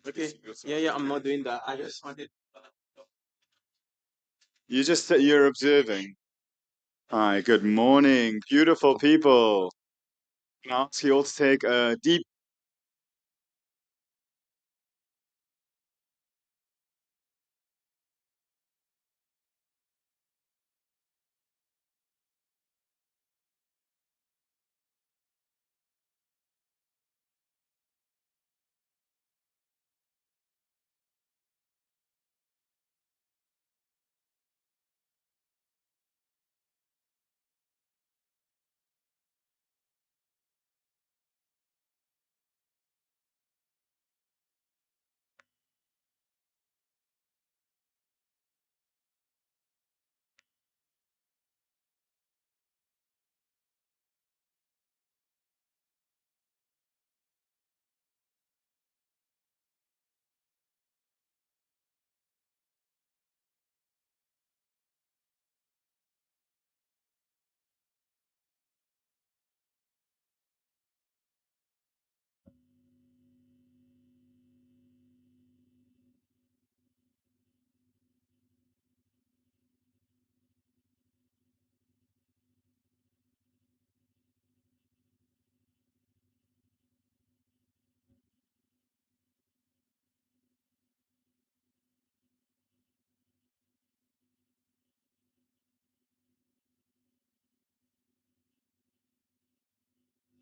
Okay. Yeah, I'm not doing that. I just wanted. You just said you're observing. Hi, good morning, beautiful people. Can I ask you all to take a deep.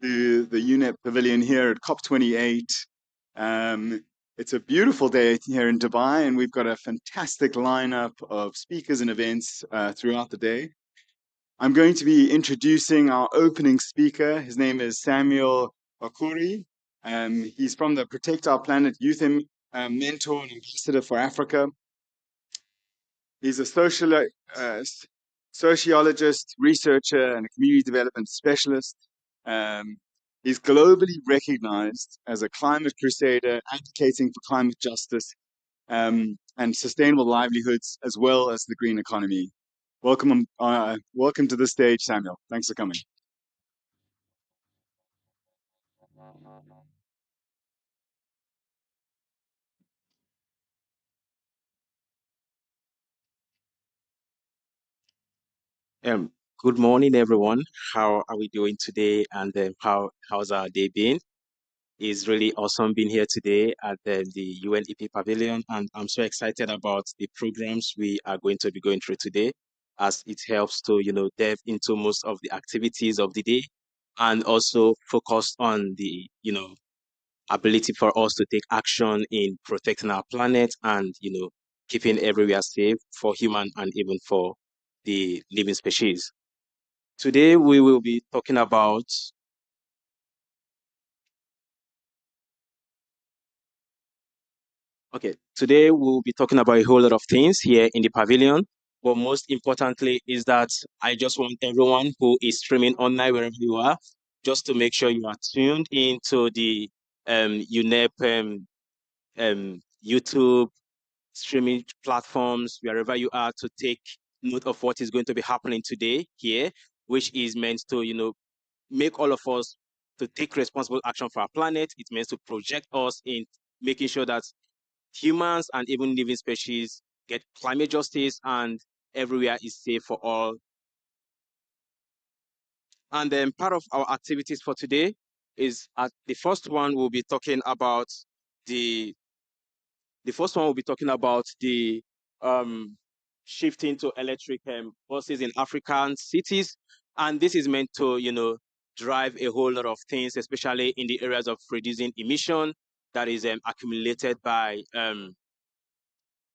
The UNEP Pavilion here at COP28. Um, it's a beautiful day here in Dubai, and we've got a fantastic lineup of speakers and events throughout the day. I'm going to be introducing our opening speaker. His name is Samuel Okuri. He's from the Protect Our Planet Youth Mentor and Ambassador for Africa. He's a sociologist, researcher, and a community development specialist. Um, he's globally recognized as a climate crusader, advocating for climate justice and sustainable livelihoods, as well as the green economy. Welcome to the stage, Samuel. Thanks for coming. Um, Good morning, everyone. How are we doing today? And how's our day been? It's really awesome being here today at the UNEP Pavilion, and I'm so excited about the programs we are going to be going through today, as it helps to delve into most of the activities of the day, and also focus on the ability for us to take action in protecting our planet and keeping everywhere safe for human and even for the living species. Today we will be talking about okay, today we'll be talking about a whole lot of things here in the pavilion. But most importantly is that I just want everyone who is streaming online wherever you are, just to make sure you are tuned into the UNEP YouTube streaming platforms, wherever you are, to take note of what is going to be happening today here, which is meant to, make all of us to take responsible action for our planet. It means to project us in making sure that humans and even living species get climate justice and everywhere is safe for all. And then part of our activities for today is the first one we'll be talking about the the first one we'll be talking about the um, shifting to electric buses in African cities, and this is meant to drive a whole lot of things, especially in the areas of reducing emission that is accumulated by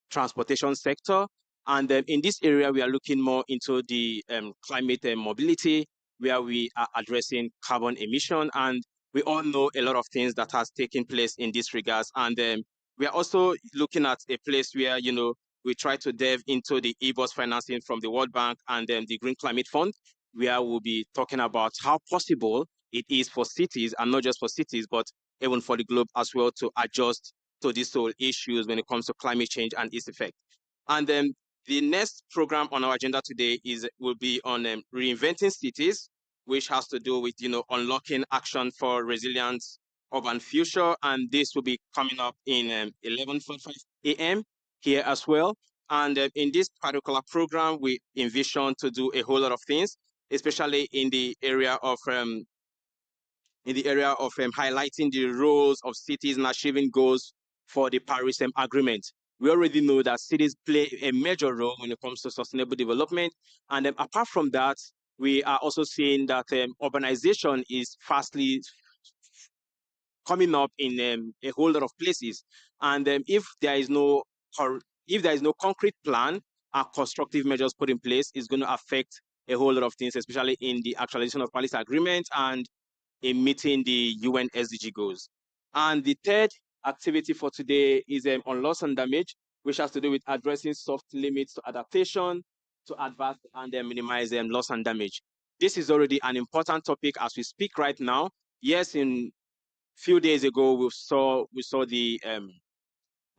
transportation sector. And in this area, we are looking more into the climate and mobility, where we are addressing carbon emission. And we all know a lot of things that has taken place in this regards. And we are also looking at a place where, we try to delve into the e-bus financing from the World Bank and the Green Climate Fund, where we'll be talking about how possible it is for cities, and not just for cities, but even for the globe as well, to adjust to these whole issues when it comes to climate change and its effect. And then the next program on our agenda today will be on reinventing cities, which has to do with unlocking action for resilience urban future, and this will be coming up in 11:45 a.m. here as well. And in this particular program, we envision to do a whole lot of things, especially in the area of highlighting the roles of cities in achieving goals for the Paris Agreement. We already know that cities play a major role when it comes to sustainable development. And apart from that, we are also seeing that urbanization is fastly coming up in a whole lot of places. And if there is no concrete plan or constructive measures put in place, it's going to affect a whole lot of things, especially in the actualization of Paris Agreement and in meeting the UN SDG goals. And the third activity for today is on loss and damage, which has to do with addressing soft limits to adaptation, to advert and then minimize loss and damage. This is already an important topic as we speak right now. Yes, in few days ago we saw the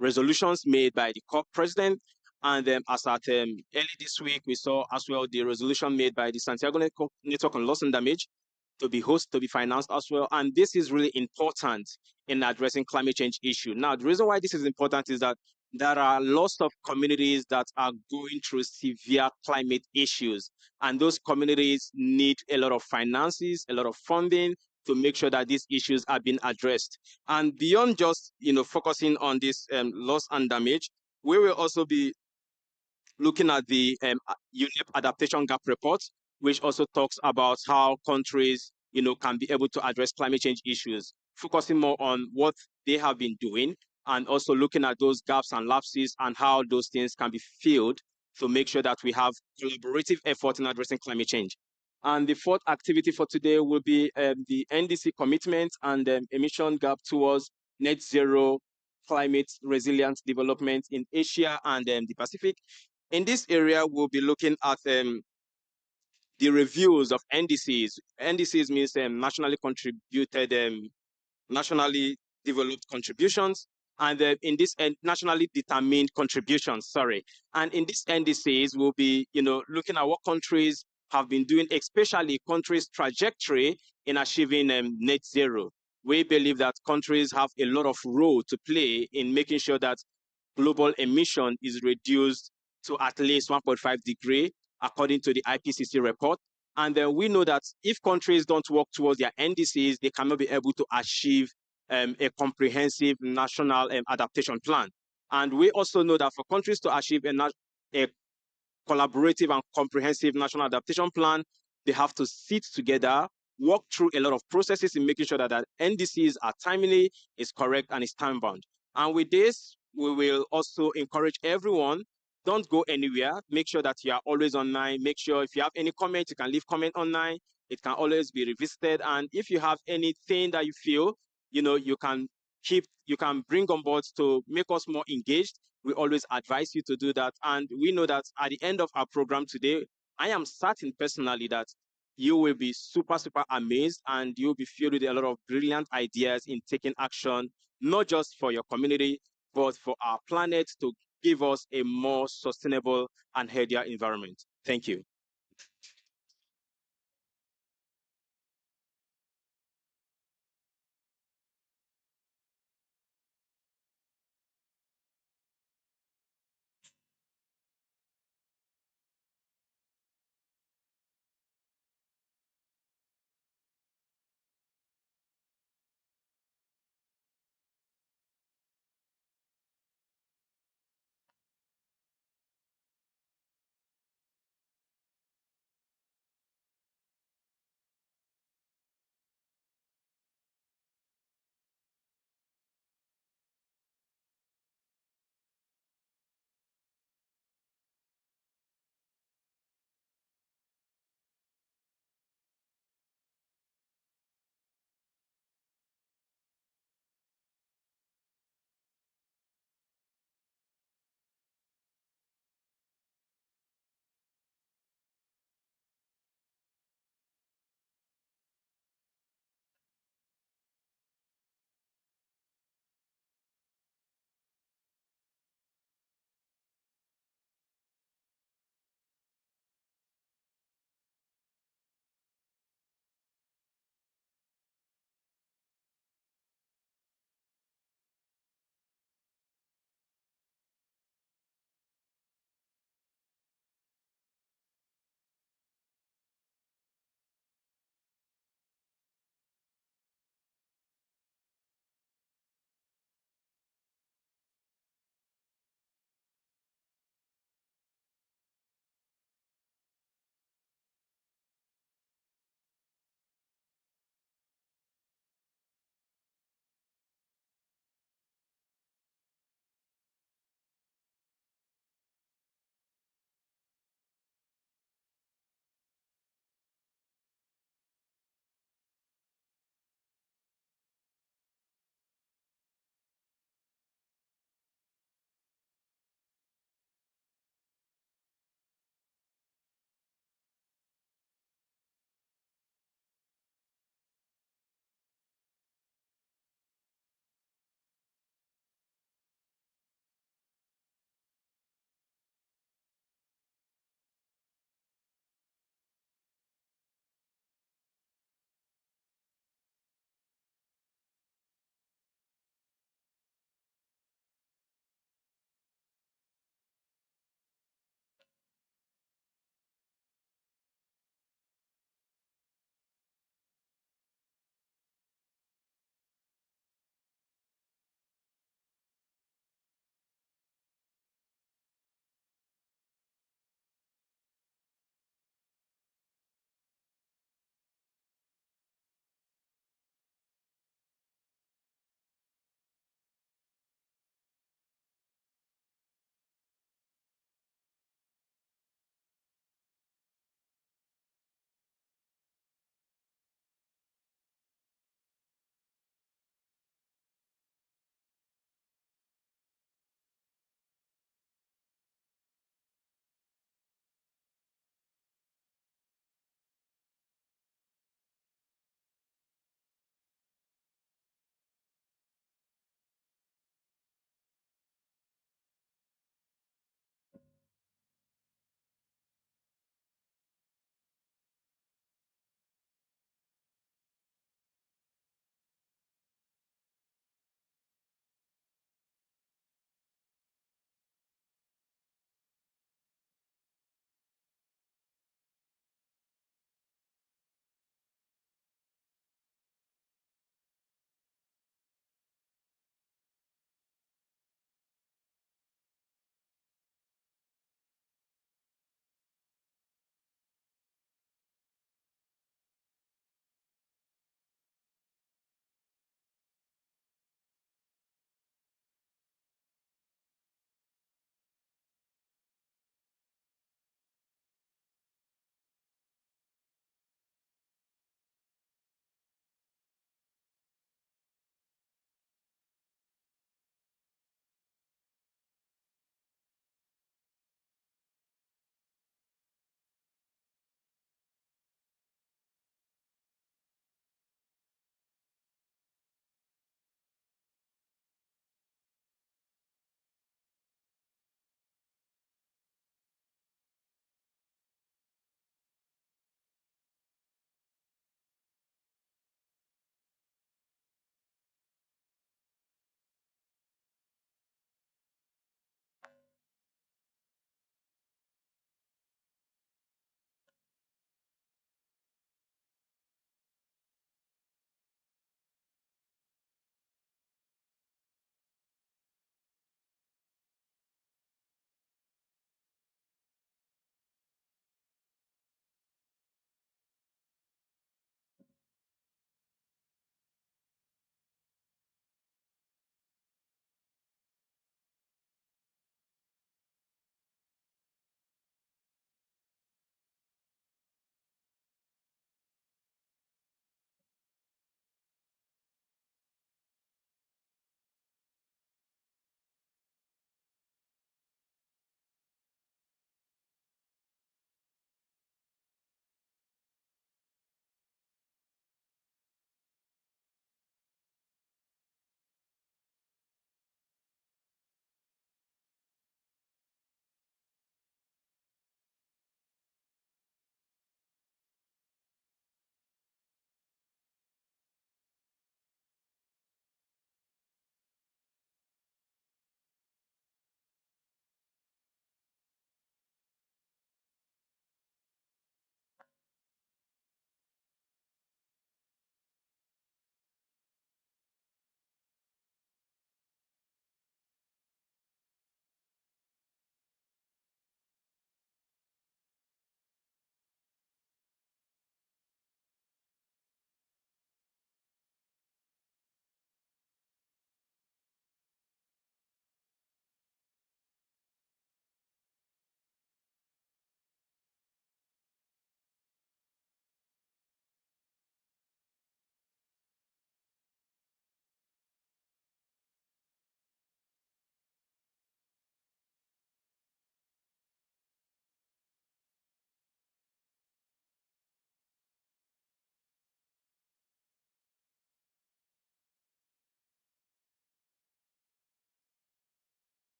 resolutions made by the COP president, and as at early this week we saw as well the resolution made by the Santiago Network on Loss and Damage to be financed as well. And this is really important in addressing climate change issue. Now, the reason why this is important is that there are lots of communities that are going through severe climate issues, and those communities need a lot of finances, a lot of funding to make sure that these issues are being addressed. And beyond just focusing on this loss and damage, we will also be looking at the UNEP adaptation gap report, which also talks about how countries, can be able to address climate change issues, focusing more on what they have been doing, and also looking at those gaps and lapses and how those things can be filled to make sure that we have collaborative effort in addressing climate change. And the fourth activity for today will be the NDC commitment and emission gap towards net zero climate resilient development in Asia and the Pacific. In this area, we'll be looking at the reviews of NDCs. NDCs means nationally developed contributions, and in this nationally determined contributions. Sorry, and in these NDCs, we'll be looking at what countries have been doing, especially countries' trajectory in achieving net zero. We believe that countries have a lot of role to play in making sure that global emission is reduced to at least 1.5 degree, according to the IPCC report. And then we know that if countries don't work towards their NDCs, they cannot be able to achieve a comprehensive national adaptation plan. And we also know that for countries to achieve a collaborative and comprehensive national adaptation plan, they have to sit together, work through a lot of processes in making sure that NDCs are timely, is correct, and is time bound. And with this, we will also encourage everyone, don't go anywhere. Make sure that you are always online. Make sure if you have any comment, you can leave comment online. It can always be revisited. And if you have anything that you feel, you can bring on board to make us more engaged. We always advise you to do that. And we know that at the end of our program today, I am certain personally that you will be super, super amazed, and you'll be filled with a lot of brilliant ideas in taking action, not just for your community, but for our planet, to give us a more sustainable and healthier environment. Thank you.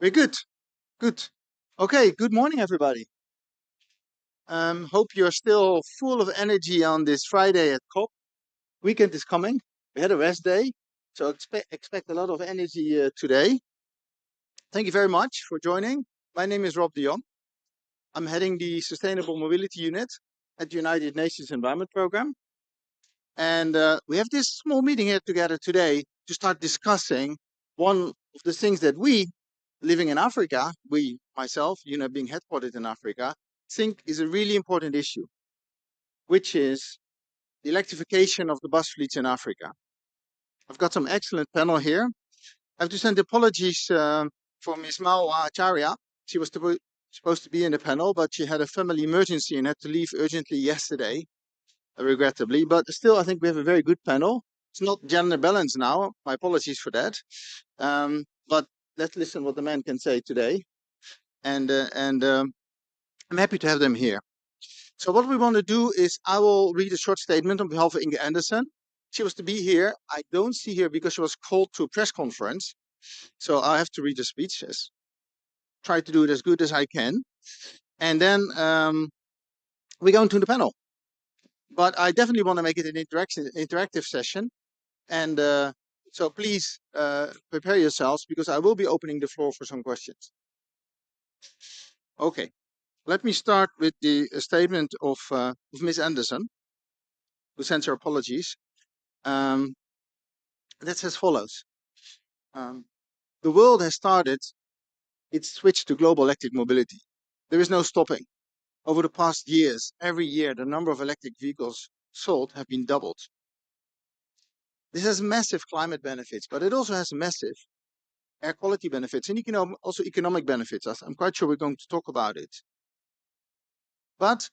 Very good. Good. Okay. Good morning, everybody. Hope you're still full of energy on this Friday at COP. Weekend is coming. We had a rest day, so expect a lot of energy today. Thank you very much for joining. My name is Rob de Jong. I'm heading the Sustainable Mobility Unit at the United Nations Environment Programme. And we have this small meeting here together today to start discussing one of the things that we, living in Africa, myself, UNEP being headquartered in Africa, think is a really important issue, which is the electrification of the bus fleets in Africa. I've got some excellent panel here. I have to send apologies for Ms. Mawa Acharya. She was supposed to be in the panel, but she had a family emergency and had to leave urgently yesterday, regrettably. But still, I think we have a very good panel. It's not gender balanced now. My apologies for that. But let's listen what the men can say today. And I'm happy to have them here. So what we want to do is I will read a short statement on behalf of Inge Anderson. She was to be here. I don't see her because she was called to a press conference. So I have to read the speech. Try to do it as good as I can. And then we go into the panel. But I definitely want to make it an interactive session. And so please prepare yourselves because I will be opening the floor for some questions. Okay. Let me start with the statement of Ms. Anderson, who sends her apologies. That's as follows. The world has started its switch to global electric mobility. There is no stopping. Over the past years, every year, the number of electric vehicles sold have been doubled. This has massive climate benefits, but it also has massive air quality benefits and also economic benefits. I'm quite sure we're going to talk about it. But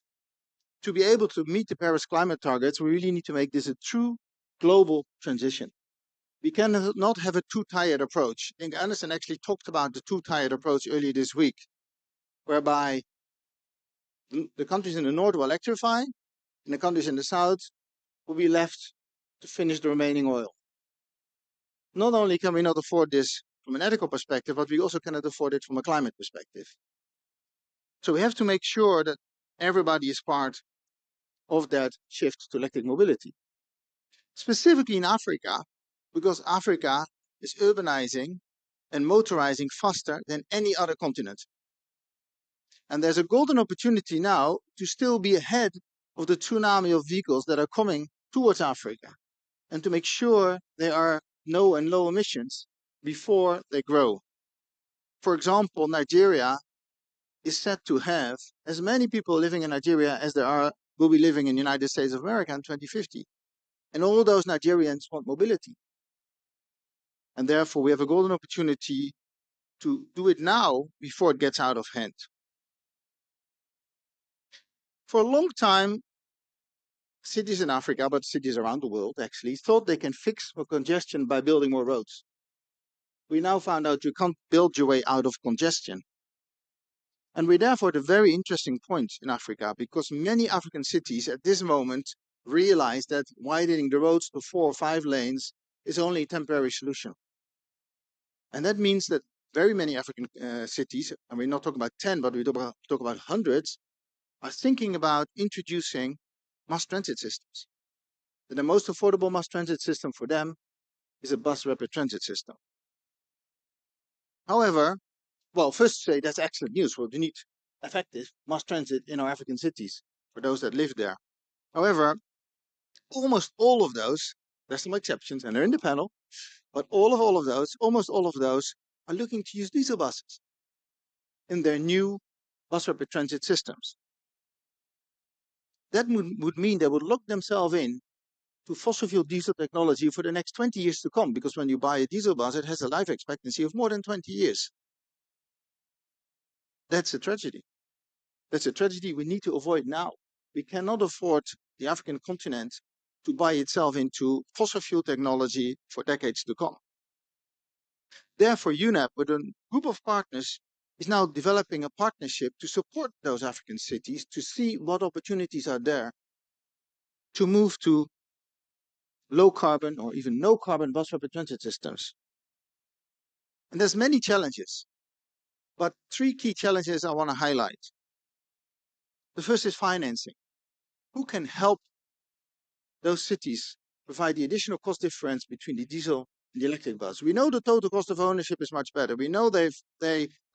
to be able to meet the Paris climate targets, we really need to make this a true global transition. We cannot have a two-tiered approach. I think Anderson actually talked about the two-tiered approach earlier this week, whereby the countries in the north will electrify, and the countries in the south will be left to finish the remaining oil. Not only can we not afford this from an ethical perspective, but we also cannot afford it from a climate perspective. So we have to make sure that everybody is part of that shift to electric mobility. Specifically in Africa, because Africa is urbanizing and motorizing faster than any other continent. And there's a golden opportunity now to still be ahead of the tsunami of vehicles that are coming towards Africa and to make sure they are no and low emissions before they grow. For example, Nigeria is set to have as many people living in Nigeria as there will be living in the United States of America in 2050. And all those Nigerians want mobility. And therefore, we have a golden opportunity to do it now before it gets out of hand. For a long time, cities in Africa, but cities around the world actually, thought they can fix congestion by building more roads. We now found out you can't build your way out of congestion. And we're therefore at a very interesting point in Africa because many African cities at this moment realize that widening the roads to 4 or 5 lanes is only a temporary solution. And that means that very many African cities, and we're not talking about 10, but we talk about hundreds, are thinking about introducing mass transit systems. The most affordable mass transit system for them is a bus rapid transit system. However, well, first to say that's excellent news. Well, we need effective mass transit in our African cities for those that live there. However, almost all of those, there's some exceptions and they're in the panel, but almost all of those are looking to use diesel buses in their new bus rapid transit systems. That would mean they would lock themselves in to fossil fuel diesel technology for the next 20 years to come, because when you buy a diesel bus, it has a life expectancy of more than 20 years. That's a tragedy. That's a tragedy we need to avoid now. We cannot afford the African continent to buy itself into fossil fuel technology for decades to come. Therefore, UNEP, with a group of partners, is now developing a partnership to support those African cities to see what opportunities are there to move to low carbon or even no carbon bus rapid transit systems. And there's many challenges. But three key challenges I want to highlight. The first is financing. Who can help those cities provide the additional cost difference between the diesel and the electric bus? We know the total cost of ownership is much better. We know they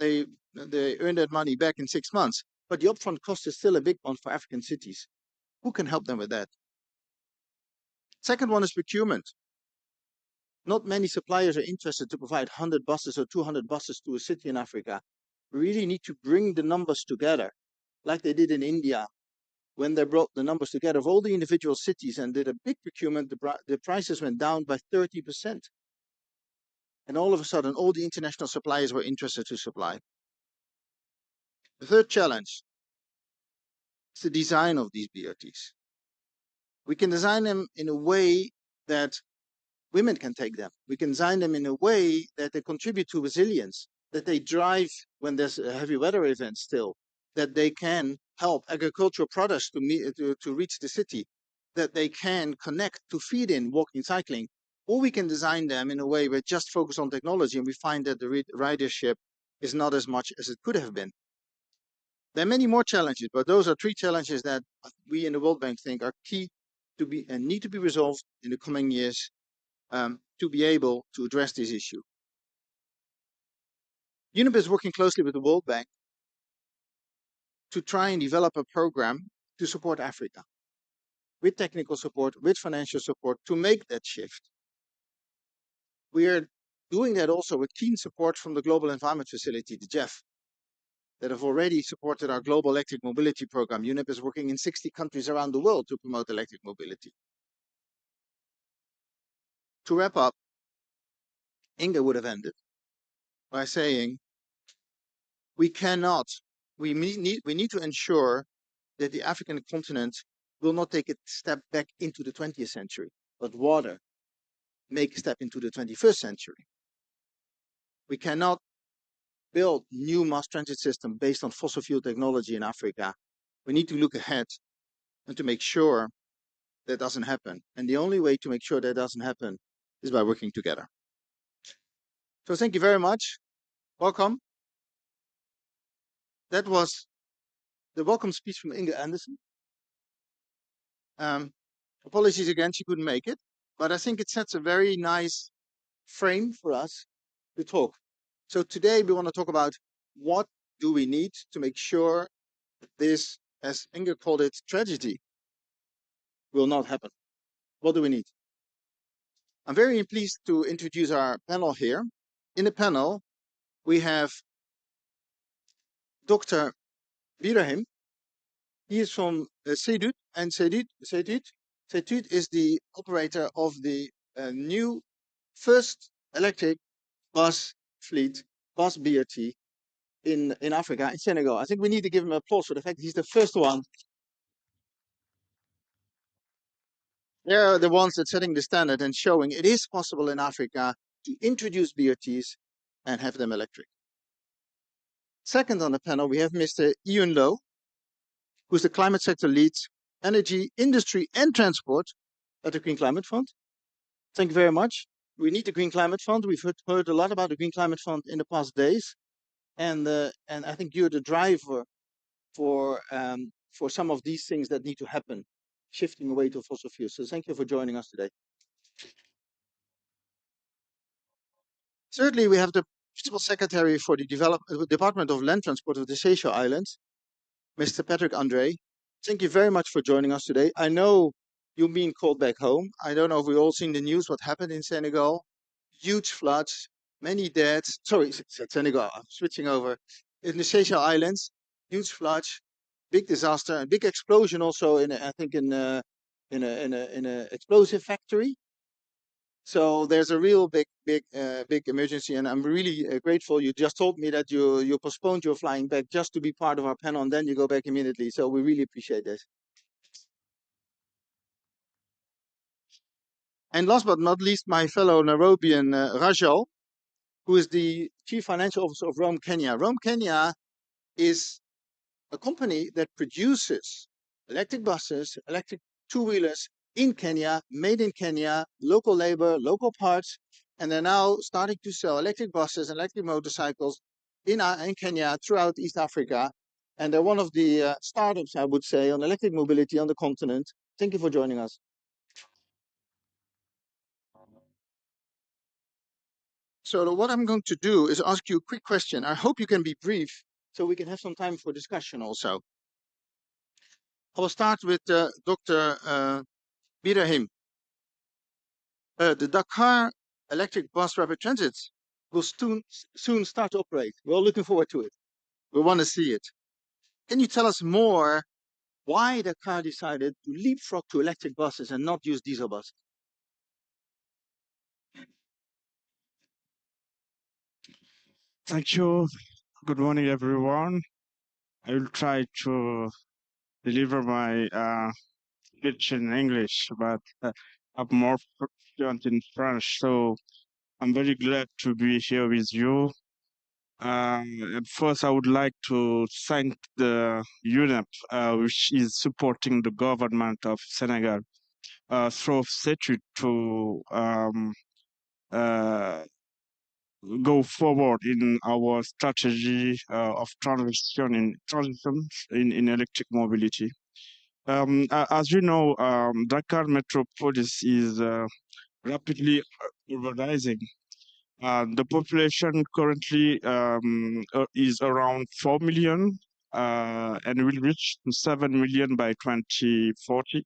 earn that money back in 6 months, but the upfront cost is still a big one for African cities. Who can help them with that? Second one is procurement. Not many suppliers are interested to provide 100 buses or 200 buses to a city in Africa. We really need to bring the numbers together, like they did in India, when they brought the numbers together of all the individual cities and did a big procurement. The prices went down by 30%. And all of a sudden, all the international suppliers were interested to supply. The third challenge is the design of these BRTs. We can design them in a way that women can take them. We can design them in a way that they contribute to resilience, that they drive when there's a heavy weather event still, that they can help agricultural products to reach the city, that they can connect to feed in walking, cycling. Or we can design them in a way where just focus on technology and we find that the ridership is not as much as it could have been. There are many more challenges, but those are three challenges that we in the World Bank think are key to be and need to be resolved in the coming years to be able to address this issue. UNEP is working closely with the World Bank to try and develop a program to support Africa with technical support, with financial support to make that shift. We are doing that also with keen support from the Global Environment Facility, the GEF, that have already supported our global electric mobility program. UNEP is working in 60 countries around the world to promote electric mobility. To wrap up, Inge would have ended by saying, we need to ensure that the African continent will not take a step back into the 20th century, but rather make a step into the 21st century. We cannot build new mass transit system based on fossil fuel technology in Africa. We need to look ahead and to make sure that doesn't happen. And the only way to make sure that doesn't happen is by working together. So thank you very much. Welcome. That was the welcome speech from Inge Anderson. Apologies again, she couldn't make it, but I think it sets a very nice frame for us to talk. So today we want to talk about what do we need to make sure that this, as Inge called it, tragedy will not happen. What do we need? I'm very pleased to introduce our panel here. In the panel, we have Dr. Birahim. He is from CEDUT, and CEDUT is the operator of the new first electric bus fleet, bus BRT in Africa, in Senegal. I think we need to give him applause for the fact that he's the first one. They're the ones that setting the standard and showing it is possible in Africa to introduce BRTs and have them electric. Second on the panel, we have Mr. Ian Lowe, who's the climate sector lead, energy, industry, and transport at the Green Climate Fund. Thank you very much. We need the Green Climate Fund. We've heard a lot about the Green Climate Fund in the past days, and I think you're the driver for some of these things that need to happen, shifting away to fossil fuels. So thank you for joining us today. Thirdly, we have the Principal Secretary for the Department of Land Transport of the Seychelles Islands, Mr. Patrick Andre. Thank you very much for joining us today. I know you're being called back home. I don't know if we've all seen the news, what happened in Senegal. Huge floods, many dead. Sorry, Senegal, I'm switching over. In the Seychelles Islands, huge floods, big disaster, and big explosion also in an explosive factory. So there's a real big emergency, and I'm really grateful. You just told me that you postponed your flying back just to be part of our panel, and then you go back immediately. So we really appreciate this. And last but not least, my fellow Nairobian Rajal, who is the Chief Financial Officer of Rome Kenya. Rome Kenya is a company that produces electric buses, electric two-wheelers in Kenya, made in Kenya, local labor, local parts, and they're now starting to sell electric buses and electric motorcycles in Kenya, throughout East Africa. And they're one of the startups, I would say, on electric mobility on the continent. Thank you for joining us. So what I'm going to do is ask you a quick question. I hope you can be brief so we can have some time for discussion also. I will start with Dr. Birahim. The Dakar electric bus rapid transit will soon start to operate. We're all looking forward to it. We want to see it. Can you tell us more why Dakar decided to leapfrog to electric buses and not use diesel buses? Thank you. Good morning, everyone. I will try to deliver my speech in English, but I'm more fluent in French, so I'm very glad to be here with you. And first, I would like to thank the UNEP, which is supporting the government of Senegal through statute to go forward in our strategy of transition in electric mobility. As you know, Dakar metropolis is rapidly urbanizing. The population currently is around 4 million and will reach to 7 million by 2040,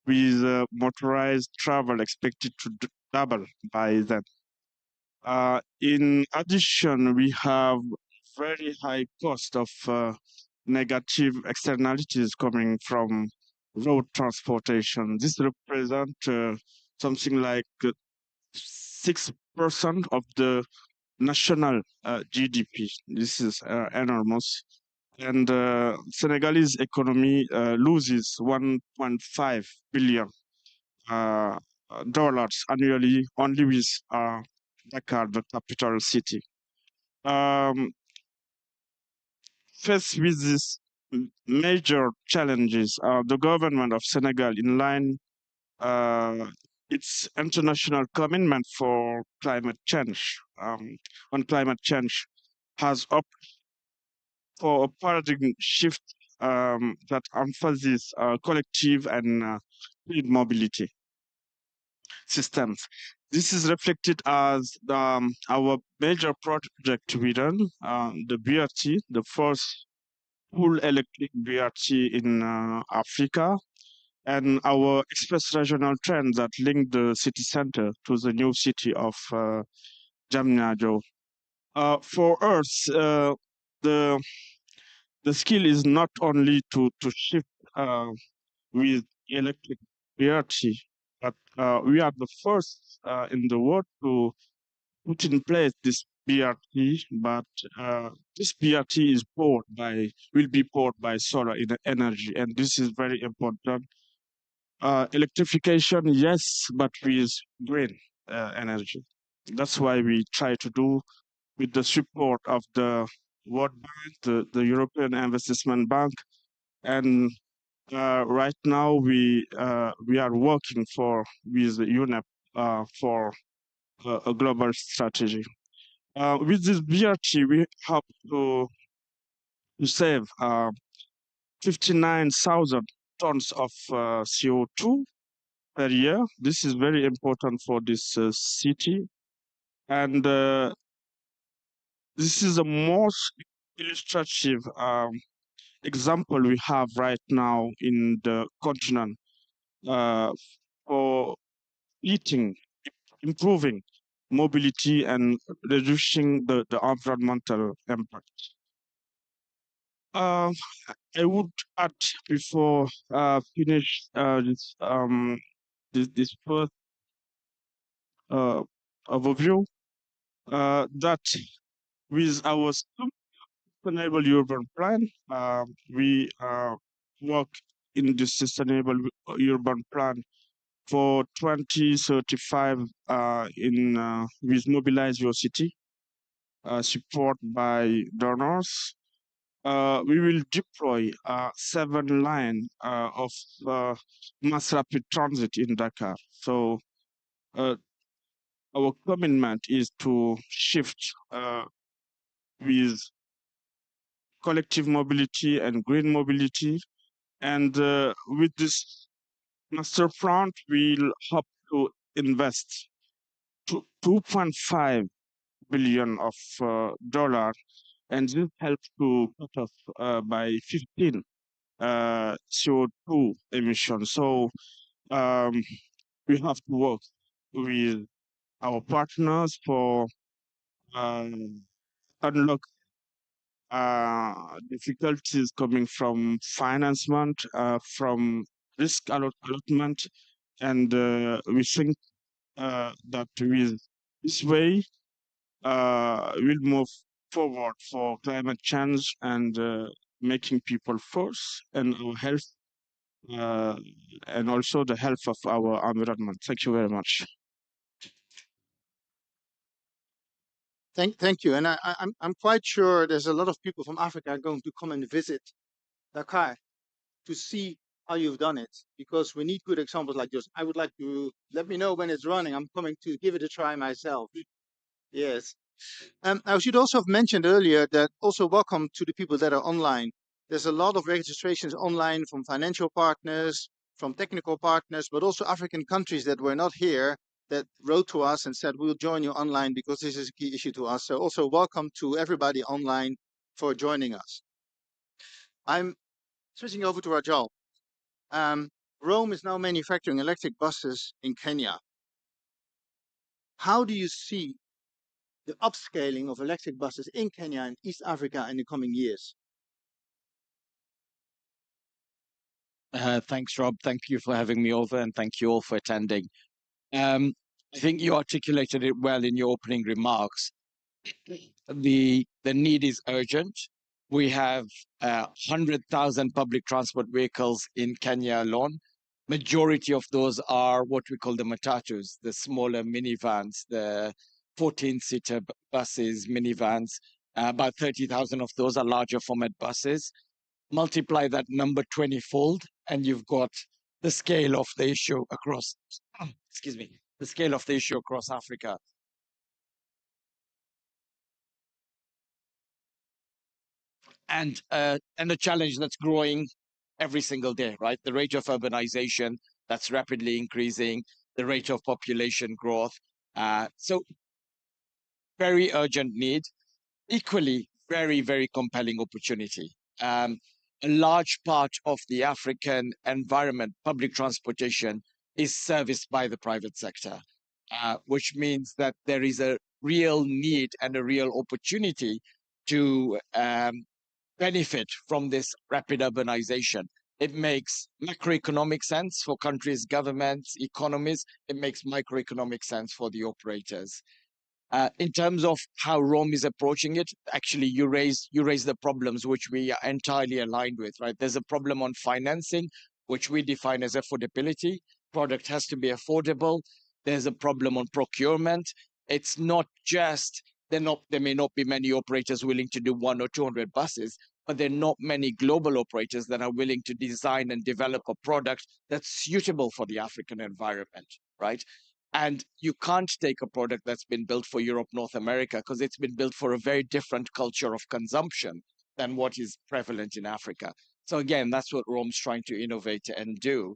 with motorized travel expected to double by then. In addition, we have very high cost of negative externalities coming from road transportation. This represents something like 6% of the national GDP. This is enormous. And Senegalese economy loses 1.5 billion dollars annually only with Dakar, the capital city. Faced with these major challenges, the government of Senegal, in line its international commitment for climate change, on climate change, has opted for a paradigm shift that emphasizes collective and clean mobility systems. This is reflected as our major project we run, the BRT, the first full electric BRT in Africa, and our express regional train that link the city center to the new city of Jamnajo. For us, the skill is not only to shift with electric BRT, but we are the first in the world to put in place this BRT, but this BRT will be powered by solar energy, and this is very important. Electrification, yes, but with green energy. That's why we try to do with the support of the World Bank, the European Investment Bank, and right now we are working with UNEP for a global strategy. With this BRT, we have to save 59,000 tons of CO2 per year. This is very important for this city. And this is the most illustrative example we have right now in the continent for eating, improving mobility and reducing the environmental impact. I would add before finish this first overview that with our sustainable urban plan, we work in the sustainable urban plan for 2035 with Mobilize Your City, support by donors. We will deploy 7 lines of mass rapid transit in Dakar. So our commitment is to shift with collective mobility and green mobility. And with this master plan, we'll hope to invest 2.5 billion of dollar, and this helps to cut off by 15 CO2 emissions. So um, we have to work with our partners for unlock difficulties coming from financement, from risk allotment, and we think that with this way, we'll move forward for climate change and making people first, and our health, uh, and also the health of our environment. Thank you very much. Thank you. And I'm quite sure there's a lot of people from Africa going to come and visit Dakar to see how you've done it, because we need good examples like yours. I would like to let me know when it's running. I'm coming to give it a try myself. Yes. I should also have mentioned earlier that also welcome to the people that are online. There's a lot of registrations online from financial partners, from technical partners, but also African countries that were not here that wrote to us and said, we'll join you online because this is a key issue to us. So also welcome to everybody online for joining us. I'm switching over to Rajal. Rome is now manufacturing electric buses in Kenya. How do you see the upscaling of electric buses in Kenya and East Africa in the coming years? Thanks, Rob. Thank you for having me over, and thank you all for attending. I think you articulated it well in your opening remarks. The need is urgent. We have 100,000 public transport vehicles in Kenya alone. Majority of those are what we call the matatus, the smaller minivans, the 14-seater buses, minivans. About 30,000 of those are larger format buses. Multiply that number 20-fold, and you've got the scale of the issue across, the scale of the issue across Africa. And a challenge that's growing every single day, right? The rate of urbanization that's rapidly increasing, the rate of population growth. So very urgent need, equally very, very compelling opportunity. A large part of the African environment, public transportation, is serviced by the private sector, which means that there is a real need and a real opportunity to benefit from this rapid urbanization. It makes macroeconomic sense for countries, governments, economies. It makes microeconomic sense for the operators. In terms of how Rome is approaching it, actually, you raise the problems which we are entirely aligned with, right? There's a problem on financing, which we define as affordability. Product has to be affordable. There's a problem on procurement. It's not just there may not be many operators willing to do 100 or 200 buses, but there are not many global operators that are willing to design and develop a product that's suitable for the African environment, right? And you can't take a product that's been built for Europe, North America, because it's been built for a very different culture of consumption than what is prevalent in Africa. So again, that's what Rome's trying to innovate and do.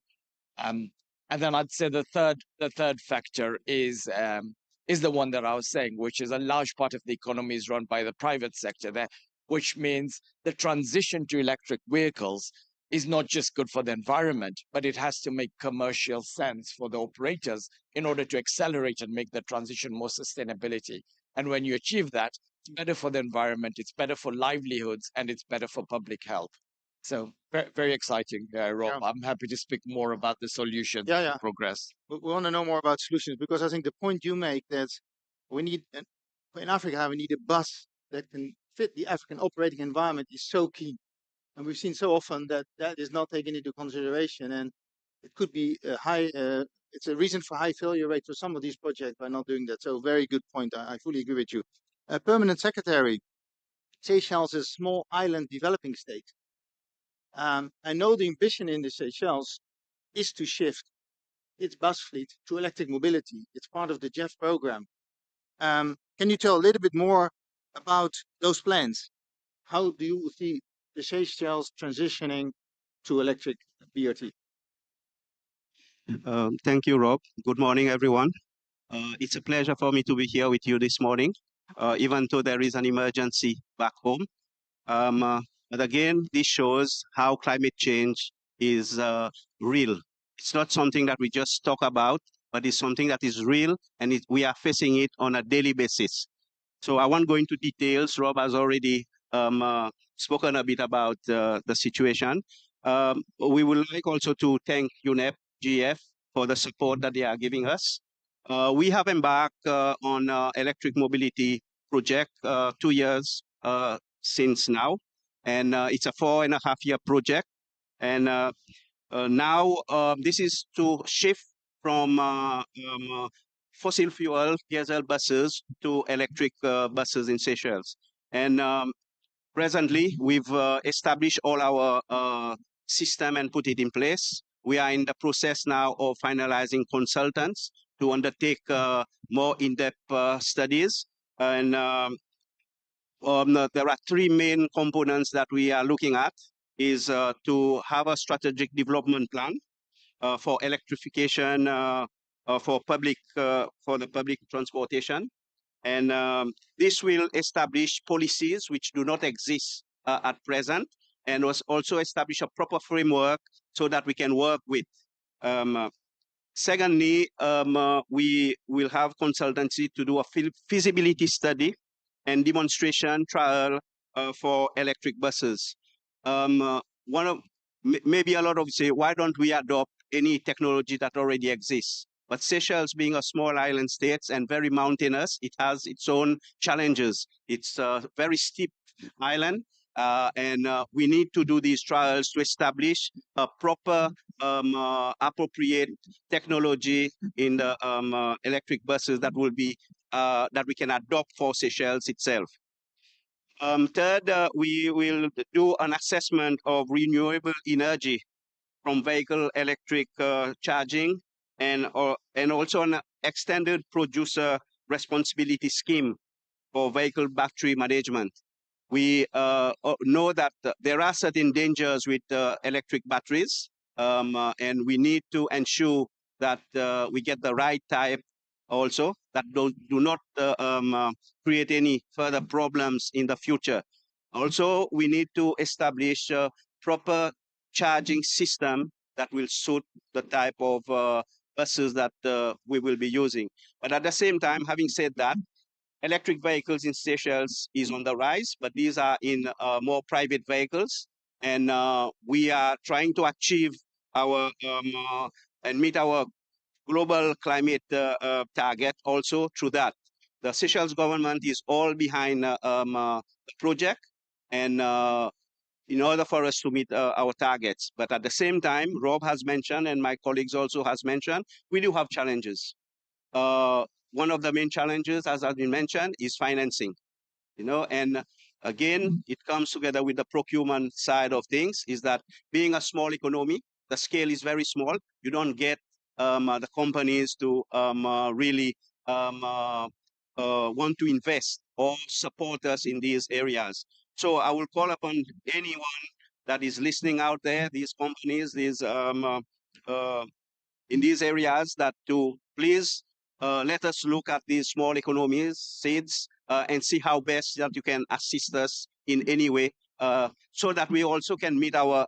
And then I'd say the third factor is the one that I was saying, which is a large part of the economy is run by the private sector there, which means the transition to electric vehicles is not just good for the environment, but it has to make commercial sense for the operators in order to accelerate and make the transition more sustainability. And when you achieve that, it's better for the environment, it's better for livelihoods, and it's better for public health. So very, very exciting, Rob. Yeah. I'm happy to speak more about the solutions Yeah. progress. We want to know more about solutions, because I think the point you make that we need, in Africa, we need a bus that can fit the African operating environment is so key. And we've seen so often that that is not taken into consideration, and it could be a high, it's a reason for high failure rate for some of these projects by not doing that. So very good point. I fully agree with you. Permanent Secretary, Seychelles is a small island developing state. I know the ambition in the Seychelles is to shift its bus fleet to electric mobility. It's part of the JEF program. Can you tell a little bit more about those plans. How do you see the Seychelles transitioning to electric BRT? Thank you, Rob. Good morning, everyone. It's a pleasure for me to be here with you this morning, even though there is an emergency back home. Um, uh, but again, this shows how climate change is real. It's not something that we just talk about, but it's something that is real, and we are facing it on a daily basis. So I won't go into details. Rob has already spoken a bit about the situation. We would like also to thank UNEP, GF, for the support that they are giving us. We have embarked on electric mobility project 2 years since now, and it's a 4.5 year project. And now this is to shift from fossil fuel diesel buses to electric buses in Seychelles. And presently, we've established all our system and put it in place. We are in the process now of finalizing consultants to undertake more in-depth studies. And there are three main components that we are looking at is to have a strategic development plan for electrification for the public transportation, and this will establish policies which do not exist at present, and was also establish a proper framework so that we can work with. Um, Secondly, we will have consultancy to do a feasibility study and demonstration trial for electric buses. One of maybe a lot of you say, why don't we adopt any technology that already exists? But Seychelles, being a small island state and very mountainous, it has its own challenges. It's a very steep island, and we need to do these trials to establish a proper, appropriate technology in the electric buses that will be that we can adopt for Seychelles itself. Third, we will do an assessment of renewable energy from vehicle electric charging, and also an extended producer responsibility scheme for vehicle battery management. We know that there are certain dangers with electric batteries, and we need to ensure that we get the right type also that do not create any further problems in the future. Also, we need to establish a proper charging system that will suit the type of buses that we will be using. But at the same time, having said that, electric vehicles in Seychelles is on the rise, but these are in more private vehicles. And we are trying to achieve our and meet our global climate target also through that. The Seychelles government is all behind the project, and in order for us to meet our targets. But at the same time, Rob has mentioned, and my colleagues also has mentioned, we do have challenges. One of the main challenges, as has been mentioned, is financing. And again, it comes together with the procurement side of things. Is that being a small economy, the scale is very small. You don't get the companies to really want to invest or support us in these areas. So I will call upon anyone that is listening out there, these companies, these in these areas, that to please let us look at these small economies, seeds, and see how best that you can assist us in any way, so that we also can meet our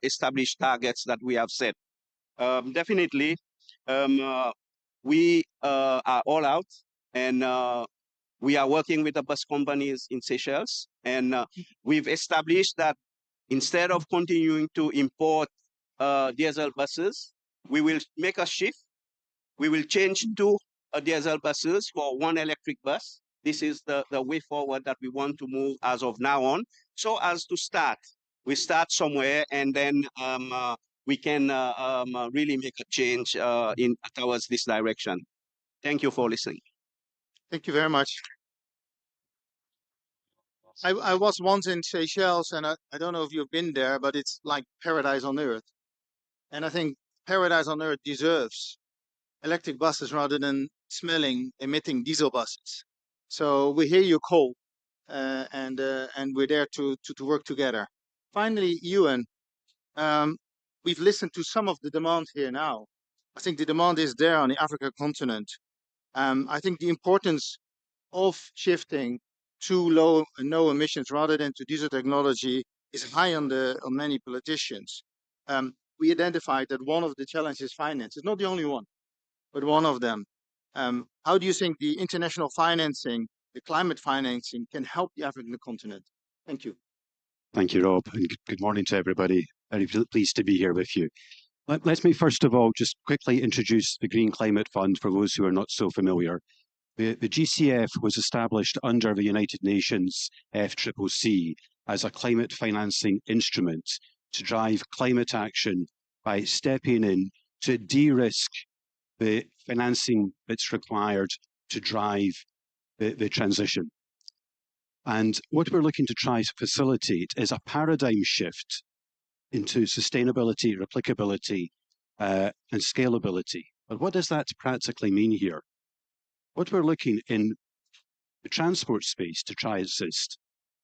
established targets that we have set. Definitely, we are all out, and we are working with the bus companies in Seychelles, and we've established that instead of continuing to import diesel buses, we will make a shift. We will change to diesel buses for one electric bus. This is the way forward that we want to move as of now on. So as to start, we start somewhere, and then we can really make a change towards this direction. Thank you for listening. Thank you very much. I was once in Seychelles, and I don't know if you've been there, but it's like paradise on earth. And I think paradise on earth deserves electric buses rather than smelling, emitting diesel buses. So we hear your call. and we're there to work together. Finally, Ewan, we've listened to some of the demand here now. I think the demand is there on the African continent. I think the importance of shifting to low and no emissions rather than to diesel technology is high on many politicians. We identified that one of the challenges is finance. It's not the only one, but one of them. How do you think the international financing, the climate financing, can help the African continent? Thank you. Thank you, Rob, and good morning to everybody. Very pleased to be here with you. Let me first of all just quickly introduce the Green Climate Fund for those who are not so familiar. The GCF was established under the United Nations FCCC as a climate financing instrument to drive climate action by stepping in to de-risk the financing that's required to drive the transition. And what we're looking to try to facilitate is a paradigm shift into sustainability, replicability, and scalability. But what does that practically mean here? What we're looking in the transport space to try and assist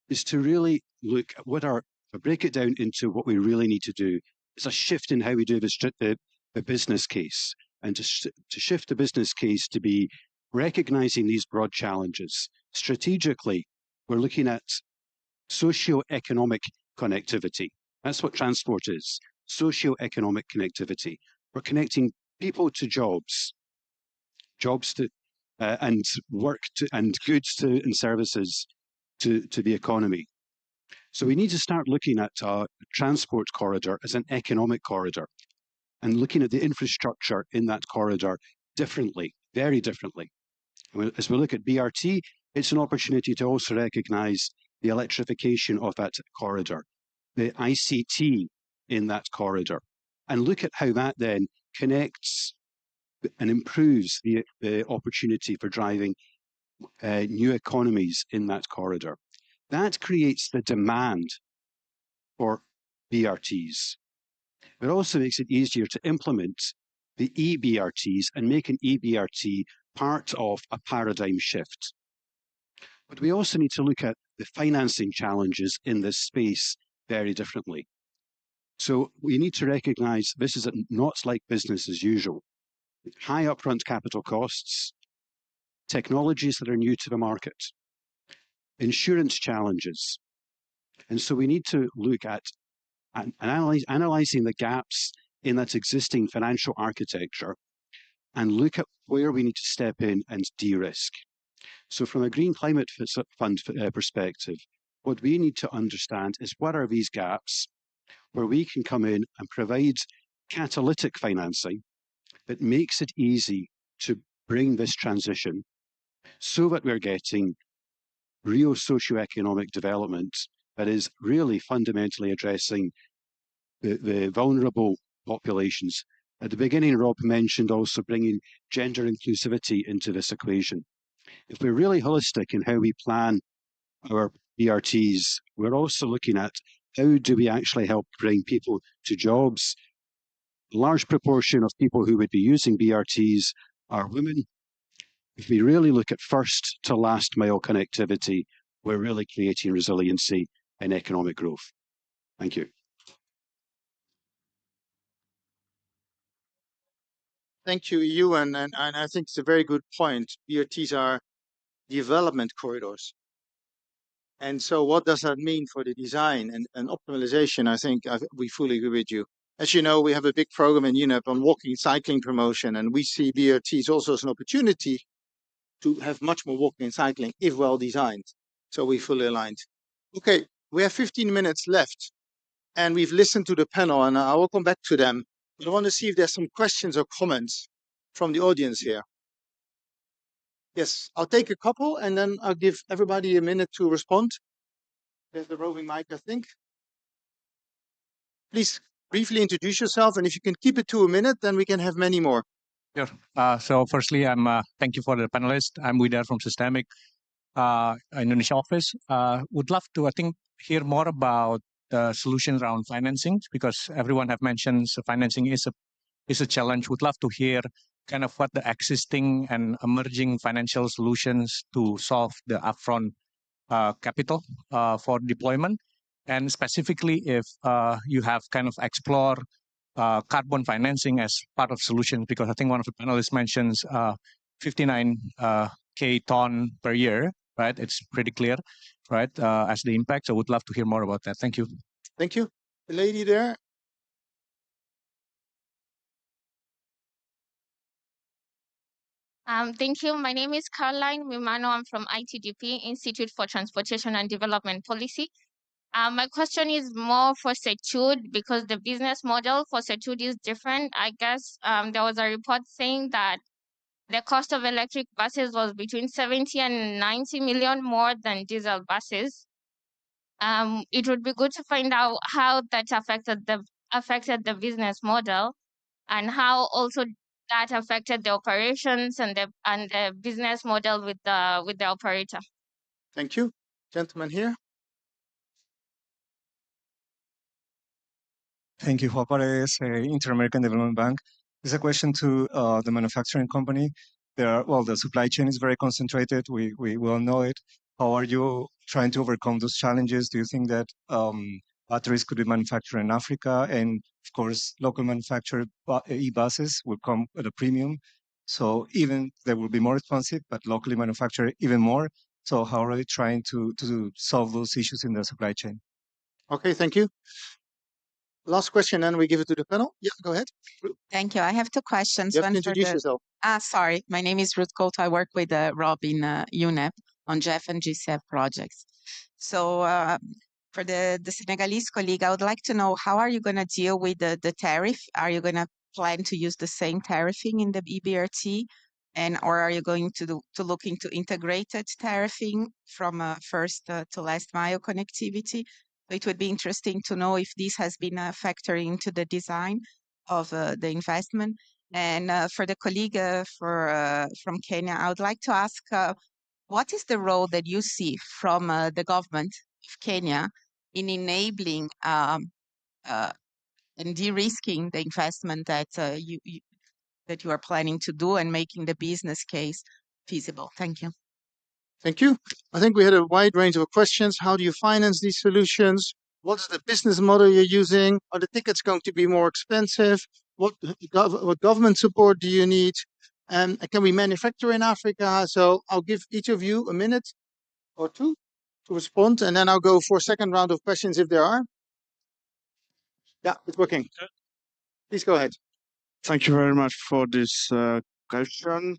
is to really look at break it down into what we really need to do. It's a shift in how we do the business case, and to shift the business case to be recognizing these broad challenges. Strategically, we're looking at socio-economic connectivity. That's what transport is, socio-economic connectivity. We're connecting people to jobs to and work to, and goods to, and services to the economy. So we need to start looking at a transport corridor as an economic corridor and looking at the infrastructure in that corridor differently, very differently. As we look at BRT, it's an opportunity to also recognize the electrification of that corridor, the ICT in that corridor, and look at how that then connects and improves the opportunity for driving new economies in that corridor. That creates the demand for BRTs. It also makes it easier to implement the EBRTs and make an EBRT part of a paradigm shift. But we also need to look at the financing challenges in this space very differently. So we need to recognize this is not like business as usual. High upfront capital costs, technologies that are new to the market, insurance challenges. And so we need to look at analyzing the gaps in that existing financial architecture and look at where we need to step in and de-risk. So from a Green Climate Fund perspective, what we need to understand is what are these gaps where we can come in and provide catalytic financing that makes it easy to bring this transition so that we're getting real socioeconomic development that is really fundamentally addressing the vulnerable populations. At the beginning, Rob mentioned also bringing gender inclusivity into this equation. If we're really holistic in how we plan our BRTs, we're also looking at how do we actually help bring people to jobs. A large proportion of people who would be using BRTs are women. If we really look at first to last mile connectivity, we're really creating resiliency and economic growth. Thank you. Thank you, Ewan, and I think it's a very good point. BRTs are development corridors. And so what does that mean for the design and optimization? I think we fully agree with you. As you know, we have a big program in UNEP on walking cycling promotion, and we see BRTs also as an opportunity to have much more walking and cycling if well designed. So we fully aligned. Okay, we have 15 minutes left, and we've listened to the panel, and I will come back to them. But I want to see if there's some questions or comments from the audience here. Yes, I'll take a couple, and then I'll give everybody a minute to respond. There's the roving mic, I think. Please briefly introduce yourself, and if you can keep it to a minute, then we can have many more. Sure. So firstly, thank you for the panelists. I'm Widar from Systemic Indonesia office. Would love to, I think, hear more about the solutions around financing, because everyone have mentioned financing is a challenge. Would love to hear kind of what the existing and emerging financial solutions to solve the upfront capital for deployment, and specifically if you have kind of explore carbon financing as part of solution, because I think one of the panelists mentions 59K ton per year, right? It's pretty clear, right, as the impact. So I would love to hear more about that. Thank you. Thank you. The lady there. Thank you. My name is Caroline Mimano. I'm from ITDP, Institute for Transportation and Development Policy. My question is more for Setud because the business model for Setud is different. I guess there was a report saying that the cost of electric buses was between 70 and 90 million more than diesel buses. It would be good to find out how that affected the business model, and how also that affected the operations and the business model with the operator. Thank you. Gentleman here. Thank you, Juan Paredes, Inter-American Development Bank. It's a question to the manufacturing company. The supply chain is very concentrated. We all know it. How are you trying to overcome those challenges? Do you think that batteries could be manufactured in Africa? And of course, local manufactured e-buses will come at a premium. So even they will be more expensive, but locally manufactured even more. So how are you trying to solve those issues in the supply chain? Okay, thank you. Last question, and we give it to the panel. Yeah, go ahead. Thank you. I have two questions. You have One to introduce yourself. Sorry. My name is Ruth Couto. I work with Rob in UNEP on GEF and GCF projects. So for the Senegalese colleague, I would like to know, how are you going to deal with the tariff? Are you going to plan to use the same tariffing in the EBRT? Or are you going to look into integrated tariffing from first to last mile connectivity? It would be interesting to know if this has been a factor into the design of the investment. And for the colleague from Kenya, I would like to ask, what is the role that you see from the government of Kenya in enabling and de-risking the investment that you are planning to do and making the business case feasible? Thank you. Thank you. I think we had a wide range of questions. How do you finance these solutions? What's the business model you're using? Are the tickets going to be more expensive? What government support do you need? And can we manufacture in Africa? So I'll give each of you a minute or two to respond, and then I'll go for a second round of questions if there are. Yeah, it's working. Please go ahead. Thank you very much for this question.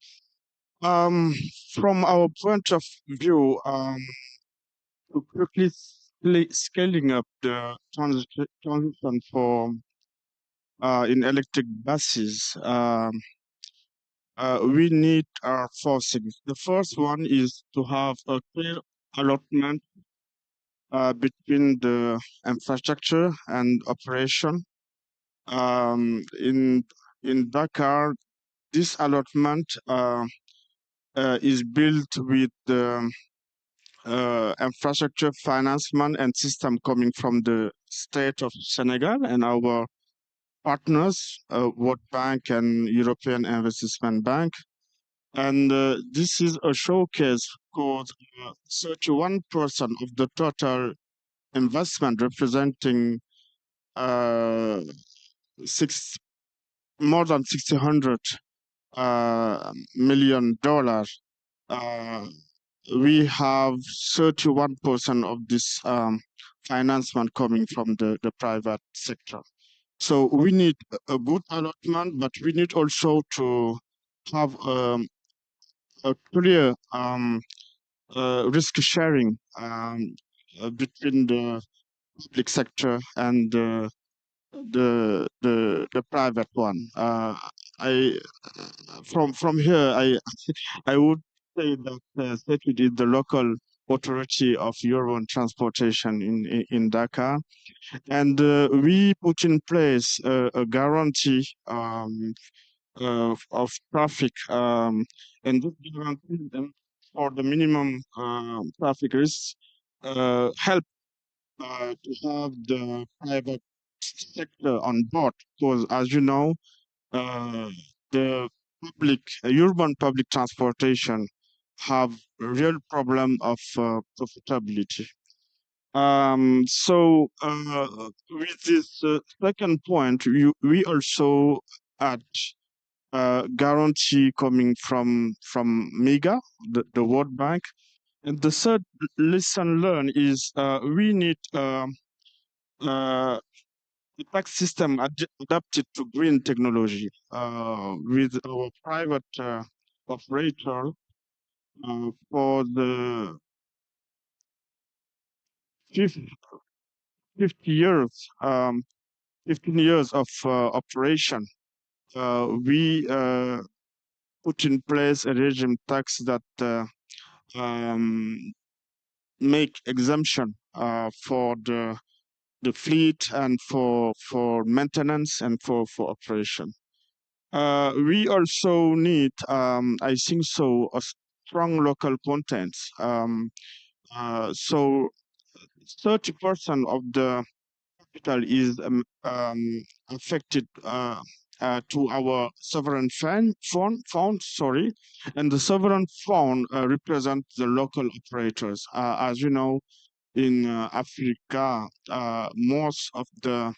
From our point of view, to quickly scaling up the transition for in electric buses, we need 4 things. The first one is to have a clear allotment between the infrastructure and operation. In Dakar, this allotment is built with the infrastructure financement and system coming from the state of Senegal and our partners, World Bank and European Investment Bank. And this is a showcase because 31% of the total investment, representing more than $600 million. We have 31% of this financement coming from the private sector. So we need a good allotment, but we need also to have a clear risk sharing between the public sector and the private one. From here, I would say that Setud is the local authority of urban transportation in Dakar, and we put in place a guarantee of traffic, and this guarantee for the minimum traffic risks help to have the private sector on board, because as you know, the urban public transportation have a real problem of profitability. With this second point, we also add guarantee coming from MEGA, the World Bank. And the third lesson learned is we need a tax system adapted to green technology with our private operator for the 50 years, 15 years of operation. We put in place a regime tax that make exemption for the fleet and for maintenance and for operation. We also need, I think so, a strong local content. So 30% of the capital is affected to our sovereign fund, sorry, and the sovereign fund represents the local operators. As you know, in Africa, most of the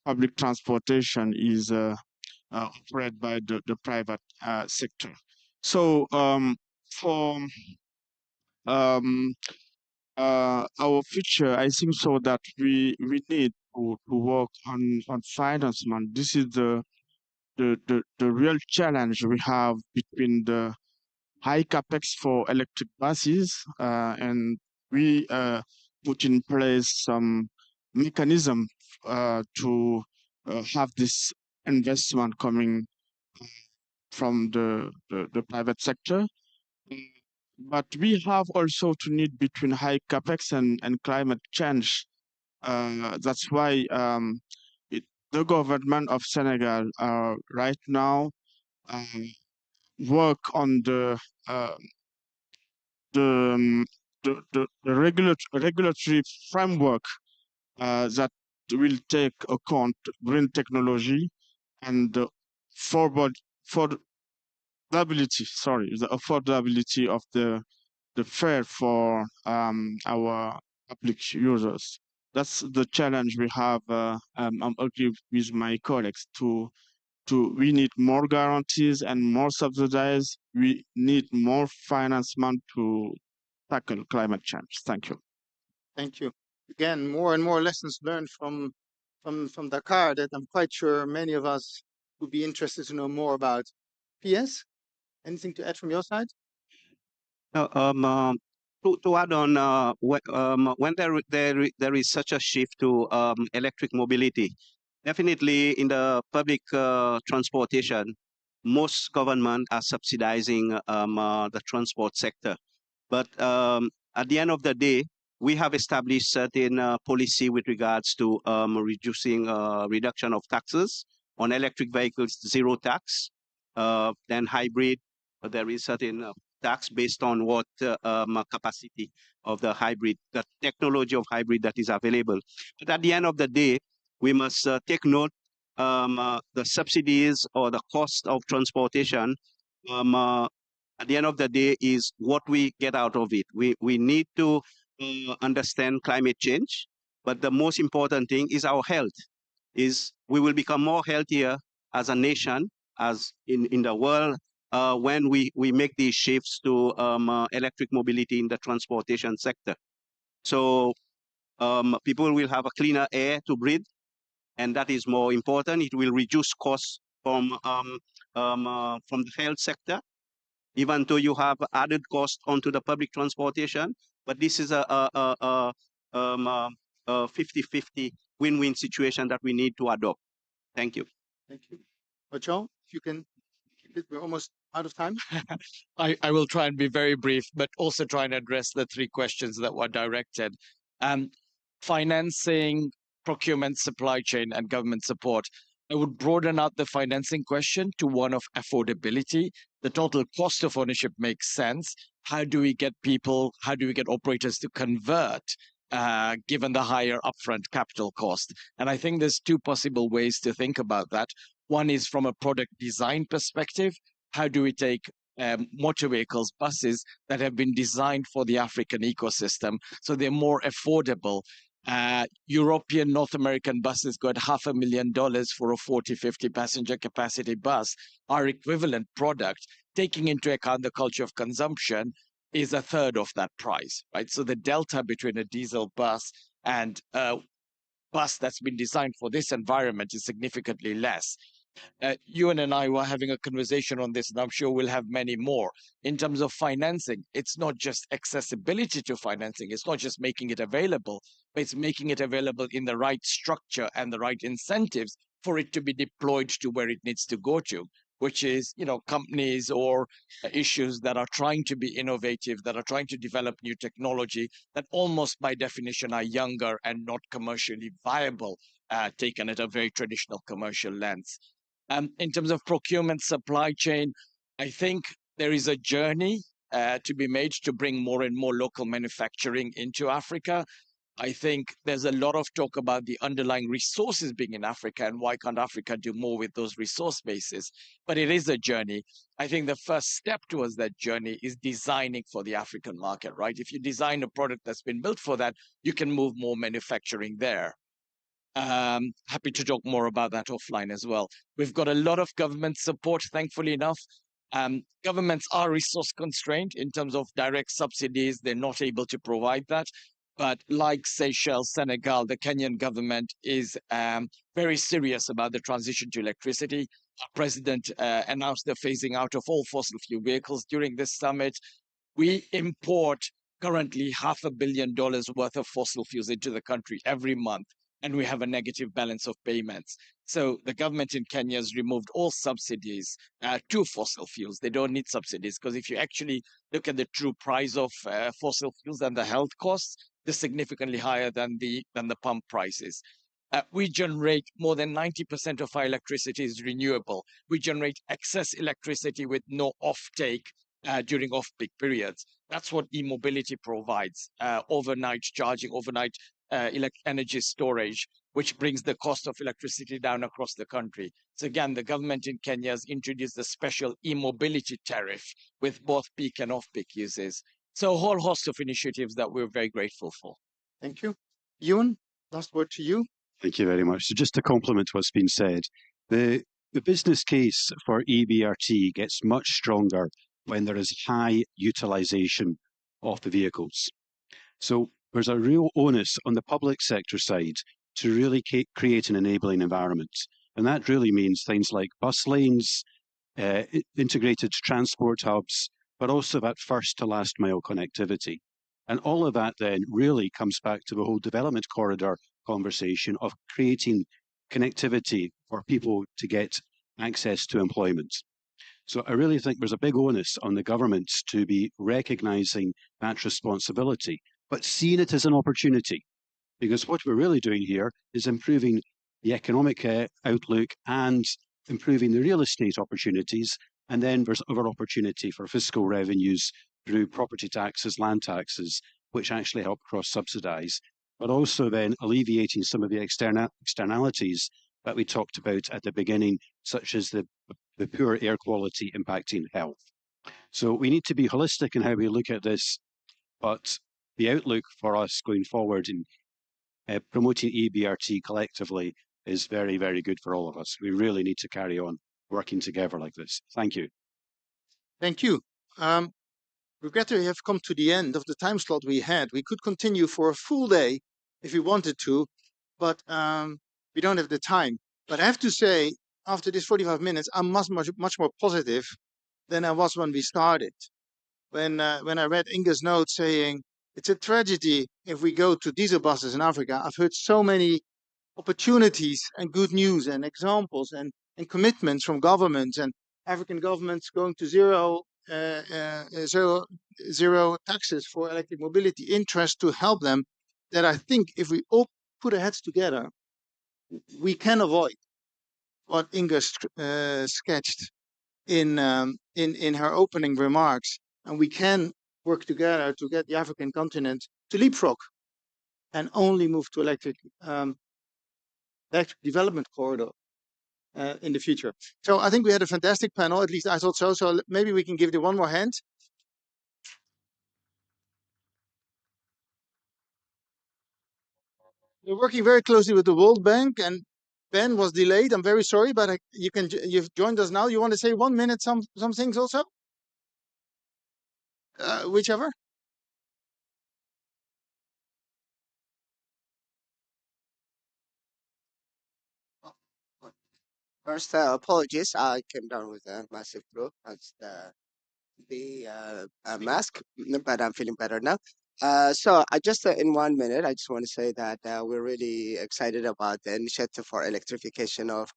public transportation is operated by the private sector. So for our future, I think so that we need to work on financement. This is the real challenge we have between the high capex for electric buses and we put in place some mechanism to have this investment coming from the private sector. But we have also to need between high capex and climate change. That's why the government of Senegal right now work on the regulatory framework that will take account green technology and the affordability of the fare for our public users. That's the challenge we have. I'm agree with my colleagues we need more guarantees and more subsidies. We need more financement to tackle climate change. Thank you. Thank you. Again, more and more lessons learned from Dakar that I'm quite sure many of us would be interested to know more about. PS, anything to add from your side? To add on, when there is such a shift to electric mobility, definitely in the public transportation, most government are subsidizing the transport sector. But at the end of the day, we have established certain policy with regards to reduction of taxes on electric vehicles, zero tax, then hybrid. There is certain tax based on what capacity of the hybrid, the technology of hybrid that is available. But at the end of the day, we must take note the subsidies or the cost of transportation at the end of the day is what we get out of it. We need to understand climate change, but the most important thing is our health. Is we will become more healthier as a nation, as in the world, when we make these shifts to electric mobility in the transportation sector. So people will have a cleaner air to breathe, and that is more important. It will reduce costs from the health sector, even though you have added cost onto the public transportation. But this is a 50-50 win-win situation that we need to adopt. Thank you. Thank you. John, if you can keep it, we're almost out of time. I will try and be very brief, but also try and address the three questions that were directed. Financing, procurement, supply chain, and government support. I would broaden out the financing question to one of affordability. The total cost of ownership makes sense. How do we get operators to convert given the higher upfront capital cost? And I think there's two possible ways to think about that. One is from a product design perspective. How do we take motor vehicles, buses that have been designed for the African ecosystem, so they're more affordable. European, North American buses got $500,000 for a 40, 50 passenger capacity bus. Our equivalent product, taking into account the culture of consumption, is a third of that price, right? So the delta between a diesel bus and a bus that's been designed for this environment is significantly less. Ewan and I were having a conversation on this, and I'm sure we'll have many more. In terms of financing, it's not just accessibility to financing, it's not just making it available, but it's making it available in the right structure and the right incentives for it to be deployed to where it needs to go to, which is, companies or issues that are trying to be innovative, that are trying to develop new technology, that almost by definition are younger and not commercially viable, taken at a very traditional commercial lens. In terms of procurement supply chain, I think there is a journey to be made to bring more and more local manufacturing into Africa. I think there's a lot of talk about the underlying resources being in Africa and why can't Africa do more with those resource bases. But it is a journey. I think the first step towards that journey is designing for the African market, right? If you design a product that's been built for that, you can move more manufacturing there. Happy to talk more about that offline as well. We've got a lot of government support, thankfully enough. Governments are resource constrained in terms of direct subsidies. They're not able to provide that. But like Seychelles, Senegal, the Kenyan government is very serious about the transition to electricity. Our president announced the phasing out of all fossil fuel vehicles during this summit. We import currently $500 million worth of fossil fuels into the country every month, and we have a negative balance of payments. So the government in Kenya has removed all subsidies to fossil fuels. They don't need subsidies because if you actually look at the true price of fossil fuels and the health costs, they're significantly higher than the pump prices. We generate more than 90% of our electricity is renewable. We generate excess electricity with no offtake during off-peak periods. That's what e-mobility provides, overnight charging, overnight energy storage, which brings the cost of electricity down across the country. So again, the government in Kenya has introduced a special e-mobility tariff with both peak and off-peak uses. So a whole host of initiatives that we're very grateful for. Thank you. Ewan, last word to you. Thank you very much. So just to complement what's been said, the business case for EBRT gets much stronger when there is high utilization of the vehicles. So there's a real onus on the public sector side to really create an enabling environment. And that really means things like bus lanes, integrated transport hubs, but also that first to last mile connectivity. And all of that then really comes back to the whole development corridor conversation of creating connectivity for people to get access to employment. So I really think there's a big onus on the governments to be recognizing that responsibility, but seeing it as an opportunity. Because what we're really doing here is improving the economic outlook and improving the real estate opportunities. And then there's other opportunity for fiscal revenues through property taxes, land taxes, which actually help cross-subsidize, but also then alleviating some of the externalities that we talked about at the beginning, such as the poor air quality impacting health. So we need to be holistic in how we look at this, but the outlook for us going forward in promoting EBRT collectively is very, very good for all of us. We really need to carry on working together like this. Thank you. Thank you. Regret we have come to the end of the time slot we had. We could continue for a full day if we wanted to, but we don't have the time. But I have to say, after this 45 minutes, I'm much more positive than I was when we started. When I read Inge's note saying, it's a tragedy if we go to diesel buses in Africa. I've heard so many opportunities and good news and examples and commitments from governments and African governments going to zero taxes for electric mobility, interest to help them, that I think if we all put our heads together, we can avoid what Inge sketched in her opening remarks, and we can work together to get the African continent to leapfrog and only move to electric development corridor. in the future. So I think we had a fantastic panel. At least I thought so. So maybe we can give it one more hand. We're working very closely with the World Bank, and Ben was delayed. I'm very sorry, but you've joined us now. You want to say 1 minute some things also? Whichever. First, apologies. I came down with a massive flu. That's the mask, but I'm feeling better now. So I just in 1 minute, I just want to say that we're really excited about the initiative for electrification of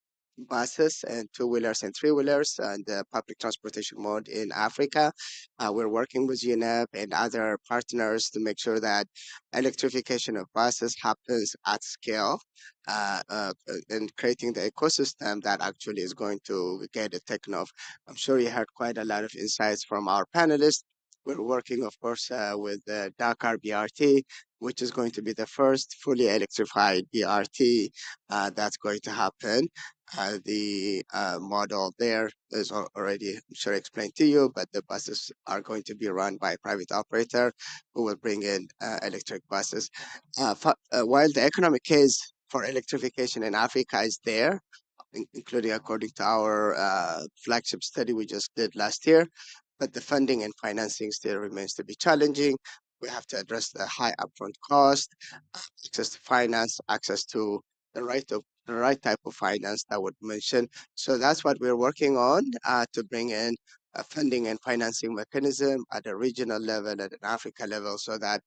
buses and two-wheelers and three-wheelers and the public transportation mode in Africa. We're working with UNEP and other partners to make sure that electrification of buses happens at scale, and creating the ecosystem that actually is going to get it taken off. I'm sure you heard quite a lot of insights from our panelists. We're working, of course, with the Dakar BRT, which is going to be the first fully electrified BRT that's going to happen. The model there is already, I'm sure, explained to you, but the buses are going to be run by a private operator who will bring in electric buses. While the economic case for electrification in Africa is there, including according to our flagship study we just did last year. But the funding and financing still remains to be challenging. We have to address the high upfront cost, access to finance, access to the right type of finance that would mention. So that's what we're working on to bring in a funding and financing mechanism at a regional level, at an Africa level, so that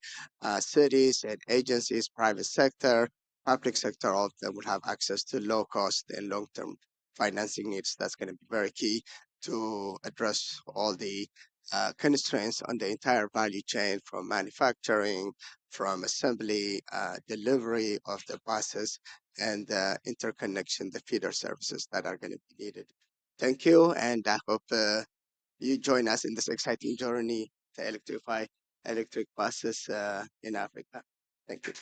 cities and agencies, private sector, public sector, all of them will have access to low cost and long-term financing needs. That's going to be very key to address all the constraints on the entire value chain, from manufacturing, from assembly, delivery of the buses, and interconnection, the feeder services that are going to be needed. Thank you, and I hope you join us in this exciting journey to electrify electric buses in Africa. Thank you.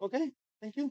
Okay, thank you.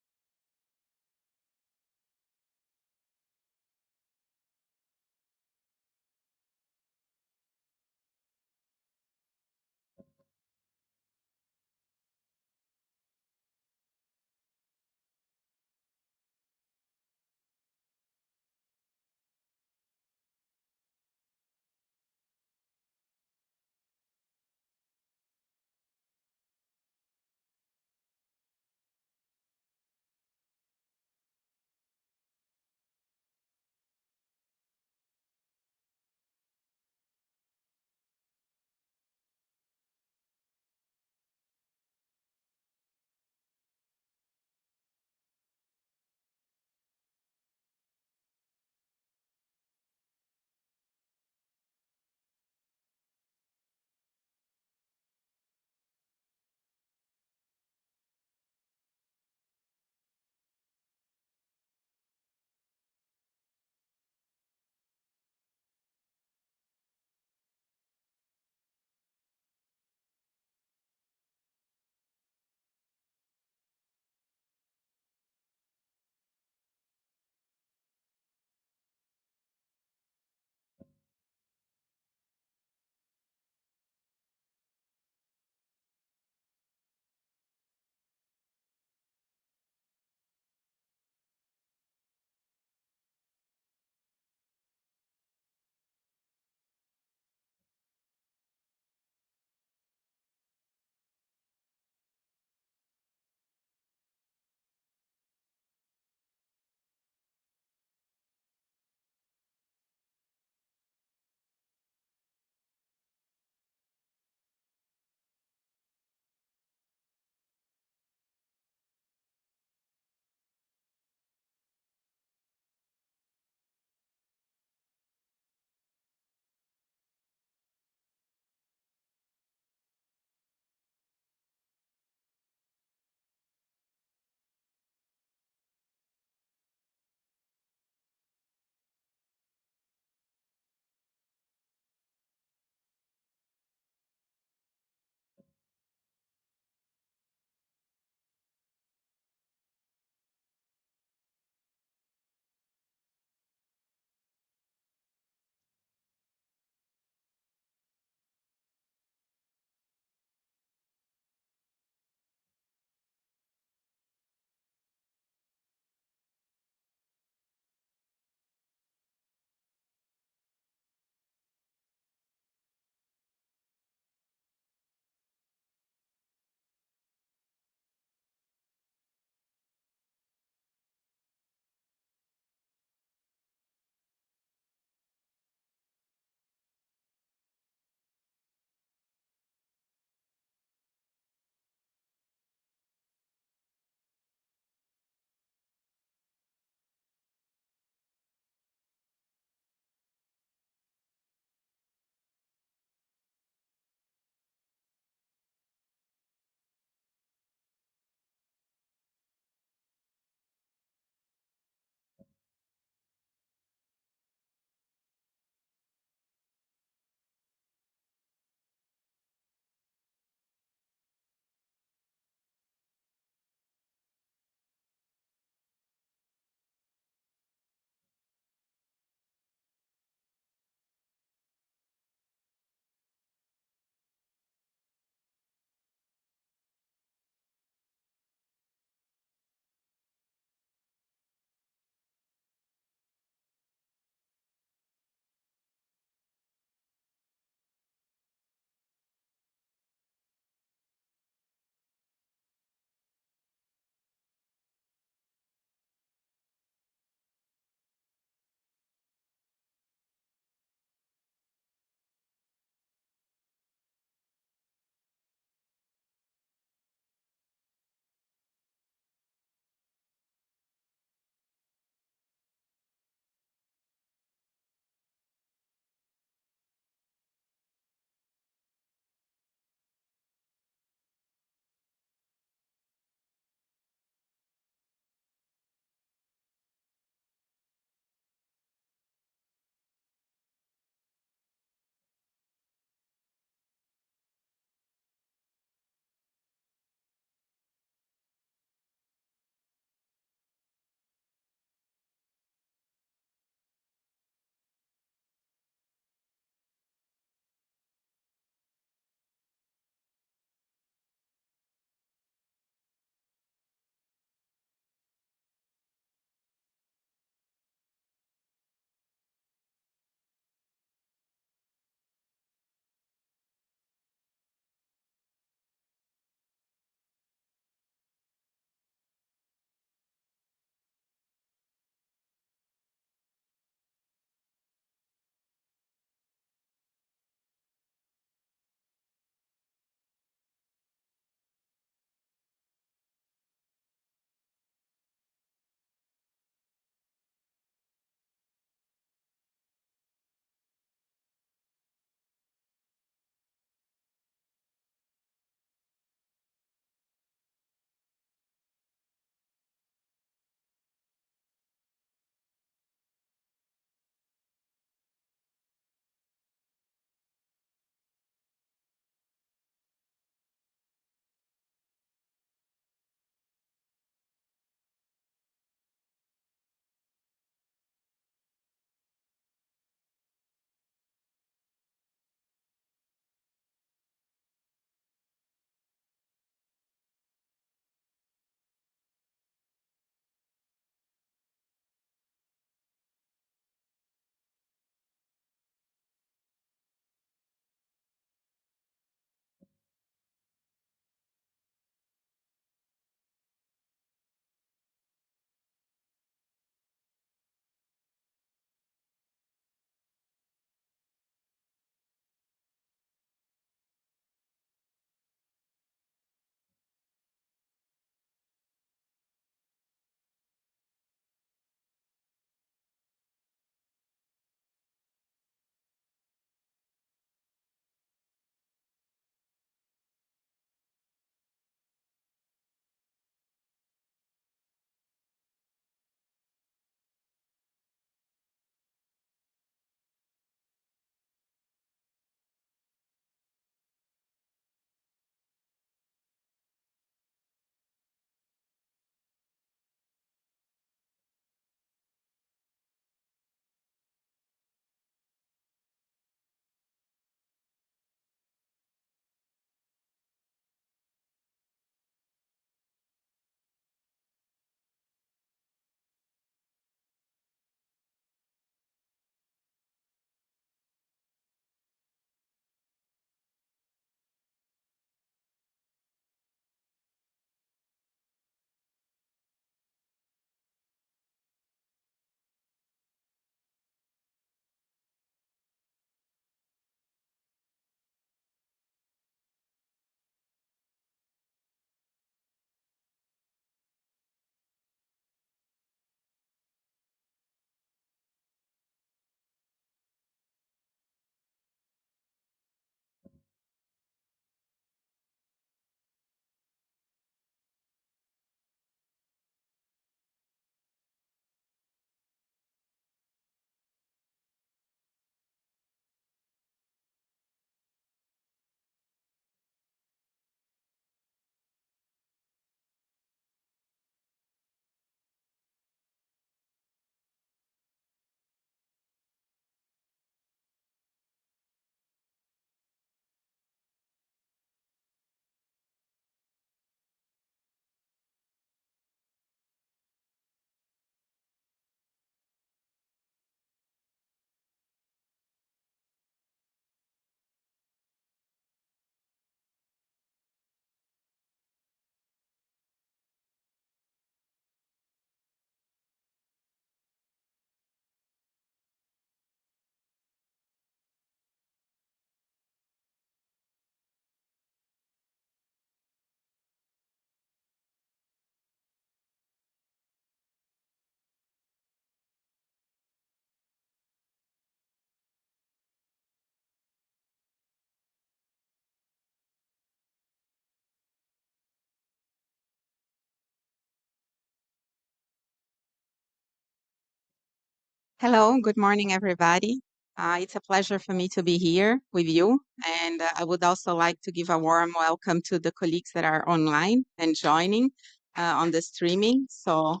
Hello, good morning, everybody. It's a pleasure for me to be here with you. And I would also like to give a warm welcome to the colleagues that are online and joining on the streaming. So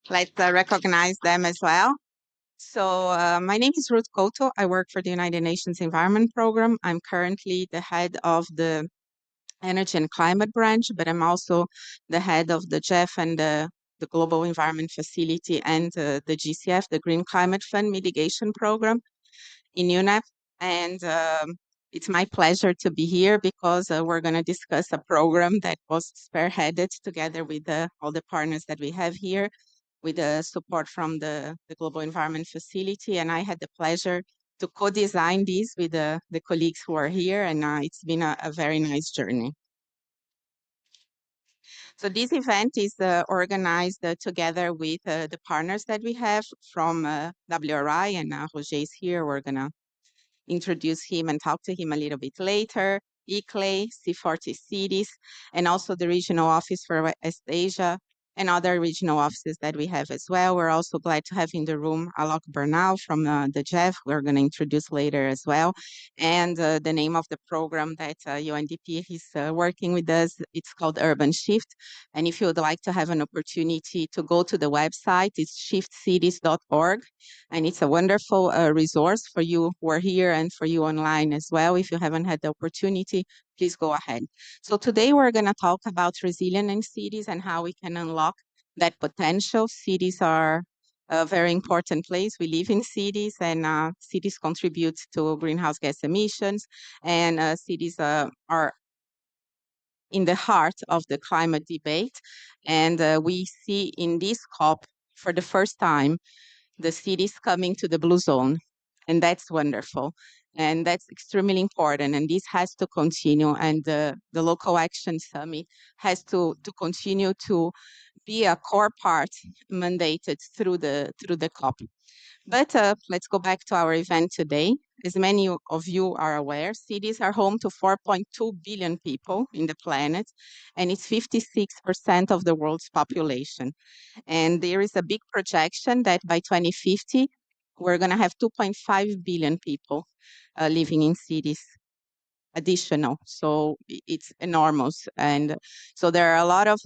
let's recognize them as well. So my name is Ruth Couto. I work for the United Nations Environment Program. I'm currently the head of the Energy and Climate branch, but I'm also the head of the GEF and the Global Environment Facility and the GCF, the Green Climate Fund Mitigation Program in UNEP. And it's my pleasure to be here because we're going to discuss a program that was spearheaded together with all the partners that we have here with the support from the Global Environment Facility. And I had the pleasure to co-design this with the colleagues who are here, and it's been a very nice journey. So this event is organized together with the partners that we have from WRI, and Roger is here. We're going to introduce him and talk to him a little bit later. ICLEI, C40 cities, and also the regional office for West Asia and other regional offices that we have as well. We're also glad to have in the room Alok Bernal from the GEF. We're going to introduce later as well. And the name of the program that UNDP is working with us, it's called Urban Shift. And if you would like to have an opportunity to go to the website, it's shiftcities.org. And it's a wonderful resource for you who are here and for you online as well. If you haven't had the opportunity, please go ahead. So today we're going to talk about resilience in cities and how we can unlock that potential. Cities are a very important place. We live in cities, and cities contribute to greenhouse gas emissions, and cities are in the heart of the climate debate. And we see in this COP for the first time the cities coming to the blue zone, and that's wonderful. And that's extremely important, and this has to continue. And the Local Action Summit has to continue to be a core part mandated through the COP. But let's go back to our event today. As many of you are aware, cities are home to 4.2 billion people in the planet, and it's 56% of the world's population. And there is a big projection that by 2050, we're going to have 2.5 billion people living in cities additional. So it's enormous. And so there are a lot of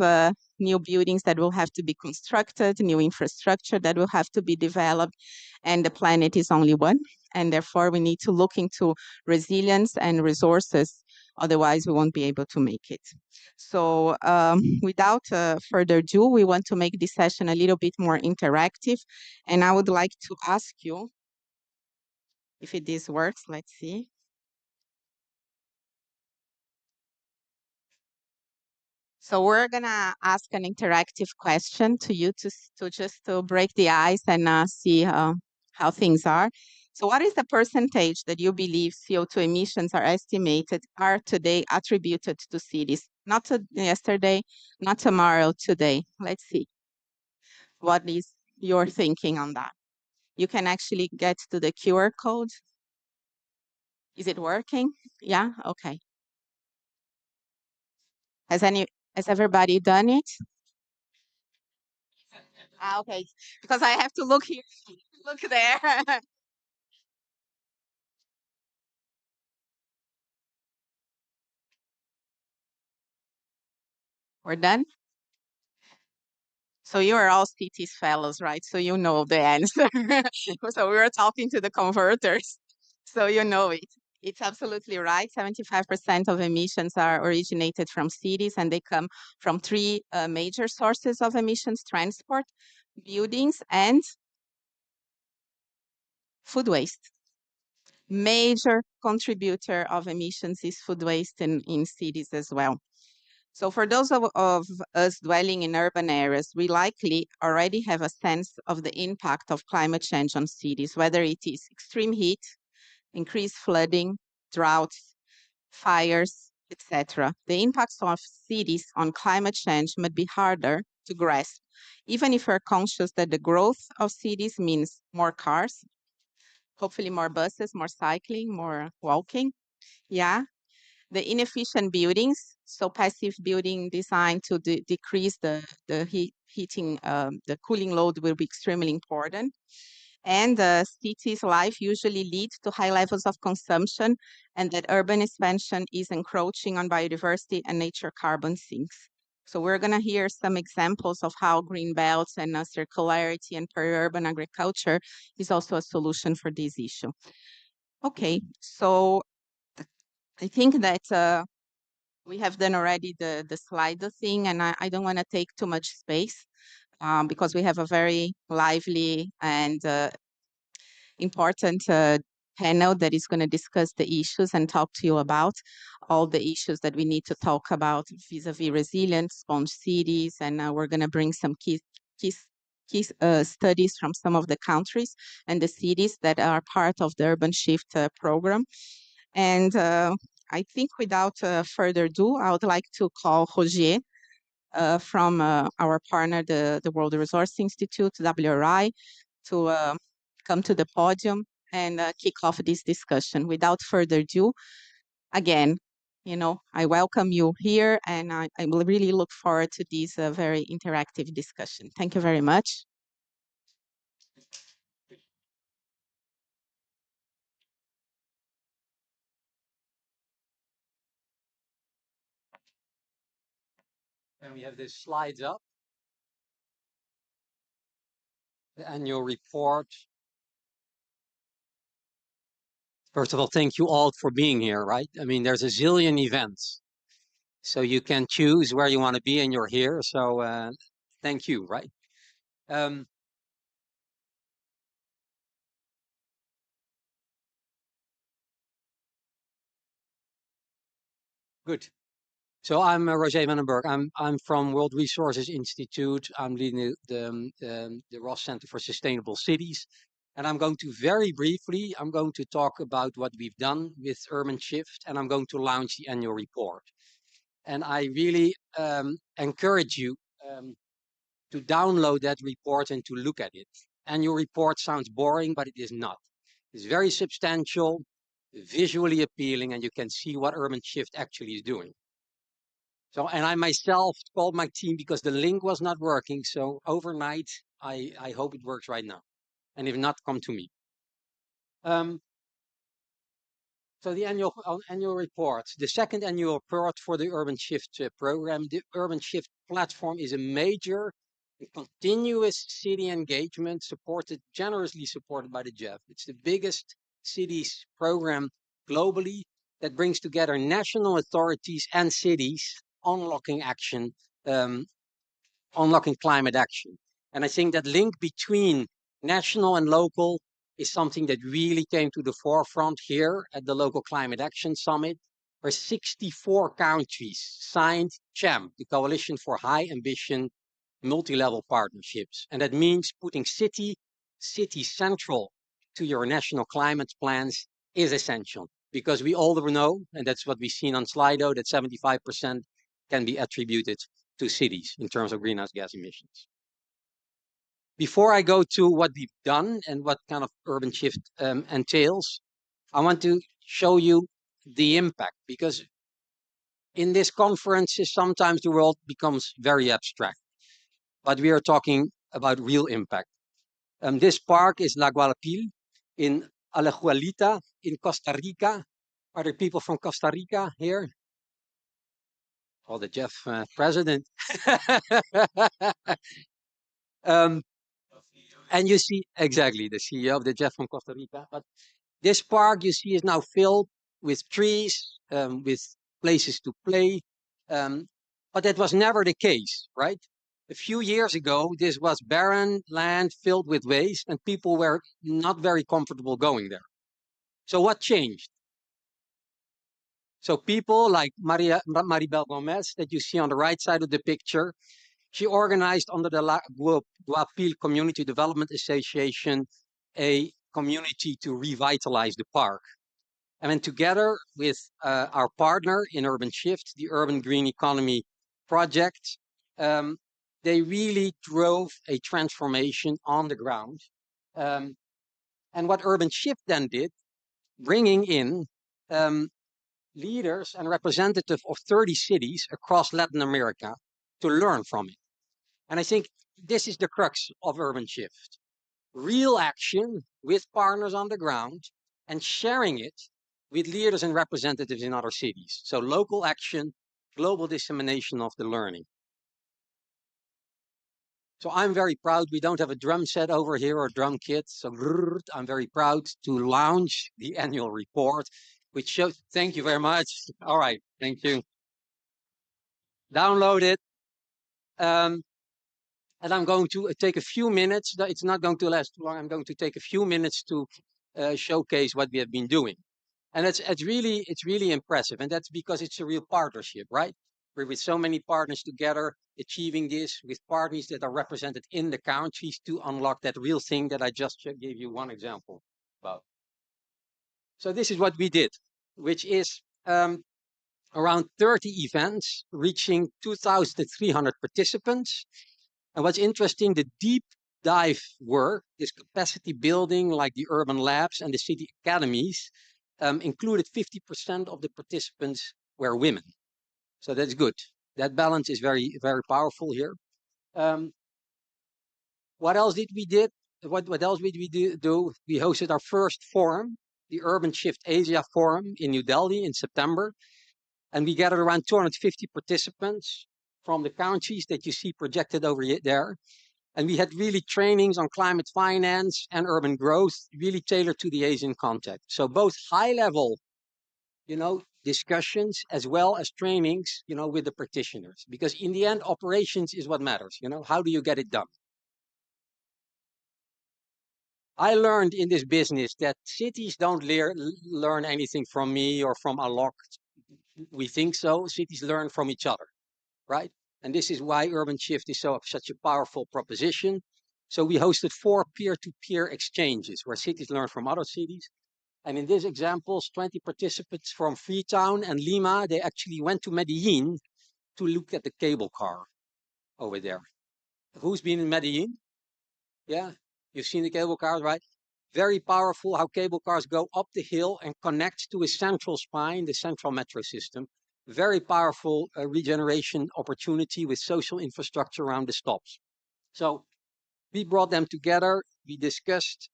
new buildings that will have to be constructed, new infrastructure that will have to be developed. And the planet is only one. And therefore, we need to look into resilience and resources. Otherwise, we won't be able to make it. So without further ado, we want to make this session a little bit more interactive. And I would like to ask you if this works. Let's see. So we're gonna ask an interactive question to you to just to break the ice and see how things are. So what is the percentage that you believe CO2 emissions are estimated are today attributed to cities? Not to yesterday, not tomorrow, today. Let's see. What is your thinking on that? You can actually get to the QR code. Is it working? Yeah, okay. Has everybody done it? Okay, because I have to look here, look there. We're done. So you are all CT's fellows, right? So you know the answer. So we were talking to the converters, so you know it. It's absolutely right. 75% of emissions are originated from cities, and they come from three major sources of emissions: transport, buildings, and food waste. Major contributor of emissions is food waste in cities as well. So for those of us dwelling in urban areas, we likely already have a sense of the impact of climate change on cities, whether it is extreme heat, increased flooding, droughts, fires, etc. The impacts of cities on climate change might be harder to grasp, even if we're conscious that the growth of cities means more cars, hopefully more buses, more cycling, more walking. Yeah, the inefficient buildings, so passive building designed to decrease the cooling load will be extremely important. And cities' life usually leads to high levels of consumption, and that urban expansion is encroaching on biodiversity and nature carbon sinks. So we're going to hear some examples of how green belts and circularity and peri-urban agriculture is also a solution for this issue. Okay, so I think that we have done already the slide thing, and I don't want to take too much space because we have a very lively and important panel that is going to discuss the issues and talk to you about all the issues that we need to talk about vis-a-vis resilient sponge cities. And we're going to bring some key studies from some of the countries and the cities that are part of the Urban Shift program. And I think without further ado, I would like to call Roger from our partner, the World Resource Institute, WRI, to come to the podium and kick off this discussion. Without further ado, again, I welcome you here, and I will really look forward to this very interactive discussion. Thank you very much. And we have the slides up. The annual report. First of all, thank you all for being here, right? I mean, there's a zillion events. So you can choose where you want to be and you're here. So thank you, right? Good. So I'm Roger van den Berg. I'm from World Resources Institute. I'm leading the Ross Center for Sustainable Cities. And I'm going to very briefly, I'm going to talk about what we've done with Urban Shift, and I'm going to launch the annual report. And I really encourage you to download that report and to look at it. Annual report sounds boring, but it is not. It's very substantial, visually appealing, and you can see what Urban Shift actually is doing. So, and I myself called my team because the link was not working. So overnight, I hope it works right now. And if not, come to me. So the annual report, the second annual report for the Urban Shift program. The Urban Shift platform is a major continuous city engagement generously supported by the GEF. It's the biggest cities program globally that brings together national authorities and cities unlocking action, unlocking climate action. And I think that link between national and local is something that really came to the forefront here at the Local Climate Action Summit, where 64 countries signed CHAMP, the Coalition for High Ambition Multi-Level Partnerships. And that means putting city central to your national climate plans is essential, because we all know, and that's what we've seen on Slido, that 75% can be attributed to cities in terms of greenhouse gas emissions. Before I go to what we've done and what kind of Urban Shift entails, I want to show you the impact, because in these conferences, sometimes the world becomes very abstract, but we are talking about real impact. This park is La Gualapil in Alajuelita in Costa Rica. Are there people from Costa Rica here? Oh, the GEF president. And you see, exactly, the CEO of the GEF from Costa Rica. But this park, you see, is now filled with trees, with places to play. But that was never the case, right? A few years ago, this was barren land filled with waste, and people were not very comfortable going there. So what changed? So people like Maribel Gomez, that you see on the right side of the picture, she organized under the La Guapil Community Development Association a community to revitalize the park. And then together with our partner in Urban Shift, the Urban Green Economy Project, they really drove a transformation on the ground. And what Urban Shift then did, bringing in leaders and representatives of 30 cities across Latin America to learn from it. And I think this is the crux of Urban Shift. real action with partners on the ground and sharing it with leaders and representatives in other cities. So local action, global dissemination of the learning. So I'm very proud. We don't have a drum set over here or drum kit. So I'm very proud to launch the annual report, which shows, thank you very much. All right, thank you. Download it. And I'm going to take a few minutes. It's not going to last too long. I'm going to take a few minutes to showcase what we have been doing. And it's really impressive. And that's because it's a real partnership, right? We're with so many partners together, achieving this with partners that are represented in the countries to unlock that real thing that I just gave you one example about. So this is what we did, which is around 30 events, reaching 2,300 participants. And what's interesting, the deep dive work, this capacity building like the urban labs and the city academies, included 50% of the participants were women. So that's good. That balance is very, very powerful here. What else did we do? What else did we do? We hosted our first forum, the Urban Shift Asia Forum in New Delhi in September. And we gathered around 250 participants from the countries that you see projected over there. And we had really trainings on climate finance and urban growth, really tailored to the Asian context. So both high level, discussions as well as trainings, with the practitioners. Because in the end, operations is what matters. How do you get it done? I learned in this business that cities don't learn anything from me or from Alok. We think so. Cities learn from each other, right? And this is why Urban Shift is such a powerful proposition. So we hosted 4 peer-to-peer exchanges where cities learn from other cities. And in these examples, 20 participants from Freetown and Lima, they actually went to Medellin to look at the cable car over there. Who's been in Medellin? Yeah, you've seen the cable cars, right? Very powerful how cable cars go up the hill and connect to a central spine, the central metro system. Very powerful regeneration opportunity with social infrastructure around the stops. So we brought them together. We discussed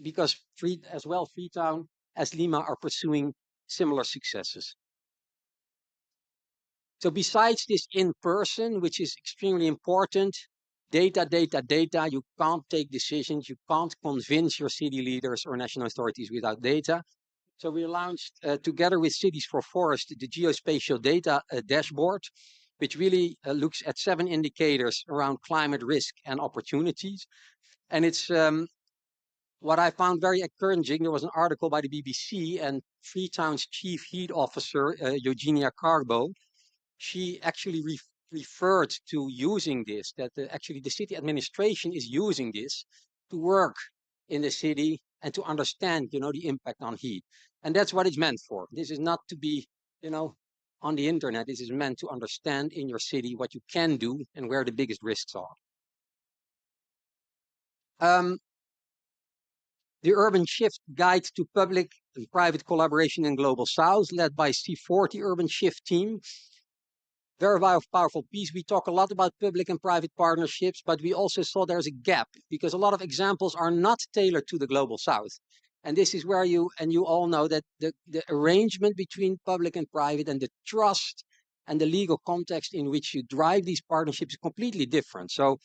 because Freetown as Lima are pursuing similar successes. So besides this in person, which is extremely important, data, you can't take decisions. You can't convince your city leaders or national authorities without data. So we launched together with Cities for Forest, the geospatial data dashboard, which really looks at 7 indicators around climate risk and opportunities. And it's what I found very encouraging. There was an article by the BBC and Freetown's chief heat officer, Eugenia Carbo. She actually referred to using this, that actually the city administration is using this to work in the city and to understand, the impact on heat. And that's what it's meant for. This is not to be, on the internet. This is meant to understand in your city what you can do and where the biggest risks are. The Urban Shift Guide to Public and Private Collaboration in Global South, led by C40 Urban Shift team. Very powerful piece. We talk a lot about public and private partnerships, but we also saw there's a gap because a lot of examples are not tailored to the Global South. And this is where you all know that the arrangement between public and private and the trust and the legal context in which you drive these partnerships is completely different. So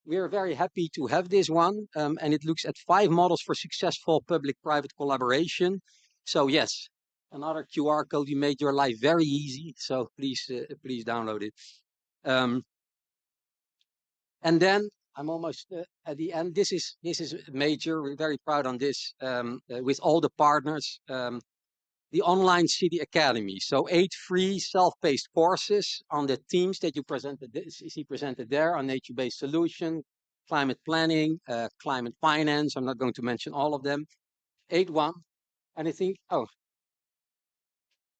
we are very happy to have this one. And it looks at 5 models for successful public-private collaboration. So yes, another QR code. We made your life very easy. So please download it. And then I'm almost at the end. This is major. We're very proud on this with all the partners. The online city academy. So 8 free self-paced courses on the themes that you presented there on nature-based solution, climate planning, climate finance. I'm not going to mention all of them. 8-1. And I think,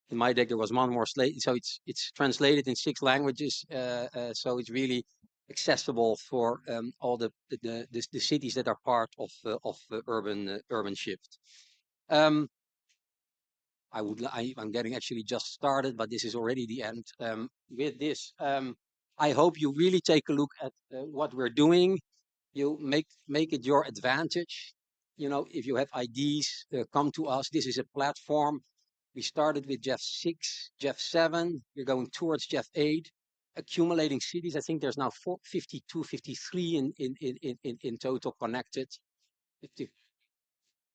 in my deck there was one more slate. So it's translated in 6 languages. So it's really accessible for all the cities that are part of urban shift. I'm getting actually just started, but this is already the end. With this, I hope you really take a look at what we're doing. You make it your advantage. You know, if you have ideas, come to us. This is a platform. We started with Jeff 6, Jeff 7. We're going towards Jeff 8, accumulating cities. I think there's now 52, 53 in total connected. 50.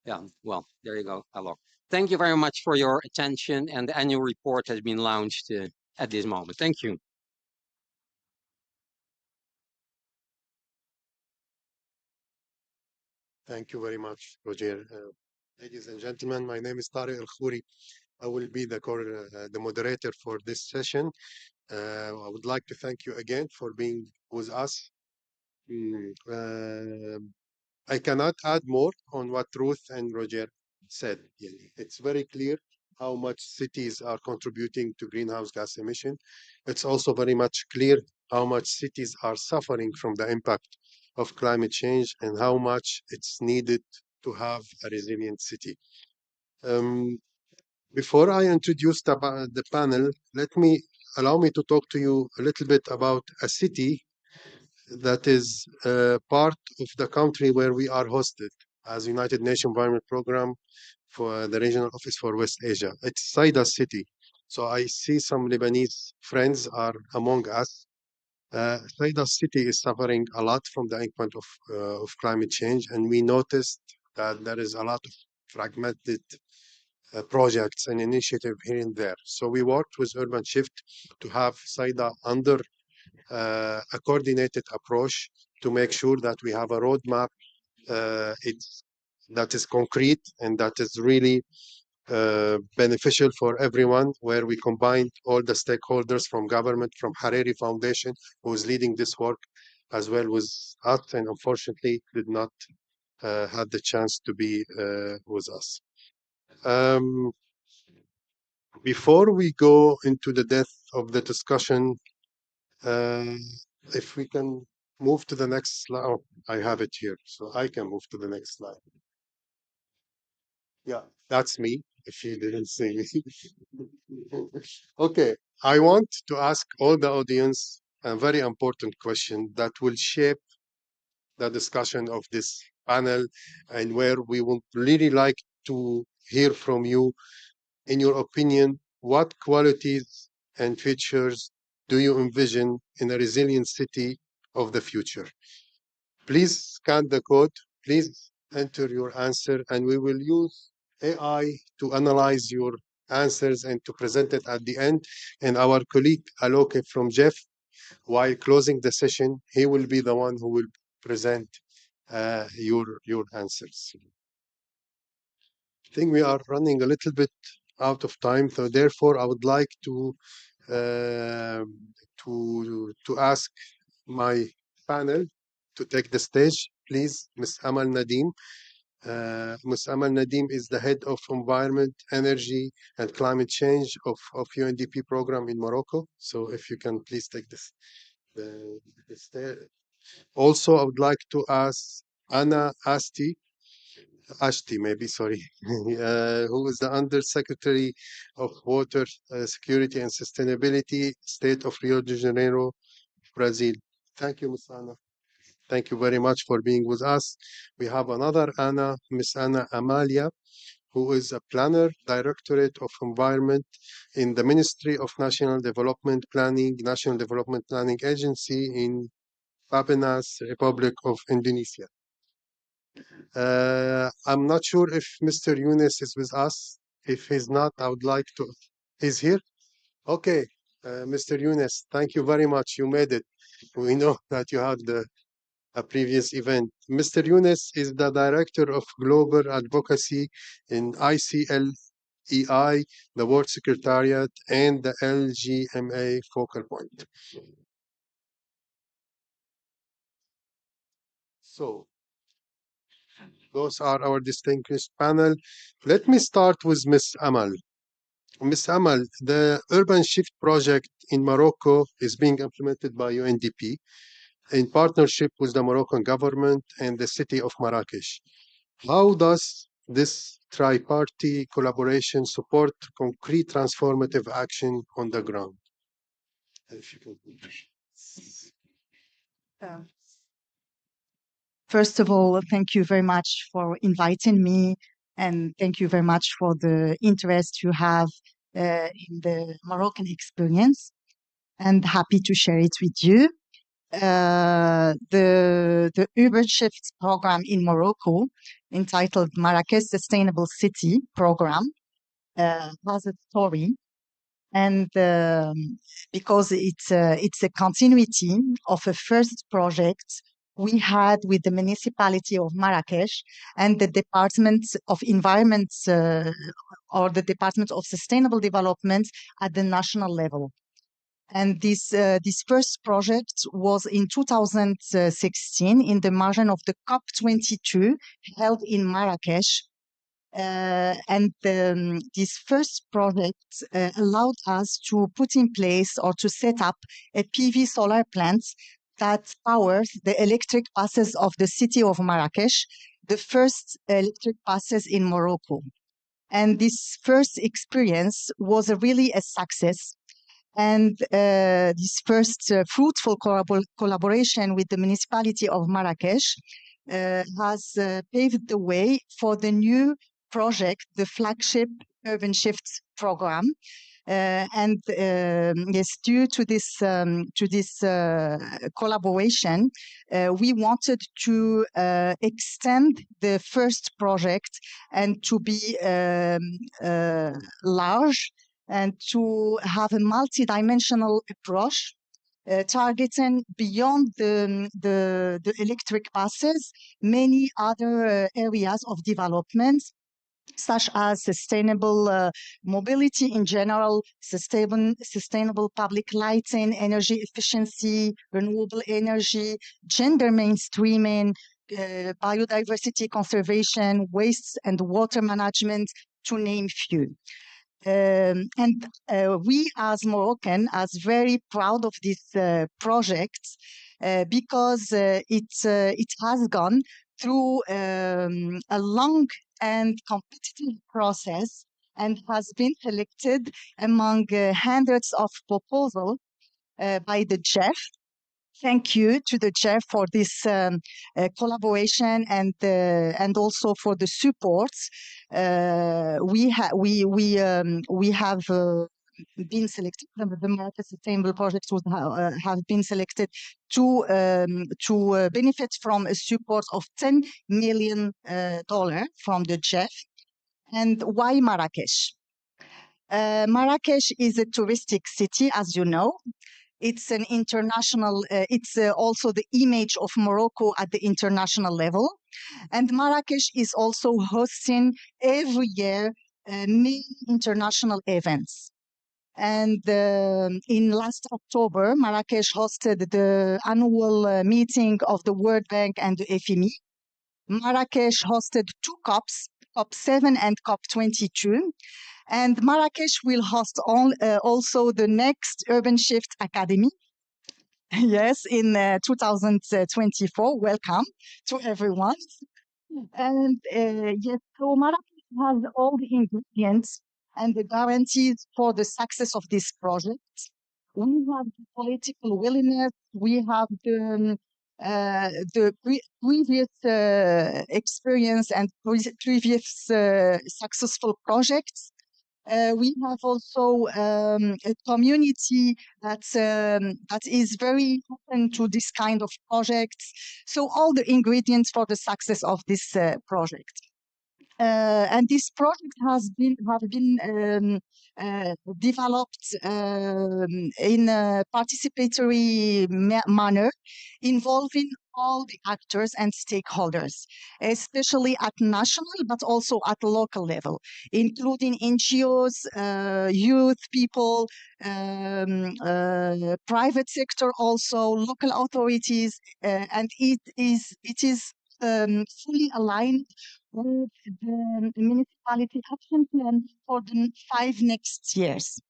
Yeah, well, there you go. Hello. Thank you very much for your attention. And the annual report has been launched at this moment. Thank you. Thank you very much, Roger. Ladies and gentlemen, my name is Tariq Al-Khouri. I will be the moderator for this session. I would like to thank you again for being with us. I cannot add more on what Ruth and Roger said. It's very clear how much cities are contributing to greenhouse gas emission. It's also very much clear how much cities are suffering from the impact of climate change and how much it's needed to have a resilient city. Before I introduce the panel, allow me to talk to you a little bit about a city that is part of the country where we are hosted as United Nations Environment Program for the Regional Office for West Asia. It's Saida City. So I see some Lebanese friends are among us. Saida City is suffering a lot from the impact of climate change, and we noticed that there is a lot of fragmented projects and initiative here and there. So we worked with Urban Shift to have Saida under a coordinated approach to make sure that we have a roadmap that is concrete and that is really beneficial for everyone, where we combined all the stakeholders from government, from Hariri Foundation, who is leading this work, as well as us, and unfortunately did not have the chance to be with us. Before we go into the depth of the discussion, if we can move to the next slide. Oh, I have it here, so I can move to the next slide. Yeah, that's me, if you didn't see me. Okay, I want to ask all the audience a very important question that will shape the discussion of this panel, and where we would really like to hear from you. In your opinion, what qualities and features do you envision in a resilient city of the future? Please scan the code, please enter your answer, and we will use AI to analyze your answers and to present it at the end. And our colleague Aloke from Jeff, while closing the session, he will be the one who will present your answers. I think we are running a little bit out of time, so therefore I would like to ask my panel to take the stage, please. Ms. Amal Nadim. Ms. Amal Nadim is the head of Environment, Energy, and Climate Change of UNDP program in Morocco. So if you can please take this. Also, I would like to ask Anna Ashti, maybe, sorry, who is the Undersecretary of Water Security and Sustainability, State of Rio de Janeiro, Brazil. Thank you, Ms. Anna. Thank you very much for being with us. We have another Anna, Ms. Anna Amalia, who is a planner, Directorate of Environment in the Ministry of National Development Planning, National Development Planning Agency in Bapenas, Republic of Indonesia. I'm not sure if Mr. Yunus is with us. If he's not, I would like to. He's here? Okay. Mr. Yunus, thank you very much. You made it. We know that you had a previous event. Mr. Yunus is the Director of Global Advocacy in ICLEI, the World Secretariat, and the LGMA Focal Point. So, those are our distinguished panel. Let me start with Ms. Amal. Ms. Amal, the Urban Shift project in Morocco is being implemented by UNDP in partnership with the Moroccan government and the city of Marrakesh. How does this tri-party collaboration support concrete transformative action on the ground? If you can. First of all, thank you very much for inviting me, and thank you very much for the interest you have in the Moroccan experience, and happy to share it with you. The Uber Shift program in Morocco, entitled Marrakech Sustainable City Program, has a story, and because it's a continuity of a first project we had with the municipality of Marrakech and the Department of Environment or the Department of Sustainable Development at the national level. And this first project was in 2016 in the margin of the COP28 held in Marrakech. This first project allowed us to put in place or to set up a PV solar plant that powers the electric buses of the city of Marrakech, the first electric buses in Morocco. And this first experience was really a success. And this first fruitful collaboration with the municipality of Marrakech has paved the way for the new project, the flagship Urban Shift program. Yes, due to this collaboration, we wanted to extend the first project and to be large and to have a multidimensional approach targeting beyond the electric buses, many other areas of development, such as sustainable mobility in general, sustainable public lighting, energy efficiency, renewable energy, gender mainstreaming, biodiversity conservation, waste and water management, to name few. We as Moroccan are very proud of this project because it has gone through a long and competitive process and has been selected among hundreds of proposals by the GEF. Thank you to the GEF for this collaboration and also for the support. We have been selected. The Marrakech Sustainable Projects have been selected to benefit from a support of $10 million from the GEF. And why Marrakech? Marrakech is a touristic city, as you know. It's an international, it's also the image of Morocco at the international level. And Marrakech is also hosting every year many international events. And in last October, Marrakech hosted the annual meeting of the World Bank and the FME. Marrakech hosted two COPs, COP7 and COP22. And Marrakech will host also the next Urban Shift Academy. Yes, in 2024. Welcome to everyone. And yes, so Marrakech has all the ingredients and the guarantees for the success of this project. We have the political willingness. We have the previous experience and previous successful projects. We have also a community that is very open to this kind of projects. So all the ingredients for the success of this project. And this project have been developed in a participatory manner, involving all the actors and stakeholders, especially at national but also at local level, including NGOs, youth people, private sector, also local authorities, and it is fully aligned with the municipality action plan for the 5 next years.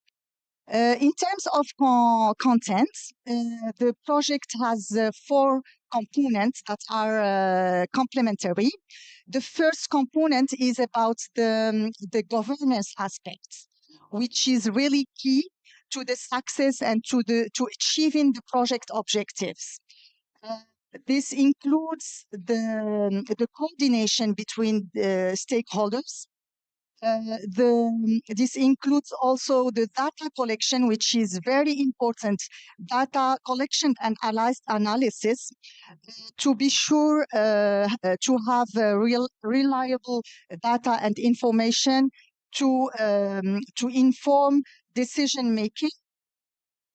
In terms of content, the project has 4 components that are complementary. The first component is about the governance aspects, which is really key to the success and to achieving the project objectives. This includes the coordination between the stakeholders. This includes also the data collection, which is very important, data collection and analysis to be sure to have reliable data and information to inform decision making.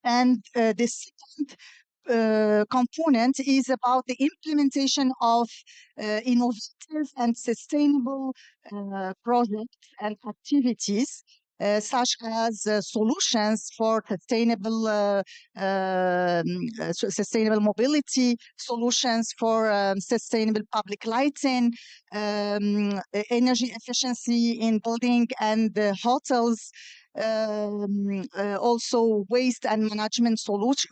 And the second component is about the implementation of innovative and sustainable projects and activities, such as solutions for sustainable mobility, solutions for sustainable public lighting, energy efficiency in building and hotels, also waste management solutions,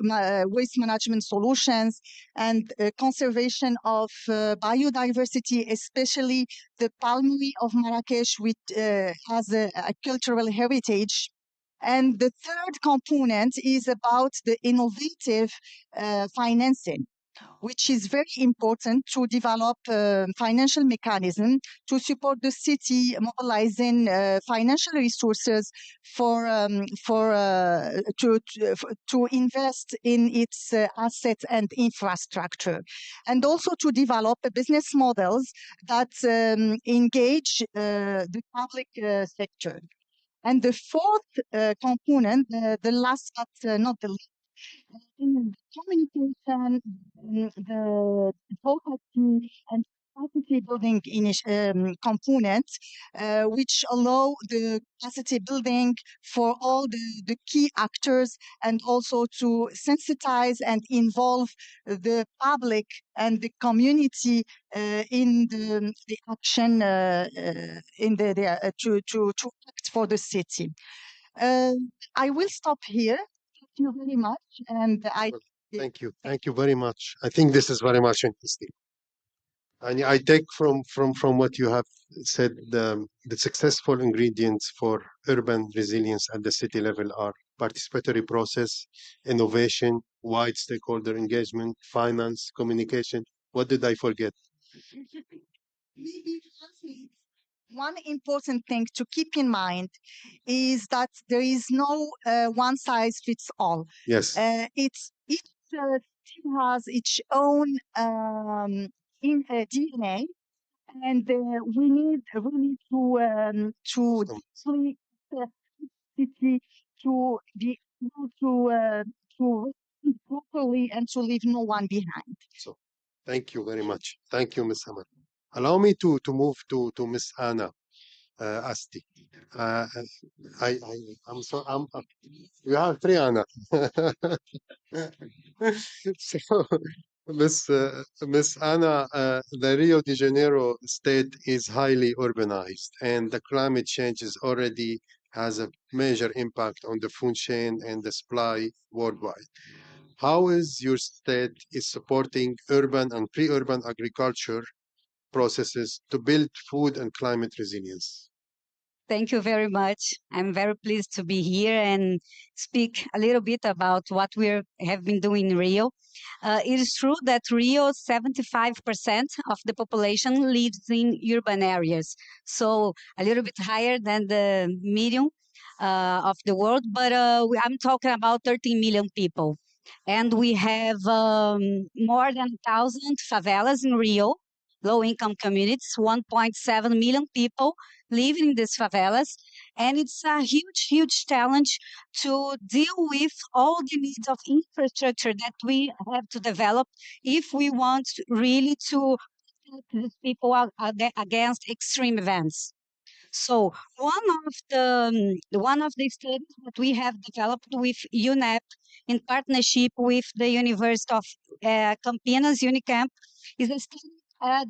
and conservation of biodiversity, especially the palm of Marrakesh, which has a cultural heritage. And the third component is about the innovative financing, which is very important to develop financial mechanism to support the city mobilizing financial resources to invest in its assets and infrastructure, and also to develop business models that engage the public sector. And the fourth component, the last but not the least, in communication, the advocacy and capacity building components, which allow the capacity building for all the key actors, and also to sensitize and involve the public and the community in the action to act for the city. I will stop here. Thank you very much. And Thank you. Thank you very much. I think this is very much interesting. And I take from what you have said, the successful ingredients for urban resilience at the city level are participatory process, innovation, wide stakeholder engagement, finance, communication. What did I forget? Maybe one important thing to keep in mind is that there is no one size fits all. Yes. Each team has its own DNA, and we need really to sleep city to be able to respond properly and to leave no one behind. So, thank you very much. Thank you, Ms. Hamad. Allow me to move to Ms. Anna Asti. You have three Anna. So, Miss Anna, the Rio de Janeiro state is highly urbanized, and the climate change is already has a major impact on the food chain and the supply worldwide. How is your state is supporting urban and pre-urban agriculture processes to build food and climate resilience? Thank you very much. I'm very pleased to be here and speak a little bit about what we have been doing in Rio. It is true that Rio, 75% of the population lives in urban areas, so a little bit higher than the median of the world, but I'm talking about 13 million people. And we have more than 1,000 favelas in Rio, low-income communities, 1.7 million people live in these favelas, and it's a huge, huge challenge to deal with all the needs of infrastructure that we have to develop if we want really to protect these people against extreme events. So one of the studies that we have developed with UNEP in partnership with the University of Campinas, UNICamp, is a study the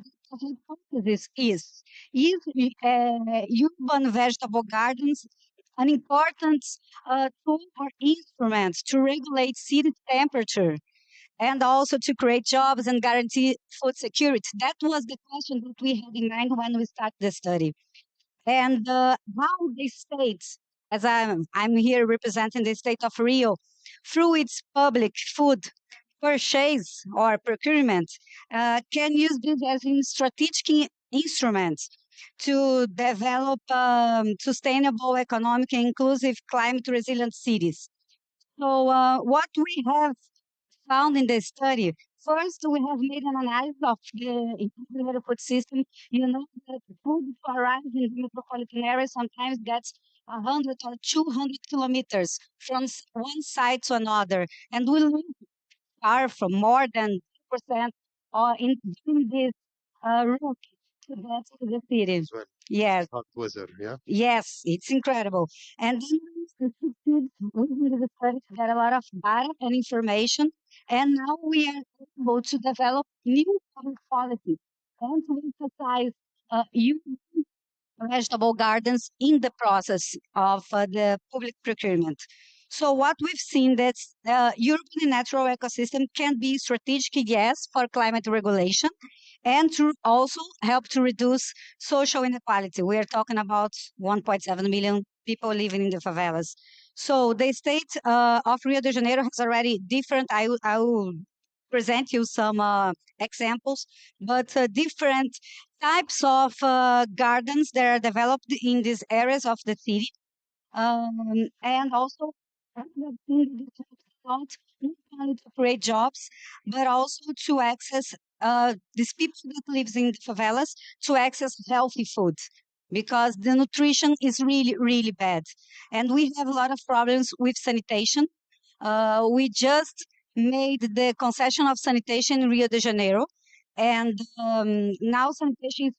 hypothesis is urban vegetable gardens an important tool or instrument to regulate city temperature and also to create jobs and guarantee food security? That was the question that we had in mind when we started the study. And how the state, as I'm here representing the state of Rio, through its public food purchase or procurement can use this as a strategic instrument to develop sustainable, economic, and inclusive climate resilient cities. So what we have found in the study, first we have made an analysis of the integrated food system. You know that food to arrive in the metropolitan area sometimes gets 100 or 200 kilometers from one side to another, and we live far from more than 2% or in this route to get to the city. Well, Yes. hot weather, yeah. Yes, it's incredible. And then we succeed within the study to get a lot of data and information. And now we are able to develop new public policies and to emphasize vegetable gardens in the process of the public procurement. So what we've seen that European natural ecosystem can be strategic, yes, for climate regulation and to also help to reduce social inequality. We are talking about 1.7 million people living in the favelas. So the state of Rio de Janeiro has already different, I will present you some examples, but different types of gardens that are developed in these areas of the city. And also, we not only to create jobs, but also to access these people that lives in the favelas to access healthy food because the nutrition is really, really bad. And we have a lot of problems with sanitation. We just made the concession of sanitation in Rio de Janeiro. And now sanitation is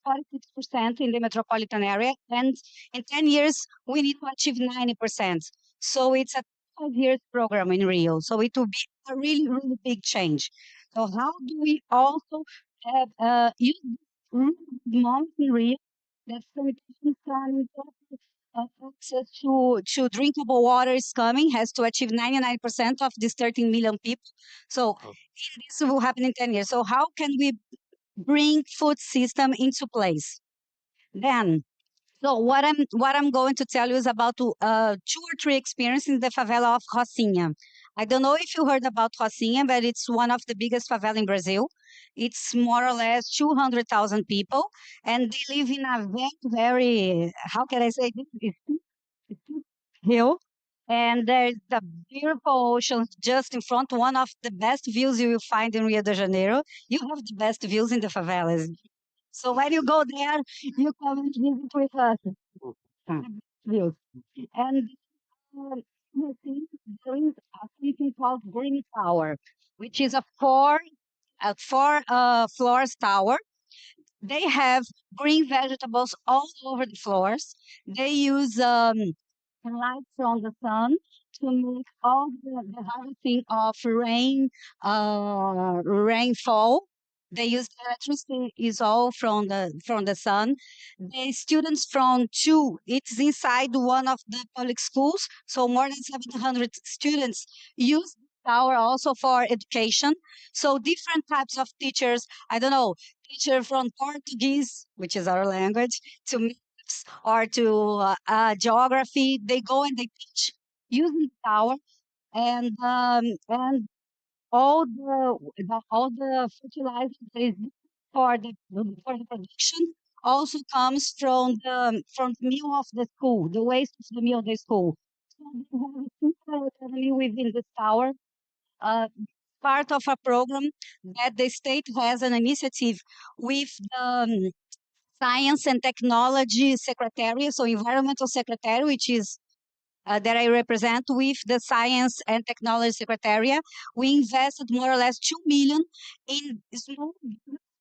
46% in the metropolitan area. And in 10 years, we need to achieve 90%. So it's a 5 years program in Rio. So it will be a really, really big change. So how do we also have use this moment in Rio that sanitation is coming, access to drinkable water is coming, has to achieve 99% of these 13 million people. So this will happen in 10 years. So how can we bring food system into place? Then, so what I'm going to tell you is about 2 or 3 experiences in the favela of Rocinha. I don't know if you heard about Rocinha, but it's one of the biggest favela in Brazil. It's more or less 200,000 people, and they live in a very, very, how can I say this? It's hill, and there's a beautiful ocean just in front. One of the best views you will find in Rio de Janeiro. You have the best views in the favelas. So when you go there, you come and visit with us. Views. And you see, there is a something called Green Tower, which is a four floors tower. They have green vegetables all over the floors. They use light from the sun to make all the harvesting of rainfall. They use electricity is all from the sun. The students from it's inside one of the public schools, so more than 700 students use the tower also for education. So different types of teachers, I don't know, teacher from Portuguese, which is our language, to maths or to geography. They go and they teach using the tower, and all the fertilizer that is used for the production also comes from the meal of the school, the waste of the meal of the school. So they have a simple economy within the tower. Part of a program that the state has an initiative with the Science and Technology Secretary, so Environmental Secretary, which is that I represent with the Science and Technology Secretariat. We invested more or less 2 million in small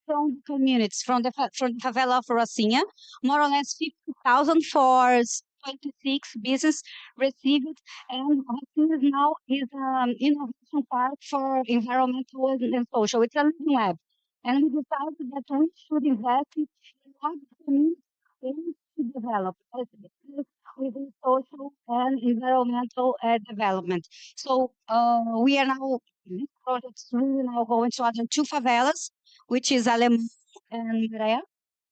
from communities from the favela of Rocinha, more or less 50,000 for 26 business received, and Rocinha now is an innovation park for environmental and social. It's a living lab, and we decided that we should invest in what the community to develop within social and environmental development. So we are now, this project is really now going to other 2 favelas, which is Alemão and Mireia.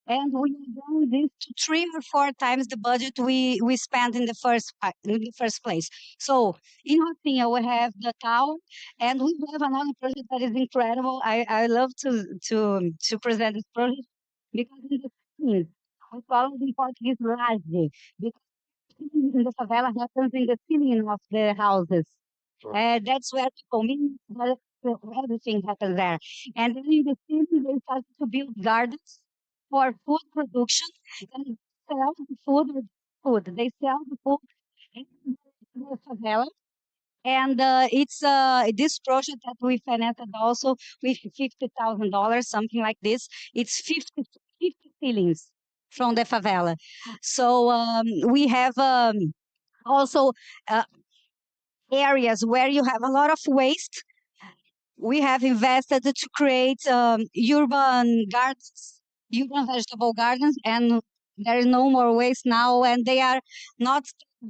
And we are doing this to 3 or 4 times the budget we spent in the first place. So in Rocinha we have the town, and we have another project that is incredible. I love to present this project because in the scene we call it in Portuguese laje, because in the favela happens in the ceiling of the houses. That's where people meet, everything happens there. And then in the city, they started to build gardens for food production and sell the food. They sell the food in the favela. And it's this project that we financed also with $50,000, something like this. It's 50 ceilings from the favela. So we have also uh, areas where you have a lot of waste. We have invested to create urban gardens, urban vegetable gardens, and there is no more waste now. And they are not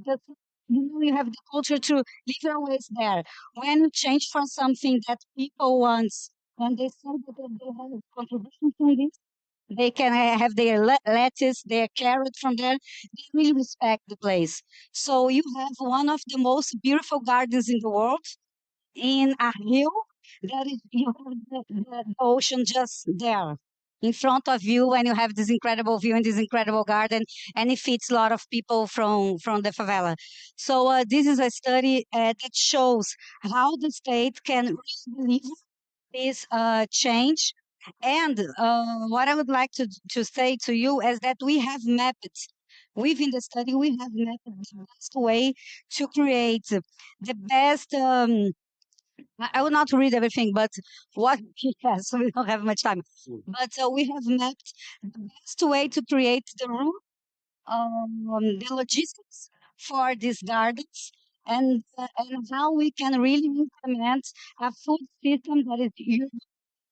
just, you have the culture to leave your waste there. When you change for something that people want, and they say that they have a contribution from this, they can have their lettuce, their carrot from there. They really respect the place. So you have one of the most beautiful gardens in the world in a hill that is, you have the ocean just there in front of you, and you have this incredible view in this incredible garden, and it fits a lot of people from the favela. So this is a study that shows how the state can really deliver this change. And what I would like to say to you is that we have mapped, within the study, we have mapped the best way to create the best. I will not read everything, but what yes, we don't have much time. But we have mapped the best way to create the route, the logistics for these gardens, and how we can really implement a food system that is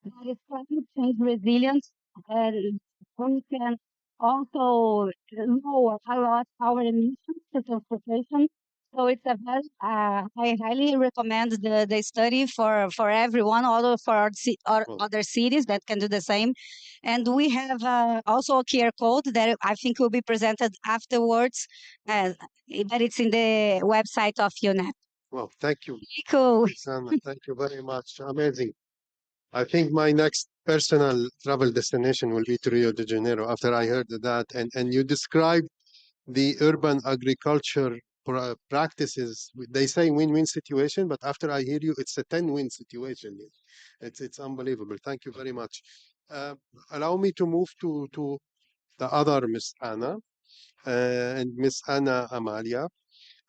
that is climate change resilient, and we can also lower a lot our emissions to transportation. So it's a very, I highly recommend the study for everyone, although for our other cities that can do the same. And we have also a QR code that I think will be presented afterwards, but it's in the website of UNEP. Well, thank you. Cool. Sana, thank you very much. Amazing. I think my next personal travel destination will be to Rio de Janeiro after I heard that. And you described the urban agriculture practices. They say win-win situation, but after I hear you, it's a 10-win situation. It's unbelievable. Thank you very much. Allow me to move to the other Miss Anna and Miss Anna Amalia.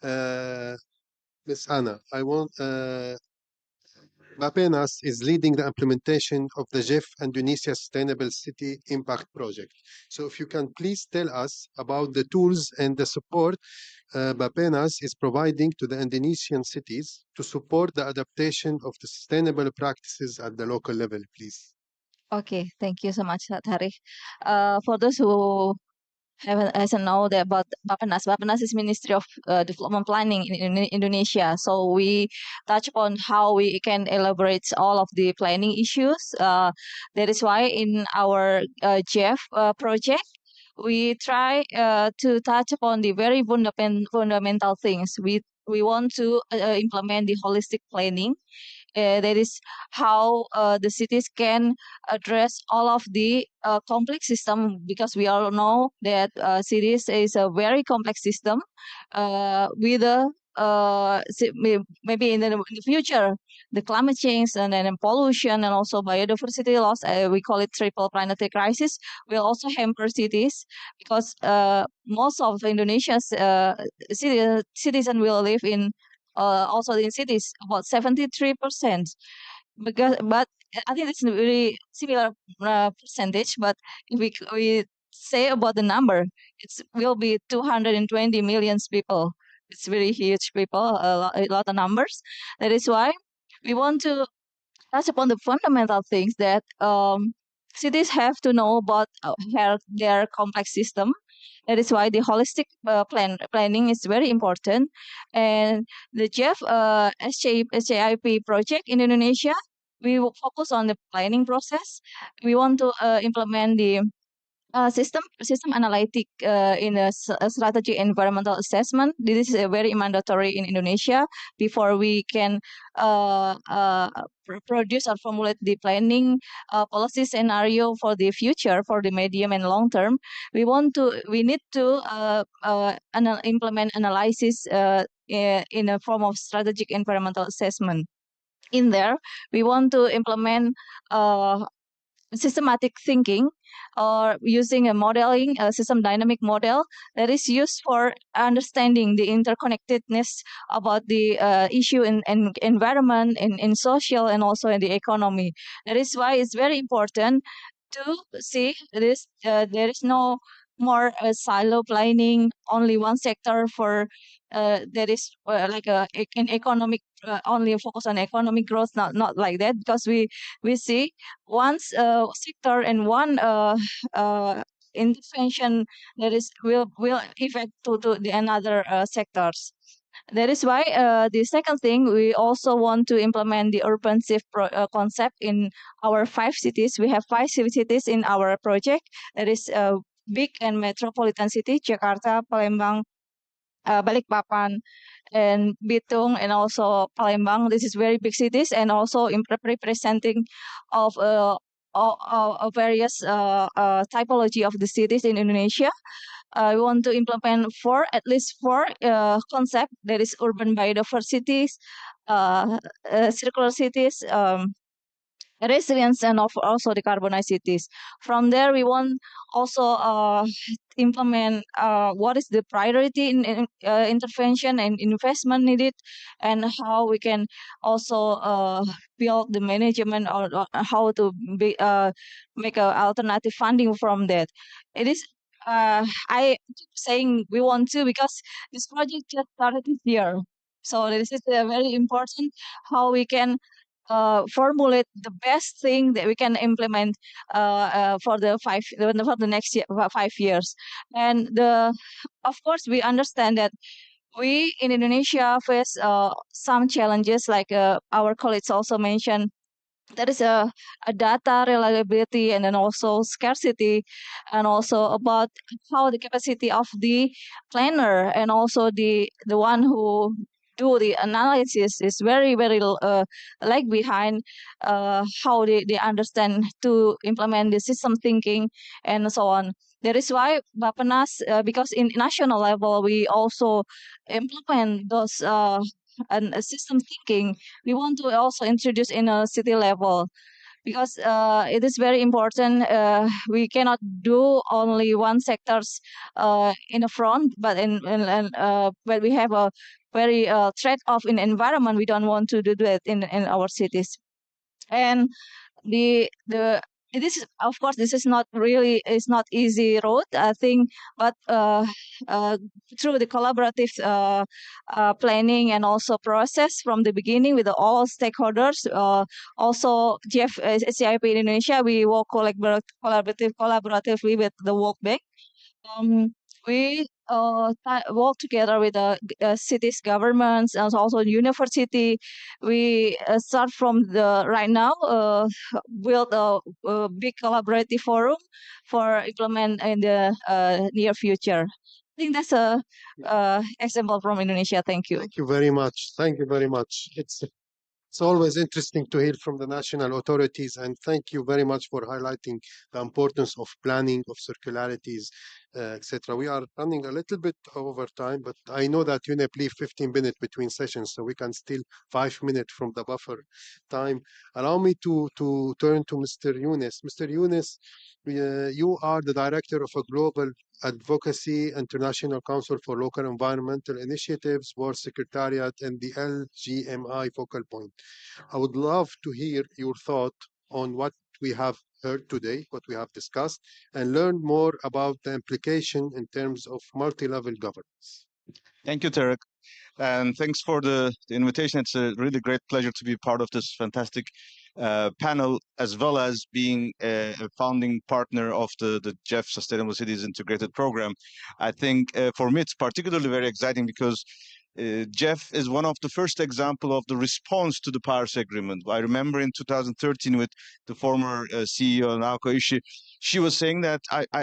Miss Anna, I want Bapenas is leading the implementation of the GEF Indonesia Sustainable City Impact Project. So if you can please tell us about the tools and the support Bapenas is providing to the Indonesian cities to support the adaptation of the sustainable practices at the local level, please. Okay, thank you so much, Tarif. For those who hasn't know that about Bapenas. Bapenas is Ministry of Development Planning in Indonesia. So we touch upon how we can elaborate all of the planning issues. That is why in our GEF project, we try to touch upon the very fundamental things. We want to implement the holistic planning. That is how the cities can address all of the complex system, because we all know that cities is a very complex system with a maybe in the future the climate change and then pollution and also biodiversity loss, we call it triple planetary crisis, will also hamper cities, because most of Indonesia's citizens will live in also in cities, about 73%. But I think it's a very similar percentage. But if we say about the number, it will be 220 million people. It's very huge people, a lot of numbers. That is why we want to touch upon the fundamental things that cities have to know about their complex system. That is why the holistic planning is very important. And the GEF SJIP project in Indonesia, we will focus on the planning process. We want to implement the system analytic in a strategy environmental assessment. This is a very mandatory in Indonesia before we can produce or formulate the planning policy scenario for the future, for the medium and long term. We need to implement analysis in a form of strategic environmental assessment. In there, we want to implement systematic thinking or using a modeling, a system dynamic model that is used for understanding the interconnectedness about the issue in environment, in social, and also in the economy. That is why it's very important to see this. There is no more silo planning, only one sector for that is like in economic only focus on economic growth, not like that, because we see one sector and one intervention that is will affect to the another sectors. That is why the second thing, we also want to implement the urban shift concept in our 5 cities. We have 5 cities in our project. That is big and metropolitan city, Jakarta, Palembang, Balikpapan, and Bitung, and also Palembang. This is very big cities, and also representing of various typology of the cities in Indonesia. We want to implement at least four concepts. That is urban biodiversity, circular cities, resilience, and also decarbonized cities. From there, we want also implement what is the priority in intervention and investment needed, and how we can also build the management, or how to make a alternative funding from that. It is I keep saying we want to, because this project just started this year. So this is very important how we can formulate the best thing that we can implement for the next 5 years. And of course, we understand that we in Indonesia face some challenges, like our colleagues also mentioned. There is a data reliability, and then also scarcity, and also about how the capacity of the planner and also the one who do the analysis is very lag behind how they understand to implement the system thinking and so on. That is why Bapenas, because in national level we also implement those and system thinking, we want to also introduce in a city level, because it is very important. We cannot do only one sectors in the front, but when we have a very trade-off in environment, we don't want to do that in our cities. And this is, of course, this is not really, it's not easy road, I think, but through the collaborative planning and also process from the beginning with all stakeholders, also CIP in Indonesia, we work collaboratively with the World Bank. We work together with the cities, governments, and also university. We start from right now, build a big collaborative forum for implement in the near future. I think that's a example from Indonesia. Thank you. Thank you very much. Thank you very much. It's always interesting to hear from the national authorities, and thank you very much for highlighting the importance of planning, of circularities, etc. We are running a little bit over time, but I know that UNEP leave 15 minutes between sessions, so we can steal 5 minutes from the buffer time. Allow me to turn to Mr. Yunus. Mr. Yunus, you are the director of a global advocacy International Council for Local Environmental Initiatives, World Secretariat, and the LGMI focal point. I would love to hear your thought on what we have heard today, what we have discussed, and learn more about the implication in terms of multi-level governance. Thank you, Tarek. And thanks for the invitation. It's a really great pleasure to be part of this fantastic panel, as well as being a founding partner of the JEF Sustainable Cities Integrated Program. I think for me, it's particularly very exciting because Jeff is one of the first example of the response to the Paris Agreement. I remember in 2013 with the former CEO Naoko Ishii, she was saying that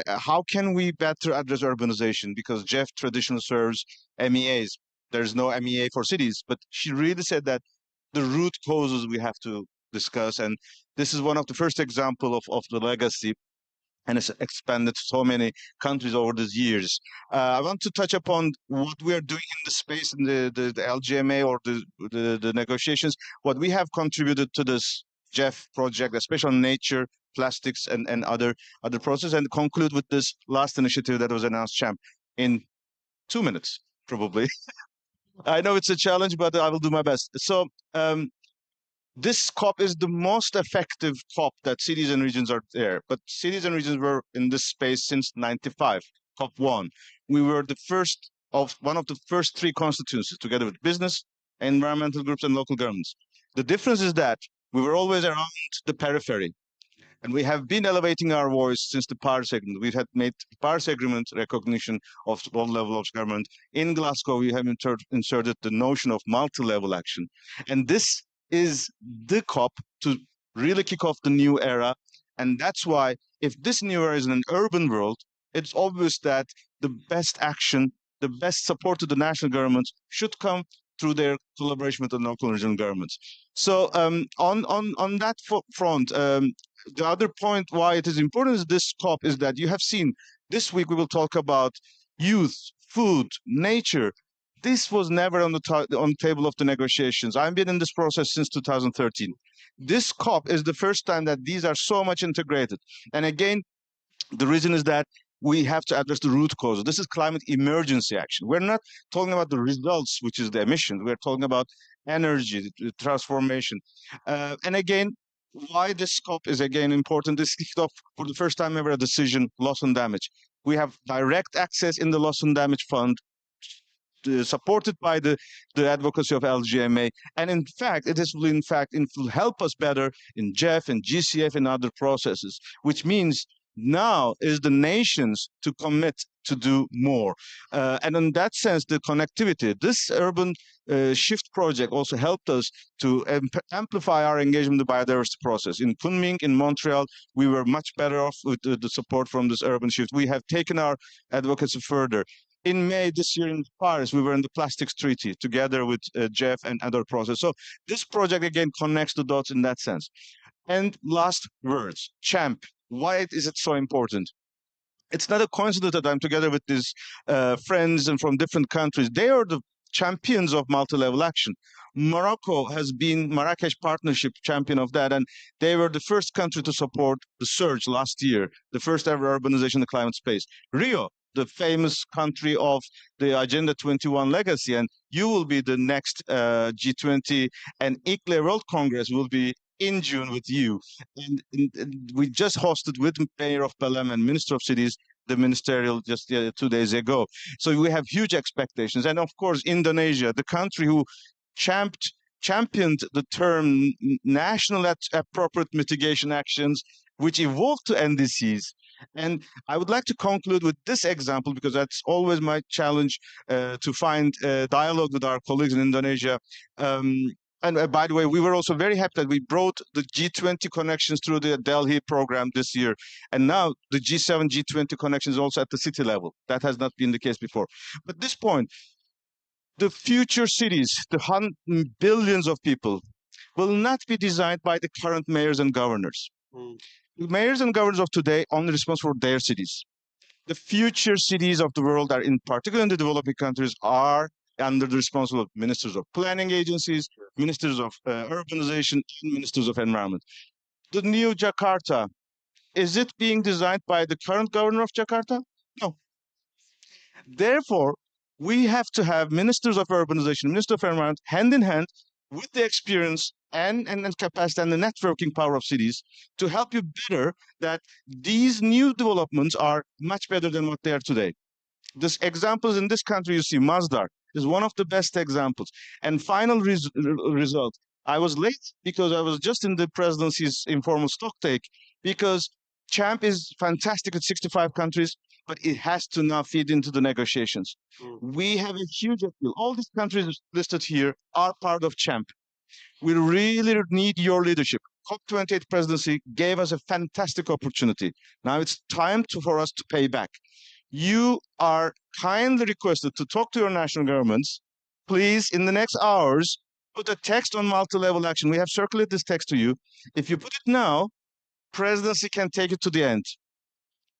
how can we better address urbanization, because Jeff traditionally serves MEAs. There's no MEA for cities, but she really said that the root causes we have to discuss, and this is one of the first example of the legacy, and it's expanded to so many countries over these years. I want to touch upon what we are doing in the space in the LGMA or the negotiations, what we have contributed to this Jeff project, especially on nature, plastics, and other processes, and conclude with this last initiative that was announced, CHAMP, in 2 minutes, probably. I know it's a challenge, but I will do my best. So this COP is the most effective COP that cities and regions are there. But cities and regions were in this space since 95, COP1. We were one of the first 3 constituencies, together with business, environmental groups, and local governments. The difference is that we were always around the periphery. And we have been elevating our voice since the Paris Agreement. We had made Paris Agreement recognition of all levels of government. In Glasgow, we have inserted the notion of multi-level action. And this is the COP to really kick off the new era. And that's why, if this new era is in an urban world, it's obvious that the best action, the best support to the national governments should come through their collaboration with the local and regional governments. So on that front, the other point why it is important is this COP is that you have seen this week we will talk about youth, food, nature. This was never on the table of the negotiations. I've been in this process since 2013. This COP is the first time that these are so much integrated. And again, the reason is that we have to address the root causes. This is climate emergency action. We're not talking about the results, which is the emissions. We're talking about energy, the transformation. And again, why this COP is again important, this kicked off for the first time ever a decision, loss and damage. We have direct access in the loss and damage fund, supported by the advocacy of LGMA. And in fact, it will help us better in JEF and GCF and other processes, which means now is the nations to commit to do more. And in that sense, the connectivity, this urban shift project also helped us to amplify our engagement in the biodiversity process. In Kunming, in Montreal, we were much better off with the support from this urban shift. We have taken our advocacy further. In May this year in Paris, we were in the Plastics Treaty together with Jeff and other processes. So this project again connects the dots in that sense. And last words, CHAMP. Why is it so important? It's not a coincidence that I'm together with these friends and from different countries. They are the champions of multi-level action. Morocco has been Marrakesh Partnership champion of that, and they were the first country to support the surge last year, the first ever urbanization in the climate space. Rio, the famous country of the Agenda 21 legacy, and you will be the next G20, and ICLE World Congress will be in June with you. And we just hosted with Mayor of Belém and Minister of Cities the ministerial just 2 days ago. So we have huge expectations. And of course, Indonesia, the country who championed the term national appropriate mitigation actions, which evolved to NDCs. And I would like to conclude with this example, because that's always my challenge, to find dialogue with our colleagues in Indonesia. And by the way, we were also very happy that we brought the G20 connections through the Delhi program this year. And now the G7, G20 connection is also at the city level. That has not been the case before. But at this point, the future cities, the billions of people, will not be designed by the current mayors and governors. The mayors and governors of today only responsible for their cities. The future cities of the world are, in particular in the developing countries, are under the responsibility of ministers of planning agencies, ministers of urbanization, and ministers of environment. The new Jakarta, is it being designed by the current governor of Jakarta? No. Therefore, we have to have ministers of urbanization, ministers of environment, hand in hand with the experience and capacity and the networking power of cities to help you better that these new developments are much better than what they are today. This examples in this country, you see, Masdar is one of the best examples. And final result, I was late because I was just in the presidency's informal stocktake, because CHAMP is fantastic at 65 countries. but it has to now feed into the negotiations. We have a huge appeal. All these countries listed here are part of CHAMP. We really need your leadership. COP28 presidency gave us a fantastic opportunity. Now it's time for us to pay back. You are kindly requested to talk to your national governments. Please, in the next hours, put a text on multi-level action. We have circulated this text to you. If you put it now, presidency can take it to the end.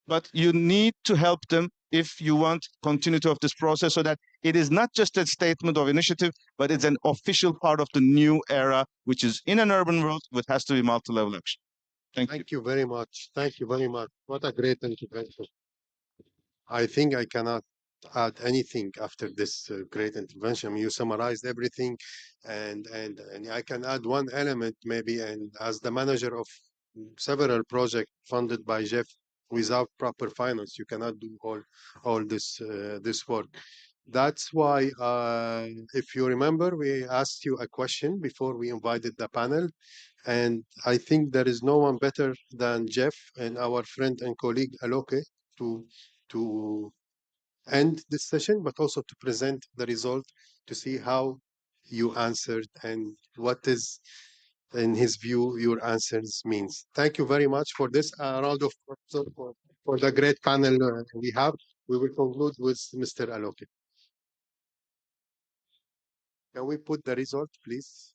But you need to help them if you want continuity of this process, so that it is not just a statement of initiative, but it's an official part of the new era, which is in an urban world, which has to be multi-level action. Thank you very much. Thank you very much. What a great intervention. I think I cannot add anything after this great intervention. I mean, you summarized everything, and I can add one element maybe. And as the manager of several projects funded by Jeff, without proper finance, you cannot do all this work. That's why, if you remember, we asked you a question before we invited the panel, and I think there is no one better than Jeff and our friend and colleague Aloke to end this session, but also to present the result, to see how you answered and what is, in his view, your answers means. Thank you very much for this round of applause for the great panel we have. We will conclude with Mr. Aloke. Can we put the result, please?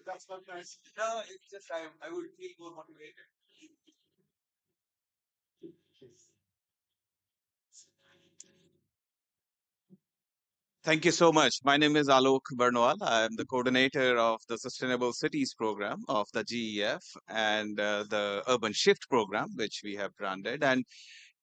That's not nice. No, it's just I would feel more motivated. Thank you so much. My name is Alok Barnwal. I am the coordinator of the Sustainable Cities program of the GEF and the Urban Shift program, which we have branded. And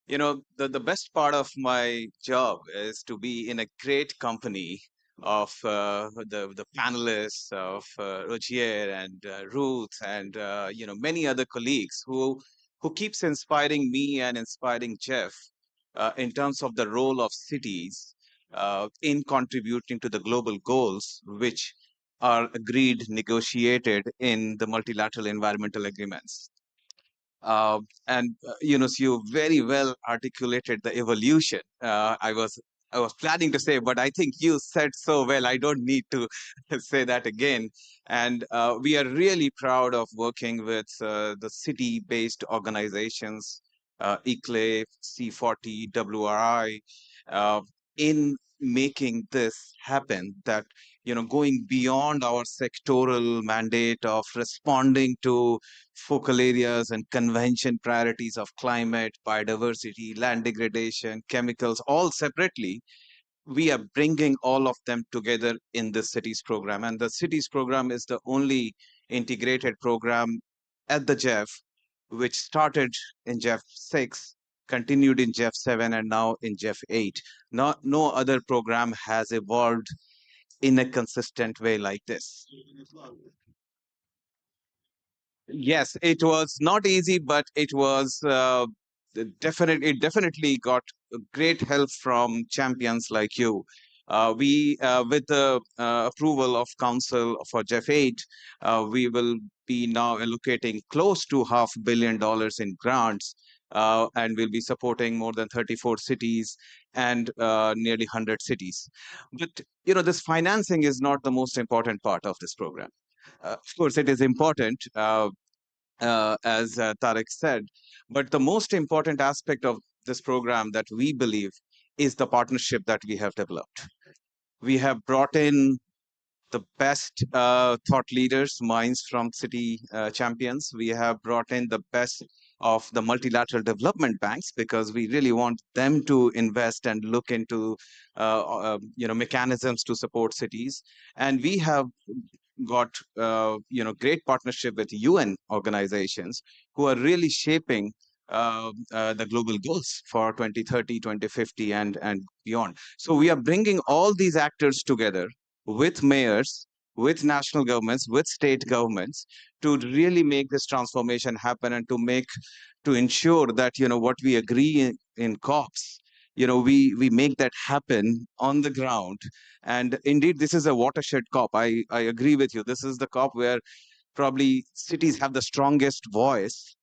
you know, the best part of my job is to be in a great company of the panelists of Rogier and Ruth and you know, many other colleagues who keeps inspiring me and inspiring Jeff in terms of the role of cities in contributing to the global goals, which are agreed, negotiated in the multilateral environmental agreements. You know, so you very well articulated the evolution. I was planning to say, but I think you said so well. I don't need to say that again. And we are really proud of working with the city-based organizations, ICLE, C40, WRI, in making this happen. That, you know, going beyond our sectoral mandate of responding to focal areas and convention priorities of climate, biodiversity, land degradation, chemicals, all separately, we are bringing all of them together in the cities program. And the cities program is the only integrated program at the GEF, which started in GEF 6, continued in GEF 7, and now in GEF 8. No other program has evolved in a consistent way like this. Yes, it was not easy, but it was it definitely got great help from champions like you. With the approval of Council for GEF 8, we will be now allocating close to $500 million in grants, and we'll be supporting more than 34 cities and nearly 100 cities. But you know, this financing is not the most important part of this program. Of course, it is important, as Tarek said, but the most important aspect of this program that we believe is the partnership that we have developed. We have brought in the best thought leaders, minds from city champions. We have brought in the best of the multilateral development banks, because we really want them to invest and look into you know, mechanisms to support cities. And we have got you know, great partnership with UN organizations who are really shaping the global goals for 2030, 2050, and beyond. So we are bringing all these actors together with mayors, with national governments, with state governments, to really make this transformation happen, and to ensure that, you know, what we agree in COPs, we make that happen on the ground. And indeed, this is a watershed COP. I agree with you. This is the COP where probably cities have the strongest voice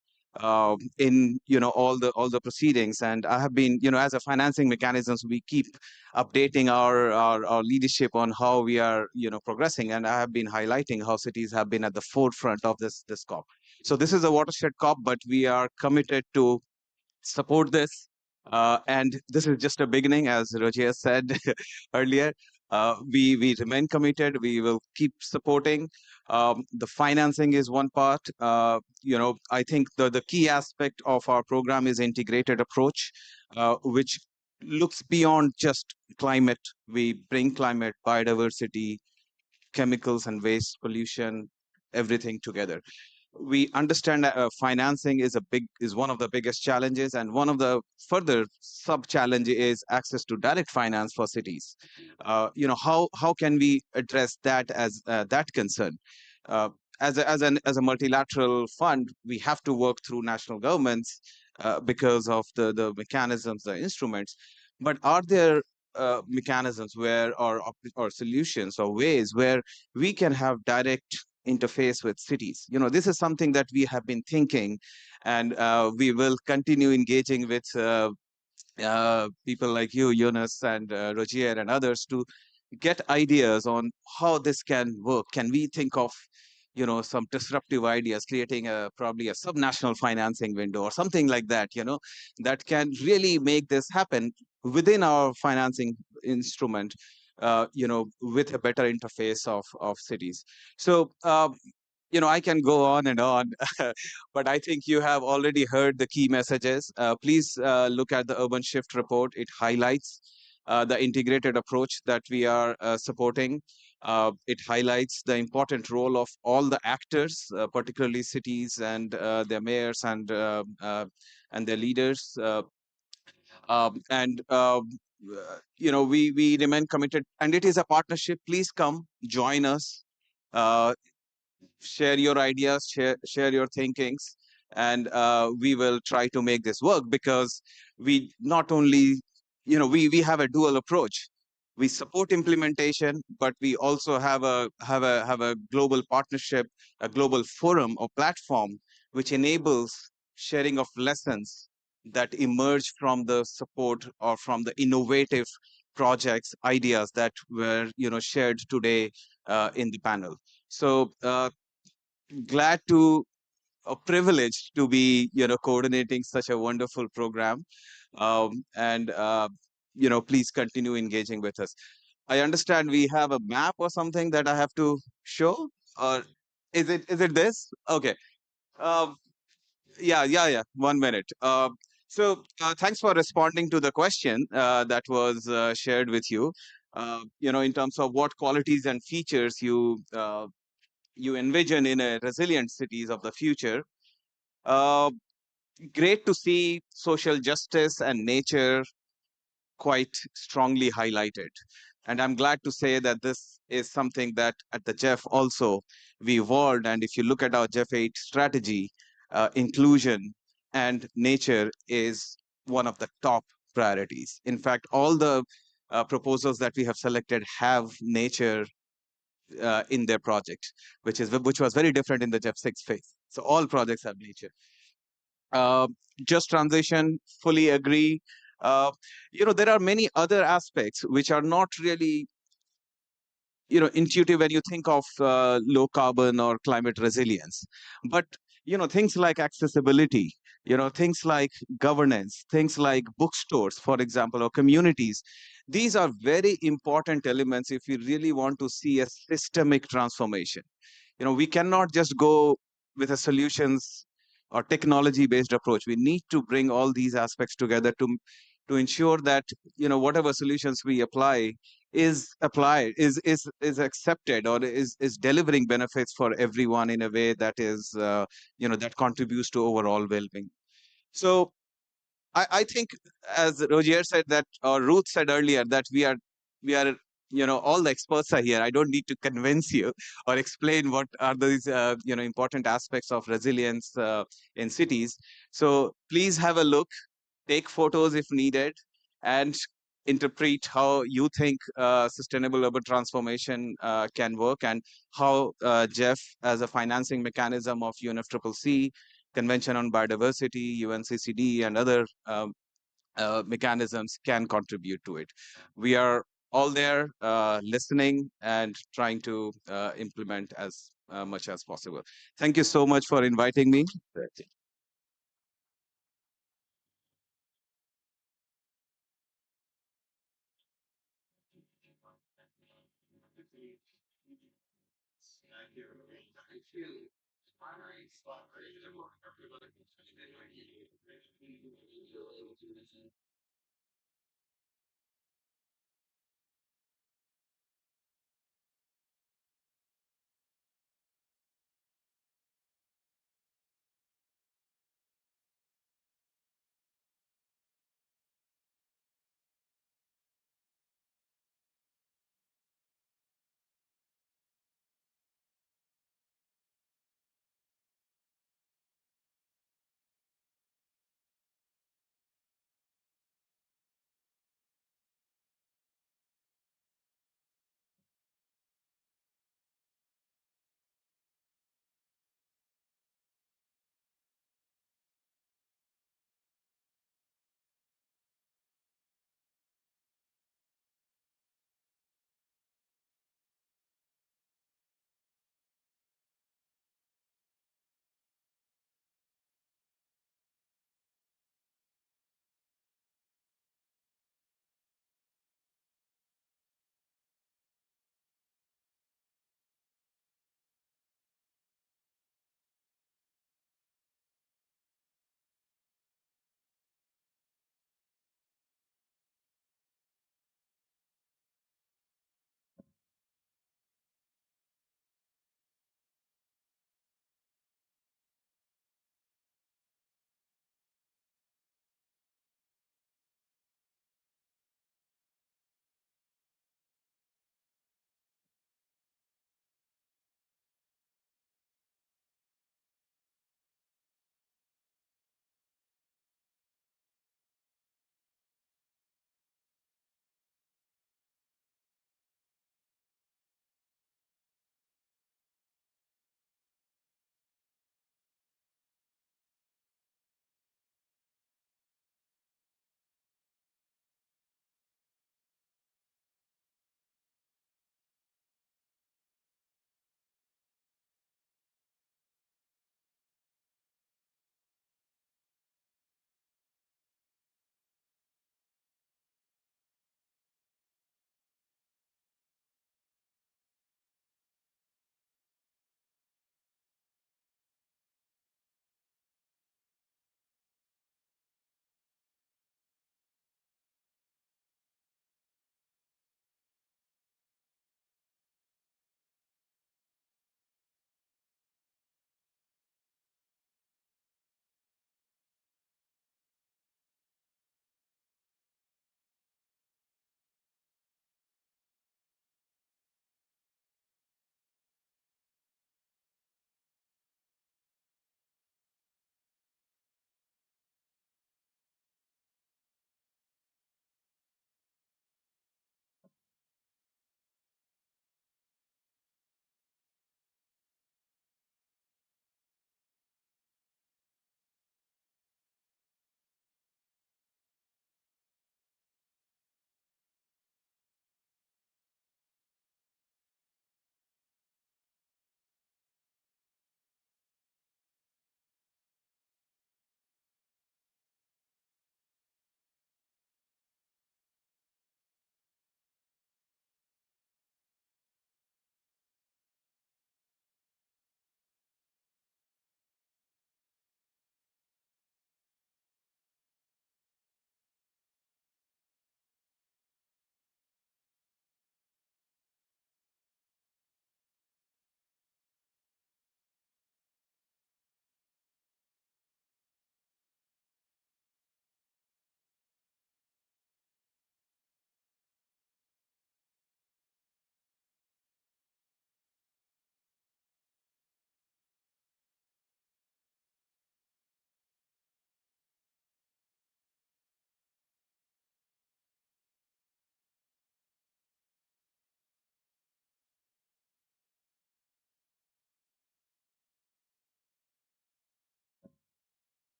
in all the proceedings. And I have been, as a financing mechanisms, we keep updating our leadership on how we are progressing, and I have been highlighting how cities have been at the forefront of this COP. So this is a watershed COP, but we are committed to support this. And this is just a beginning, as Roger said earlier. We remain committed. We will keep supporting. The financing is one part. I think the key aspect of our program is integrated approach, which looks beyond just climate. We bring climate, biodiversity, chemicals and waste pollution, everything together. We understand that financing is one of the biggest challenges, and one of the further sub challenge is access to direct finance for cities. How can we address that as that concern? As a multilateral fund, we have to work through national governments because of the mechanisms, the instruments. But are there mechanisms or solutions or ways where we can have direct interface with cities? This is something that we have been thinking, and we will continue engaging with people like you, Yunus, and Rogier, and others, to get ideas on how this can work. Can we think of some disruptive ideas, creating probably a subnational financing window or something like that, that can really make this happen within our financing instrument, with a better interface of cities. So I can go on and on, but I think you have already heard the key messages. Please look at the Urban Shift report. It highlights the integrated approach that we are supporting. It highlights the important role of all the actors, particularly cities and their mayors and their leaders. We remain committed, and it is a partnership. Please come, join us. Share your ideas, share your thinkings, and we will try to make this work, because we not only, we have a dual approach. We support implementation, but we also have a global partnership, a global forum or platform which enables sharing of lessons that emerge from the support or from the innovative projects, ideas that were shared today in the panel. So glad to, privileged to be coordinating such a wonderful program, and please continue engaging with us. I understand we have a map or something that I have to show, or is it this? Okay. Yeah, 1 minute. Thanks for responding to the question that was shared with you. In terms of what qualities and features you envision in a resilient cities of the future. Great to see social justice and nature quite strongly highlighted. And I'm glad to say that this is something that at the JEF also we evolved. And if you look at our JEF 8 strategy, inclusion and nature is one of the top priorities. In fact, all the proposals that we have selected have nature in their project, which was very different in the JEF 6 phase. So all projects have nature. Just transition, fully agree. There are many other aspects which are not really intuitive when you think of low carbon or climate resilience, but things like accessibility, things like governance, things like bookstores, for example, or communities. These are very important elements if we really want to see a systemic transformation. We cannot just go with a solutions or technology based approach. We need to bring all these aspects together to ensure that whatever solutions we apply is accepted, or is delivering benefits for everyone in a way that is that contributes to overall well-being. So I think, as Roger said that, or Ruth said earlier, that we are all the experts are here. I don't need to convince you or explain what are these important aspects of resilience in cities. So please have a look, take photos if needed, and interpret how you think sustainable urban transformation can work, and how Jeff, as a financing mechanism of UNFCCC, Convention on Biodiversity, UNCCD, and other mechanisms, can contribute to it. We are all there listening and trying to implement as much as possible. Thank you so much for inviting me.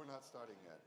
not starting yet.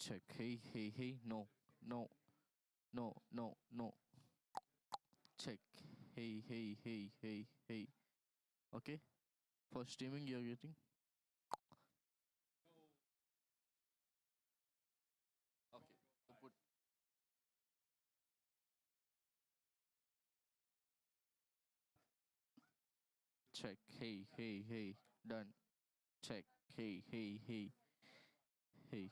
Check. Hey, hey, hey. No, no, no, no, no. Check. Hey, hey, hey, hey, hey. Okay. For streaming, you're getting. Okay. Put. Check. Hey, hey, hey. Done. Check. Hey, hey, hey, hey.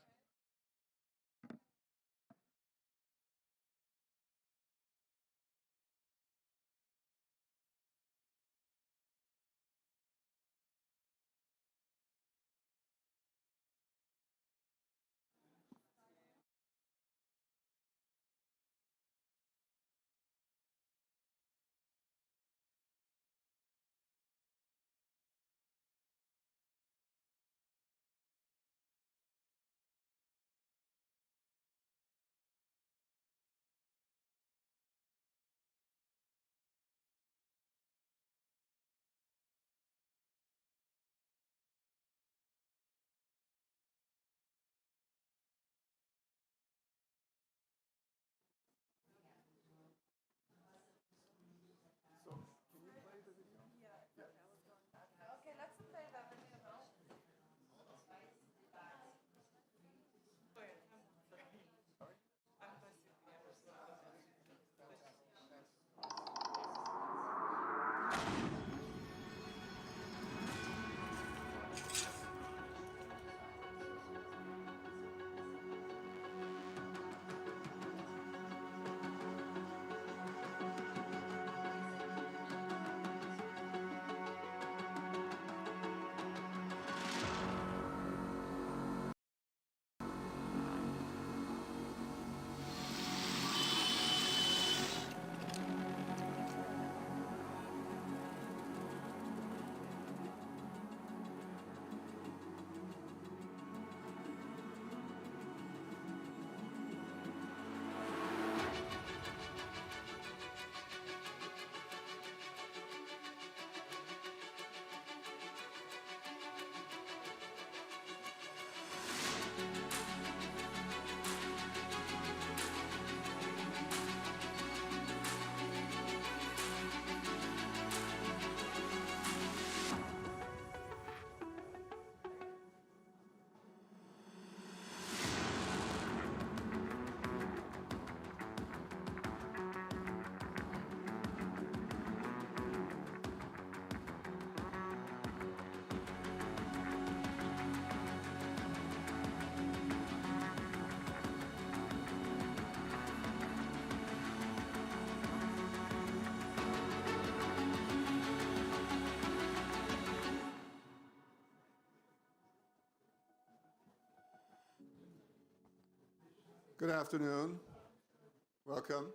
Good afternoon. Welcome.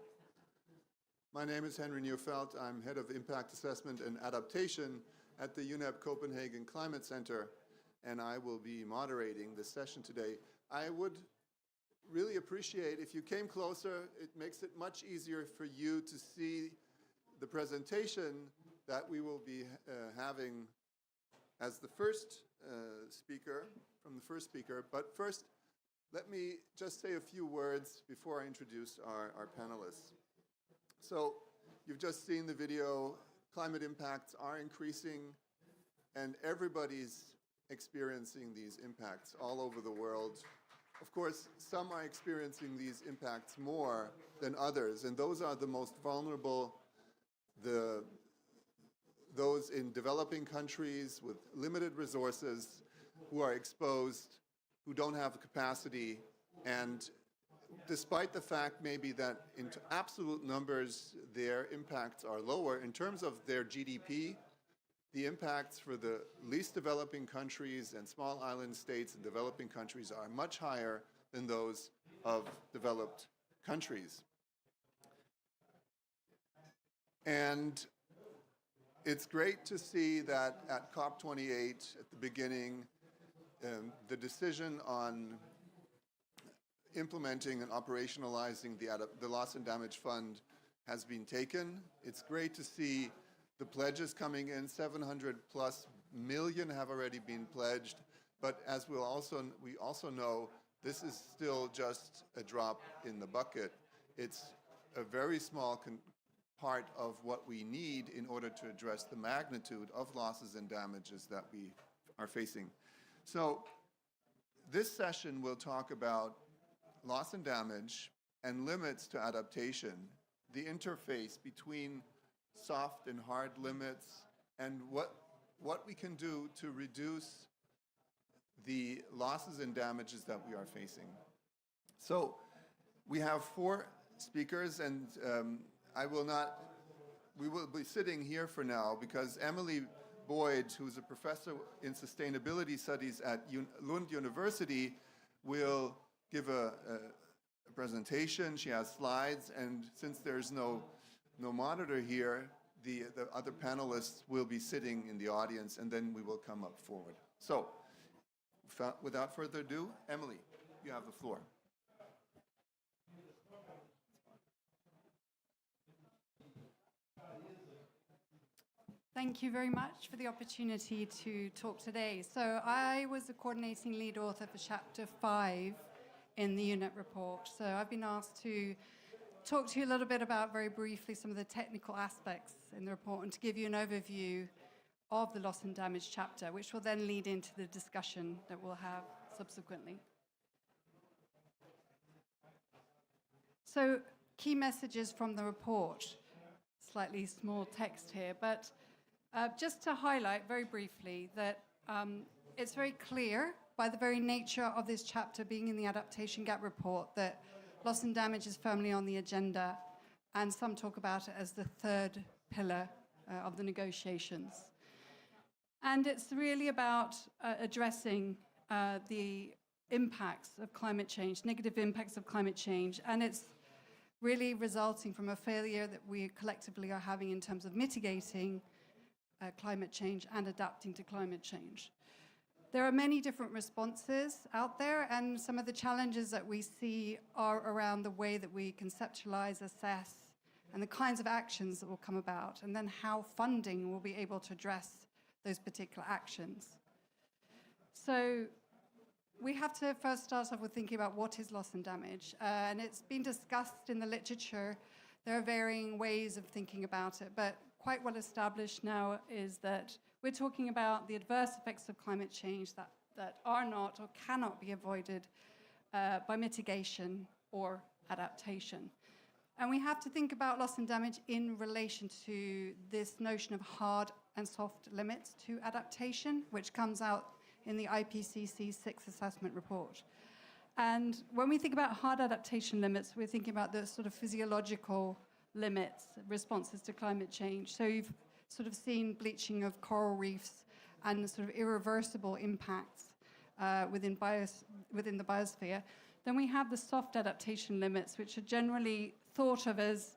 My name is Henry Neufeld. I'm Head of Impact Assessment and Adaptation at the UNEP Copenhagen Climate Center, and I will be moderating this session today. I would really appreciate if you came closer. It makes it much easier for you to see the presentation that we will be having as the first speaker, from the first speaker. But first, let me just say a few words before I introduce our panelists. So you've just seen the video. Climate impacts are increasing, and everybody's experiencing these impacts all over the world. Of course, some are experiencing these impacts more than others, and those are the most vulnerable, those in developing countries with limited resources, who are exposed, who don't have the capacity, and despite the fact maybe that in absolute numbers their impacts are lower, in terms of their GDP, the impacts for the least developing countries and small island states and developing countries are much higher than those of developed countries. And it's great to see that at COP28 at the beginning, the decision on implementing and operationalizing the Loss and Damage Fund has been taken. It's great to see the pledges coming in. 700+ million have already been pledged, but as we also know, this is still just a drop in the bucket. It's a very small part of what we need in order to address the magnitude of losses and damages that we are facing. So this session will talk about loss and damage and limits to adaptation, the interface between soft and hard limits, and what we can do to reduce the losses and damages that we are facing. So we have 4 speakers, and we will be sitting here for now because Emily Boyd, who's a professor in sustainability studies at Lund University, will give a presentation. She has slides, and since there's no monitor here, the other panelists will be sitting in the audience, and then we will come up forward. So without further ado, Emily, you have the floor. Thank you very much for the opportunity to talk today. So I was the coordinating lead author for Chapter 5 in the UNEP report. So I've been asked to talk to you a little bit about, very briefly, some of the technical aspects in the report and to give you an overview of the loss and damage chapter, which will then lead into the discussion that we'll have subsequently. So key messages from the report. Slightly small text here, but just to highlight very briefly that it's very clear by the very nature of this chapter being in the Adaptation Gap report that loss and damage is firmly on the agenda, and some talk about it as the 3rd pillar of the negotiations. And it's really about addressing the impacts of climate change, negative impacts of climate change, and it's really resulting from a failure that we collectively are having in terms of mitigating climate change and adapting to climate change. There are many different responses out there, and some of the challenges that we see are around the way that we conceptualize, assess, and the kinds of actions that will come about, and then how funding will be able to address those particular actions. So we have to first start off with thinking about what is loss and damage, and it's been discussed in the literature. There are varying ways of thinking about it, but quite well established now is that we're talking about the adverse effects of climate change that are not or cannot be avoided by mitigation or adaptation. And we have to think about loss and damage in relation to this notion of hard and soft limits to adaptation, which comes out in the IPCC 6th assessment report. And when we think about hard adaptation limits, we're thinking about the sort of physiological limits, responses to climate change. So you've sort of seen bleaching of coral reefs and sort of irreversible impacts within the biosphere. Then we have the soft adaptation limits, which are generally thought of as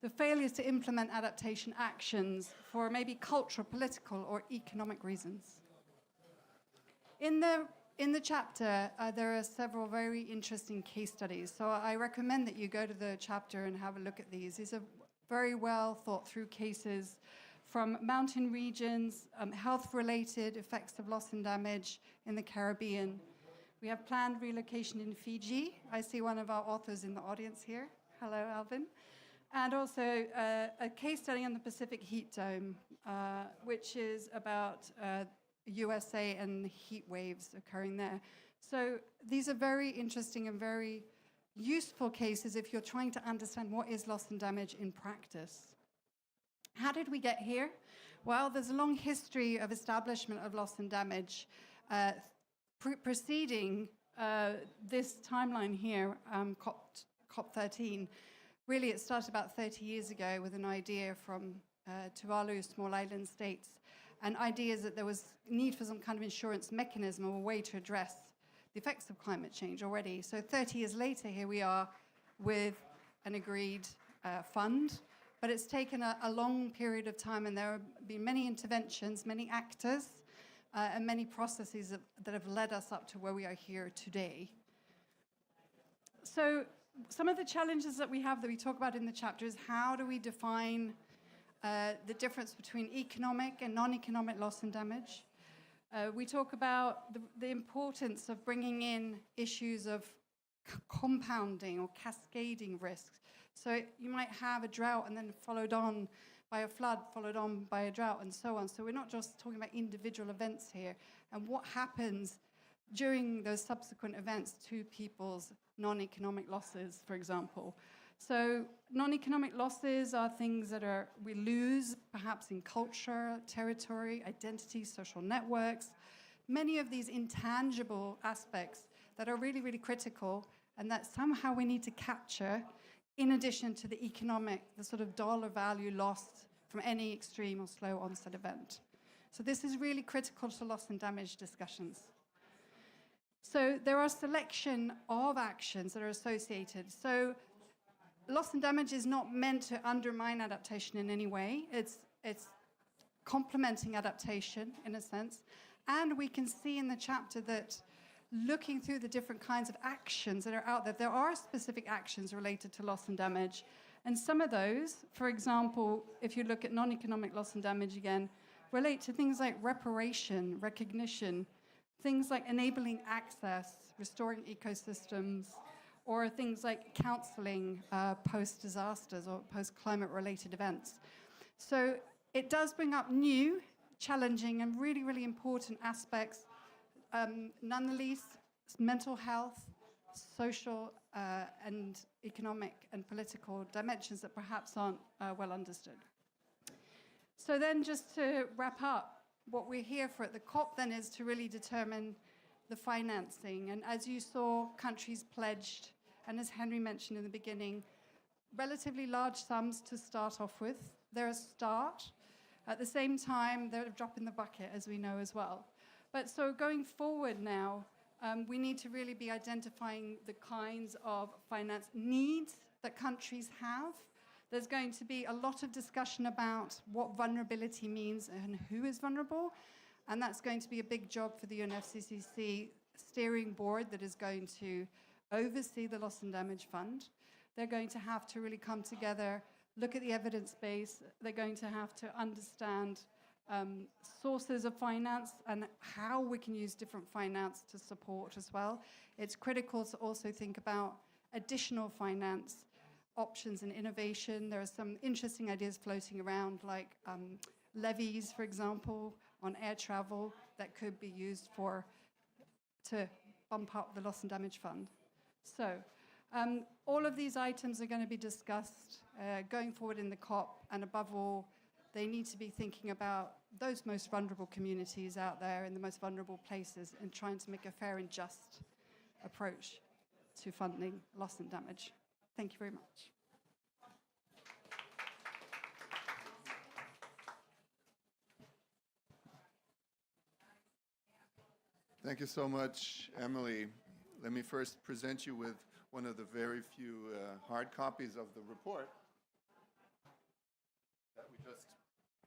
the failures to implement adaptation actions for maybe cultural, political, or economic reasons. In the chapter, there are several very interesting case studies. So I recommend that you go to the chapter and have a look at these. These are very well thought through cases from mountain regions, health-related effects of loss and damage in the Caribbean. We have planned relocation in Fiji. I see one of our authors in the audience here. Hello, Alvin. And also a case study on the Pacific heat dome, which is about USA and heat waves occurring there. So these are very interesting and very useful cases if you're trying to understand what is loss and damage in practice. How did we get here? Well, there's a long history of establishment of loss and damage preceding this timeline here, COP28. Really, it started about 30 years ago with an idea from Tuvalu, small island states, and ideas that there was need for some kind of insurance mechanism or a way to address the effects of climate change already. So 30 years later, here we are with an agreed fund, but it's taken a long period of time, and there have been many interventions, many actors, and many processes that have led us up to where we are here today. So some of the challenges that we have that we talk about in the chapter is how do we define the difference between economic and non-economic loss and damage. We talk about the importance of bringing in issues of compounding or cascading risks. So you might have a drought and then followed on by a flood, followed on by a drought, and so on. So we're not just talking about individual events here, and what happens during those subsequent events to people's non-economic losses, for example. So non-economic losses are things that we lose, perhaps in culture, territory, identity, social networks, many of these intangible aspects that are really, really critical and that somehow we need to capture in addition to the economic, the sort of dollar value lost from any extreme or slow onset event. So this is really critical to loss and damage discussions. So there are a selection of actions that are associated. So loss and damage is not meant to undermine adaptation in any way. It's complementing adaptation in a sense. And we can see in the chapter that looking through the different kinds of actions that are out there, there are specific actions related to loss and damage. And some of those, for example, if you look at non-economic loss and damage again, relate to things like reparation, recognition, things like enabling access, restoring ecosystems, or things like counseling post-disasters or post-climate related events. So it does bring up new, challenging, and really, really important aspects, none the least mental health, social and economic and political dimensions that perhaps aren't well understood. So then just to wrap up, what we're here for at the COP then is to really determine the financing. And as you saw, countries pledged, and as Henry mentioned in the beginning, relatively large sums to start off with. They're a start. At the same time, they're a drop in the bucket, as we know as well. But so going forward now, we need to really be identifying the kinds of finance needs that countries have. There's going to be a lot of discussion about what vulnerability means and who is vulnerable. And that's going to be a big job for the UNFCCC steering board that is going to oversee the Loss and Damage Fund. They're going to have to really come together, look at the evidence base. They're going to have to understand sources of finance and how we can use different finance to support as well. It's critical to also think about additional finance options and innovation. There are some interesting ideas floating around, like levies, for example, on air travel that could be used to bump up the Loss and Damage Fund. So all of these items are going to be discussed going forward in the COP, and above all, they need to be thinking about those most vulnerable communities out there in the most vulnerable places and trying to make a fair and just approach to funding loss and damage. Thank you very much. Thank you so much, Emily. Let me first present you with one of the very few hard copies of the report.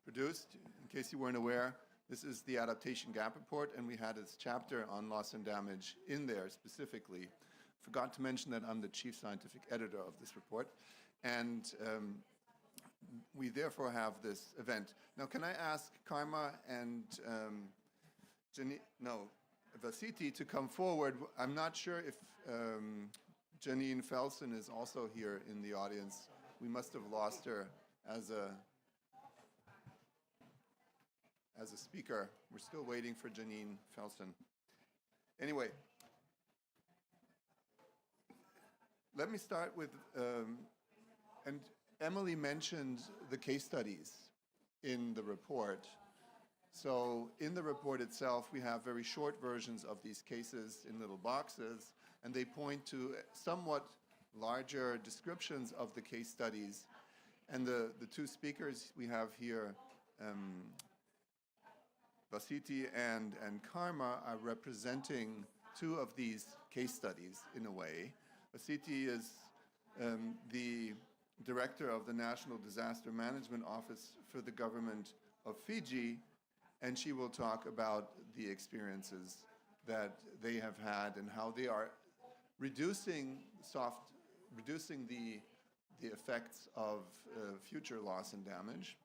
produced. In case you weren't aware, this is the Adaptation Gap Report, and we had its chapter on loss and damage in there specifically. Forgot to mention that I'm the chief scientific editor of this report, and we therefore have this event. Now, can I ask Karma and Vasiti to come forward? I'm not sure if Janine Felsen is also here in the audience. We must have lost her as a speaker. We're still waiting for Janine Felsen. Anyway, let me start with, and Emily mentioned the case studies in the report. So in the report itself, we have very short versions of these cases in little boxes, and they point to somewhat larger descriptions of the case studies. And the two speakers we have here, Vasiti and Karma, are representing two of these case studies in a way. Vasiti is the director of the National Disaster Management Office for the government of Fiji, and she will talk about the experiences that they have had and how they are reducing the effects of future loss and damage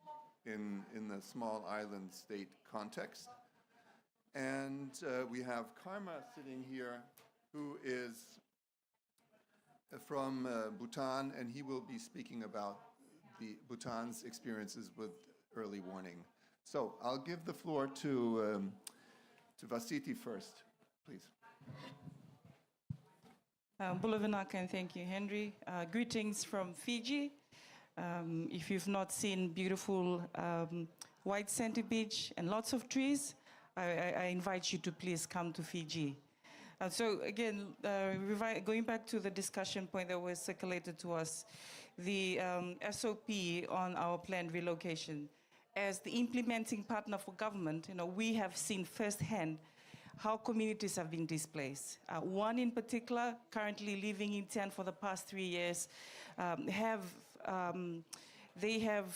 in the small island state context. And we have Karma sitting here, who is from Bhutan, and he will be speaking about Bhutan's experiences with early warning. So I'll give the floor to Vasiti first, please. Bulavinaka, and thank you, Henry. Greetings from Fiji. If you've not seen beautiful white sandy beach and lots of trees, I invite you to please come to Fiji. So again, going back to the discussion point that was circulated to us, the SOP on our planned relocation. As the implementing partner for government, we have seen firsthand how communities have been displaced. One in particular, currently living in tent for the past 3 years, they have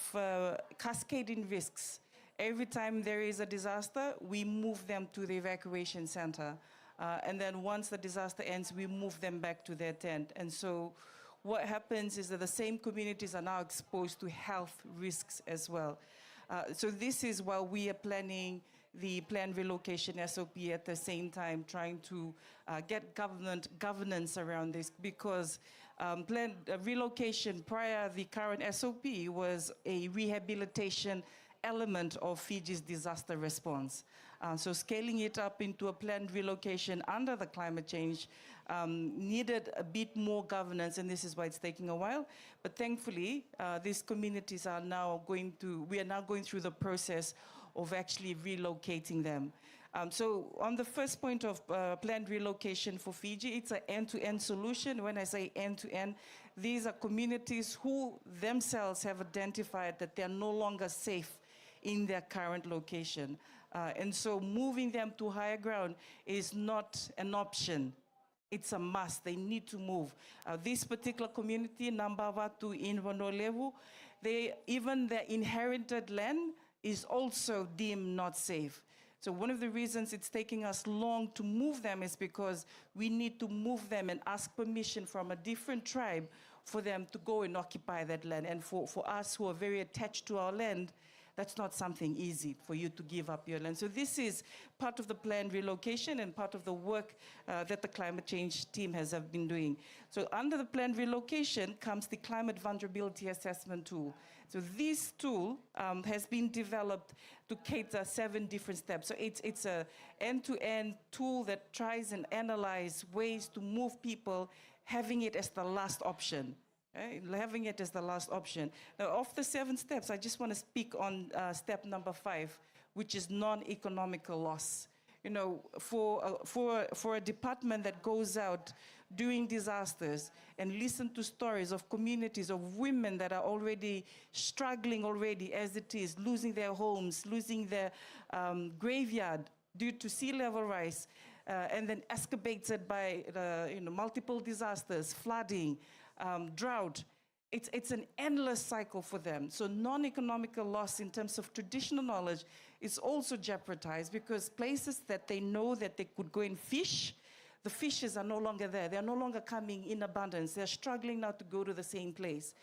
cascading risks. Every time there is a disaster, we move them to the evacuation center. And then once the disaster ends, we move them back to their tent. And so what happens is that the same communities are now exposed to health risks as well. So this is why we are planning the planned relocation SOP at the same time, trying to get governance around this, because planned relocation prior the current SOP was a rehabilitation element of Fiji's disaster response. So scaling it up into a planned relocation under the climate change needed a bit more governance, and this is why it's taking a while. But thankfully, these communities are now we are now going through the process of actually relocating them. So on the first point of planned relocation for Fiji, it's an end-to-end solution. When I say end-to-end, these are communities who themselves have identified that they're no longer safe in their current location. And so moving them to higher ground is not an option. It's a must. They need to move. This particular community, Nambavatu in Honolevu, even their inherited land is also deemed not safe. So one of the reasons it's taking us long to move them is because we need to move them and ask permission from a different tribe for them to go and occupy that land. And for us who are very attached to our land, that's not something easy for you to give up your land. So this is part of the planned relocation and part of the work that the climate change team has been doing. So under the planned relocation comes the climate vulnerability assessment tool. So this tool has been developed to cater 7 different steps. So it's an end-to-end tool that tries and analyze ways to move people, having it as the last option. Having it as the last option. Now, of the 7 steps, I just want to speak on step number 5, which is non-economical loss. For a department that goes out during disasters and listen to stories of communities of women that are already struggling already as it is, losing their homes, losing their graveyard due to sea level rise, and then excavated by multiple disasters, flooding, drought. it's an endless cycle for them. So non-economical loss in terms of traditional knowledge is also jeopardized because places that they know that they could go and fish, the fishes are no longer there. They're no longer coming in abundance. They're struggling now to go to the same place.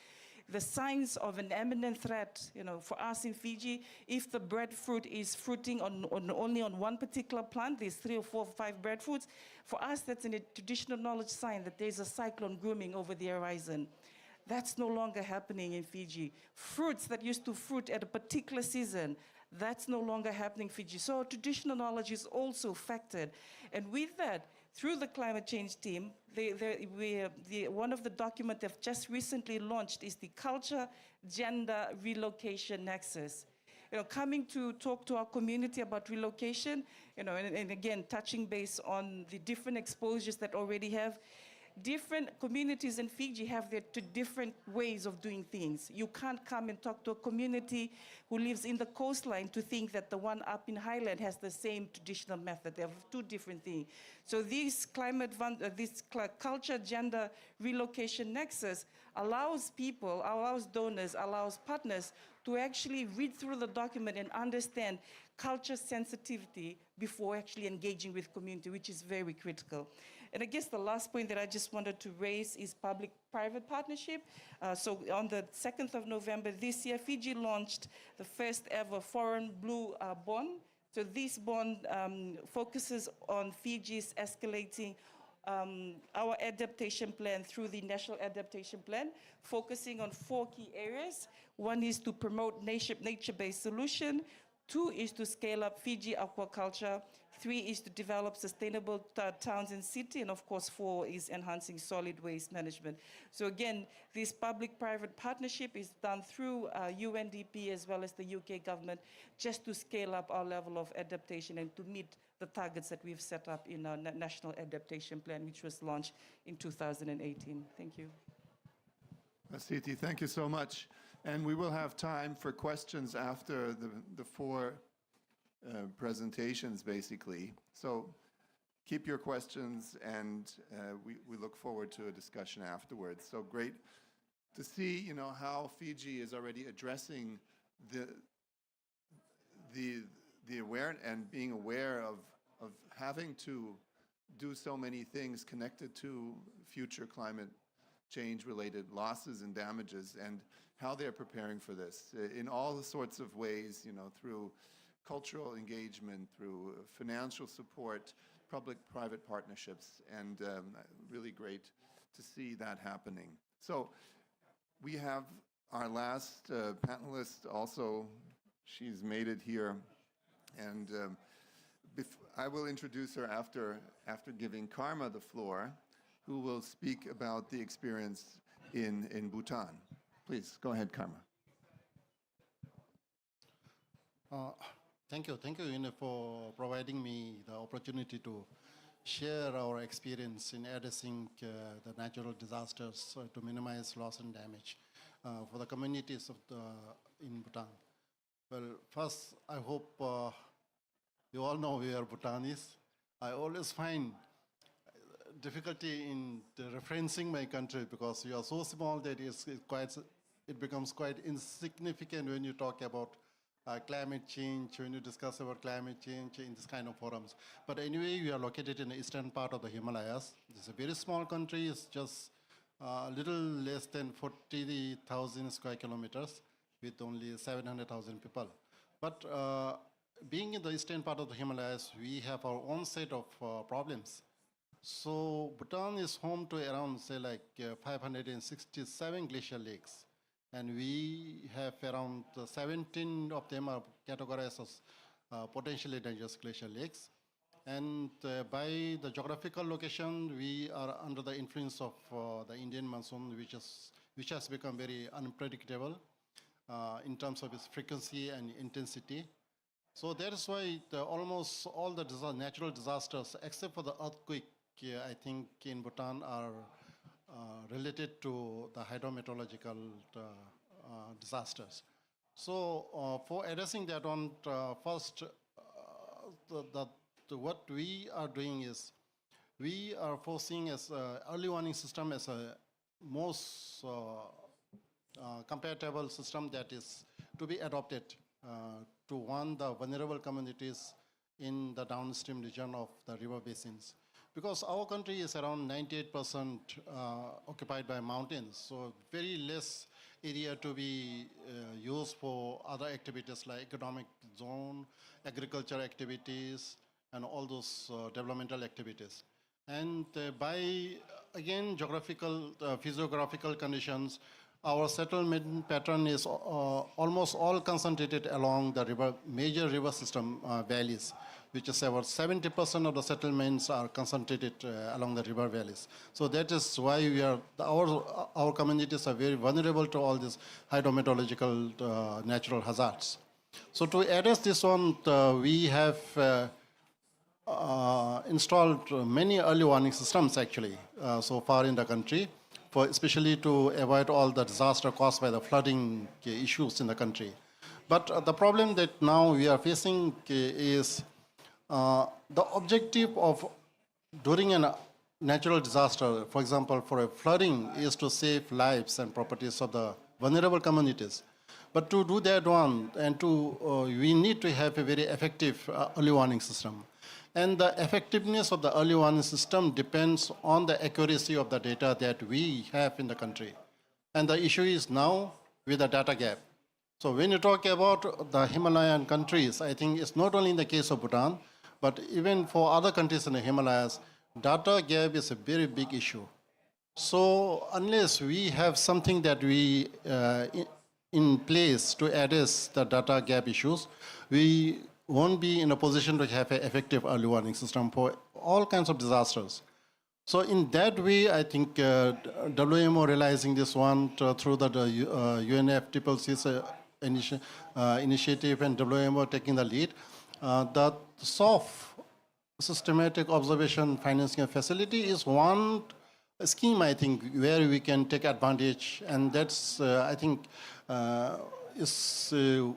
The signs of an imminent threat, for us in Fiji, if the breadfruit is fruiting only on one particular plant, there's 3 or 4 or 5 breadfruits, for us that's a traditional knowledge sign that there's a cyclone grooming over the horizon. That's no longer happening in Fiji. Fruits that used to fruit at a particular season, that's no longer happening in Fiji. So traditional knowledge is also factored. And with that, through the climate change team, one of the documents they've just recently launched is the Culture, Gender, Relocation Nexus. Coming to talk to our community about relocation, and again, touching base on the different exposures that already have. Different communities in Fiji have their different ways of doing things. You can't come and talk to a community who lives in the coastline to think that the one up in Highland has the same traditional method. They have 2 different things. So this culture, gender, relocation nexus allows people, allows donors, allows partners to actually read through the document and understand culture sensitivity before actually engaging with community, which is very critical. And I guess the last point that I just wanted to raise is public-private partnership. So on the 2nd of November this year, Fiji launched the first ever foreign blue bond. So this bond focuses on Fiji's escalating our adaptation plan through the National Adaptation Plan, focusing on 4 key areas. One is to promote nature-based solution. 2 is to scale up Fiji aquaculture. 3 is to develop sustainable towns and cities. And of course, 4 is enhancing solid waste management. So again, this public-private partnership is done through UNDP as well as the UK government, just to scale up our level of adaptation and to meet the targets that we've set up in our National Adaptation Plan, which was launched in 2018. Thank you. Asiti, thank you so much. And we will have time for questions after the 4 presentations, basically. So keep your questions, and we look forward to a discussion afterwards. So great to see, how Fiji is already addressing the aware and being aware of having to do so many things connected to future climate change-related losses and damages, and how they're preparing for this in all the sorts of ways, through cultural engagement, through financial support, public-private partnerships, and really great to see that happening. So we have our last panelist also. She's made it here, and I will introduce her after giving Karma the floor, who will speak about the experience in Bhutan. Please, go ahead, Karma. Thank you, UNEP, for providing me the opportunity to share our experience in addressing the natural disasters to minimize loss and damage for the communities in Bhutan. Well, first, I hope you all know where Bhutan is. I always find difficulty in referencing my country because we are so small that it becomes quite insignificant when you talk about climate change, when you discuss about climate change in this kind of forums. But anyway, we are located in the eastern part of the Himalayas. It's a very small country. It's just a little less than 40,000 square kilometers with only 700,000 people. But being in the eastern part of the Himalayas, we have our own set of problems. So Bhutan is home to around, say, 567 glacial lakes. And we have around 17 of them are categorized as potentially dangerous glacial lakes. And by the geographical location, we are under the influence of the Indian monsoon, which has become very unpredictable in terms of its frequency and intensity. So that is why almost all the natural disasters, except for the earthquake, I think in Bhutan are related to the hydrometeorological disasters. So for addressing that one, first, what we are doing is we are foreseeing as early warning system as a most compatible system that is to be adopted to warn the vulnerable communities in the downstream region of the river basins. Because our country is around 98% occupied by mountains, so very less area to be used for other activities like economic zone, agriculture activities, and all those developmental activities. And by, again, geographical, physiographical conditions, our settlement pattern is almost all concentrated along the river, major river system valleys, which is about 70% of the settlements are concentrated along the river valleys. So that is why we are, our communities are very vulnerable to all these hydrometeorological natural hazards. So to address this one, we have installed many early warning systems actually so far in the country, for especially to avoid all the disaster caused by the flooding issues in the country. But the problem that now we are facing is the objective of during a natural disaster, for example, for a flooding, is to save lives and properties of the vulnerable communities. But to do that one, and we need to have a very effective early warning system. And the effectiveness of the early warning system depends on the accuracy of the data that we have in the country. And the issue is now with the data gap. So when you talk about the Himalayan countries, I think it's not only in the case of Bhutan, but even for other countries in the Himalayas, data gap is a very big issue. So unless we have something that we in place to address the data gap issues, we won't be in a position to have an effective early warning system for all kinds of disasters. So in that way, I think WMO realizing this one through the UNFCCC's initiative and WMO taking the lead, the SOF, Systematic Observation Financing Facility, is one scheme, I think, where we can take advantage. And that's, I think, is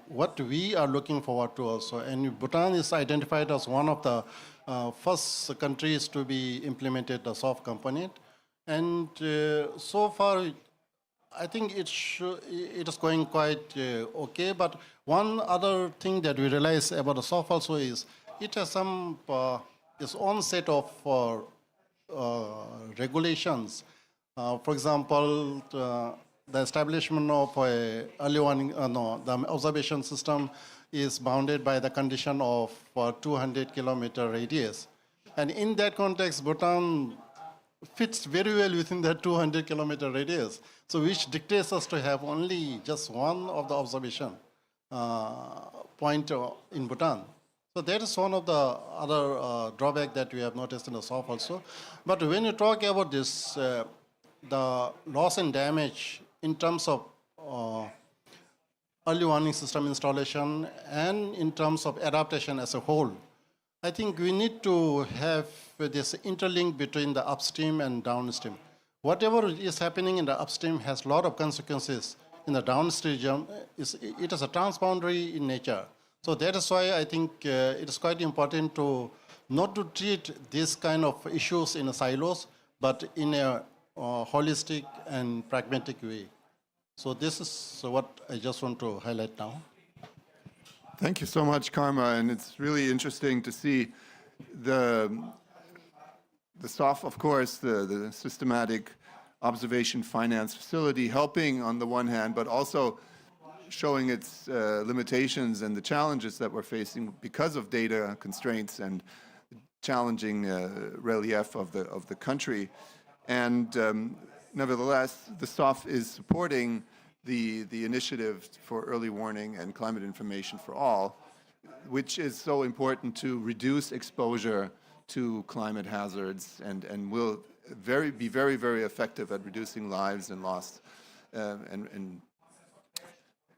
what we are looking forward to also. And Bhutan is identified as one of the first countries to be implemented the soft component. And so far, I think it is going quite okay. But one other thing that we realize about the soft also is it has some its own set of regulations. For example, the establishment of a early warning, the observation system is bounded by the condition of 200-kilometer radius. And in that context, Bhutan fits very well within that 200-kilometer radius, so which dictates us to have only just one of the observation point in Bhutan. So that is one of the other drawback that we have noticed in the SOF also. But when you talk about this, the loss and damage in terms of early warning system installation and in terms of adaptation as a whole, I think we need to have this interlink between the upstream and downstream. Whatever is happening in the upstream has a lot of consequences in the downstream. It is a transboundary in nature. So that is why I think it is quite important to not to treat this kind of issues in silos, but in a holistic and pragmatic way. So this is what I just want to highlight now. Thank you so much, Karma, and it's really interesting to see the SOF, of course, the Systematic Observation Finance Facility helping on the one hand, but also showing its limitations and the challenges that we're facing because of data constraints and challenging relief of the country. And nevertheless, the SOF is supporting the initiative for early warning and climate information for all, which is so important to reduce exposure to climate hazards and will be very, very effective at reducing lives and loss and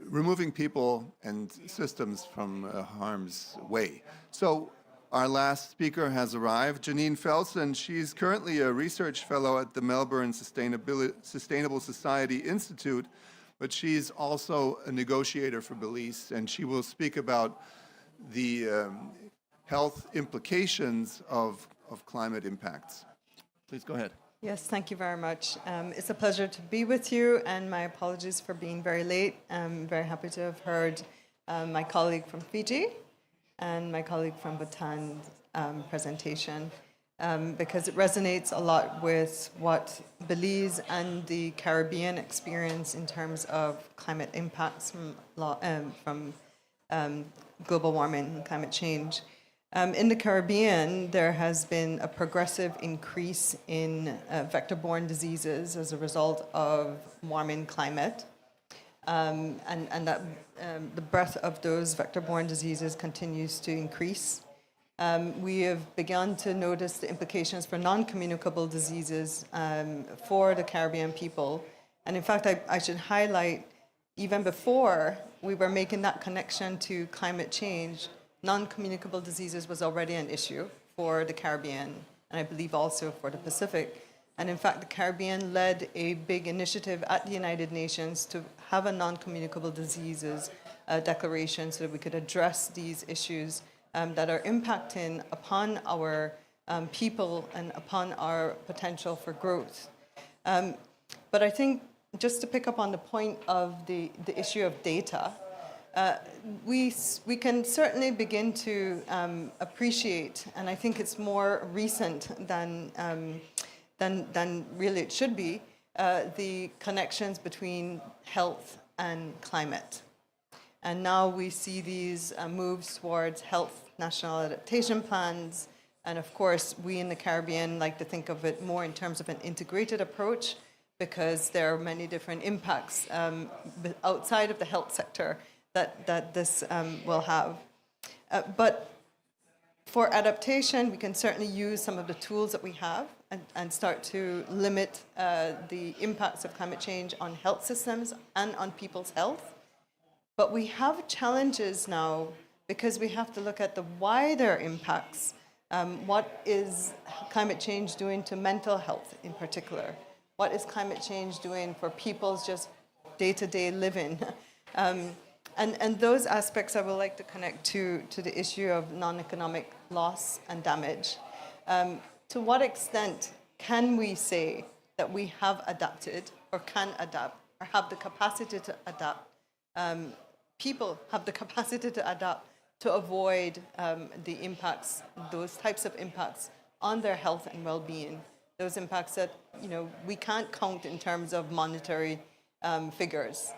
removing people and systems from harm's way. So our last speaker has arrived, Janine Felsen. She's currently a research fellow at the Melbourne Sustainable Society Institute, but she's also a negotiator for Belize, and she will speak about the health implications of climate impacts. Please go ahead. Yes, thank you very much. It's a pleasure to be with you, and my apologies for being very late. I'm very happy to have heard my colleague from Fiji and my colleague from Bhutan's presentation, because it resonates a lot with what Belize and the Caribbean experience in terms of climate impacts from global warming and climate change. In the Caribbean, there has been a progressive increase in vector-borne diseases as a result of warming climate. And that the breadth of those vector-borne diseases continues to increase. We have begun to notice the implications for non-communicable diseases for the Caribbean people. And in fact, I should highlight, even before we were making that connection to climate change, non-communicable diseases was already an issue for the Caribbean, and I believe also for the Pacific. And in fact, the Caribbean led a big initiative at the United Nations to have a non-communicable diseases declaration so that we could address these issues that are impacting upon our people and upon our potential for growth. But I think just to pick up on the point of the issue of data, we can certainly begin to appreciate, and I think it's more recent than really it should be, the connections between health and climate. And now we see these moves towards health national adaptation plans, and of course we in the Caribbean like to think of it more in terms of an integrated approach, because there are many different impacts outside of the health sector that this will have. But for adaptation, we can certainly use some of the tools that we have and start to limit the impacts of climate change on health systems and on people's health. But we have challenges now because we have to look at the wider impacts. What is climate change doing to mental health in particular? What is climate change doing for people's just day-to-day living? And those aspects I would like to connect to the issue of non-economic loss and damage. To what extent can we say that we have adapted or can adapt or have the capacity to adapt? People have the capacity to adapt to avoid the impacts, those types of impacts on their health and well-being. Those impacts that we can't count in terms of monetary figures.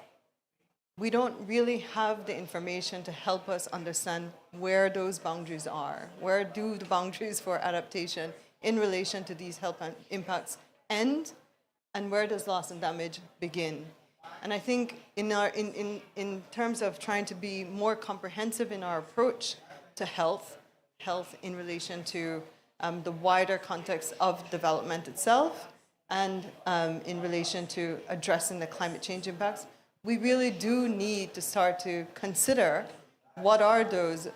We don't really have the information to help us understand where those boundaries are. Where do the boundaries for adaptation in relation to these health impacts end, and where does loss and damage begin? And I think in terms of trying to be more comprehensive in our approach to health in relation to the wider context of development itself, and in relation to addressing the climate change impacts, we really do need to start to consider what are those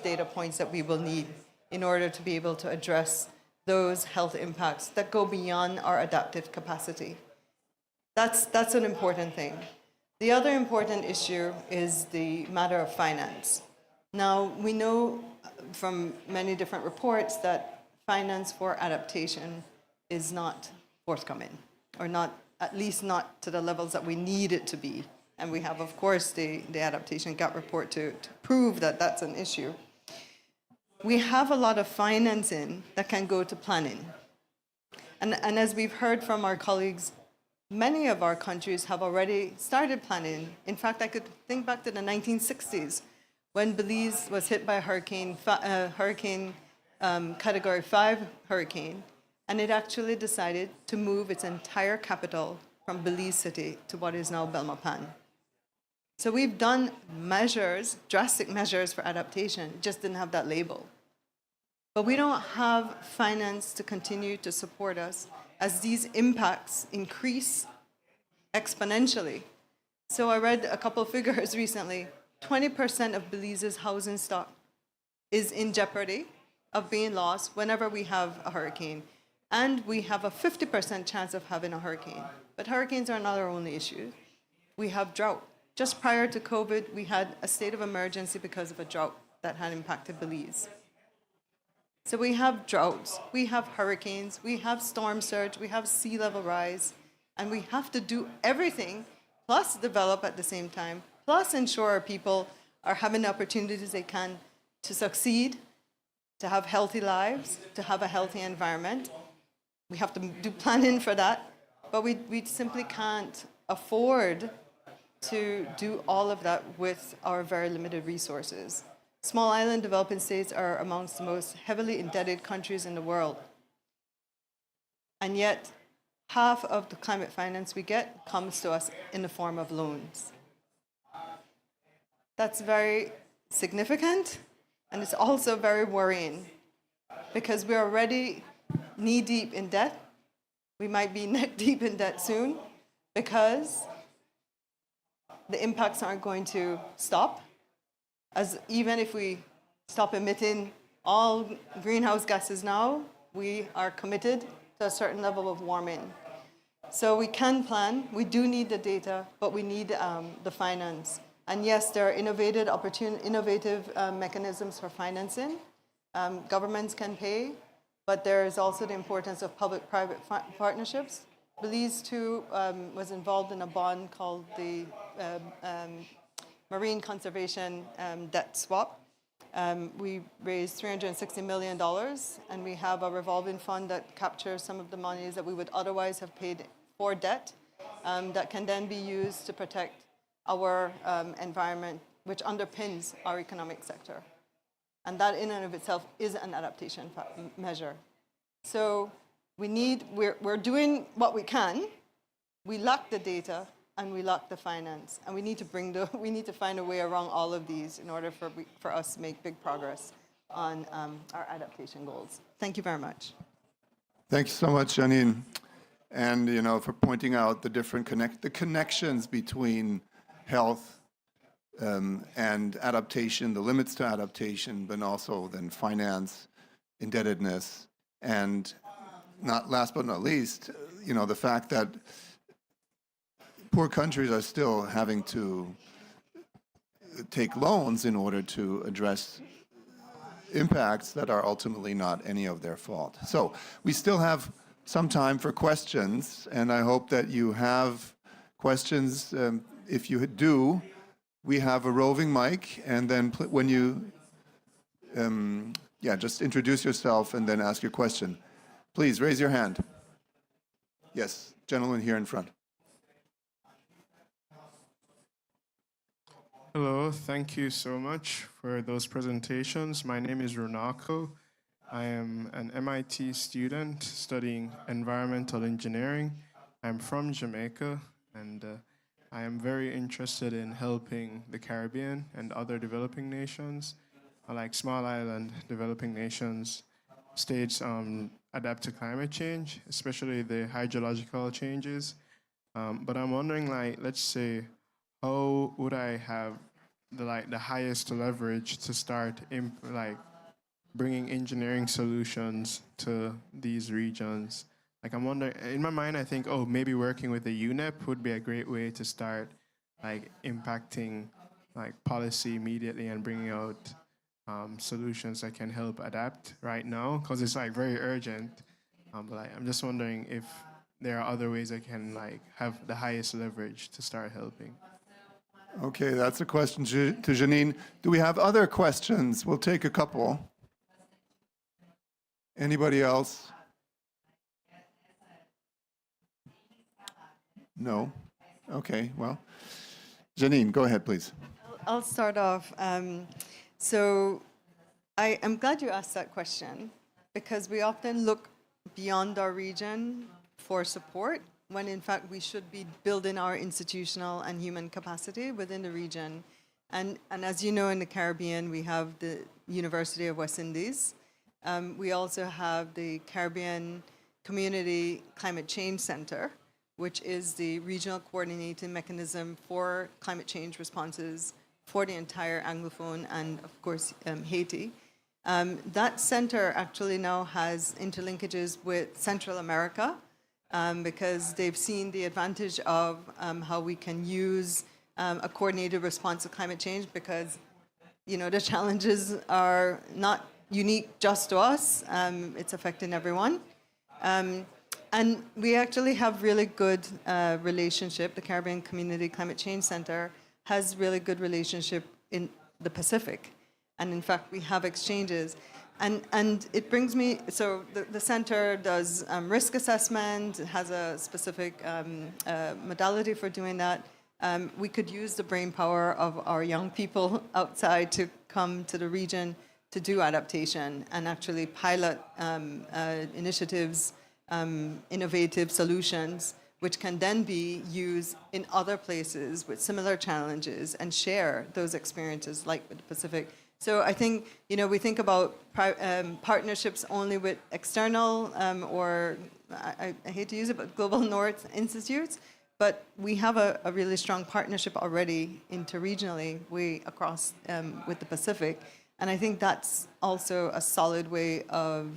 data points that we will need in order to be able to address those health impacts that go beyond our adaptive capacity. That's an important thing. The other important issue is the matter of finance. Now, we know from many different reports that finance for adaptation is not forthcoming, or not, at least not to the levels that we need it to be. And we have, of course, the adaptation gap report to prove that that's an issue. We have a lot of financing that can go to planning. And as we've heard from our colleagues, many of our countries have already started planning. In fact, I could think back to the 1960s when Belize was hit by a hurricane Category 5 hurricane, and it actually decided to move its entire capital from Belize City to what is now Belmopan. So we've done measures, drastic measures for adaptation, just didn't have that label. But we don't have finance to continue to support us as these impacts increase exponentially. So I read a couple of figures recently. 20% of Belize's housing stock is in jeopardy of being lost whenever we have a hurricane. And we have a 50% chance of having a hurricane. But hurricanes are not our only issue. We have drought. Just prior to COVID, we had a state of emergency because of a drought that had impacted Belize. So we have droughts, we have hurricanes, we have storm surge, we have sea level rise, and we have to do everything, plus develop at the same time, plus ensure our people are having the opportunities they can to succeed, to have healthy lives, to have a healthy environment. We have to do planning for that, but we simply can't afford to do all of that with our very limited resources. Small island developing states are amongst the most heavily indebted countries in the world. And yet, half of the climate finance we get comes to us in the form of loans. That's very significant, and it's also very worrying, because we're already knee-deep in debt. We might be neck-deep in debt soon, because the impacts aren't going to stop. As even if we stop emitting all greenhouse gases now, we are committed to a certain level of warming. So we can plan, we do need the data, but we need the finance. And yes, there are innovative mechanisms for financing. Governments can pay, but there is also the importance of public-private partnerships. Belize too was involved in a bond called the Marine Conservation Debt Swap. We raised $360 million, and we have a revolving fund that captures some of the monies that we would otherwise have paid for debt that can then be used to protect our environment, which underpins our economic sector. And that in and of itself is an adaptation measure. So we're doing what we can. We lack the data, and we lack the finance, and we need to find a way around all of these in order for us to make big progress on our adaptation goals. Thank you very much. Thank you so much, Janine, and for pointing out the different connections between health and adaptation, the limits to adaptation, but also then finance, indebtedness, and not last but not least, the fact that poor countries are still having to take loans in order to address impacts that are ultimately not any of their fault. So we still have some time for questions, and I hope that you have questions. If you do, we have a roving mic, and then when you, just introduce yourself and then ask your question. Please raise your hand. Yes, gentleman here in front. Hello, thank you so much for those presentations. My name is Ronako. I am an MIT student studying environmental engineering. I'm from Jamaica, and I am very interested in helping the Caribbean and other developing nations, like small island developing nations, states adapt to climate change, especially the hydrological changes. But I'm wondering, let's say, how would I have the highest leverage to start bringing engineering solutions to these regions? I'm wondering, in my mind, I think, maybe working with the UNEP would be a great way to start impacting policy immediately and bringing out solutions that can help adapt right now, because it's very urgent. But I'm just wondering if there are other ways I can have the highest leverage to start helping. Okay, that's a question to Janine. Do we have other questions? We'll take a couple. Anybody else? No? Okay, well, Janine, go ahead, please. I'll start off. So I am glad you asked that question, because we often look beyond our region for support, when in fact we should be building our institutional and human capacity within the region. And as you know, in the Caribbean, we have the University of West Indies. We also have the Caribbean Community Climate Change Center, which is the regional coordinating mechanism for climate change responses for the entire Anglophone and, of course, Haiti. That center actually now has interlinkages with Central America, because they've seen the advantage of how we can use a coordinated response to climate change, because the challenges are not unique just to us. It's affecting everyone. And we actually have really good relationship. The Caribbean Community Climate Change Center has really good relationship in the Pacific. And in fact, we have exchanges. And it brings me, so the center does risk assessment, it has a specific modality for doing that. We could use the brain power of our young people outside to come to the region to do adaptation and actually pilot initiatives, innovative solutions, which can then be used in other places with similar challenges and share those experiences like with the Pacific. So I think, we think about partnerships only with external or, I hate to use it, but Global North institutes, but we have a really strong partnership already interregionally across with the Pacific. And I think that's also a solid way of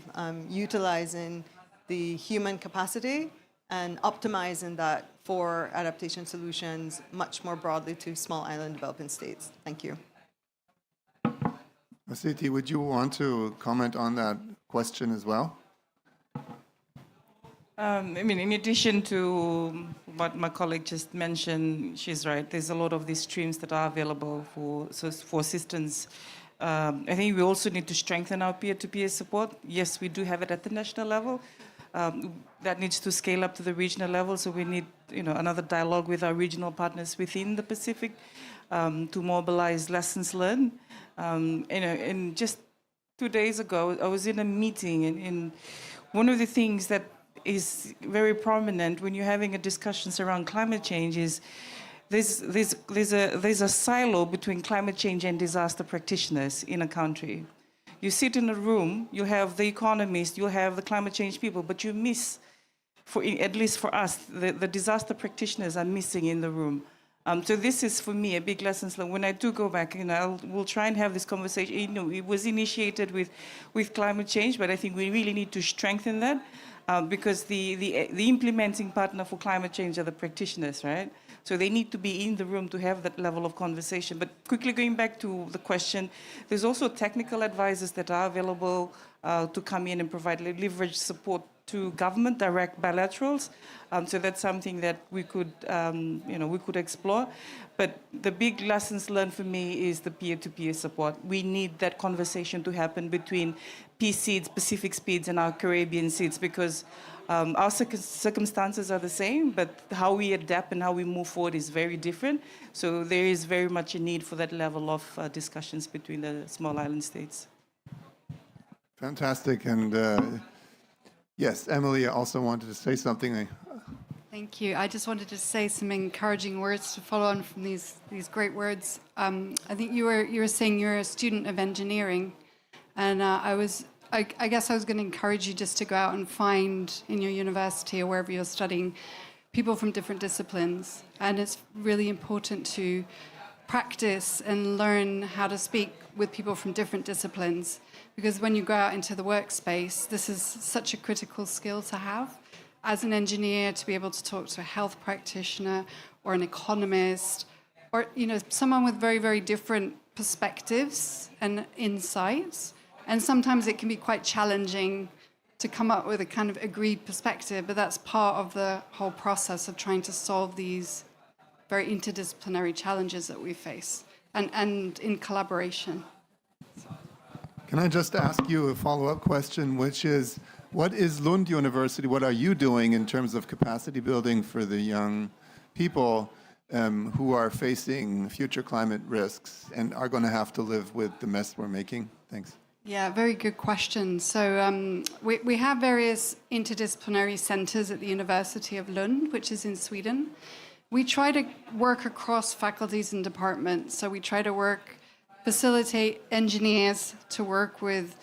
utilizing the human capacity and optimizing that for adaptation solutions much more broadly to small island developing states. Thank you. Vasiti, would you want to comment on that question as well? In addition to what my colleague just mentioned, she's right. There's a lot of these streams that are available for assistance. I think we also need to strengthen our peer-to-peer support. Yes, we do have it at the national level. That needs to scale up to the regional level. So we need, another dialogue with our regional partners within the Pacific to mobilize lessons learned. And just 2 days ago, I was in a meeting, and one of the things that is very prominent when you're having a discussions around climate change is there's a silo between climate change and disaster practitioners in a country. You sit in a room, you have the economists, you have the climate change people, but you miss, at least for us, the disaster practitioners are missing in the room. So this is, for me, a big lesson learned. When I do go back, we'll try and have this conversation. It was initiated with climate change, but I think we really need to strengthen that because the implementing partner for climate change are the practitioners, right? So they need to be in the room to have that level of conversation. But quickly going back to the question, there's also technical advisors that are available to come in and provide leverage support to government, direct bilaterals. So that's something that we could, we could explore. But the big lessons learned for me is the peer-to-peer support. We need that conversation to happen between PSEEDs, Pacific Speeds, and our Caribbean seeds because our circumstances are the same, but how we adapt and how we move forward is very different. So there is very much a need for that level of discussions between the small island states. Fantastic. And yes, Emily also wanted to say something. Thank you. I just wanted to say some encouraging words to follow on from these great words. I think you were saying you're a student of engineering, and I guess I was going to encourage you just to go out and find in your university or wherever you're studying people from different disciplines. And it's really important to practice and learn how to speak with people from different disciplines. Because when you go out into the workspace, this is such a critical skill to have. As an engineer, to be able to talk to a health practitioner or an economist or someone with very, very different perspectives and insights. And sometimes it can be quite challenging to come up with a kind of agreed perspective, but that's part of the whole process of trying to solve these very interdisciplinary challenges that we face and in collaboration. Can I just ask you a follow-up question, which is, what is Lund University, what are you doing in terms of capacity building for the young people who are facing future climate risks and are going to have to live with the mess we're making? Thanks. Yeah, very good question. So we have various interdisciplinary centers at the University of Lund, which is in Sweden. We try to work across faculties and departments. So we try to facilitate engineers to work with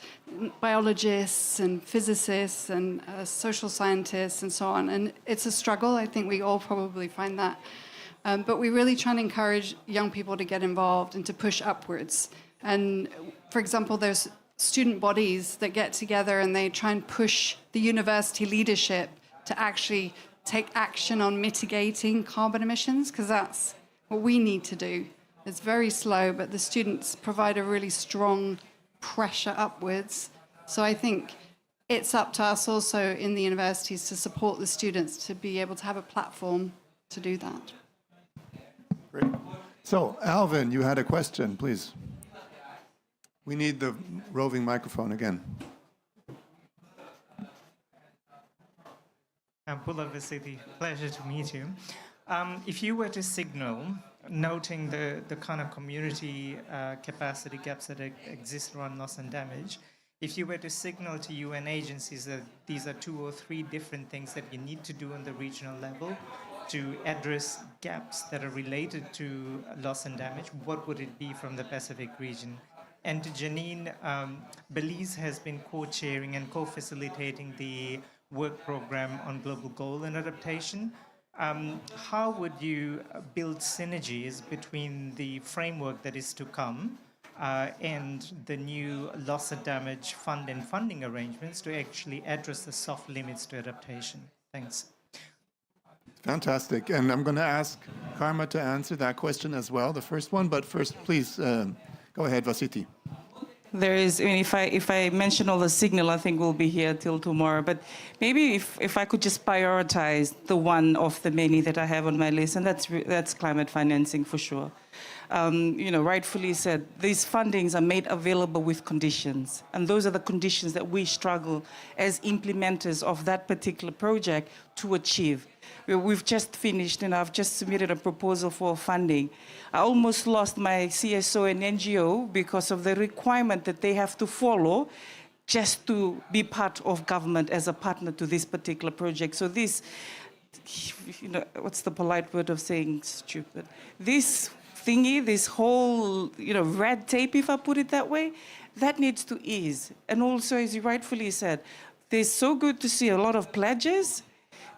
biologists and physicists and social scientists and so on. And it's a struggle. I think we all probably find that. But we really try and encourage young people to get involved and to push upwards. And for example, there's student bodies that get together and they try and push the university leadership to actually take action on mitigating carbon emissions, because that's what we need to do. It's very slow, but the students provide a really strong pressure upwards. So I think it's up to us also in the universities to support the students to be able to have a platform to do that. Great. So, Alvin, you had a question, please. We need the roving microphone again. Bullet City, pleasure to meet you. If you were to signal, noting the kind of community capacity gaps that exist around loss and damage, if you were to signal to UN agencies that these are 2 or 3 different things that you need to do on the regional level to address gaps that are related to loss and damage, what would it be from the Pacific region? And to Janine, Belize has been co-chairing and co-facilitating the work program on global goal and adaptation. How would you build synergies between the framework that is to come and the new loss and damage fund and funding arrangements to actually address the soft limits to adaptation? Thanks. Fantastic. And I'm going to ask Karma to answer that question as well, the first one. But first, please, go ahead, Vasiti. There is, I mean, if I mention all the signal, I think we'll be here till tomorrow. But maybe if I could just prioritize the one of the many that I have on my list, and that's climate financing for sure. Rightfully said, these fundings are made available with conditions, and those are the conditions that we struggle as implementers of that particular project to achieve. We've just finished, and I've just submitted a proposal for funding. I almost lost my CSO and NGO because of the requirement that they have to follow just to be part of government as a partner to this particular project. So this, what's the polite word of saying stupid? This thingy, this whole, red tape, if I put it that way, that needs to ease. And also, as you rightfully said, it's so good to see a lot of pledges,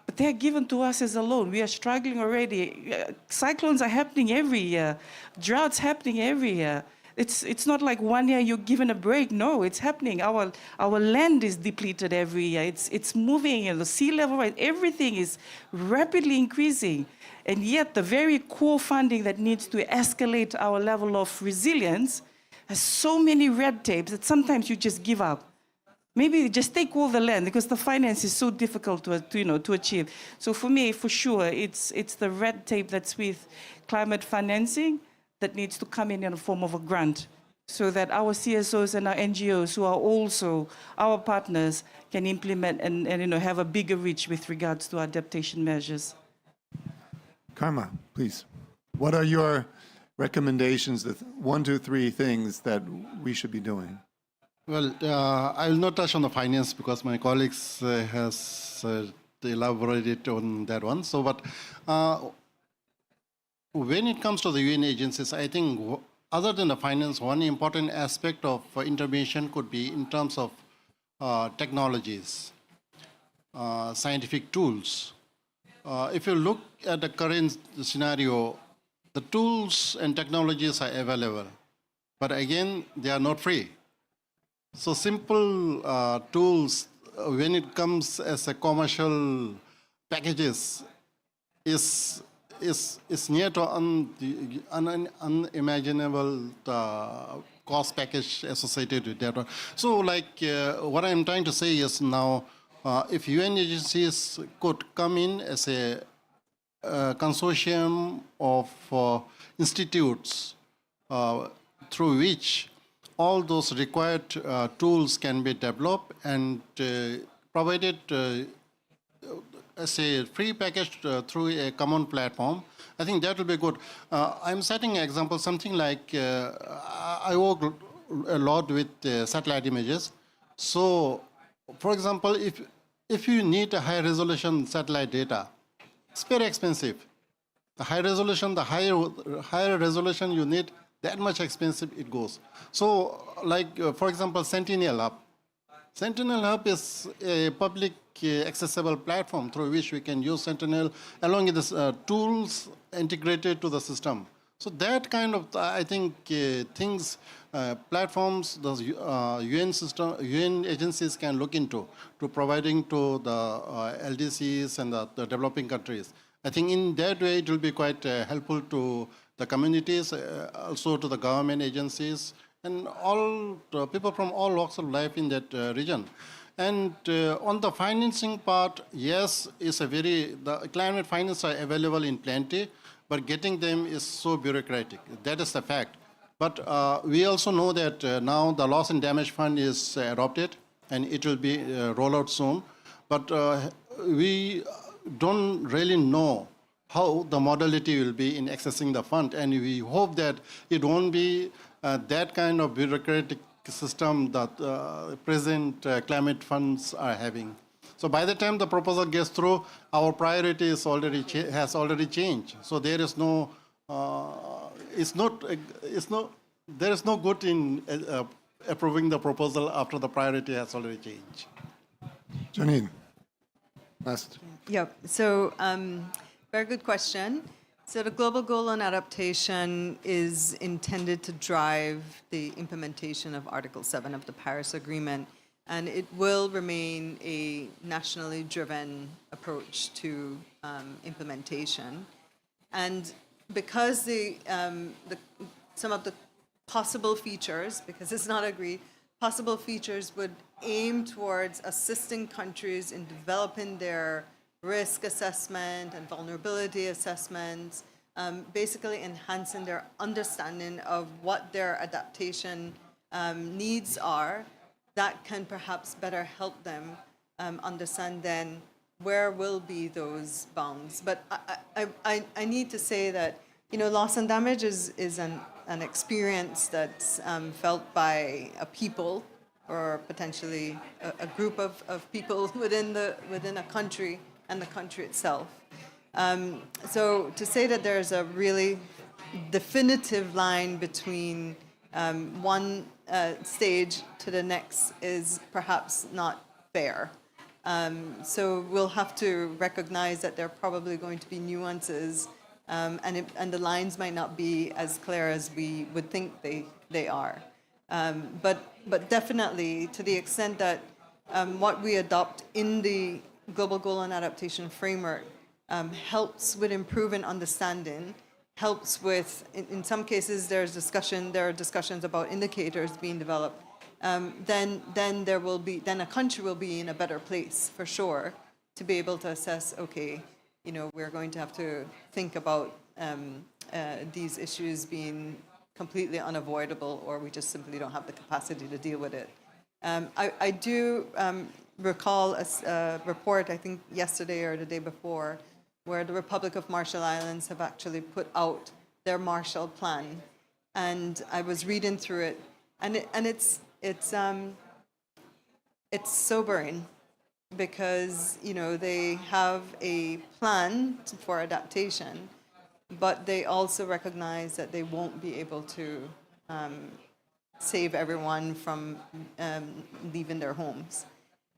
but they're given to us as a loan. We are struggling already. Cyclones are happening every year. Droughts happening every year. It's not like 1 year you're given a break. No, it's happening. Our land is depleted every year. It's moving, the sea level, right? Everything is rapidly increasing. And yet the very core funding that needs to escalate our level of resilience has so many red tapes that sometimes you just give up. Maybe just take all the land because the finance is so difficult to achieve. So for me, for sure, it's the red tape that's with climate financing that needs to come in the form of a grant so that our CSOs and our NGOs, who are also our partners, can implement and have a bigger reach with regards to adaptation measures. Karma, please. What are your recommendations, the 1, 2, 3 things that we should be doing? Well, I will not touch on the finance because my colleagues has elaborated on that one. So, but when it comes to the UN agencies, I think other than the finance, one important aspect of intervention could be in terms of technologies, scientific tools. If you look at the current scenario, the tools and technologies are available, but again, they are not free. So simple tools, when it comes as a commercial packages, is near to unimaginable cost package associated with that one. So like what I'm trying to say is now, if UN agencies could come in as a consortium of institutes through which all those required tools can be developed and provided as a free package through a common platform, I think that will be good. I'm setting an example, something like I work a lot with satellite images. So, for example, if you need a high resolution satellite data, it's very expensive. The higher resolution you need, that much expensive it goes. So, like, for example, Sentinel Hub. Sentinel Hub is a public accessible platform through which we can use Sentinel along with the tools integrated to the system. So that kind of, I think, things, platforms, the UN agencies can look into to providing to the LDCs and the developing countries. I think in that way it will be quite helpful to the communities, also to the government agencies, and all people from all walks of life in that region. And on the financing part, yes, the climate finance are available in plenty, but getting them is so bureaucratic. That is the fact. But we also know that now the loss and damage fund is adopted, and it will be rolled out soon. But we don't really know how the modality will be in accessing the fund, and we hope that it won't be that kind of bureaucratic system that present climate funds are having. So by the time the proposal gets through, our priority is has already changed. So there is no, there is no good in approving the proposal after the priority has already changed. Janine, last. Yeah, so very good question. So the global goal on adaptation is intended to drive the implementation of Article 7 of the Paris Agreement, and it will remain a nationally driven approach to implementation. And because some of the possible features, because it's not agreed, possible features would aim towards assisting countries in developing their risk assessment and vulnerability assessments, basically enhancing their understanding of what their adaptation needs are, that can perhaps better help them understand then where will be those bounds. But I need to say that, loss and damage is an experience that's felt by a people or potentially a group of people within a country and the country itself. So to say that there's a really definitive line between one stage to the next is perhaps not fair. So we'll have to recognize that there are probably going to be nuances, and the lines might not be as clear as we would think they are. But definitely, to the extent that what we adopt in the Global Goal on Adaptation framework helps with improving understanding, helps with, in some cases, there are discussions about indicators being developed, then a country will be in a better place, for sure, to be able to assess, okay, we're going to have to think about these issues being completely unavoidable, or we just simply don't have the capacity to deal with it. I do recall a report, I think yesterday or the day before, where the Republic of Marshall Islands have actually put out their Marshall Plan, and I was reading through it, and it's sobering, because they have a plan for adaptation, but they also recognize that they won't be able to save everyone from leaving their homes.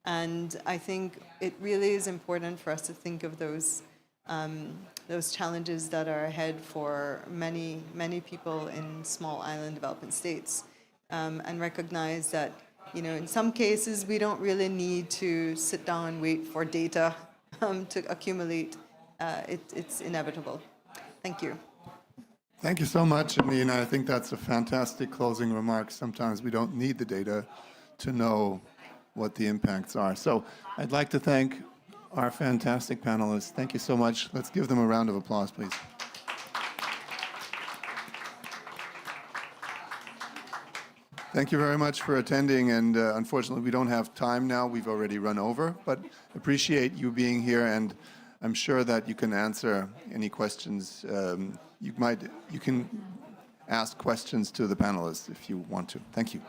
And I think it really is important for us to think of those challenges that are ahead for many, many people in small island developing states, and recognize that, in some cases, we don't really need to sit down and wait for data to accumulate. It's inevitable. Thank you. Thank you so much, Janine. I think that's a fantastic closing remark. Sometimes we don't need the data to know what the impacts are. So I'd like to thank our fantastic panelists. Thank you so much. Let's give them a round of applause, please. Thank you very much for attending, and unfortunately we don't have time now. We've already run over, but appreciate you being here, and I'm sure that you can answer any questions. You can ask questions to the panelists if you want to. Thank you.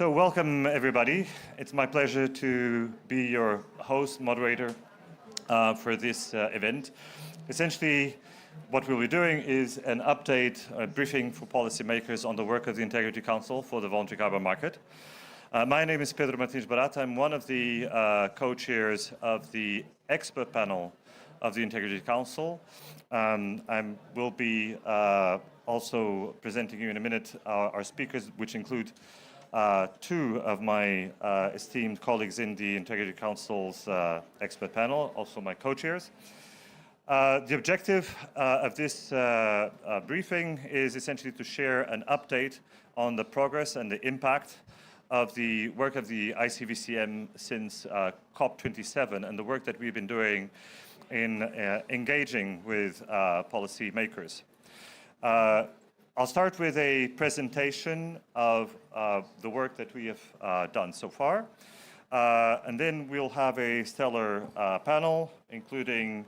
So welcome everybody. It's my pleasure to be your host, moderator for this event. Essentially, what we'll be doing is an update, a briefing for policymakers on the work of the Integrity Council for the voluntary carbon market. My name is Pedro Martins Barata. I'm one of the co-chairs of the expert panel of the Integrity Council. I will be also presenting you in a minute our speakers, which include two of my esteemed colleagues in the Integrity Council's expert panel, also my co-chairs. The objective of this briefing is essentially to share an update on the progress and the impact of the work of the ICVCM since COP27 and the work that we've been doing in engaging with policy makers. I'll start with a presentation of the work that we have done so far, and then we'll have a stellar panel, including,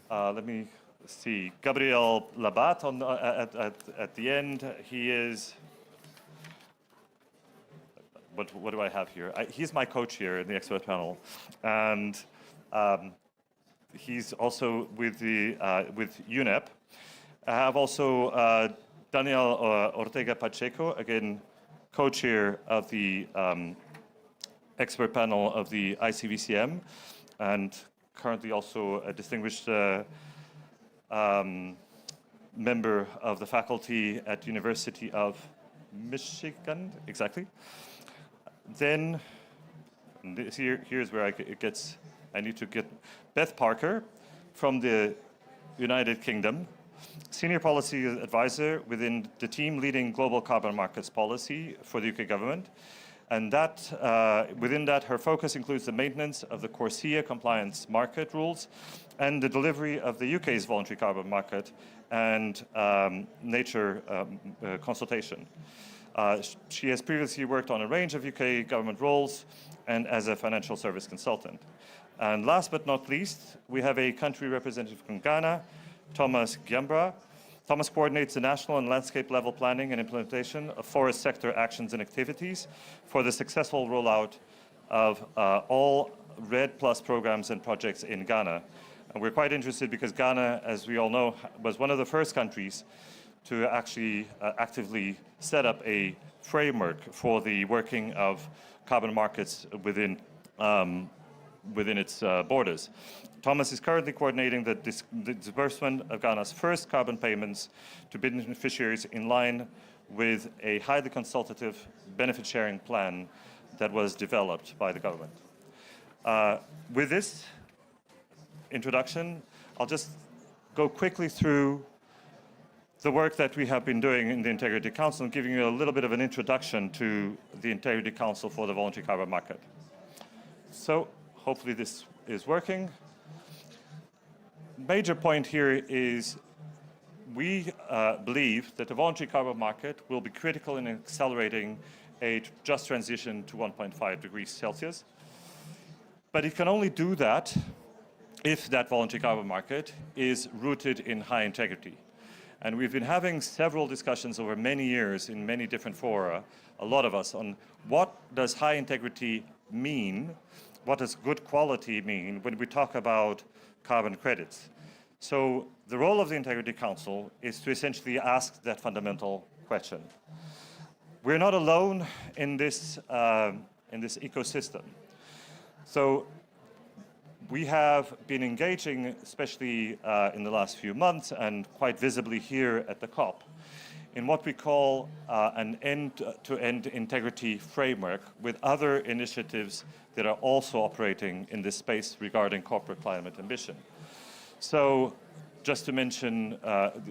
let me see, Gabriel Labat at the end. He is, what do I have here? He's my co-chair in the expert panel, and he's also with UNEP. I have also Daniel Ortega Pacheco, again, co-chair of the expert panel of the ICVCM, and currently also a distinguished member of the faculty at University of Michigan, exactly. Then, here's where I need to get Beth Parker from the United Kingdom, Senior Policy Advisor within the team leading global carbon markets policy for the UK government. And that, within that, her focus includes the maintenance of the CORSIA compliance market rules and the delivery of the UK's voluntary carbon market and nature consultation. She has previously worked on a range of UK government roles and as a financial service consultant. And last but not least, we have a country representative from Ghana, Thomas Giambra. Thomas coordinates the national and landscape level planning and implementation of forest sector actions and activities for the successful rollout of all REDD+ programs and projects in Ghana. And we're quite interested because Ghana, as we all know, was one of the first countries to actually actively set up a framework for the working of carbon markets within its borders. Thomas is currently coordinating the disbursement of Ghana's first carbon payments to beneficiaries in line with a highly consultative benefit-sharing plan that was developed by the government. With this introduction, I'll just go quickly through the work that we have been doing in the Integrity Council and giving you a little bit of an introduction to the Integrity Council for the voluntary carbon market. So hopefully this is working. Major point here is we believe that the voluntary carbon market will be critical in accelerating a just transition to 1.5 degrees Celsius. But it can only do that if that voluntary carbon market is rooted in high integrity. And we've been having several discussions over many years in many different fora, a lot of us, on what does high integrity mean, what does good quality mean when we talk about carbon credits. So the role of the Integrity Council is to essentially ask that fundamental question. We're not alone in this ecosystem. So we have been engaging, especially in the last few months and quite visibly here at the COP, in what we call an end-to-end integrity framework with other initiatives that are also operating in this space regarding corporate climate ambition. So just to mention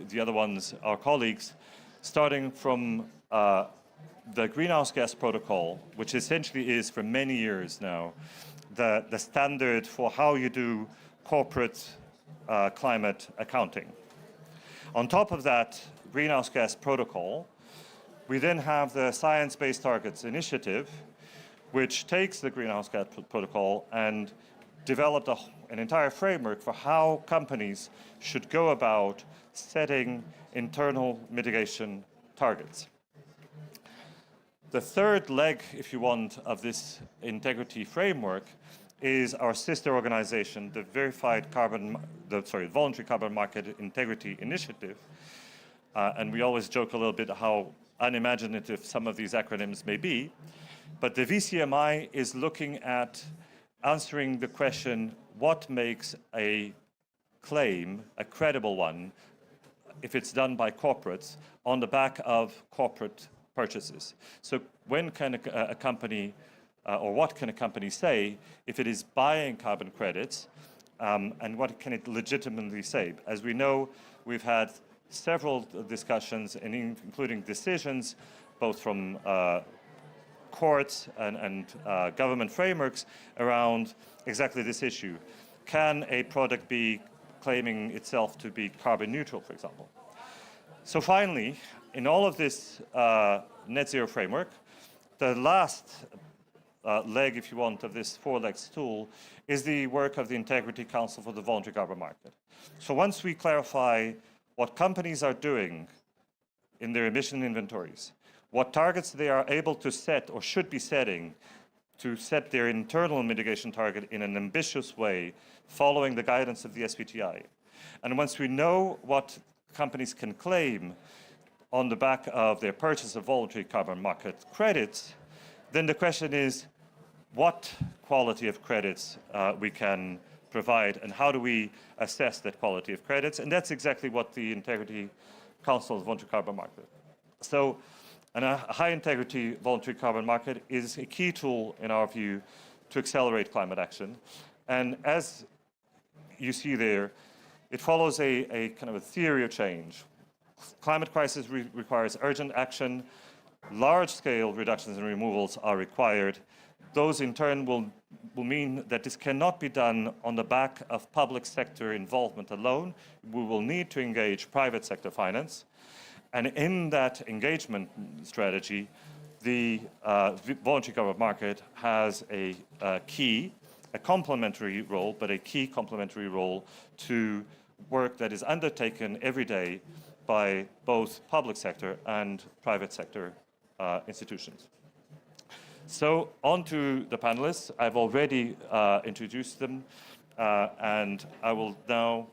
the other ones, our colleagues, starting from the greenhouse gas protocol, which essentially is for many years now the standard for how you do corporate climate accounting. On top of that greenhouse gas protocol, we then have the Science-Based Targets Initiative, which takes the greenhouse gas protocol and developed an entire framework for how companies should go about setting internal mitigation targets. The third leg, if you want, of this integrity framework is our sister organization, the Voluntary Carbon Market Integrity Initiative. And we always joke a little bit how unimaginative some of these acronyms may be. But the VCMI is looking at answering the question, what makes a claim a credible one if it's done by corporates on the back of corporate purchases? So when can a company, or what can a company say if it is buying carbon credits, and what can it legitimately say? As we know, we've had several discussions, including decisions, both from courts and government frameworks around exactly this issue. Can a product be claiming itself to be carbon neutral, for example? So finally, in all of this net zero framework, the last leg, if you want, of this four-leg stool is the work of the Integrity Council for the Voluntary Carbon Market. So once we clarify what companies are doing in their emission inventories, what targets they are able to set or should be setting to set their internal mitigation target in an ambitious way, following the guidance of the SBTi. And once we know what companies can claim on the back of their purchase of voluntary carbon market credits, then the question is what quality of credits we can provide and how do we assess that quality of credits? And that's exactly what the Integrity Council of the Voluntary Carbon Market. So a high integrity voluntary carbon market is a key tool, in our view, to accelerate climate action. And as you see there, it follows a kind of a theory of change. Climate crisis requires urgent action. Large-scale reductions and removals are required. Those, in turn, will mean that this cannot be done on the back of public sector involvement alone. We will need to engage private sector finance. And in that engagement strategy, the voluntary carbon market has a complementary role, but a key complementary role to work that is undertaken every day by both public sector and private sector institutions. So on to the panelists. I've already introduced them, and I will now,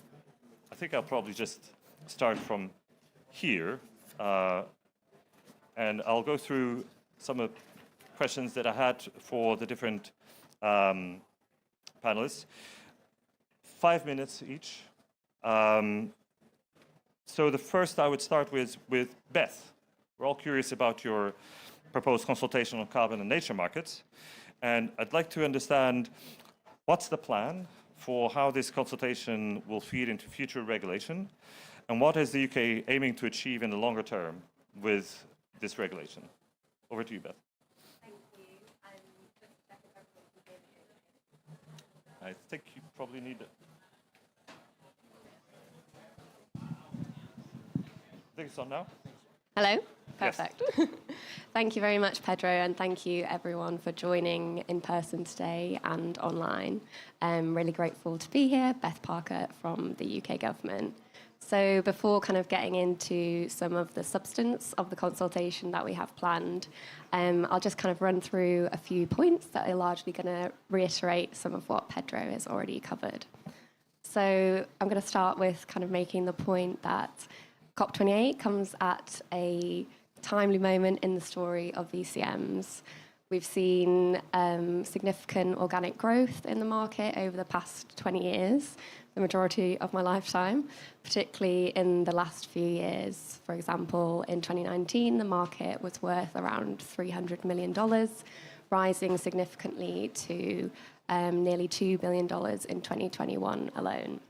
I think I'll probably just start from here, and I'll go through some of the questions that I had for the different panelists. 5 minutes each. So the first I would start with Beth. We're all curious about your proposed consultation on carbon and nature markets, and I'd like to understand what's the plan for how this consultation will feed into future regulation, and what is the UK aiming to achieve in the longer term with this regulation? Over to you, Beth. Thank you. I think you probably need it. I think it's on now. Hello? Perfect. Yes. Thank you very much, Pedro, and thank you everyone for joining in person today and online. I'm really grateful to be here. Beth Parker from the UK government. So before kind of getting into some of the substance of the consultation that we have planned, I'll just kind of run through a few points that are largely going to reiterate some of what Pedro has already covered. So I'm going to start with kind of making the point that COP28 comes at a timely moment in the story of VCMs. We've seen significant organic growth in the market over the past 20 years, the majority of my lifetime, particularly in the last few years. For example, in 2019, the market was worth around $300 million, rising significantly to nearly $2 billion in 2021 alone.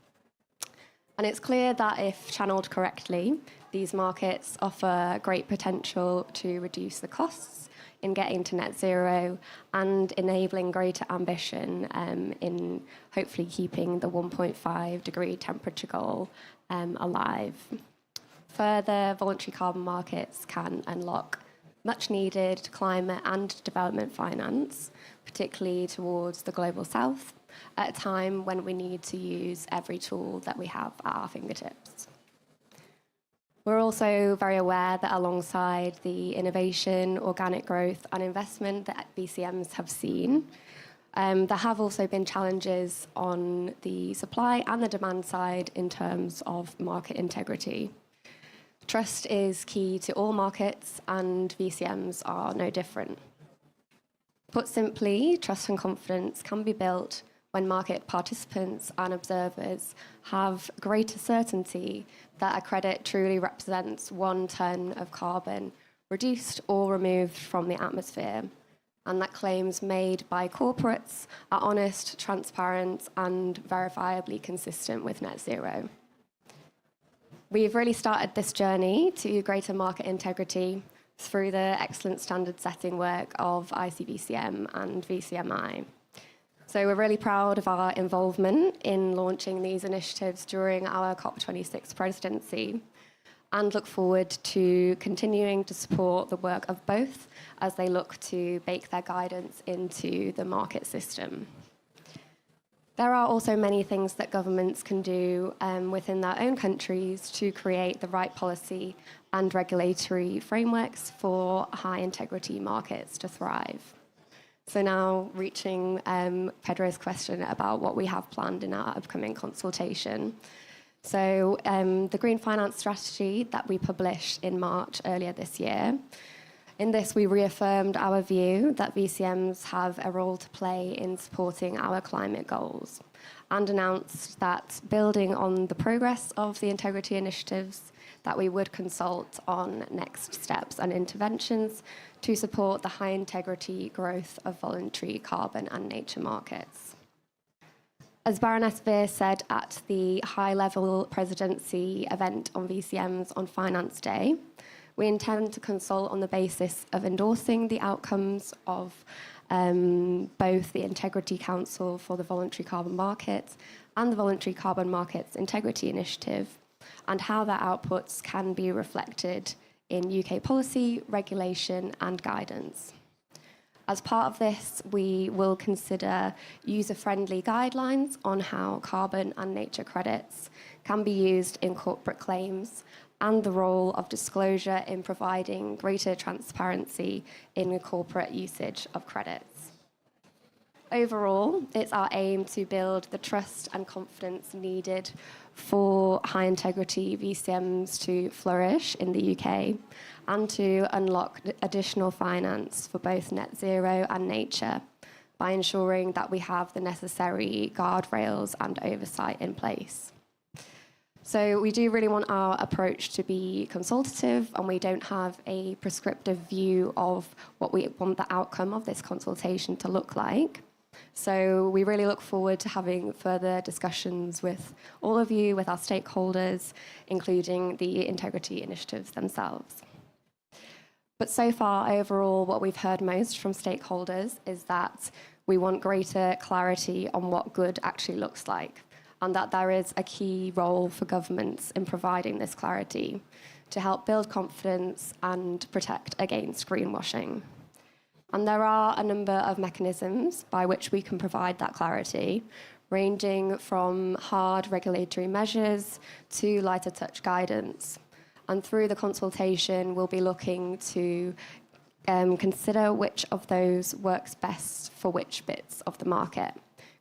And it's clear that if channeled correctly, these markets offer great potential to reduce the costs in getting to net zero and enabling greater ambition in hopefully keeping the 1.5 degree temperature goal alive. Further, voluntary carbon markets can unlock much needed climate and development finance, particularly towards the global south, at a time when we need to use every tool that we have at our fingertips. We're also very aware that alongside the innovation, organic growth and investment that VCMs have seen, there have also been challenges on the supply and the demand side in terms of market integrity. Trust is key to all markets, and VCMs are no different. Put simply, trust and confidence can be built when market participants and observers have greater certainty that a credit truly represents 1 tonne of carbon reduced or removed from the atmosphere, and that claims made by corporates are honest, transparent, and verifiably consistent with net zero. We've really started this journey to greater market integrity through the excellent standard setting work of ICVCM and VCMI. So we're really proud of our involvement in launching these initiatives during our COP26 presidency, and look forward to continuing to support the work of both as they look to bake their guidance into the market system. There are also many things that governments can do within their own countries to create the right policy and regulatory frameworks for high integrity markets to thrive. So now reaching Pedro's question about what we have planned in our upcoming consultation. So the Green Finance Strategy that we published in March earlier this year, in this we reaffirmed our view that VCMs have a role to play in supporting our climate goals, and announced that building on the progress of the integrity initiatives, that we would consult on next steps and interventions to support the high integrity growth of voluntary carbon and nature markets. As Baroness Veer said at the high-level presidency event on VCMs on Finance Day, we intend to consult on the basis of endorsing the outcomes of both the Integrity Council for the Voluntary Carbon Markets and the Voluntary Carbon Markets Integrity Initiative, and how their outputs can be reflected in UK policy, regulation and guidance. As part of this, we will consider user-friendly guidelines on how carbon and nature credits can be used in corporate claims, and the role of disclosure in providing greater transparency in the corporate usage of credits. Overall, it's our aim to build the trust and confidence needed for high-integrity VCMs to flourish in the UK, and to unlock additional finance for both net zero and nature by ensuring that we have the necessary guardrails and oversight in place. So we do really want our approach to be consultative, and we don't have a prescriptive view of what we want the outcome of this consultation to look like. So we really look forward to having further discussions with all of you, with our stakeholders, including the integrity initiatives themselves. But so far, overall, what we've heard most from stakeholders is that we want greater clarity on what good actually looks like, and that there is a key role for governments in providing this clarity to help build confidence and protect against greenwashing. And there are a number of mechanisms by which we can provide that clarity, ranging from hard regulatory measures to lighter touch guidance. And through the consultation, we'll be looking to consider which of those works best for which bits of the market,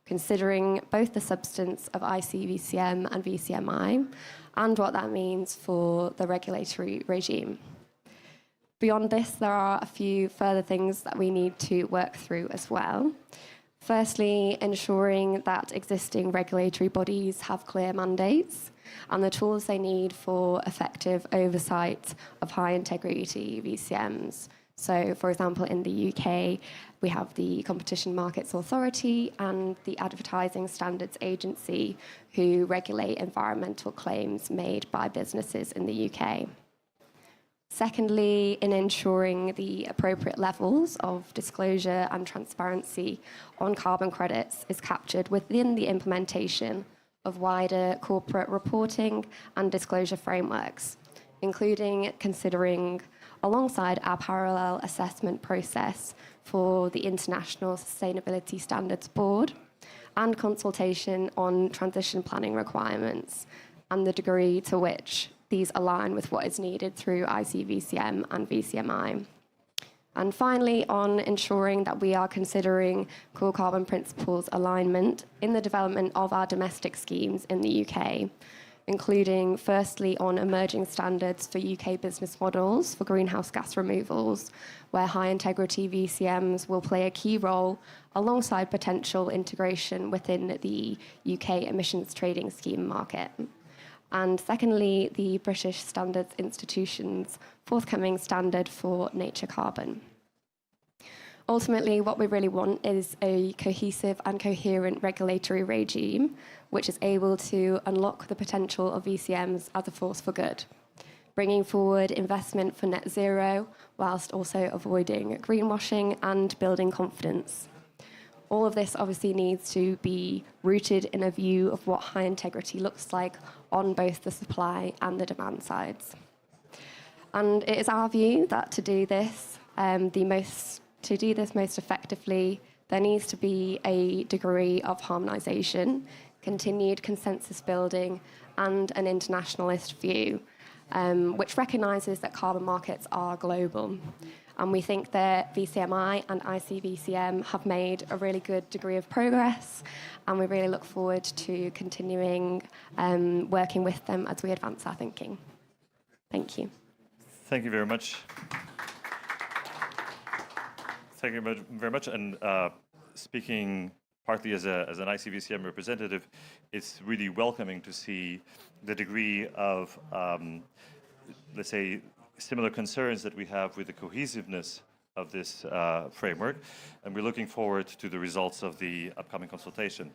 considering both the substance of ICVCM and VCMI and what that means for the regulatory regime. Beyond this, there are a few further things that we need to work through as well. Firstly, ensuring that existing regulatory bodies have clear mandates and the tools they need for effective oversight of high integrity VCMs. So, for example, in the UK, we have the Competition Markets Authority and the Advertising Standards Agency, who regulate environmental claims made by businesses in the UK. Secondly, in ensuring the appropriate levels of disclosure and transparency on carbon credits is captured within the implementation of wider corporate reporting and disclosure frameworks, including considering, alongside our parallel assessment process for the International Sustainability Standards Board, and consultation on transition planning requirements and the degree to which these align with what is needed through ICVCM and VCMI. And finally, on ensuring that we are considering core carbon principles alignment in the development of our domestic schemes in the UK, including firstly on emerging standards for UK business models for greenhouse gas removals, where high integrity VCMs will play a key role alongside potential integration within the UK emissions trading scheme market. And secondly, the British Standards Institution's forthcoming standard for nature carbon. Ultimately, what we really want is a cohesive and coherent regulatory regime which is able to unlock the potential of VCMs as a force for good, bringing forward investment for net zero whilst also avoiding greenwashing and building confidence. All of this obviously needs to be rooted in a view of what high integrity looks like on both the supply and the demand sides. And it is our view that to do this most effectively, there needs to be a degree of harmonisation, continued consensus building, and an internationalist view, which recognises that carbon markets are global. And we think that VCMI and ICVCM have made a really good degree of progress, and we really look forward to continuing working with them as we advance our thinking. Thank you. Thank you very much. Thank you very much. And speaking partly as an ICVCM representative, it's really welcoming to see the degree of, let's say, similar concerns that we have with the cohesiveness of this framework, and we're looking forward to the results of the upcoming consultation.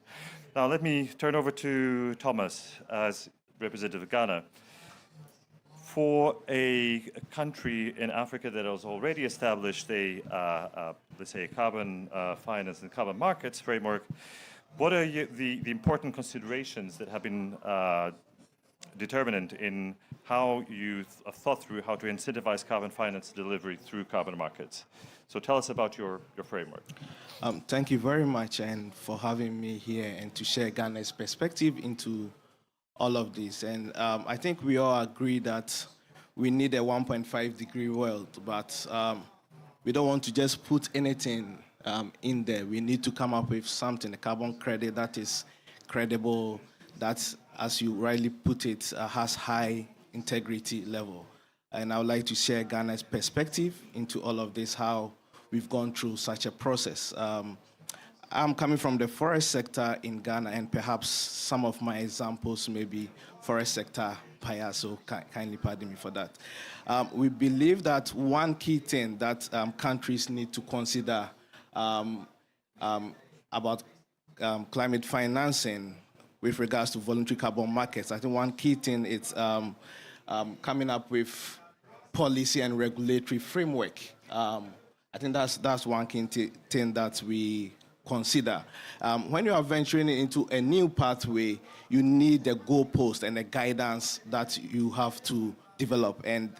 Now, let me turn over to Thomas as representative of Ghana. For a country in Africa that has already established a, let's say, a carbon finance and carbon markets framework, what are the important considerations that have been determinant in how you thought through how to incentivize carbon finance delivery through carbon markets? So tell us about your framework. Thank you very much and for having me here and to share Ghana's perspective into all of this. And I think we all agree that we need a 1.5 degree world, but we don't want to just put anything in there. We need to come up with something, a carbon credit that is credible, that, as you rightly put it, has high integrity level. And I would like to share Ghana's perspective into all of this, how we've gone through such a process. I'm coming from the forest sector in Ghana, and perhaps some of my examples may be forest sector bias, so kindly pardon me for that. We believe that one key thing that countries need to consider about climate financing with regards to voluntary carbon markets, I think one key thing is coming up with policy and regulatory framework. I think that's one key thing that we consider. When you are venturing into a new pathway, you need the goalpost and the guidance that you have to develop. And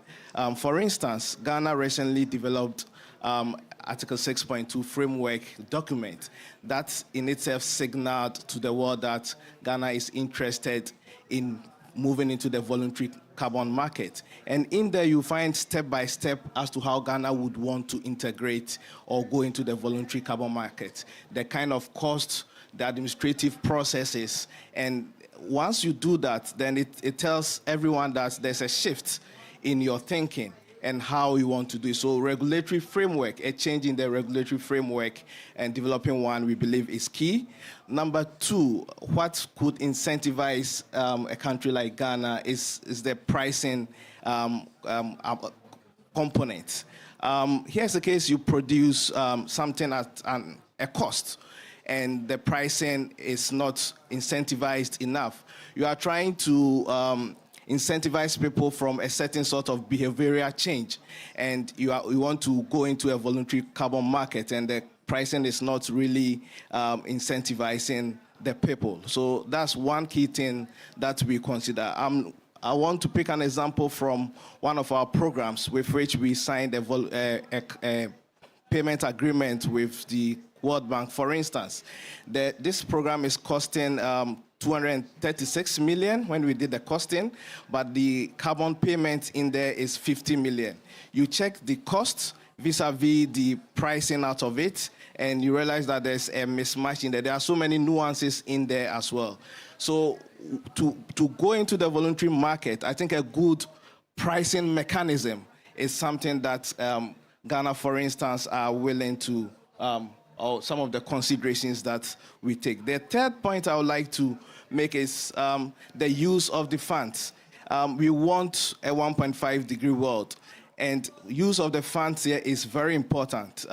for instance, Ghana recently developed Article 6.2 framework document that in itself signaled to the world that Ghana is interested in moving into the voluntary carbon market. And in there you find step by step as to how Ghana would want to integrate or go into the voluntary carbon market, the kind of cost, the administrative processes. And once you do that, then it tells everyone that there's a shift in your thinking and how you want to do it. So regulatory framework, a change in the regulatory framework and developing one, we believe is key. Number two, what could incentivize a country like Ghana is the pricing component. Here's the case: you produce something at a cost, and the pricing is not incentivized enough. You are trying to incentivize people from a certain sort of behavioral change, and you want to go into a voluntary carbon market, and the pricing is not really incentivizing the people. So that's one key thing that we consider. I want to pick an example from one of our programs with which we signed a payment agreement with the World Bank. For instance, this program is costing 236 million when we did the costing, but the carbon payment in there is 50 million. You check the cost vis-a-vis the pricing out of it, and you realize that there's a mismatch in there. There are so many nuances in there as well. So to go into the voluntary market, I think a good pricing mechanism is something that Ghana, for instance, are willing to, or some of the considerations that we take. The third point I would like to make is the use of the funds. We want a 1.5 degree world, and use of the funds here is very important.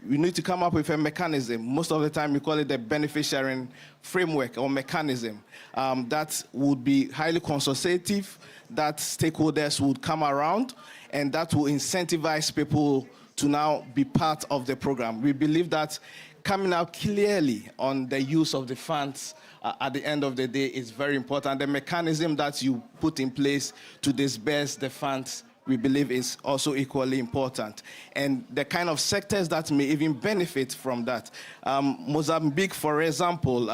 We need to come up with a mechanism. Most of the time we call it the benefit sharing framework or mechanism that would be highly consultative, that stakeholders would come around, and that will incentivize people to now be part of the program. We believe that coming out clearly on the use of the funds at the end of the day is very important. The mechanism that you put in place to disburse the funds, we believe, is also equally important. And the kind of sectors that may even benefit from that. Mozambique, for example,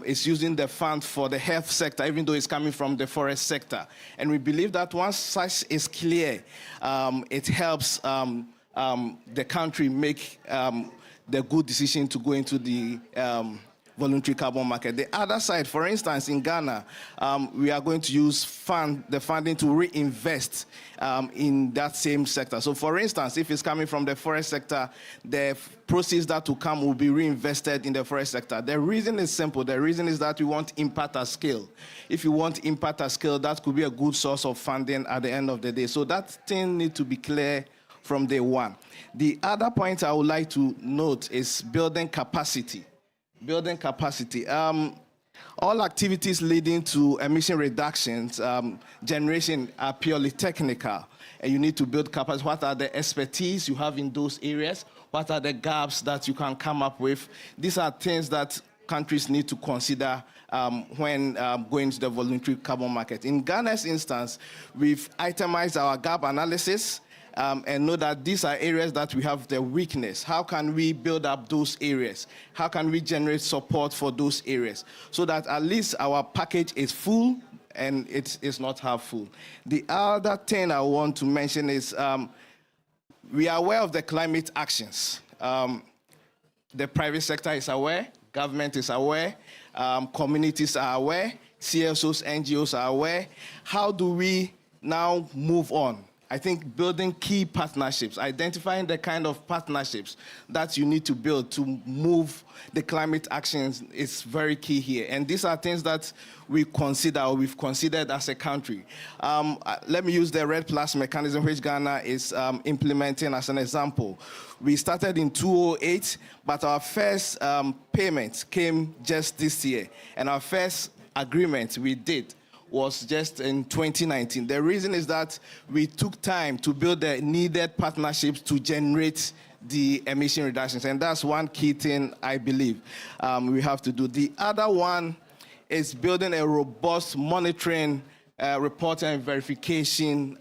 is using the fund for the health sector, even though it's coming from the forest sector. And we believe that once such is clear, it helps the country make the good decision to go into the voluntary carbon market. The other side, for instance, in Ghana, we are going to use the funding to reinvest in that same sector. So for instance, if it's coming from the forest sector, the proceeds that will come will be reinvested in the forest sector. The reason is simple. The reason is that we want impact at scale. If you want impact at scale, that could be a good source of funding at the end of the day. So that thing needs to be clear from day one. The other point I would like to note is building capacity. Building capacity. All activities leading to emission reductions, generation are purely technical, and you need to build capacity. What are the expertise you have in those areas? What are the gaps that you can come up with? These are things that countries need to consider when going to the voluntary carbon market. In Ghana's instance, we've itemized our gap analysis and know that these are areas that we have the weakness. How can we build up those areas? How can we generate support for those areas so that at least our package is full and it's not half full? The other thing I want to mention is we are aware of the climate actions. The private sector is aware, government is aware, communities are aware, CSOs, NGOs are aware. How do we now move on? I think building key partnerships, identifying the kind of partnerships that you need to build to move the climate actions is very key here. And these are things that we consider, or we've considered as a country. Let me use the RED Plus mechanism, which Ghana is implementing as an example. We started in 2008, but our first payment came just this year. And our first agreement we did was just in 2019. The reason is that we took time to build the needed partnerships to generate the emission reductions. And that's one key thing I believe we have to do. The other one is building a robust monitoring, reporting and verification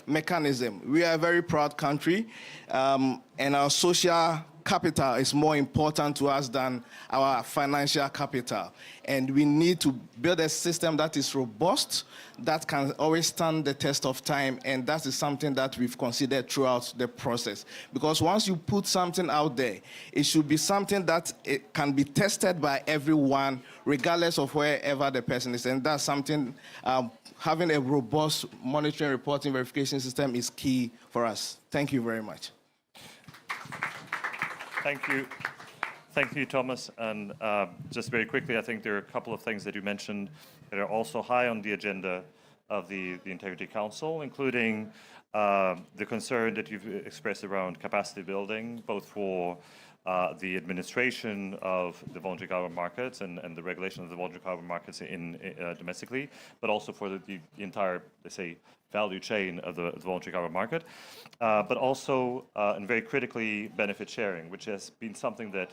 mechanism. We are a very proud country, and our social capital is more important to us than our financial capital. And we need to build a system that is robust, that can always stand the test of time, and that is something that we've considered throughout the process. Because once you put something out there, it should be something that it can be tested by everyone, regardless of wherever the person is. And that's something, having a robust monitoring, reporting, verification system is key for us. Thank you very much. Thank you. Thank you, Thomas. And just very quickly, I think there are a couple of things that you mentioned that are also high on the agenda of the Integrity Council, including the concern that you've expressed around capacity building, both for the administration of the voluntary carbon markets and the regulation of the voluntary carbon markets domestically, but also for the entire, let's say, value chain of the voluntary carbon market, but also, and very critically, benefit sharing, which has been something that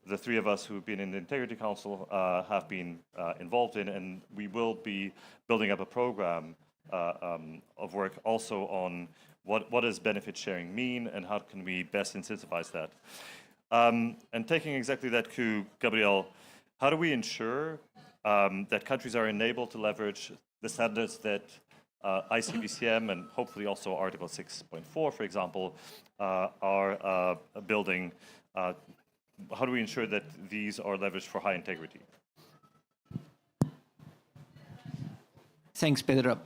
the three of us who've been in the Integrity Council have been involved in, and we will be building up a program of work also on what does benefit sharing mean and how can we best incentivize that. And taking exactly that cue, Gabriel, how do we ensure that countries are enabled to leverage the standards that ICBCM and hopefully also Article 6.4, for example, are building? How do we ensure that these are leveraged for high integrity? Thanks, Pedro.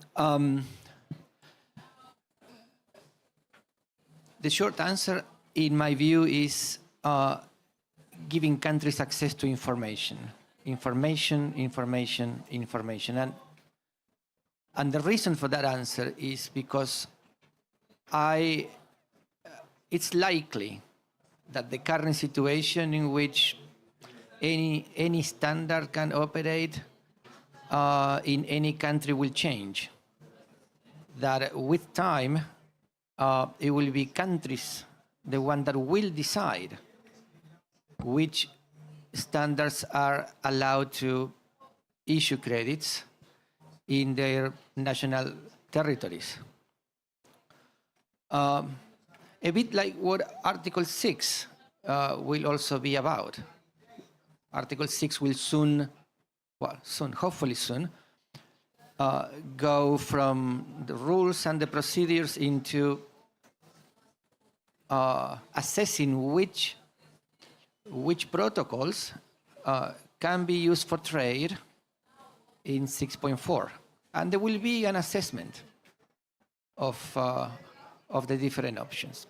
The short answer, in my view, is giving countries access to information. Information. And the reason for that answer is because it's likely that the current situation in which any standard can operate in any country will change. That with time, it will be countries, the one that will decide which standards are allowed to issue credits in their national territories. A bit like what Article 6 will also be about. Article 6 will hopefully soon, go from the rules and the procedures into assessing which protocols can be used for trade in 6.4. And there will be an assessment of the different options.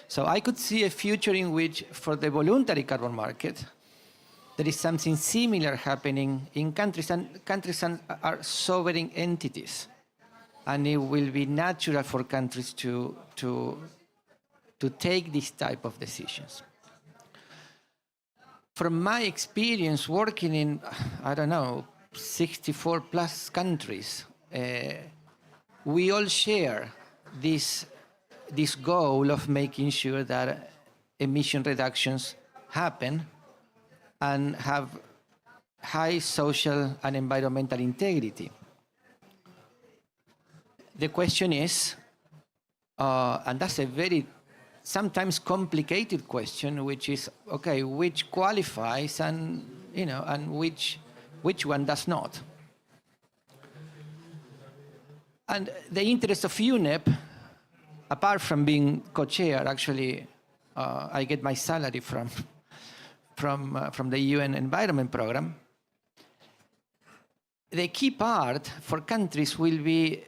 So I could see a future in which, for the voluntary carbon market, there is something similar happening in countries, and countries are sovereign entities. And it will be natural for countries to take this type of decisions. From my experience working in, 64 plus countries, we all share this goal of making sure that emission reductions happen and have high social and environmental integrity. The question is, and that's a very sometimes complicated question, which is, okay, which qualifies and which one does not? And the interest of UNEP, apart from being co-chair, actually, I get my salary from the UN Environment Program. The key part for countries will be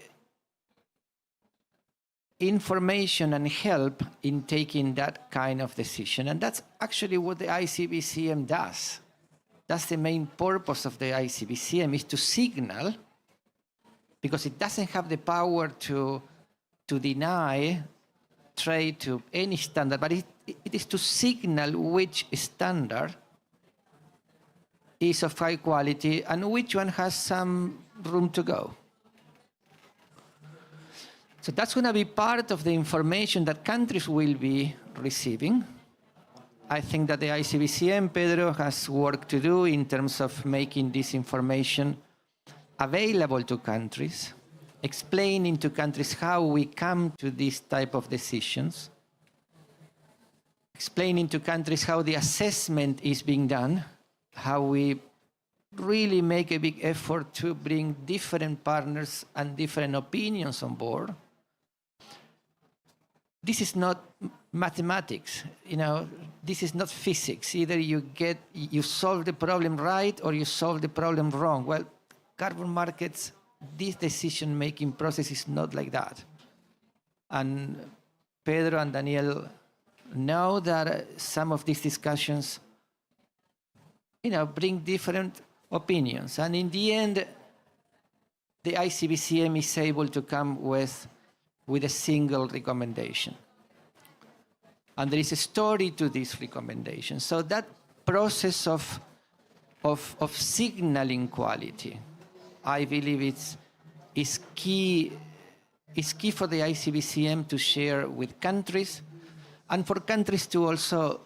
information and help in taking that kind of decision. And that's actually what the ICBCM does. That's the main purpose of the ICBCM, is to signal, because it doesn't have the power to deny trade to any standard, but it is to signal which standard is of high quality and which one has some room to go. So that's going to be part of the information that countries will be receiving. I think that the ICBCM, Pedro, has work to do in terms of making this information available to countries, explaining to countries how we come to this type of decisions, explaining to countries how the assessment is being done, how we really make a big effort to bring different partners and different opinions on board. This is not mathematics, this is not physics. Either you solve the problem right or you solve the problem wrong. Well, carbon markets, this decision-making process is not like that. And Pedro and Daniel know that some of these discussions, bring different opinions. And in the end, the ICBCM is able to come with a single recommendation. And there is a story to this recommendation. So that process of signaling quality, I believe is key for the ICBCM to share with countries, and for countries to also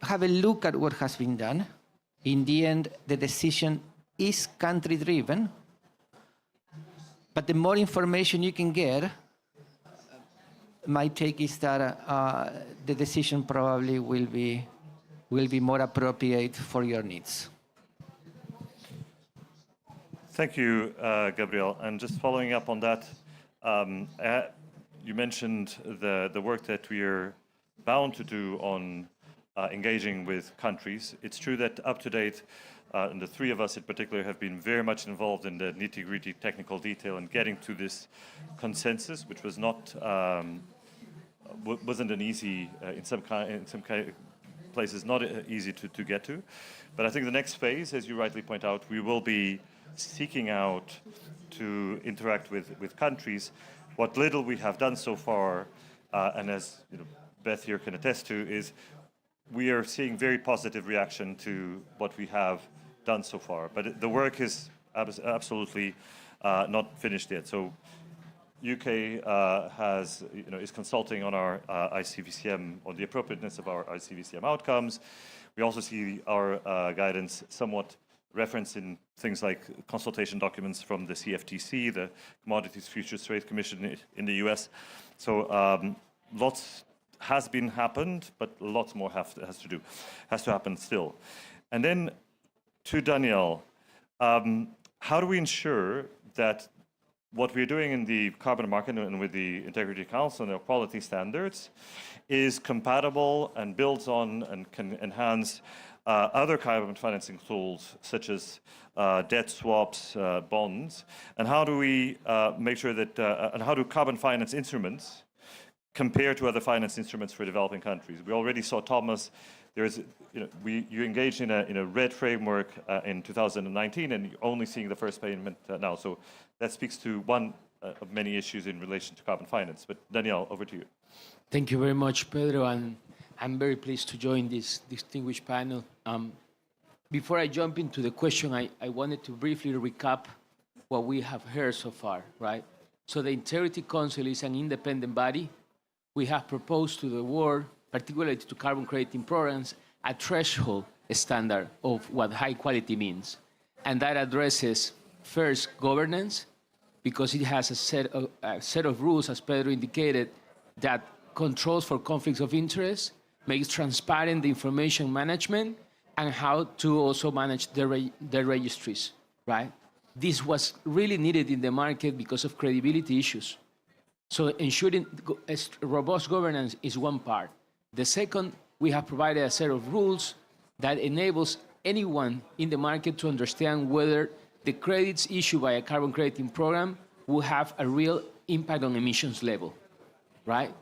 have a look at what has been done. In the end, the decision is country-driven, but the more information you can get, my take is that the decision probably will be will be more appropriate for your needs. Thank you, Gabriel. And just following up on that, you mentioned the work that we are bound to do on engaging with countries. It's true that up to date, and the three of us in particular have been very much involved in the nitty-gritty technical detail and getting to this consensus, which was not wasn't an easy in some places not easy to get to. But I think the next phase, as you rightly point out, we will be seeking out to interact with countries. What little we have done so far, and as Beth here can attest to, is we are seeing very positive reaction to what we have done so far. But the work is absolutely not finished yet. So UK is consulting on our ICVCM, on the appropriateness of our ICVCM outcomes. We also see our guidance somewhat referenced in things like consultation documents from the CFTC, the Commodities Futures Trade Commission in the US. So lots has happened, but lots more has to happen still. And then to Danielle, how do we ensure that what we're doing in the carbon market and with the Integrity Council and their quality standards is compatible and builds on and can enhance other carbon financing tools such as debt swaps, bonds, and how do we make sure that, and how do carbon finance instruments compare to other finance instruments for developing countries? We already saw, Thomas, there is, you engaged in a RED framework in 2019, and you're only seeing the first payment now. So that speaks to one of many issues in relation to carbon finance. But Danielle, over to you. Thank you very much, Pedro, and I'm very pleased to join this distinguished panel. Before I jump into the question, I wanted to briefly recap what we have heard so far, right? So the Integrity Council is an independent body. We have proposed to the world, particularly to carbon crediting programs, a threshold standard of what high quality means. And that addresses, first, governance, because it has a set of rules, as Pedro indicated, that controls for conflicts of interest, makes transparent the information management, and how to also manage the registries, right? This was really needed in the market because of credibility issues. So ensuring robust governance is one part. The second, we have provided a set of rules that enables anyone in the market to understand whether the credits issued by a carbon crediting program will have a real impact on emissions level, right?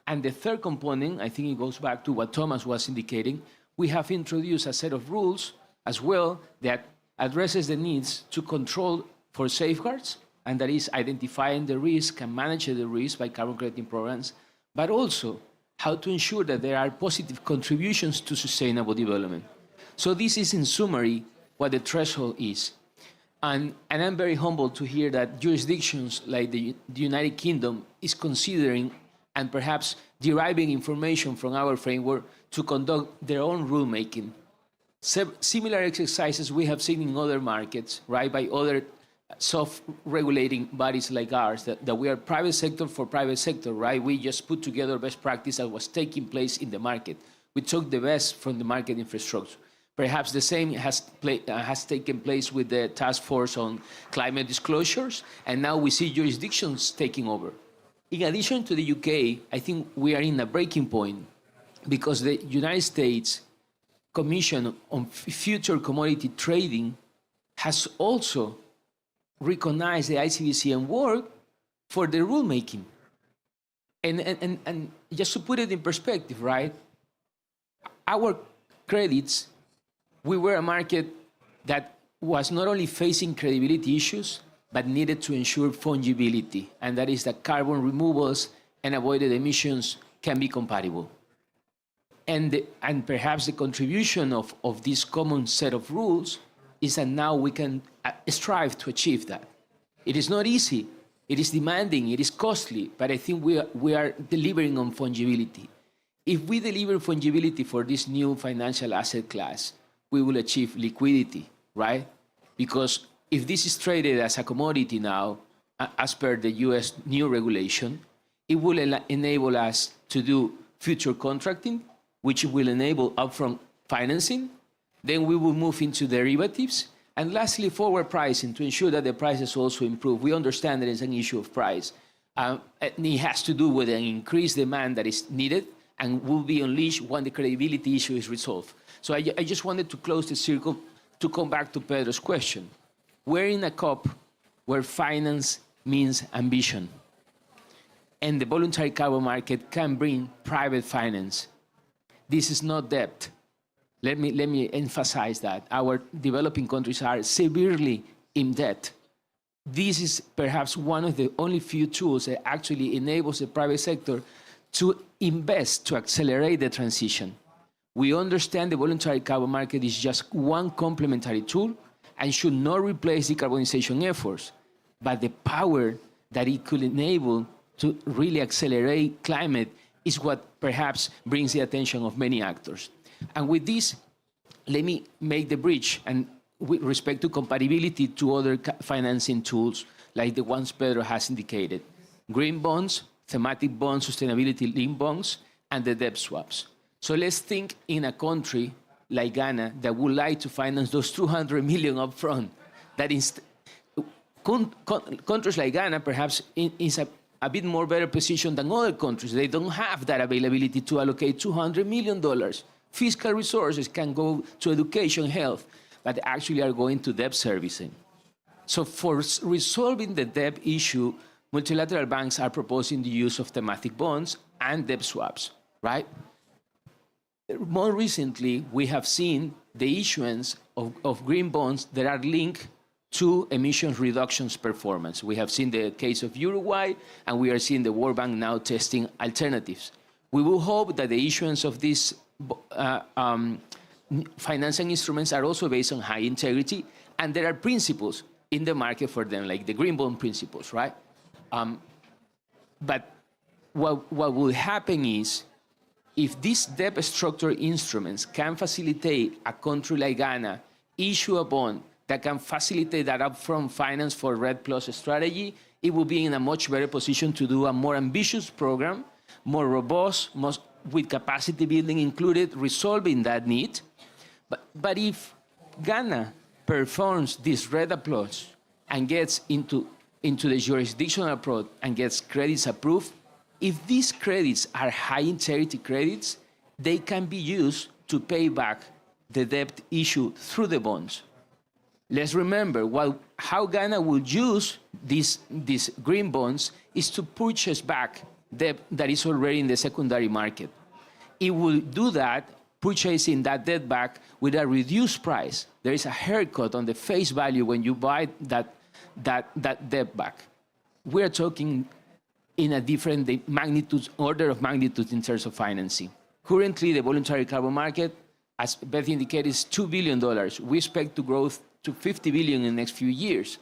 And the third component, I think it goes back to what Thomas was indicating, we have introduced a set of rules as well that addresses the needs to control for safeguards, and that is identifying the risk and managing the risk by carbon crediting programs, but also how to ensure that there are positive contributions to sustainable development. So this is, in summary, what the threshold is. And I'm very humbled to hear that jurisdictions like the United Kingdom is considering and perhaps deriving information from our framework to conduct their own rulemaking. Similar exercises we have seen in other markets, right, by other self-regulating bodies like ours, that we are private sector for private sector, right? We just put together best practice that was taking place in the market. We took the best from the market infrastructure. Perhaps the same has taken place with the task force on climate disclosures, and now we see jurisdictions taking over. In addition to the UK, I think we are in a breaking point because the United States Commission on Future Commodity Trading has also recognized the ICVCM work for the rulemaking. And just to put it in perspective, right? Our credits, we were a market that was not only facing credibility issues, but needed to ensure fungibility, and that is that carbon removals and avoided emissions can be compatible. And perhaps the contribution of this common set of rules is that now we can strive to achieve that. It is not easy, it is demanding, it is costly, but I think we are delivering on fungibility. If we deliver fungibility for this new financial asset class, we will achieve liquidity, right? Because if this is traded as a commodity now, as per the US new regulation, it will enable us to do future contracting, which will enable upfront financing. Then we will move into derivatives. And lastly, forward pricing to ensure that the prices also improve. We understand that it's an issue of price. It has to do with an increased demand that is needed and will be unleashed when the credibility issue is resolved. So I just wanted to close the circle to come back to Pedro's question. We're in a COP where finance means ambition. And the voluntary carbon market can bring private finance. This is not debt. Let me emphasize that. Our developing countries are severely in debt. This is perhaps one of the only few tools that actually enables the private sector to invest, to accelerate the transition. We understand the voluntary carbon market is just one complementary tool and should not replace decarbonization efforts, but the power that it could enable to really accelerate climate is what perhaps brings the attention of many actors. And with this, let me make the bridge, and with respect to compatibility to other financing tools, like the ones Pedro has indicated. Green bonds, thematic bonds, sustainability linked bonds, and the debt swaps. So let's think in a country like Ghana that would like to finance those 200 million upfront. That is, countries like Ghana perhaps is a bit more better positioned than other countries. They don't have that availability to allocate $200 million. Fiscal resources can go to education, health, but actually are going to debt servicing. So for resolving the debt issue, multilateral banks are proposing the use of thematic bonds and debt swaps, right? More recently, we have seen the issuance of green bonds that are linked to emissions reductions performance. We have seen the case of Uruguay, and we are seeing the World Bank now testing alternatives. We will hope that the issuance of these financing instruments are also based on high integrity, and there are principles in the market for them, like the green bond principles, right? But what will happen is, if these debt structure instruments can facilitate a country like Ghana issue a bond that can facilitate that upfront finance for RED Plus strategy, it will be in a much better position to do a more ambitious program, more robust, with capacity building included, resolving that need. But if Ghana performs this RED approach and gets into the jurisdictional approach and gets credits approved, if these credits are high integrity credits, they can be used to pay back the debt issue through the bonds. Let's remember, how Ghana will use these green bonds is to purchase back debt that is already in the secondary market. It will do that, purchasing that debt back with a reduced price. There is a haircut on the face value when you buy that debt back. We're talking in a different order of magnitude in terms of financing. Currently, the voluntary carbon market, as Beth indicated, is $2 billion. We expect to grow to $50 billion in the next few years.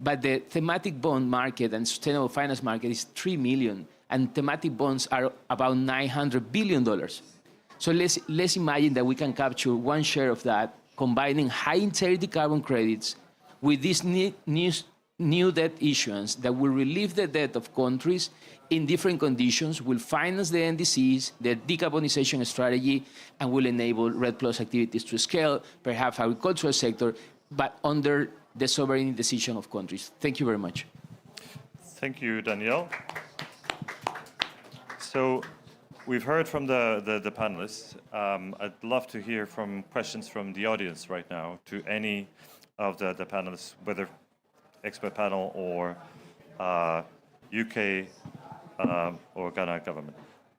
But the thematic bond market and sustainable finance market is $3 million, and thematic bonds are about $900 billion. So let's imagine that we can capture one share of that, combining high integrity carbon credits with this new debt issuance that will relieve the debt of countries in different conditions, will finance the NDCs, the decarbonization strategy, and will enable RED Plus activities to scale, perhaps agricultural sector, but under the sovereign decision of countries. Thank you very much. Thank you, Danielle. So we've heard from the panelists. I'd love to hear from questions from the audience right now to any of the panelists, whether expert panel or UK or Ghana government.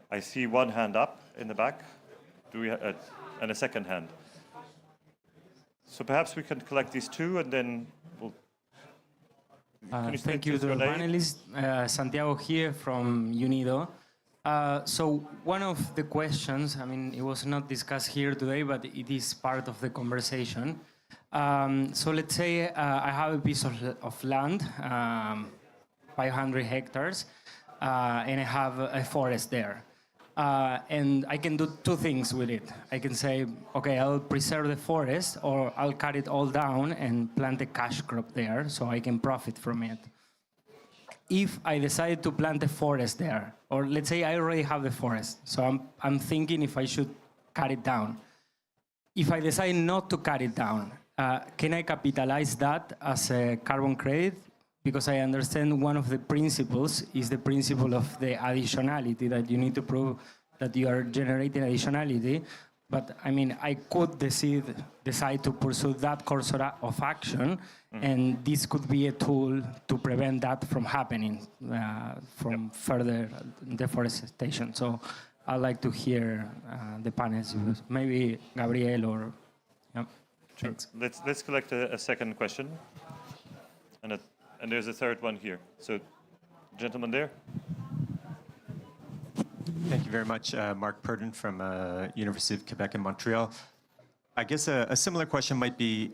I see one hand up in the back. Do we and a second hand? So perhaps we can collect these two, and then we'll. Thank you to the panelists. Santiago here from UNIDO. So one of the questions, I mean, it was not discussed here today, but it is part of the conversation. So let's say I have a piece of land, 500 hectares, and I have a forest there. And I can do two things with it. I can say, okay, I'll preserve the forest, or I'll cut it all down and plant a cash crop there so I can profit from it. If I decide to plant a forest there, or let's say I already have the forest, so I'm thinking if I should cut it down. if I decide not to cut it down, can I capitalize that as a carbon credit? Because I understand one of the principles is the principle of the additionality, that you need to prove that you are generating additionality. But I mean, I could decide to pursue that course of action, and this could be a tool to prevent that from happening, from further deforestation. So I'd like to hear the panels, maybe Gabriel or. Yeah. Sure. Let's collect a second question, and there's a third one here. So, gentleman there. Thank you very much. Mark Purdon from University of Quebec in Montreal. I guess a similar question might be,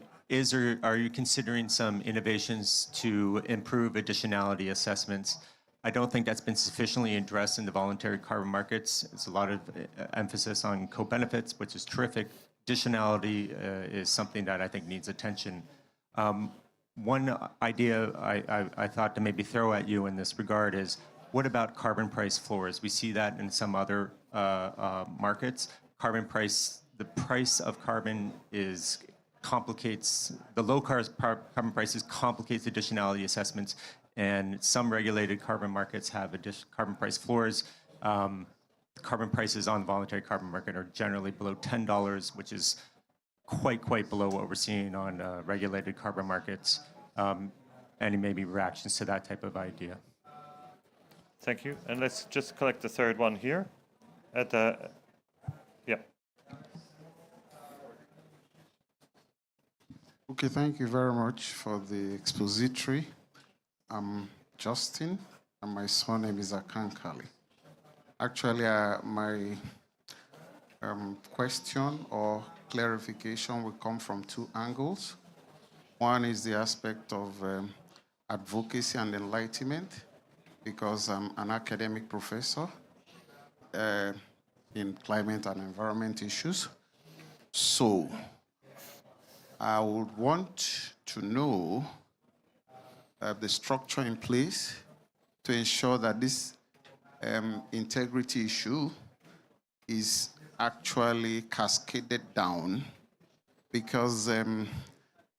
are you considering some innovations to improve additionality assessments? I don't think that's been sufficiently addressed in the voluntary carbon markets. It's a lot of emphasis on co-benefits, which is terrific. Additionality is something that I think needs attention. One idea I thought to maybe throw at you in this regard is, what about carbon price floors? We see that in some other markets. The price of carbon complicates, the low carbon prices complicates additionality assessments, and some regulated carbon markets have carbon price floors. Carbon prices on the voluntary carbon market are generally below $10, which is quite below what we're seeing on regulated carbon markets. Any maybe reactions to that type of idea? Thank you. And let's just collect the third one here. Yeah. Okay, thank you very much for the expository. I'm Justin, and my surname is Akankali. Actually, my question or clarification will come from two angles. One is the aspect of advocacy and enlightenment, because I'm an academic professor in climate and environment issues. So I would want to know the structure in place to ensure that this integrity issue is actually cascaded down, because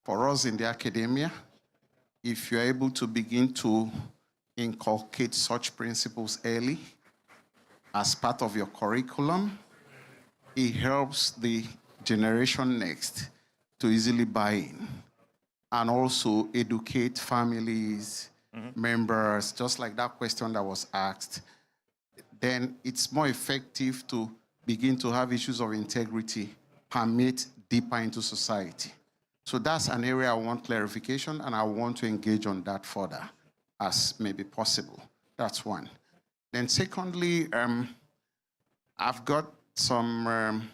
for us in the academia, if you're able to begin to inculcate such principles early as part of your curriculum, it helps the generation next to easily buy in and also educate families, members, just like that question that was asked. Then it's more effective to begin to have issues of integrity permeate deeper into society. So that's an area I want clarification, and I want to engage on that further as may be possible. That's one. Then secondly, I've got some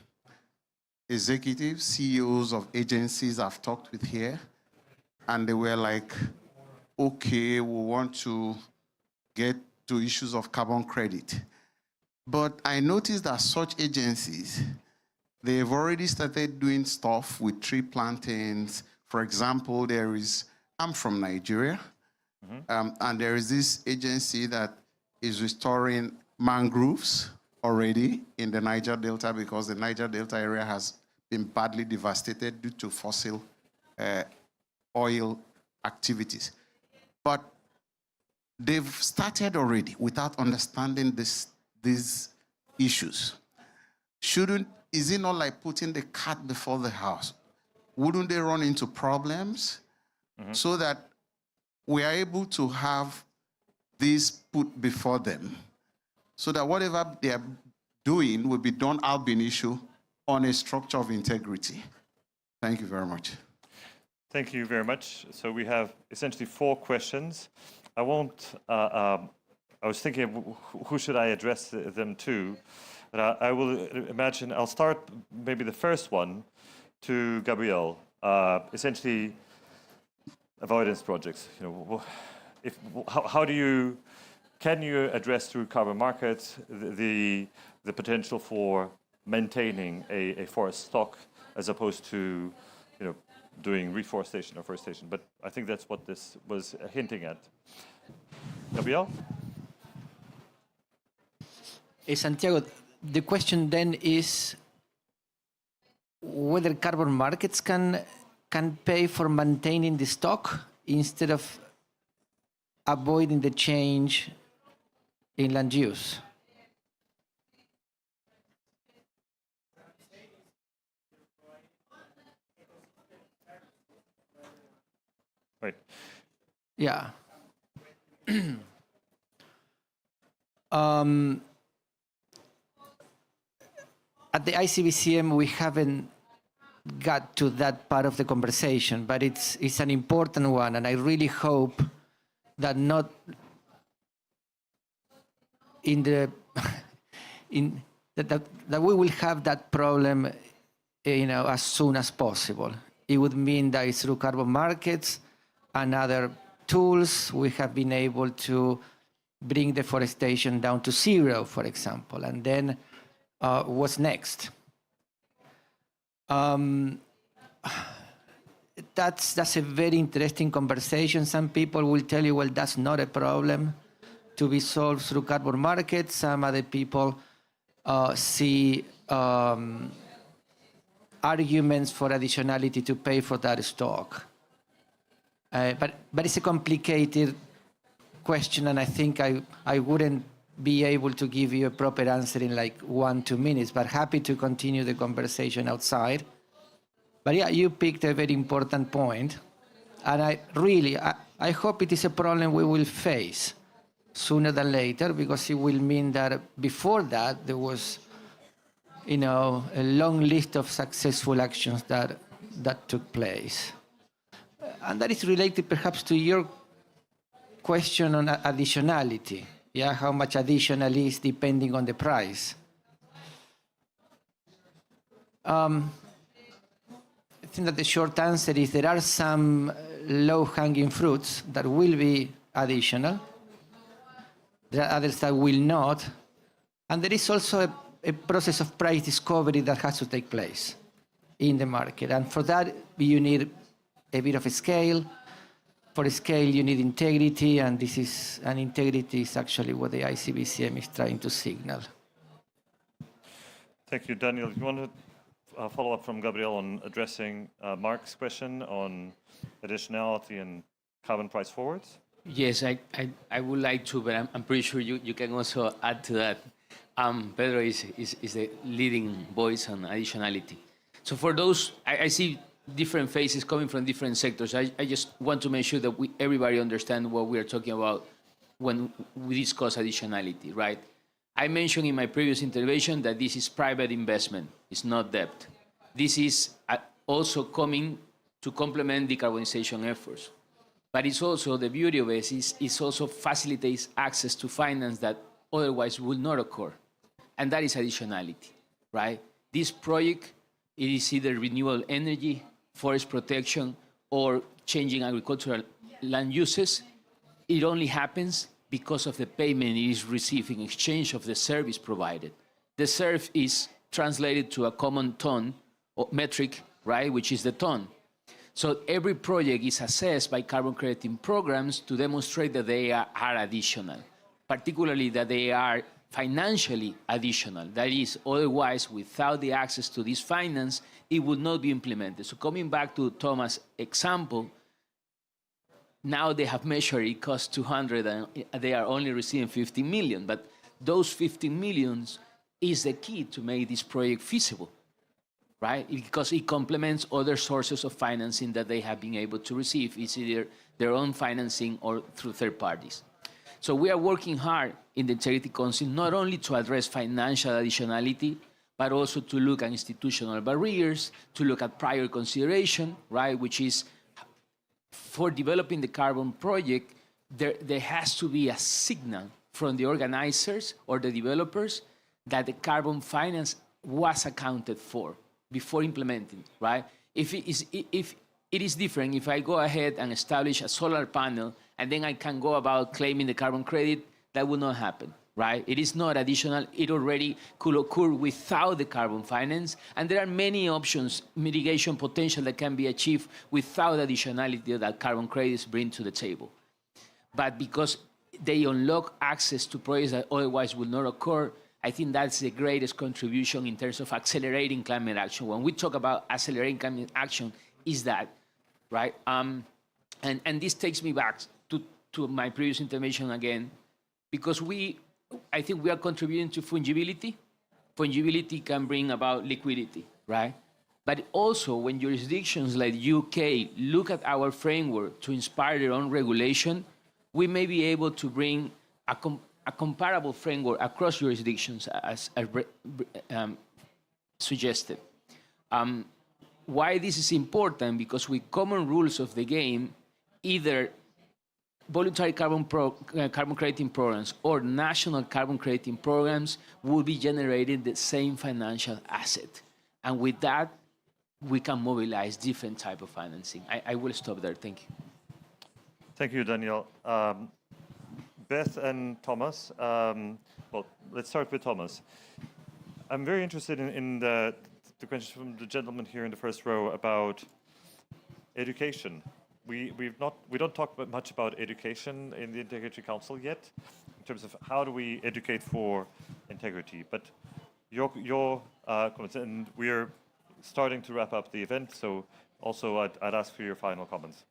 executives, CEOs of agencies I've talked with here, and they were like, okay, we want to get to issues of carbon credit. But I noticed that such agencies, they've already started doing stuff with tree plantings. For example, I'm from Nigeria, and there is this agency that is restoring mangroves already in the Niger Delta, because the Niger Delta area has been badly devastated due to fossil oil activities. But they've started already without understanding these issues. Is it not like putting the cart before the house? Wouldn't they run into problems so that we are able to have this put before them, so that whatever they are doing will be done ab initio on a structure of integrity? Thank you very much. Thank you very much. So we have essentially 4 questions. I was thinking, who should I address them to? But I will imagine, I'll start maybe the first one to Gabriel. Essentially, avoidance projects. Can you address through carbon markets the potential for maintaining a forest stock as opposed to doing reforestation or forestation? But I think that's what this was hinting at. Gabriel? Santiago, the question then is, whether carbon markets can pay for maintaining the stock instead of avoiding the change in land use. Right. Yeah. At the ICBCM, we haven't got to that part of the conversation, but it's an important one, and I really hope that not in the that we will have that problem, as soon as possible. It would mean that through carbon markets and other tools, we have been able to bring deforestation down to zero, for example, and then what's next? That's a very interesting conversation. Some people will tell you, well, that's not a problem to be solved through carbon markets. Some other people see arguments for additionality to pay for that stock. But it's a complicated question, and I think I wouldn't be able to give you a proper answer in like 1-2 minutes, but happy to continue the conversation outside. But yeah, you picked a very important point, and I hope it is a problem we will face sooner than later, because it will mean that before that there was, a long list of successful actions that took place. And that is related perhaps to your question on additionality. Yeah, how much additional is depending on the price. I think that the short answer is there are some low-hanging fruits that will be additional. There are others that will not. And there is also a process of price discovery that has to take place in the market. And for that, you need a bit of a scale. For a scale, you need integrity, and integrity is actually what the ICBCM is trying to signal. Thank you, Daniel. You want to follow up from Gabriel on addressing Mark's question on additionality and carbon price forwards? Yes, I would like to, but I'm pretty sure you can also add to that. Pedro is the leading voice on additionality. So for those, I see different faces coming from different sectors. I just want to make sure that everybody understands what we are talking about when we discuss additionality, right? I mentioned in my previous intervention that this is private investment. It's not debt. This is also coming to complement decarbonization efforts. But it's also, the beauty of it is it also facilitates access to finance that otherwise would not occur. And that is additionality, right? This project, it is either renewable energy, forest protection, or changing agricultural land uses. It only happens because of the payment it is received in exchange of the service provided. The service is translated to a common ton or metric, right, which is the ton. So every project is assessed by carbon crediting programs to demonstrate that they are additional, particularly that they are financially additional. That is, otherwise, without the access to this finance, it would not be implemented. So coming back to Thomas' example, now they have measured it costs 200 and they are only receiving 50 million. But those 50 millions is the key to make this project feasible, right? Because it complements other sources of financing that they have been able to receive. It's either their own financing or through third parties. So we are working hard in the Integrity Council, not only to address financial additionality, but also to look at institutional barriers, to look at prior consideration, right, which is for developing the carbon project, there has to be a signal from the organizers or the developers that the carbon finance was accounted for before implementing, right? If it is different, if I go ahead and establish a solar panel and then I can go about claiming the carbon credit, that will not happen, right? It is not additional. It already could occur without the carbon finance. And there are many options, mitigation potential that can be achieved without additionality that carbon credits bring to the table. But because they unlock access to projects that otherwise will not occur, I think that's the greatest contribution in terms of accelerating climate action. When we talk about accelerating climate action, is that, right? And this takes me back to my previous intervention again, because I think we are contributing to fungibility. Fungibility can bring about liquidity, right? But also when jurisdictions like UK look at our framework to inspire their own regulation, we may be able to bring a comparable framework across jurisdictions as suggested. Why this is important? Because with common rules of the game, either voluntary carbon crediting programs or national carbon crediting programs will be generating the same financial asset. And with that, we can mobilize different type of financing. I will stop there. Thank you. Thank you, Daniel. Beth and Thomas. Well, let's start with Thomas. I'm very interested in the question from the gentleman here in the first row about education. We don't talk much about education in the Integrity Council yet, in terms of how do we educate for integrity. But your comments, and we're starting to wrap up the event, so also I'd ask for your final comments.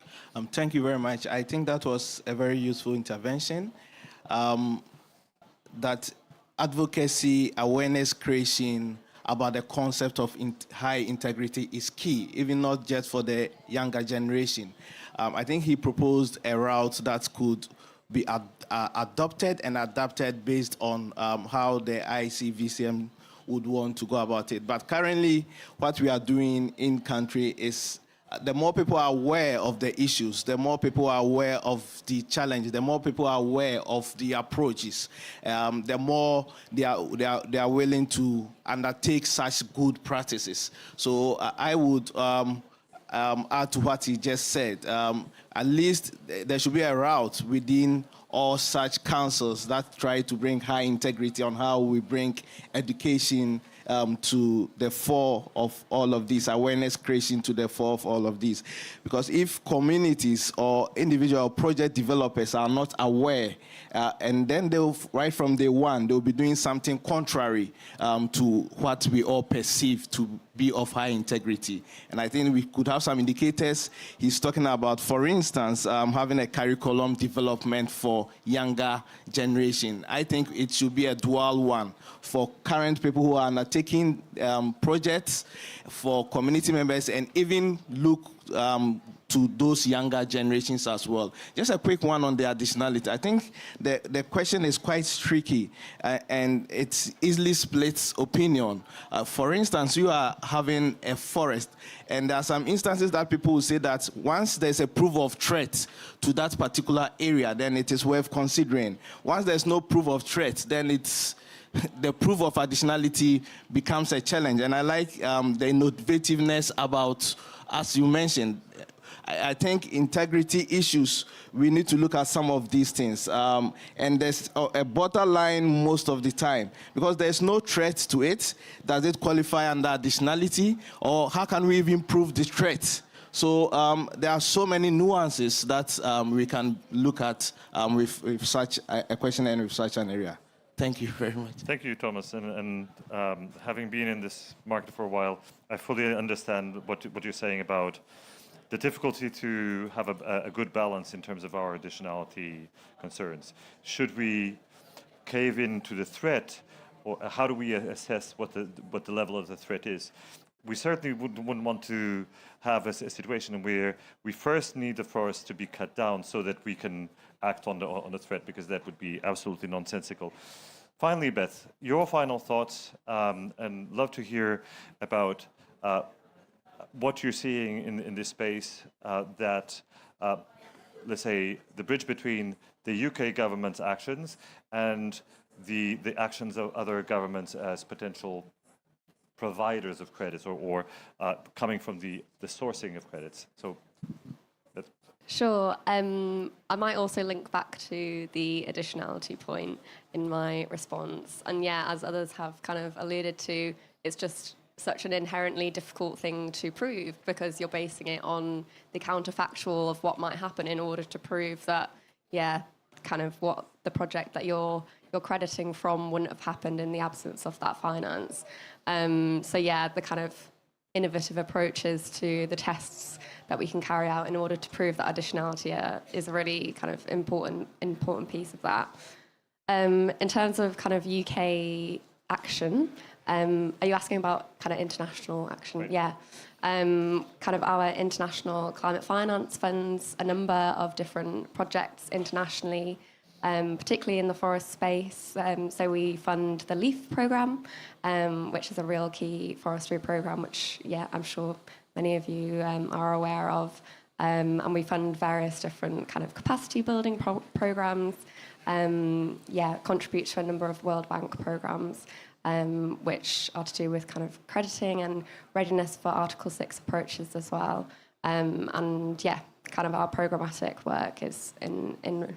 Thank you very much. I think that was a very useful intervention. That advocacy, awareness creation about the concept of high integrity is key, even not just for the younger generation. I think he proposed a route that could be adopted and adapted based on how the ICVCM would want to go about it. But currently, what we are doing in country is the more people are aware of the issues, the more people are aware of the challenge, the more people are aware of the approaches, the more they are willing to undertake such good practices. So I would add to what he just said. At least there should be a route within all such councils that try to bring high integrity on how we bring education to the fore of all of this, awareness creation to the fore of all of this. Because if communities or individual project developers are not aware, and then they'll, right from day one, they'll be doing something contrary to what we all perceive to be of high integrity. And I think we could have some indicators. He's talking about, for instance, having a curriculum development for younger generation. I think it should be a dual one for current people who are undertaking projects, for community members, and even look to those younger generations as well. Just a quick one on the additionality. I think the question is quite tricky and it easily splits opinion. For instance, you are having a forest, and there are some instances that people will say that once there's a proof of threat to that particular area, then it is worth considering. Once there's no proof of threat, then it's the proof of additionality becomes a challenge. And I like the innovativeness about, as you mentioned, I think integrity issues, we need to look at some of these things. And there's a borderline most of the time, because there's no threat to it. Does it qualify under additionality? Or how can we even prove the threat? So there are so many nuances that we can look at with such a question and with such an area. Thank you very much. Thank you, Thomas. And having been in this market for a while, I fully understand what you're saying about the difficulty to have a good balance in terms of our additionality concerns. Should we cave into the threat, or how do we assess what the level of the threat is? We certainly wouldn't want to have a situation where we first need the forest to be cut down so that we can act on the threat, because that would be absolutely nonsensical. Finally, Beth, your final thoughts, and love to hear about what you're seeing in this space that, let's say, the bridge between the UK government's actions and the actions of other governments as potential providers of credits, or coming from the sourcing of credits. So, Sure. I might also link back to the additionality point in my response. And yeah, as others have kind of alluded to, it's just such an inherently difficult thing to prove, because you're basing it on the counterfactual of what might happen in order to prove that, yeah, kind of what the project that you're you're crediting from wouldn't have happened in the absence of that finance. So yeah, the kind of innovative approaches to the tests that we can carry out in order to prove that additionality is a really kind of important piece of that. In terms of kind of UK action, are you asking about kind of international action? Right. Yeah. Kind of our international climate finance funds a number of different projects internationally, particularly in the forest space. So we fund the LEAF programme, which is a real key forestry programme, which, yeah, I'm sure many of you are aware of. And we fund various different kind of capacity building programmes, contribute to a number of World Bank programmes, which are to do with kind of crediting and readiness for Article 6 approaches as well. And yeah, kind of our programmatic work is in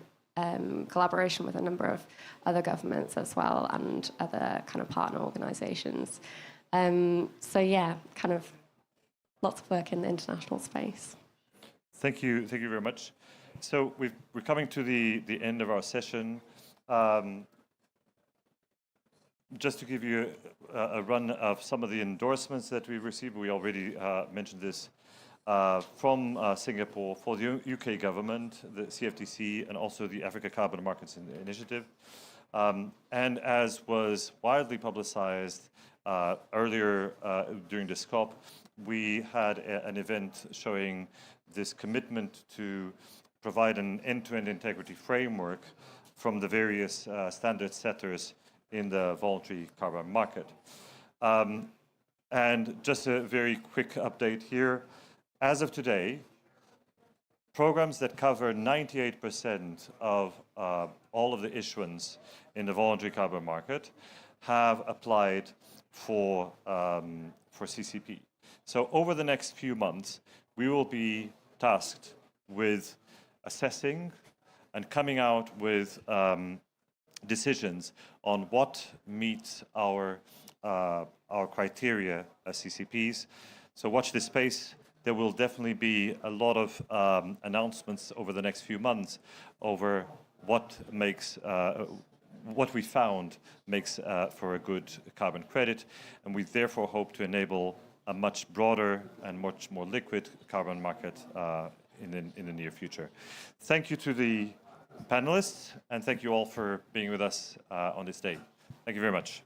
collaboration with a number of other governments as well and other kind of partner organisations. So yeah, kind of lots of work in the international space. Thank you very much. So we're coming to the end of our session. Just to give you a run of some of the endorsements that we received, we already mentioned this from Singapore for the UK government, the CFTC, and also the Africa Carbon Markets Initiative. And as was widely publicized earlier during this COP, we had an event showing this commitment to provide an end-to-end integrity framework from the various standard setters in the voluntary carbon market. And just a very quick update here. As of today, programs that cover 98% of all of the issuance in the voluntary carbon market have applied for CCP. So over the next few months, we will be tasked with assessing and coming out with decisions on what meets our criteria as CCPs. So watch this space. There will definitely be a lot of announcements over the next few months over what makes what we found makes for a good carbon credit, and we therefore hope to enable a much broader and much more liquid carbon market in the near future. Thank you to the panelists, and thank you all for being with us on this day. Thank you very much.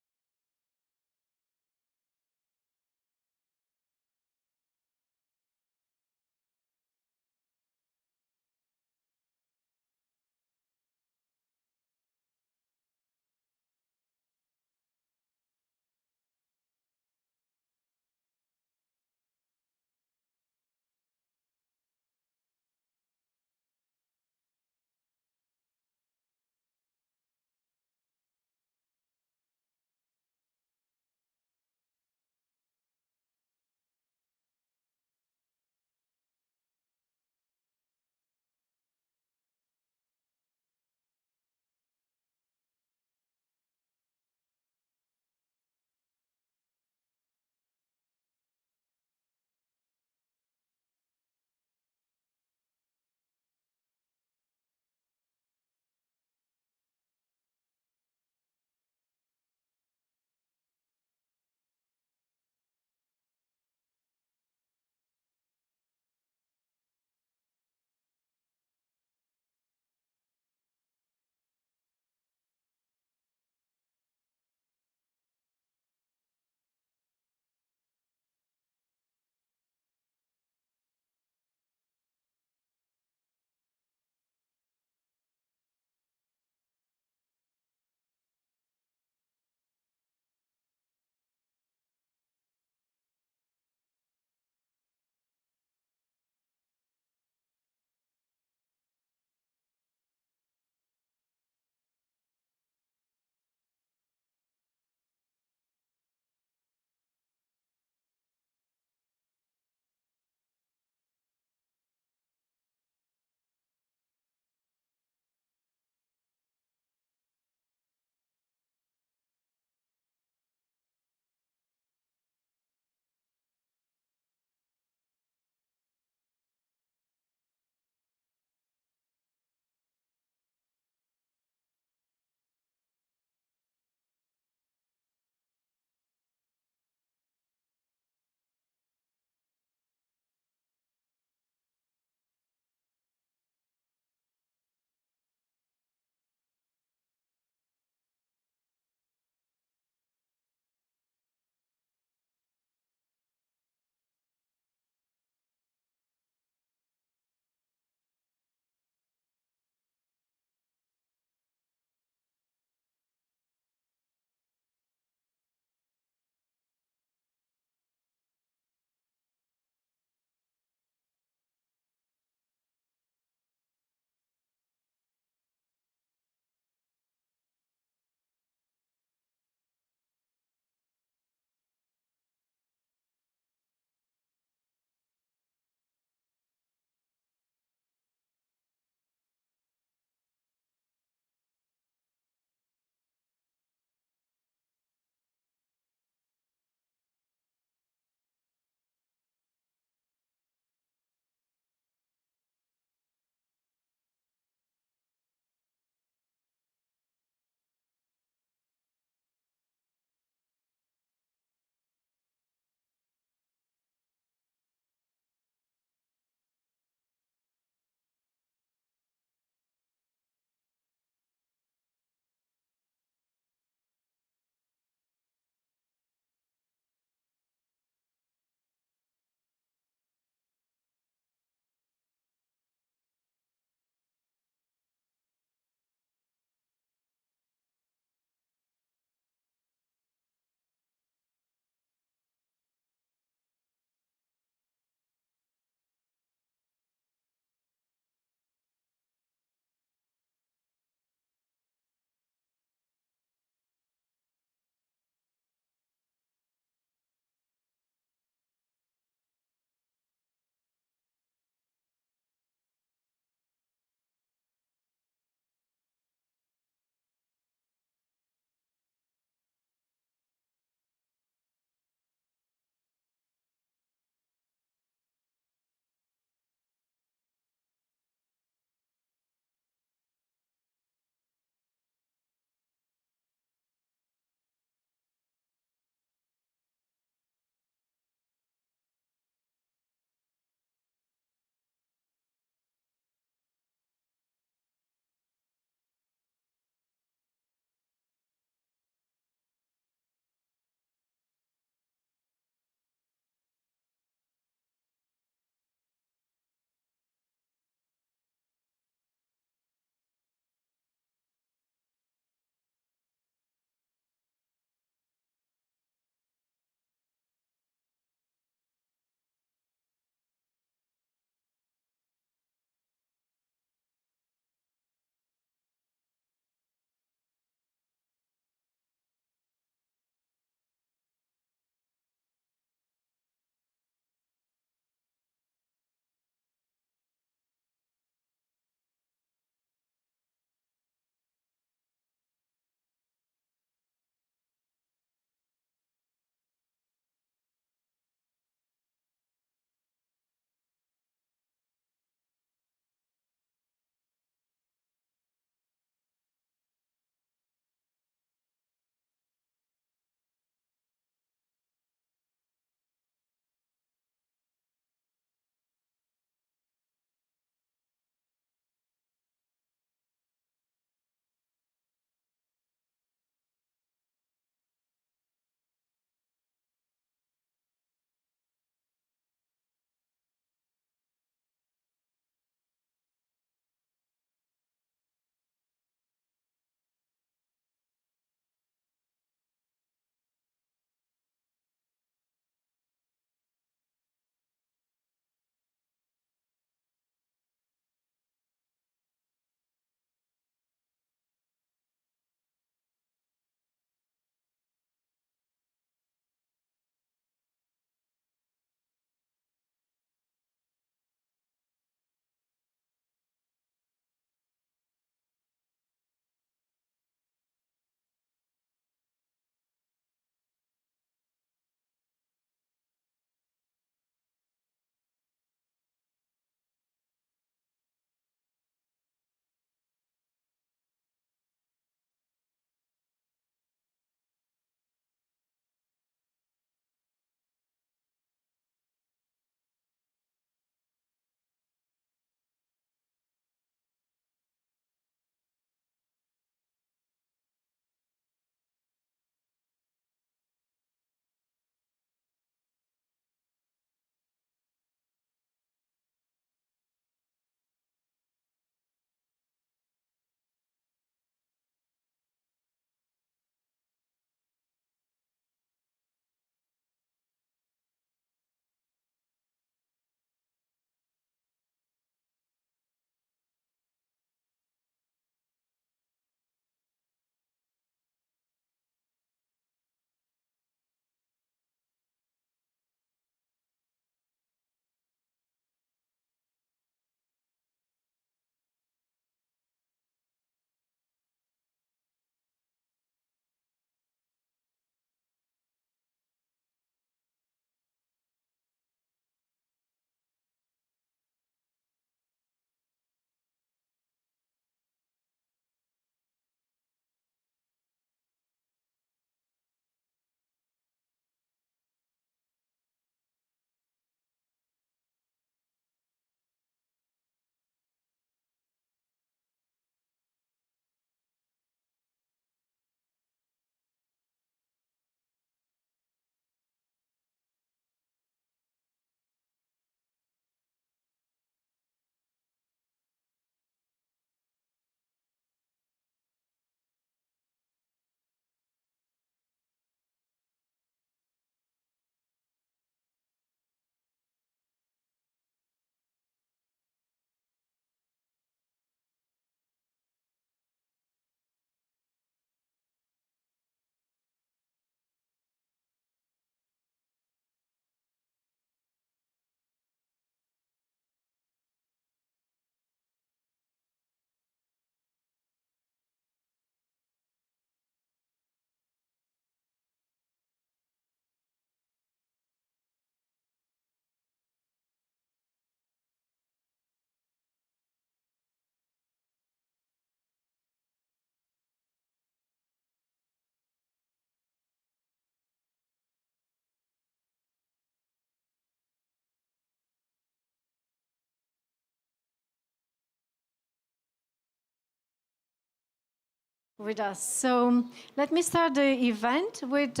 with us. So let me start the event with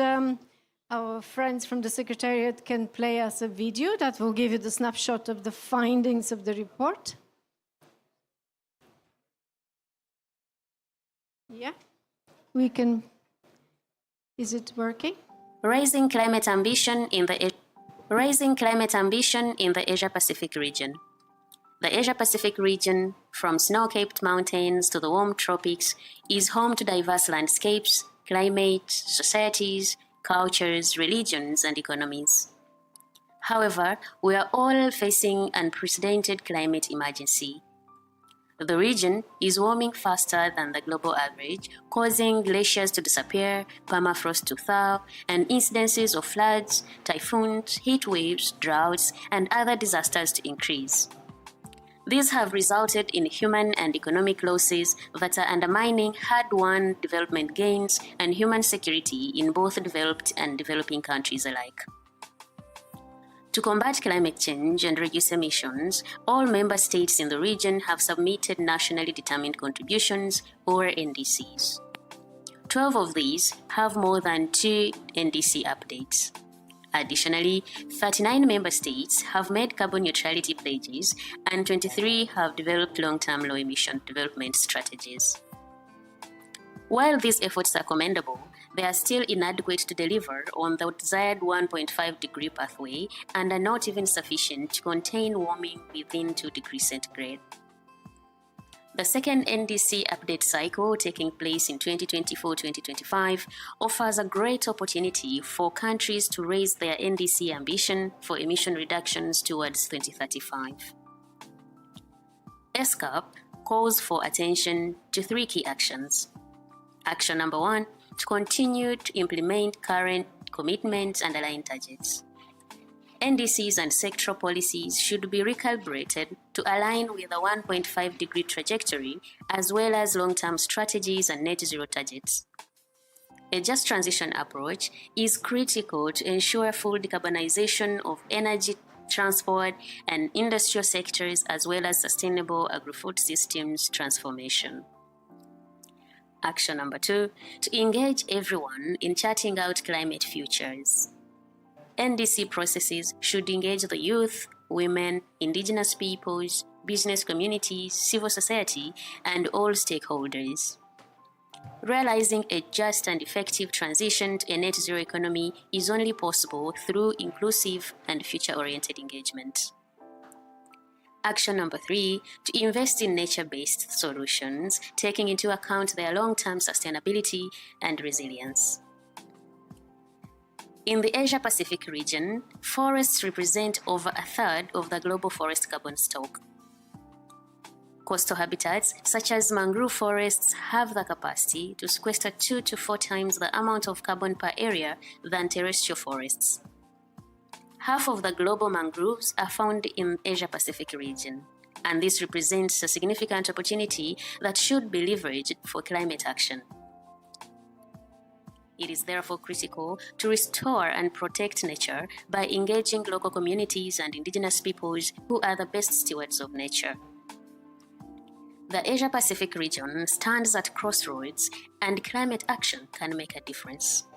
our friends from the Secretariat can play us a video that will give you the snapshot of the findings of the report. Yeah, we can. Is it working? Raising climate ambition in the Asia-Pacific region. The Asia-Pacific region, from snow-capped mountains to the warm tropics, is home to diverse landscapes, climate, societies, cultures, religions, and economies. However, we are all facing unprecedented climate emergency. The region is warming faster than the global average, causing glaciers to disappear, permafrost to thaw, and incidences of floods, typhoons, heat waves, droughts, and other disasters to increase. These have resulted in human and economic losses that are undermining hard-won development gains and human security in both developed and developing countries alike. To combat climate change and reduce emissions, all member states in the region have submitted nationally determined contributions, or NDCs. 12 of these have more than 2 NDC updates. Additionally, 39 member states have made carbon neutrality pledges, and 23 have developed long-term low-emission development strategies. While these efforts are commendable, they are still inadequate to deliver on the desired 1.5-degree pathway and are not even sufficient to contain warming within 2 degrees centigrade. The second NDC update cycle, taking place in 2024-2025, offers a great opportunity for countries to raise their NDC ambition for emission reductions towards 2035. ESCAP calls for attention to 3 key actions. Action number 1, to continue to implement current commitments and align targets. NDCs and sectoral policies should be recalibrated to align with the 1.5-degree trajectory, as well as long-term strategies and net zero targets. A just transition approach is critical to ensure full decarbonization of energy, transport, and industrial sectors, as well as sustainable agri-food systems transformation. Action number 2, to engage everyone in charting out climate futures. NDC processes should engage the youth, women, indigenous peoples, business communities, civil society, and all stakeholders. Realizing a just and effective transition to a net zero economy is only possible through inclusive and future-oriented engagement. Action number 3, to invest in nature-based solutions, taking into account their long-term sustainability and resilience. In the Asia-Pacific region, forests represent over 1/3 of the global forest carbon stock. Coastal habitats, such as mangrove forests, have the capacity to sequester 2 to 4 times the amount of carbon per area than terrestrial forests. Half of the global mangroves are found in the Asia-Pacific region, and this represents a significant opportunity that should be leveraged for climate action. It is therefore critical to restore and protect nature by engaging local communities and indigenous peoples who are the best stewards of nature. The Asia-Pacific region stands at crossroads, and climate action can make a difference.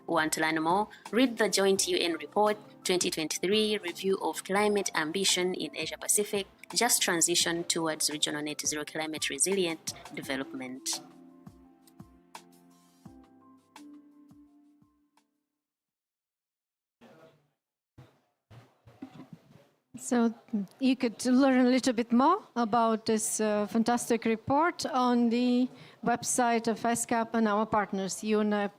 Want to learn more? Read the joint UN report 2023 Review of Climate Ambition in Asia-Pacific, Just Transition Towards Regional Net Zero Climate Resilient Development. So you could learn a little bit more about this fantastic report on the website of ESCAP and our partners, UNEP,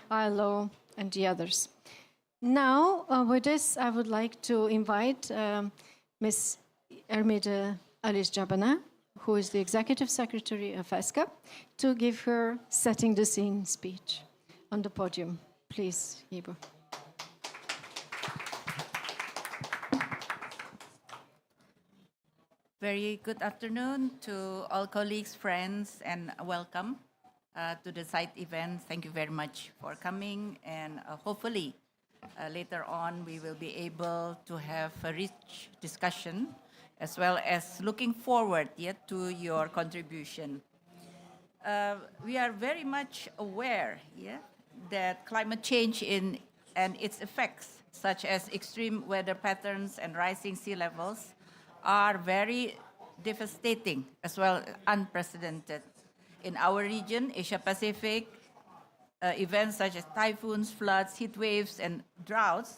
ILO, and the others. Now, with this, I would like to invite Ms. Ermide Alice-Jabana, who is the Executive Secretary of ESCAP, to give her setting the scene speech on the podium. Please, Ibo. Very good afternoon to all colleagues, friends, and welcome to the site event. Thank you very much for coming, and hopefully later on we will be able to have a rich discussion, as well as looking forward to your contribution. we are very much aware, yeah, that climate change and its effects, such as extreme weather patterns and rising sea levels, are very devastating as well unprecedented. In our region, Asia Pacific, events such as typhoons, floods, heat waves, and droughts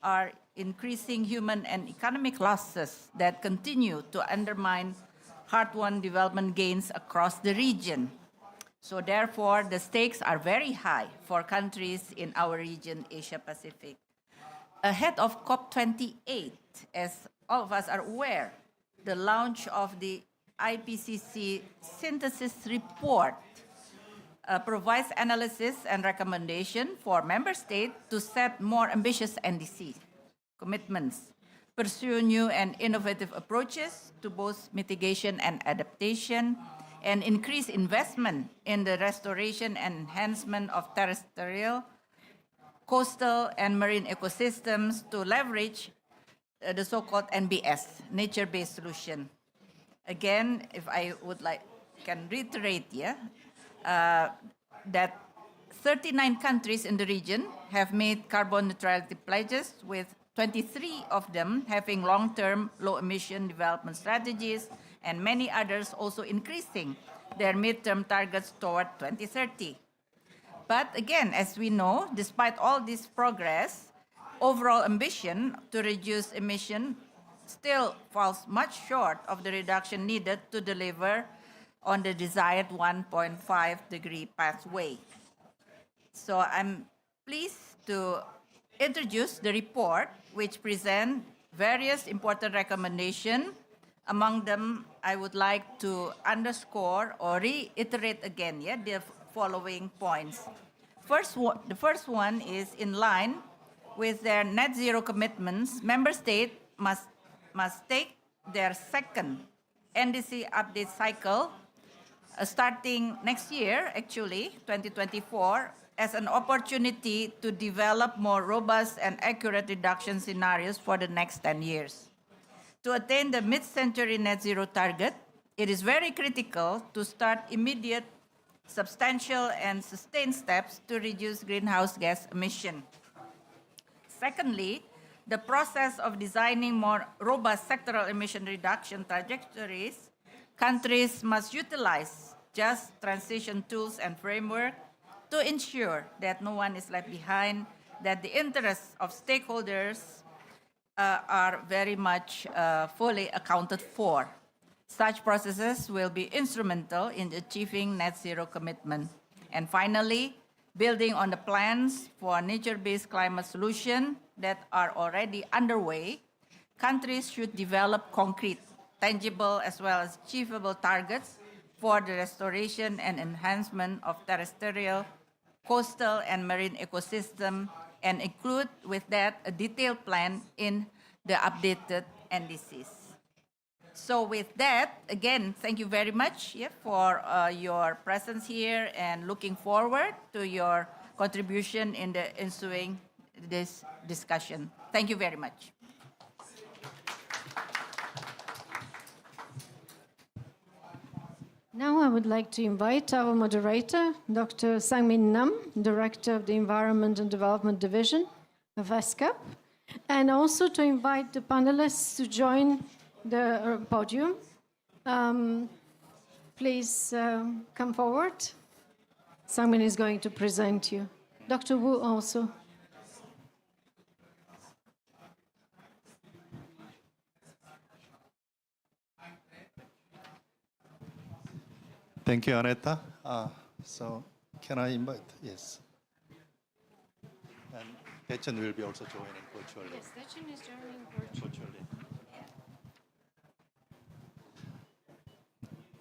are increasing human and economic losses that continue to undermine hard-won development gains across the region. So therefore, the stakes are very high for countries in our region, Asia Pacific. Ahead of COP28, as all of us are aware, the launch of the IPCC synthesis report provides analysis and recommendation for member states to set more ambitious NDC commitments, pursue new and innovative approaches to both mitigation and adaptation, and increase investment in the restoration and enhancement of terrestrial, coastal, and marine ecosystems to leverage the so-called NBS, nature-based solution. Again, if I would can reiterate, that 39 countries in the region have made carbon neutrality pledges, with 23 of them having long-term low-emission development strategies, and many others also increasing their midterm targets toward 2030. But again, as we know, despite all this progress, overall ambition to reduce emission still falls much short of the reduction needed to deliver on the desired 1.5-degree pathway. So I'm pleased to introduce the report, which presents various important recommendations. Among them, I would like to underscore or reiterate again the following points. The first one is in line with their net zero commitments. Member states must take their second NDC update cycle starting next year, actually, 2024, as an opportunity to develop more robust and accurate reduction scenarios for the next 10 years. To attain the mid-century net zero target, it is very critical to start immediate, substantial, and sustained steps to reduce greenhouse gas emission. Secondly, the process of designing more robust sectoral emission reduction trajectories, countries must utilize just transition tools and framework to ensure that no one is left behind, that the interests of stakeholders are very much fully accounted for. Such processes will be instrumental in achieving net zero commitment. And finally, building on the plans for nature-based climate solutions that are already underway, countries should develop concrete, tangible, as well as achievable targets for the restoration and enhancement of terrestrial, coastal, and marine ecosystem, and include with that a detailed plan in the updated NDCs. So with that, again, thank you very much for your presence here, and looking forward to your contribution in the ensuing this discussion. Thank you very much. Now I would like to invite our moderator, Dr. Sang-Min Nam, Director of the Environment and Development Division of ESCAP, and also to invite the panelists to join the podium. Please come forward. Sang-Min is going to present you. Dr. Wu also. Thank you, Aneta. So can I invite? Yes. And Daechen will be also joining virtually. Yes, Daechen is joining virtually.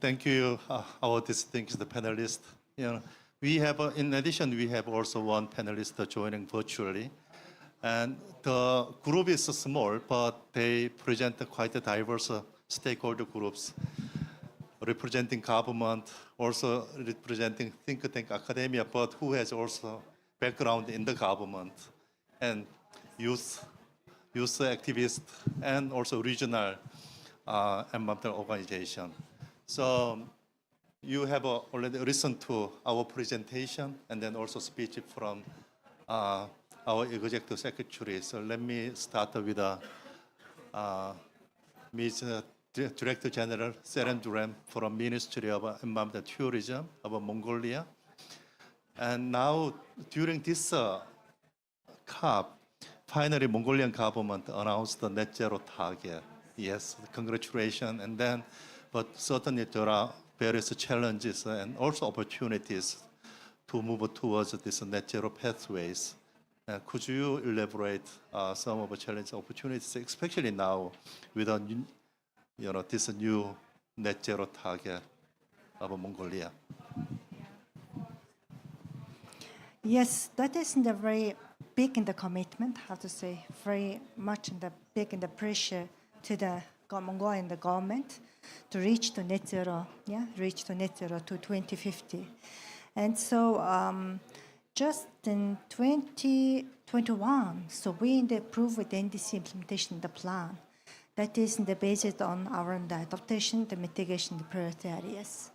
Thank you, our distinguished panelists. We have, in addition, we have also one panelist joining virtually. And the group is small, but they present quite a diverse stakeholder groups, representing government, also representing think tank academia, but who has also background in the government, and youth activists, and also regional environmental organization. So, you have already listened to our presentation and then also speech from our executive secretary. So let me start with Ms. Director General Seren Duram from Ministry of Environment and Tourism of Mongolia. And now, during this COP, finally, Mongolian government announced the net zero target. Yes, congratulations. And then, but certainly there are various challenges and also opportunities to move towards this net zero pathways. Could you elaborate some of the challenges, opportunities, especially now with this new net zero target of Mongolia? Yes, that is in the very big in the commitment, how to say, very much in the big in the pressure to the Mongolian the government to reach to net zero, reach to net zero to 2050. And so just in 2021, so we approved with the NDC implementation the plan that is based on our adaptation, the mitigation, the priority areas.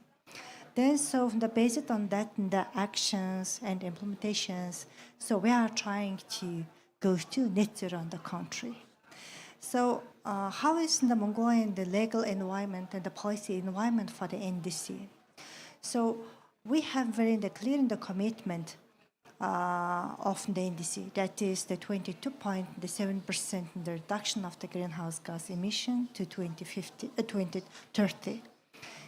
Then, so based on that, the actions and implementations, so we are trying to go to net zero in the country. So how is the Mongolian the legal environment and the policy environment for the NDC? So we have very clear in the commitment of the NDC, that is the 22.7% the reduction of the greenhouse gas emission to 2030.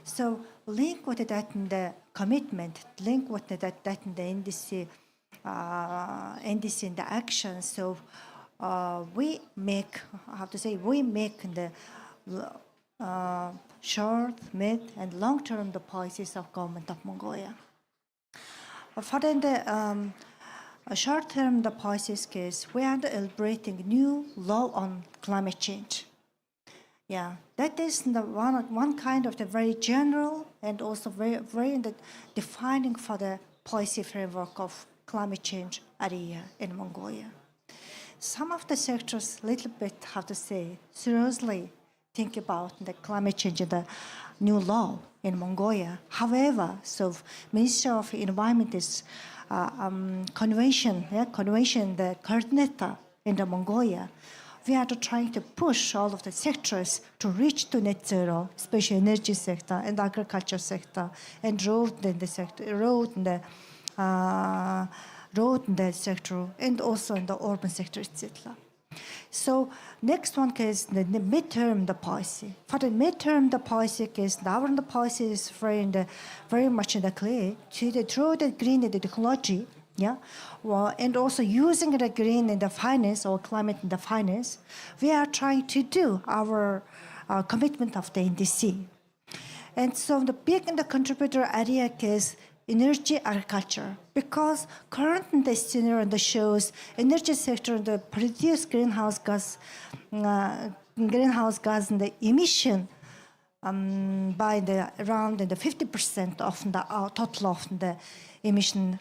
So link with that in the commitment, link with that in the NDC, NDC in the action. So we make, how to say, we make the short, mid, and long-term the policies of government of Mongolia. For the short-term the policies case, we are elaborating new law on climate change. Yeah, that is the one kind of the very general and also very defining for the policy framework of climate change area in Mongolia. Some of the sectors little bit, how to say, seriously think about the climate change in the new law in Mongolia. However, so Ministry of Environment is convention, the coordinator in the Mongolia. We are trying to push all of the sectors to reach to net zero, especially energy sector and agriculture sector and road in the sector, road in the sector, and also in the urban sector, etc. So next one is the midterm the policy. For the midterm the policy is our the policy is very much in the clear to the through the green the technology. Yeah, well, and also using the green in the finance or climate in the finance, we are trying to do our commitment of the NDC. And so the big in the contributor area is energy agriculture, because current in the scenario that shows energy sector the produce greenhouse gas in the emission by the around the 50% of the total of the emission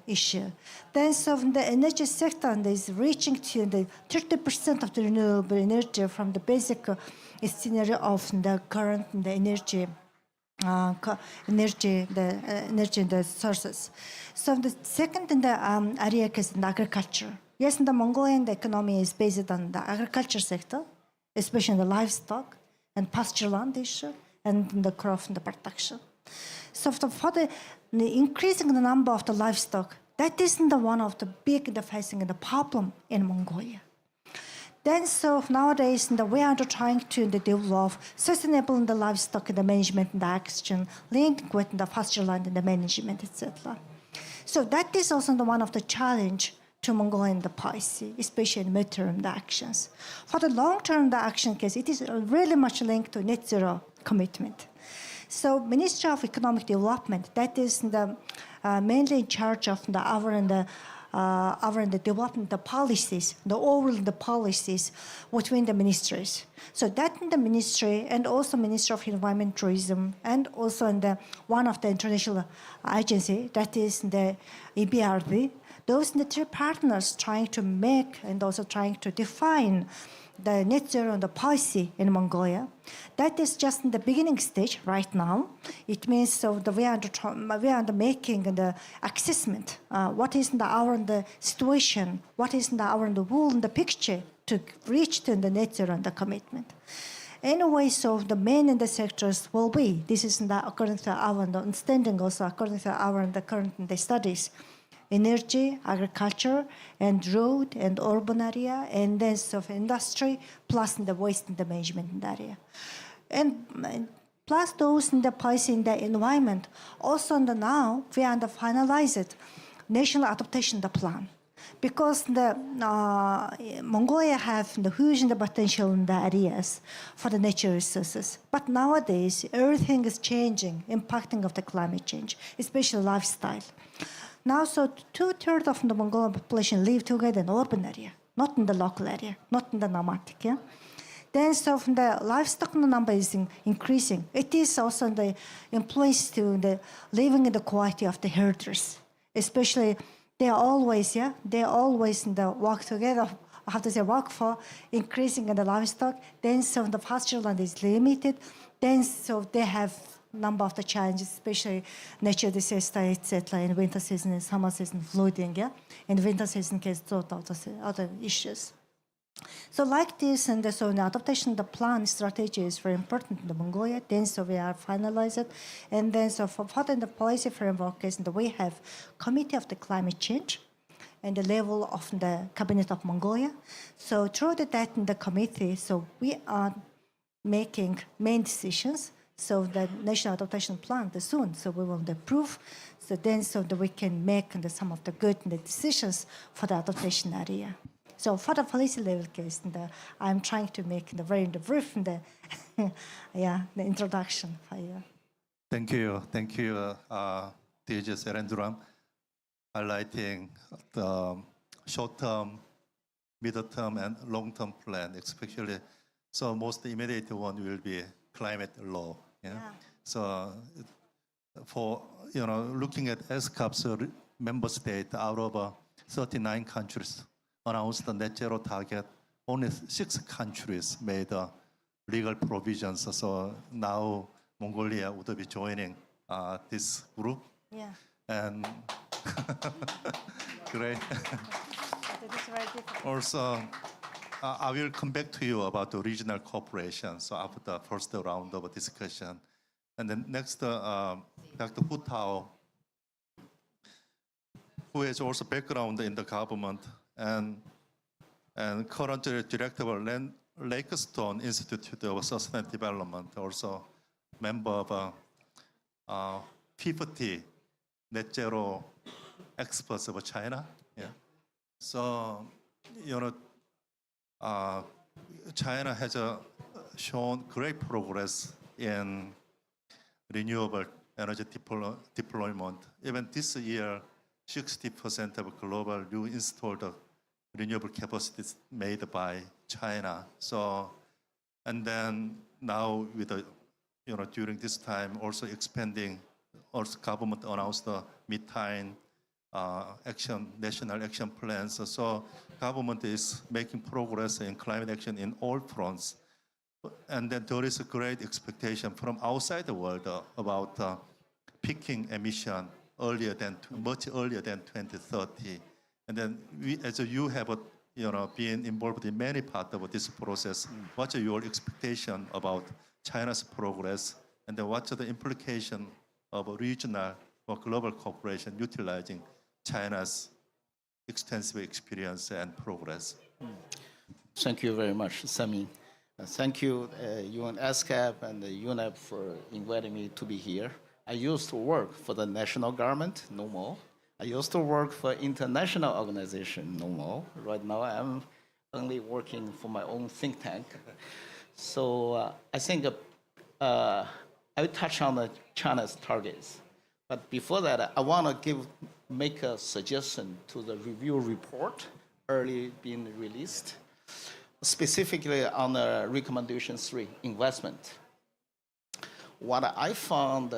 issue. Then so the energy sector is reaching to the 30% of the renewable energy from the basic scenario of the current the energy the sources. So the second in the area is in the agriculture. Yes, in the Mongolian the economy is based on the agriculture sector, especially in the livestock and pasture land issue and in the crop and the production. So for the increasing the number of the livestock, that isn't the one of the big facing the problem in Mongolia. Then so nowadays we are trying to develop sustainable in the livestock in the management and the action linked with the pasture land and the management, etc. So that is also the one of the challenge to Mongolian the policy, especially in midterm the actions. For the long-term the action case, it is really much linked to net zero commitment. So Ministry of Economic Development, that is the mainly in charge of the development the policies, the overall the policies between the ministries. So that in the ministry and also Ministry of Environment, Tourism, and also in the one of the international agency, that is the EBRD. Those are the three partners trying to make and also trying to define the net zero and the policy in Mongolia. That is just in the beginning stage right now. It means so we are making the assessment. What is the situation? What is the rule in the picture to reach to the net zero and the commitment? Anyway, so the main in the sectors will be, this is according to our understanding, also according to our current studies, energy, agriculture, and road and urban area, and then of industry, plus the waste and the management area. And plus those in the policy in the environment. Also now, we are finalized national adaptation plan. Because the Mongolia have the huge potential in the areas for the natural resources. But nowadays, everything is changing, impacting of the climate change, especially lifestyle. Now, so 2/3 of the Mongolian population live together in urban area, not in the local area, not in the nomadic. Yeah? Then, so the livestock number is increasing. It is also the influence to the living in the quality of the herders, especially. They are always in the work together. I have to say work for increasing in the livestock. Then so the pasture land is limited. Then so they have number of the challenges, especially natural disaster, etc. In winter season and summer season flooding. Yeah, in winter season case other issues. So like this, and so the adaptation, the plan strategy is very important in the Mongolia. Then so we are finalized, and then so for the policy framework is that we have Committee of the Climate Change, and the level of the Cabinet of Mongolia. So through that in the committee, so we are making main decisions. So the national adaptation plan soon, so we will approve. So then so that we can make some of the good decisions for the adaptation area. So for the policy level case, I'm trying to make the very brief the introduction. Thank you, DJ Serenduram, highlighting the short-term, middle-term, and long-term plan, especially. So most immediate one will be climate law. Yeah. So for looking at SCOP's member state out of 39 countries. Announced the net zero target, only 6 countries made legal provisions. So now Mongolia would be joining this group. Yeah. And great. Also, I will come back to you about the regional cooperation. So after the first round of discussion. And then next, Dr. Hu Tao, who has also background in the government, and currently director of Lakestone Institute of Sustainable Development, also member of 50 net zero experts of China. Yeah. So, China has shown great progress in renewable energy deployment. Even this year, 60% of global new installed renewable capacity is made by China. So, and then now with the, during this time also expanding, also government announced the methane national action plans. So government is making progress in climate action in all fronts. And then there is a great expectation from outside the world about peaking emission much earlier than 2030. And then as you have been involved in many parts of this process, what's your expectation about China's progress, and then what's the implication of regional or global cooperation utilizing China's extensive experience and progress? Thank you very much, Sami. Thank you, UNESCAP and the UNEP for inviting me to be here. I used to work for the national government, no more. I used to work for international organization, no more. Right now, I'm only working for my own think tank. So I think I will touch on China's targets. But before that, I want to make a suggestion to the review report early being released, specifically on the recommendation 3, investment. What I found,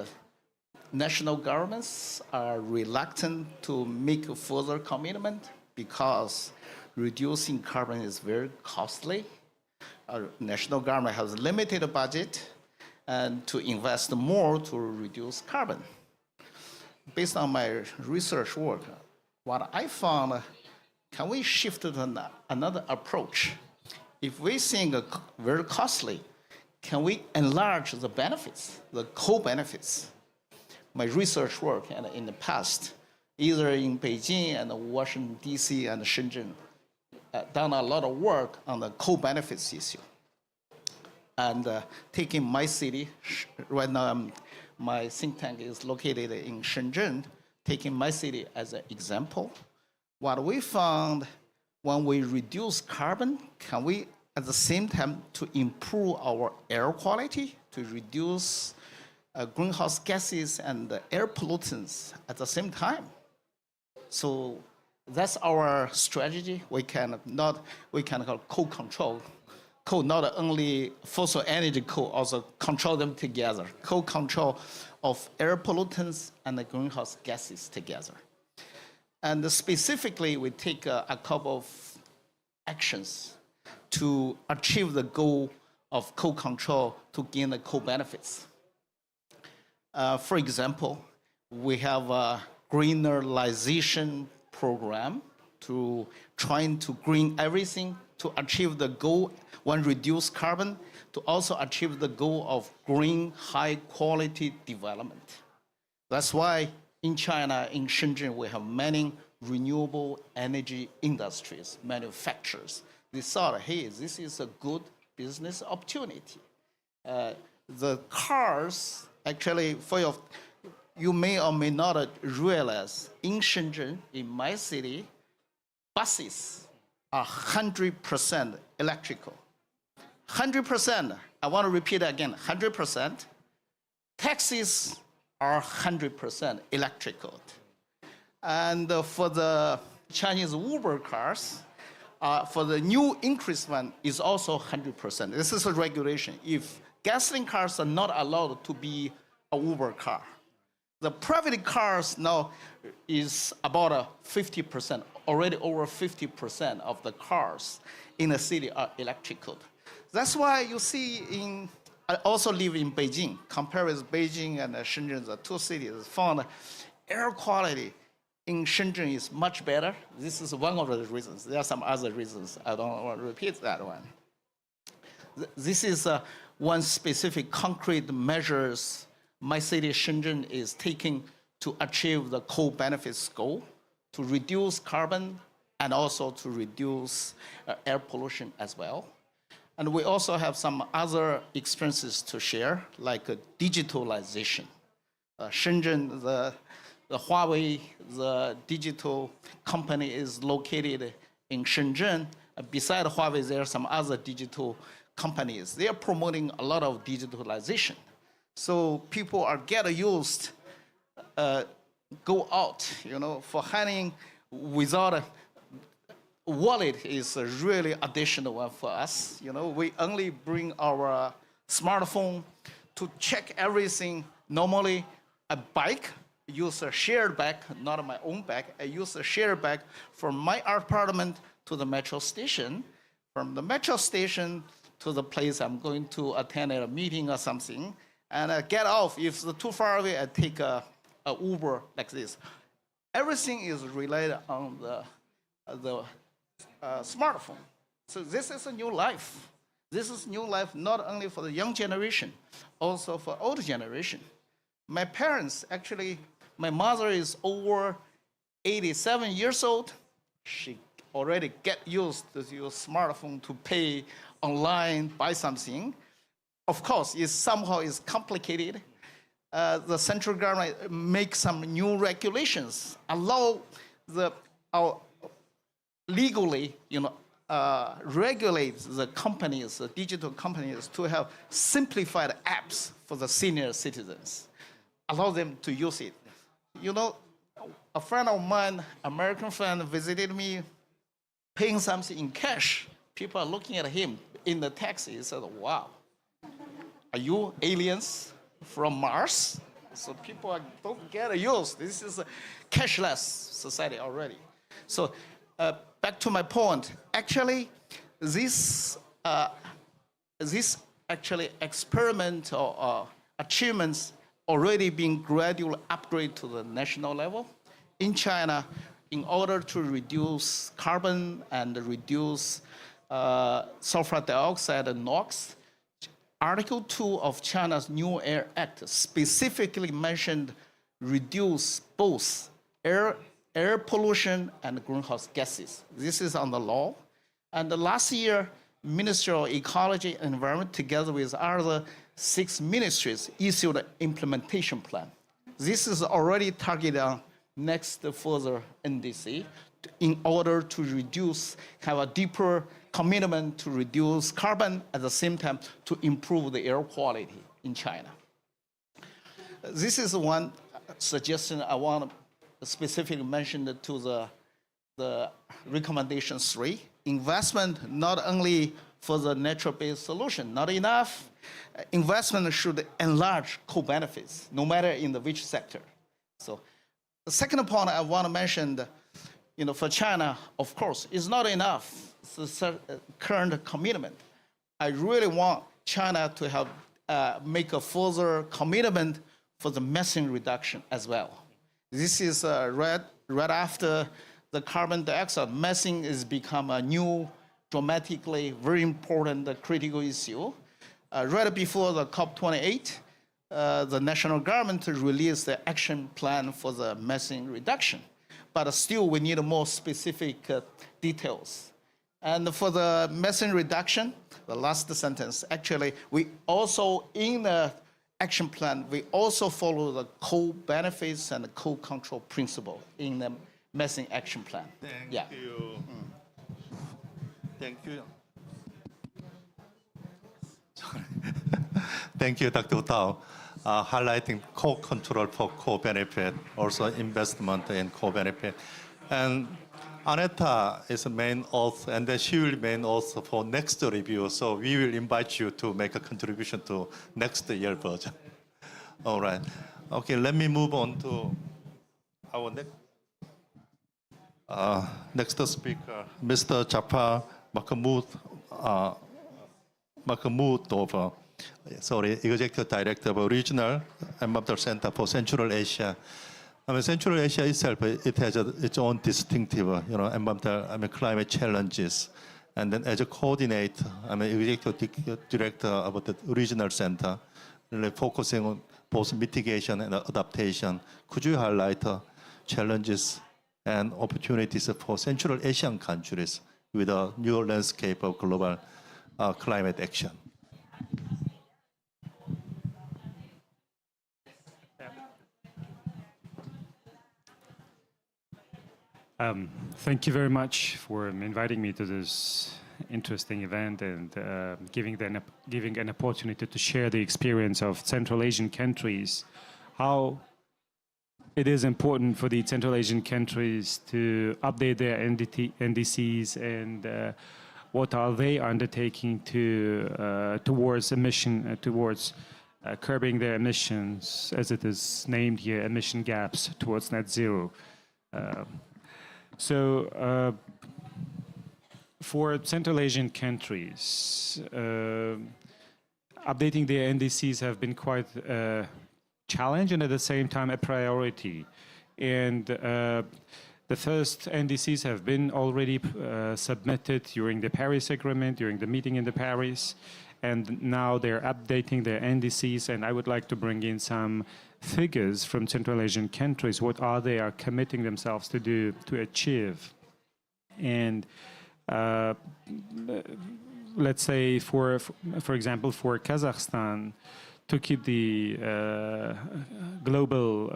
national governments are reluctant to make a further commitment because reducing carbon is very costly. our national government has limited budget and to invest more to reduce carbon. Based on my research work, what I found, can we shift to another approach? If we think very costly, can we enlarge the benefits, the co-benefits? My research work and in the past, either in Beijing and Washington, D.C. and Shenzhen, done a lot of work on the co-benefits issue. And taking my city, right now my think tank is located in Shenzhen, taking my city as an example. What we found, when we reduce carbon, can we at the same time to improve our air quality, to reduce greenhouse gases and air pollutants at the same time? So that's our strategy. We can call co-control. Not only fossil energy also control them together. Co-control of air pollutants and the greenhouse gases together. And specifically, we take a couple of actions to achieve the goal of co-control to gain the co-benefits. For example, we have a greenerization program to trying to green everything to achieve the goal, one, reduce carbon, to also achieve the goal of green, high-quality development. That's why in China, in Shenzhen, we have many renewable energy industries, manufacturers. They thought, hey, this is a good business opportunity. The cars, actually, you may or may not realize, in Shenzhen, in my city, buses are 100% electrical. 100%, I want to repeat again, 100%. Taxis are 100% electrical. And for the Chinese Uber cars, for the new increased one is also 100%. This is a regulation. If gasoline cars are not allowed to be a Uber car, the private cars now is about 50%, already over 50% of the cars in the city are electrical. That's why you see I also live in Beijing. Compare with Beijing and Shenzhen, the two cities, found air quality in Shenzhen is much better. This is one of the reasons. There are some other reasons. I don't want to repeat that one. This is one specific concrete measures my city, Shenzhen, is taking to achieve the co-benefits goal, to reduce carbon and also to reduce air pollution as well. And we also have some other experiences to share, like digitalization. Shenzhen, the Huawei, the digital company is located in Shenzhen. Beside Huawei, there are some other digital companies. They are promoting a lot of digitalization. So people are getting used, go out, for handling without a wallet is a really additional one for us. We only bring our smartphone to check everything. Normally, a bike, use a shared bag, not my own bag. I use a shared bag from my apartment to the metro station, from the metro station to the place I'm going to attend a meeting or something, and I get off. If it's too far away, I take a Uber like this. Everything is related on the smartphone. So this is a new life. This is new life not only for the young generation, also for older generation. My parents, actually, my mother is over 87 years old. She already get used to use smartphone to pay online, buy something. Of course, it somehow is complicated. The central government make some new regulations, allow legally, regulate the companies, the digital companies, to have simplified apps for the senior citizens, allow them to use it. A friend of mine, American friend, visited me, paying something in cash. People are looking at him in the taxi. He said, "Wow, are you aliens from Mars?" So people don't get used. This is a cashless society already. So back to my point. Actually, this this actually experiment or achievements already being gradually upgraded to the national level. In China, in order to reduce carbon and reduce sulfur dioxide and NOx, Article 2 of China's New Air Act specifically mentioned reduce both air pollution and greenhouse gases. This is on the law. And last year, Ministry of Ecology and Environment, together with other 6 ministries, issued an implementation plan. This is already targeted on next further NDC in order to reduce, have a deeper commitment to reduce carbon, at the same time to improve the air quality in China. This is one suggestion I want to specifically mention to the recommendation 3. Investment not only for the natural-based solution, not enough. Investment should enlarge co-benefits, no matter in which sector. So the second point I want to mention, for China, of course, is not enough. The current commitment. I really want China to have make a further commitment for the methane reduction as well. This is right after the carbon dioxide. Methane has become a new, dramatically very important critical issue. Right before the COP28, the national government released the action plan for the methane reduction. But still, we need more specific details. And for the methane reduction, the last sentence, actually, we also, in the action plan, we also follow the co-benefits and the co-control principle in the methane action plan. Thank you. Thank you. Sorry. Thank you, Dr. Tao. Highlighting co-control for co-benefit, also investment in co-benefit. And Aneta is the main author, and then she will main author for next review. So we will invite you to make a contribution to next year version. All right. Okay, let me move on to our next speaker, Mr. Jafar Mahmoudov, Executive Director of Regional Environmental Center for Central Asia. Central Asia itself, it has its own distinctive, environmental, climate challenges. And then as a coordinator, executive director of the regional center, really focusing on both mitigation and adaptation. Could you highlight challenges and opportunities for Central Asian countries with a new landscape of global climate action? Thank you very much for inviting me to this interesting event and giving an opportunity to share the experience of Central Asian countries, how it is important for the Central Asian countries to update their NDCs and what are they undertaking towards curbing their emissions, as it is named here, emission gaps towards net zero. So for Central Asian countries, updating their NDCs have been quite a challenge and at the same time a priority. And the first NDCs have been already submitted during the Paris Agreement, during the meeting in Paris, and now they're updating their NDCs, and I would like to bring in some figures from Central Asian countries. What are they committing themselves to do, to achieve? And let's say, for example, for Kazakhstan, to keep the global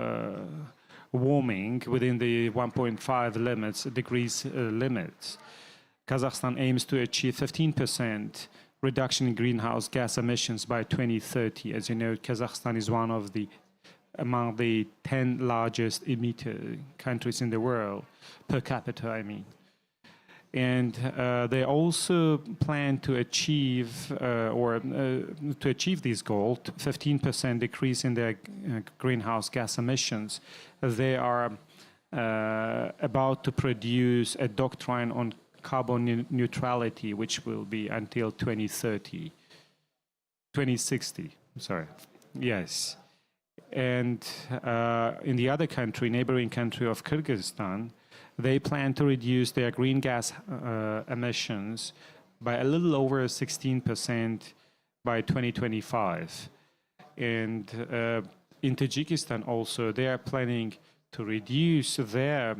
warming within the 1.5 degrees limits, Kazakhstan aims to achieve 15% reduction in greenhouse gas emissions by 2030. As you know, Kazakhstan is one of among the 10 largest emitter countries in the world, per capita, I mean. And they also plan to achieve, to achieve this goal, 15% decrease in their greenhouse gas emissions. They are about to produce a doctrine on carbon neutrality, which will be until 2030. 2060, sorry. Yes. And in the other country, neighboring country of Kyrgyzstan, they plan to reduce their green gas emissions by a little over 16% by 2025. And in Tajikistan also, they are planning to reduce their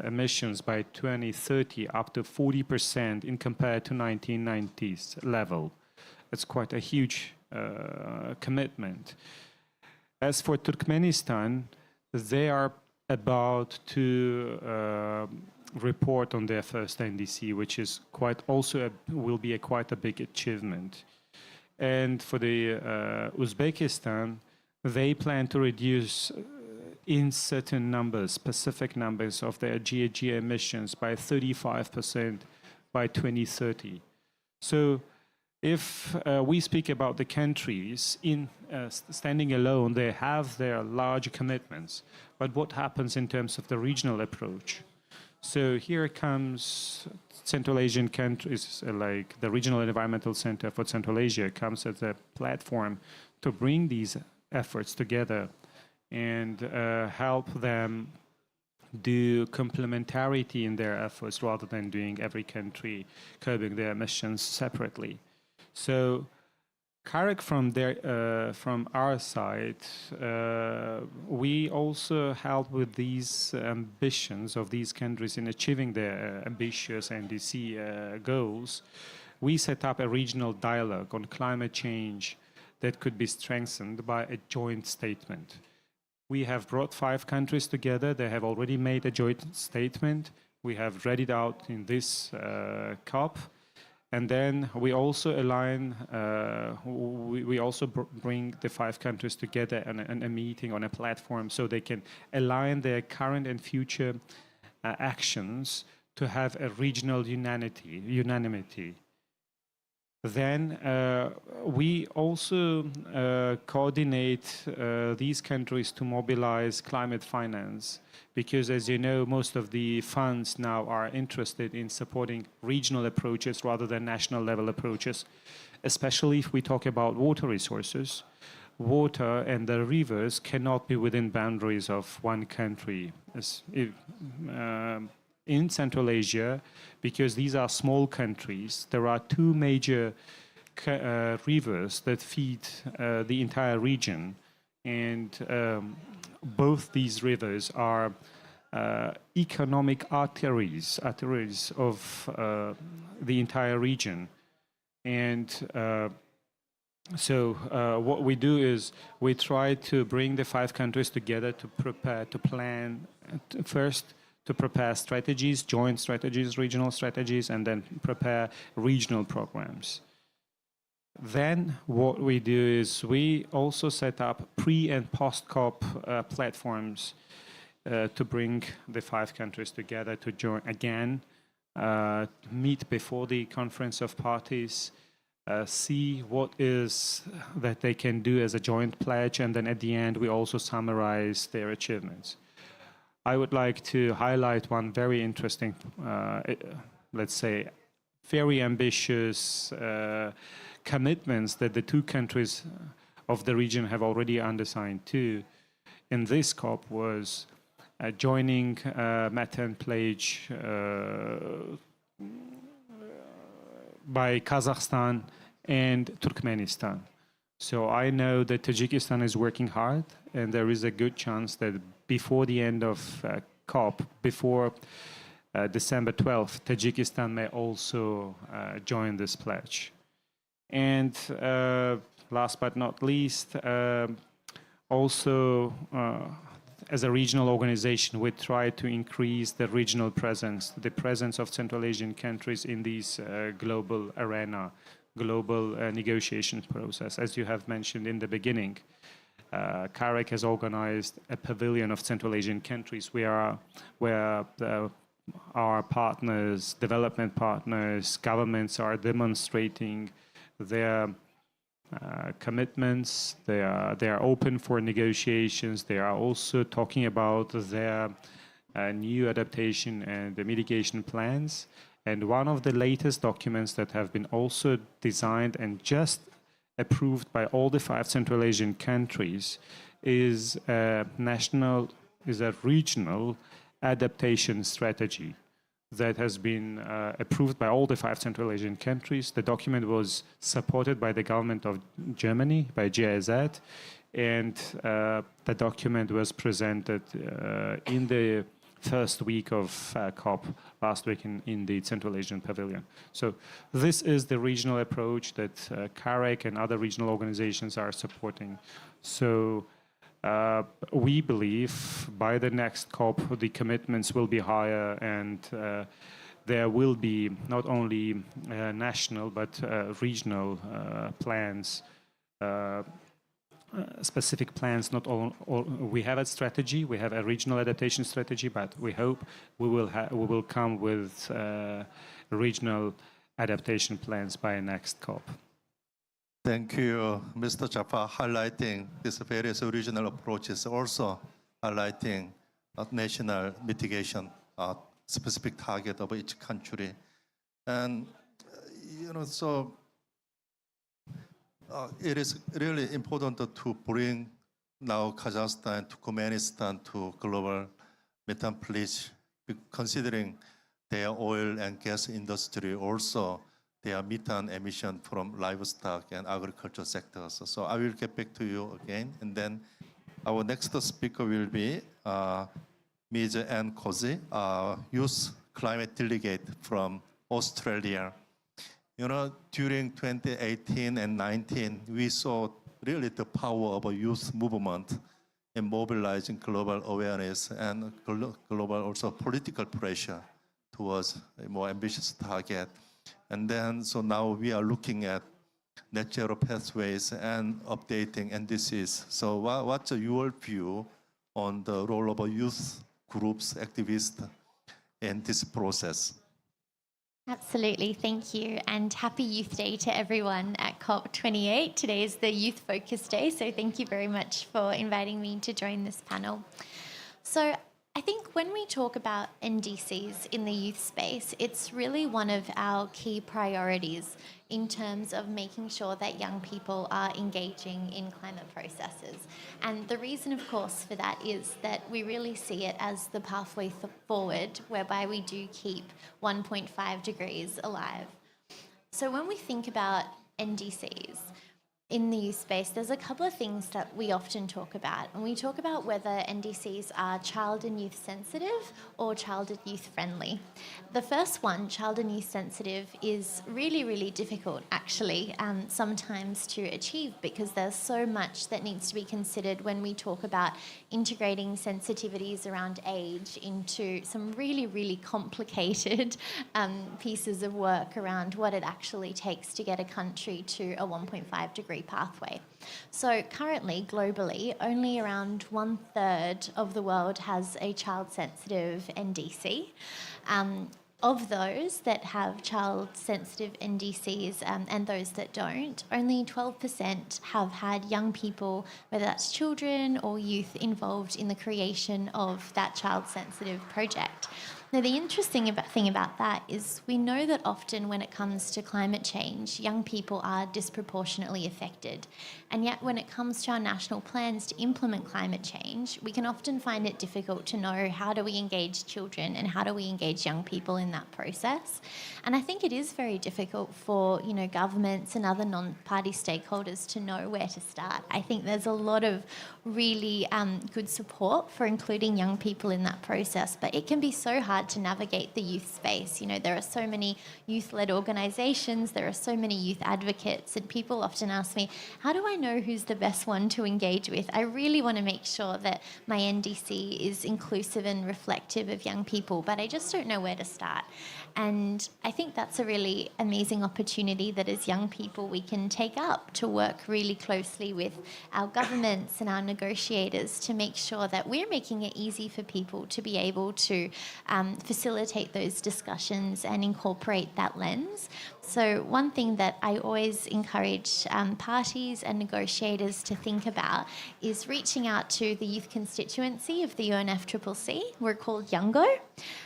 emissions by 2030 up to 40% in compared to 1990s level. It's quite a huge commitment. As for Turkmenistan, they are about to report on their first NDC, which is quite also will be quite a big achievement. And for the Uzbekistan, they plan to reduce in certain numbers, specific numbers of their GHG emissions by 35% by 2030. So if we speak about the countries in standing alone, they have their large commitments. But what happens in terms of the regional approach? So here comes Central Asian countries, like the Regional Environmental Center for Central Asia comes as a platform to bring these efforts together and help them do complementarity in their efforts rather than doing every country curbing their emissions separately. So Karek, from our side, we also help with these ambitions of these countries in achieving their ambitious NDC goals. We set up a regional dialogue on climate change that could be strengthened by a joint statement. We have brought 5 countries together. They have already made a joint statement. We have read it out in this COP. And then we also align, we also bring the 5 countries together in a meeting on a platform so they can align their current and future actions to have a regional unanimity. Then we also coordinate these countries to mobilize climate finance because, as you know, most of the funds now are interested in supporting regional approaches rather than national level approaches, especially if we talk about water resources. Water and the rivers cannot be within boundaries of one country. In Central Asia, because these are small countries, there are 2 major rivers that feed the entire region. And both these rivers are economic arteries of the entire region. And so what we do is we try to bring the 5 countries together to prepare, to plan first, to prepare strategies, joint strategies, regional strategies, and then prepare regional programs. Then what we do is we also set up pre- and post-COP platforms to bring the 5 countries together to join again, meet before the Conference of Parties, see what is that they can do as a joint pledge, and then at the end we also summarize their achievements. I would like to highlight one very interesting, let's say, very ambitious commitments that the 2 countries of the region have already undersigned to. In this COP was joining methane pledge by Kazakhstan and Turkmenistan. So I know that Tajikistan is working hard, and there is a good chance that before the end of COP, before December 12th, Tajikistan may also join this pledge. And last but not least, also as a regional organization, we try to increase the regional presence, the presence of Central Asian countries in this global arena, global negotiation process. As you have mentioned in the beginning, CAREC has organized a pavilion of Central Asian countries where our partners, development partners, governments are demonstrating their commitments. They are open for negotiations. They are also talking about their new adaptation and the mitigation plans. And one of the latest documents that have been also designed and just approved by all the 5 Central Asian countries is a regional adaptation strategy that has been approved by all the 5 Central Asian countries. The document was supported by the government of Germany, by GIZ, and the document was presented in the first week of COP last week in the Central Asian Pavilion. So this is the regional approach that CAREC and other regional organizations are supporting. So we believe by the next COP, the commitments will be higher, and there will be not only national but regional plans, specific plans. Not all, we have a strategy, we have a regional adaptation strategy, but we hope we will come with regional adaptation plans by next COP. Thank you, Mr. Jaffa, highlighting these various regional approaches, also highlighting national mitigation, specific target of each country. And, so it is really important to bring now Kazakhstan, Turkmenistan to global methane pledge, considering their oil and gas industry, also their methane emission from livestock and agriculture sectors. So I will get back to you again. And then our next speaker will be Ms. Anne Cozy, Youth Climate Delegate from Australia. During 2018 and 19, we saw really the power of a youth movement in mobilizing global awareness and global also political pressure towards a more ambitious target. And then, so now we are looking at net zero pathways and updating NDCs. So what's your view on the role of youth groups, activists in this process? Absolutely, thank you. And happy Youth Day to everyone at COP28. Today is the Youth Focus Day, so thank you very much for inviting me to join this panel. So I think when we talk about NDCs in the youth space, it's really one of our key priorities in terms of making sure that young people are engaging in climate processes. And the reason, of course, for that is that we really see it as the pathway forward, whereby we do keep 1.5 degrees alive. So when we think about NDCs, in the youth space, there's a couple of things that we often talk about. And we talk about whether NDCs are child and youth sensitive or child and youth friendly. The first one, child and youth sensitive, is really, really difficult actually sometimes to achieve, because there's so much that needs to be considered when we talk about integrating sensitivities around age into some really, really complicated pieces of work around what it actually takes to get a country to a 1.5 degree pathway. So currently, globally, only around 1/3 of the world has a child-sensitive NDC. Of those that have child-sensitive NDCs and those that don't, only 12% have had young people, whether that's children or youth, involved in the creation of that child-sensitive project. Now, the interesting thing about that is we know that often when it comes to climate change, young people are disproportionately affected. And yet when it comes to our national plans to implement climate change, we can often find it difficult to know how do we engage children and how do we engage young people in that process. And I think it is very difficult for, governments and other non-party stakeholders to know where to start. I think there's a lot of really good support for including young people in that process, but it can be so hard to navigate the youth space. There are so many youth-led organisations, there are so many youth advocates, and people often ask me, how do I know who's the best one to engage with? I really want to make sure that my NDC is inclusive and reflective of young people, but I just don't know where to start. And I think that's a really amazing opportunity that as young people we can take up to work really closely with our governments and our negotiators to make sure that we're making it easy for people to be able to facilitate those discussions and incorporate that lens. So one thing that I always encourage parties and negotiators to think about is reaching out to the youth constituency of the UNFCCC. We're called Youngo.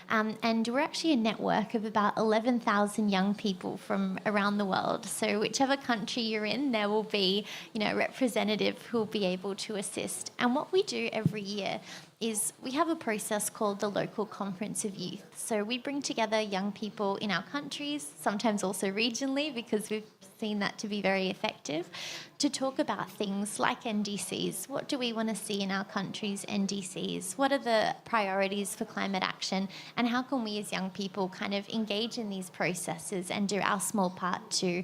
And we're actually a network of about 11,000 young people from around the world. So whichever country you're in, there will be, a representative who will be able to assist. And what we do every year is we have a process called the Local Conference of Youth. So we bring together young people in our countries, sometimes also regionally, because we've seen that to be very effective, to talk about things like NDCs. What do we want to see in our countries' NDCs? What are the priorities for climate action? And how can we as young people kind of engage in these processes and do our small part to,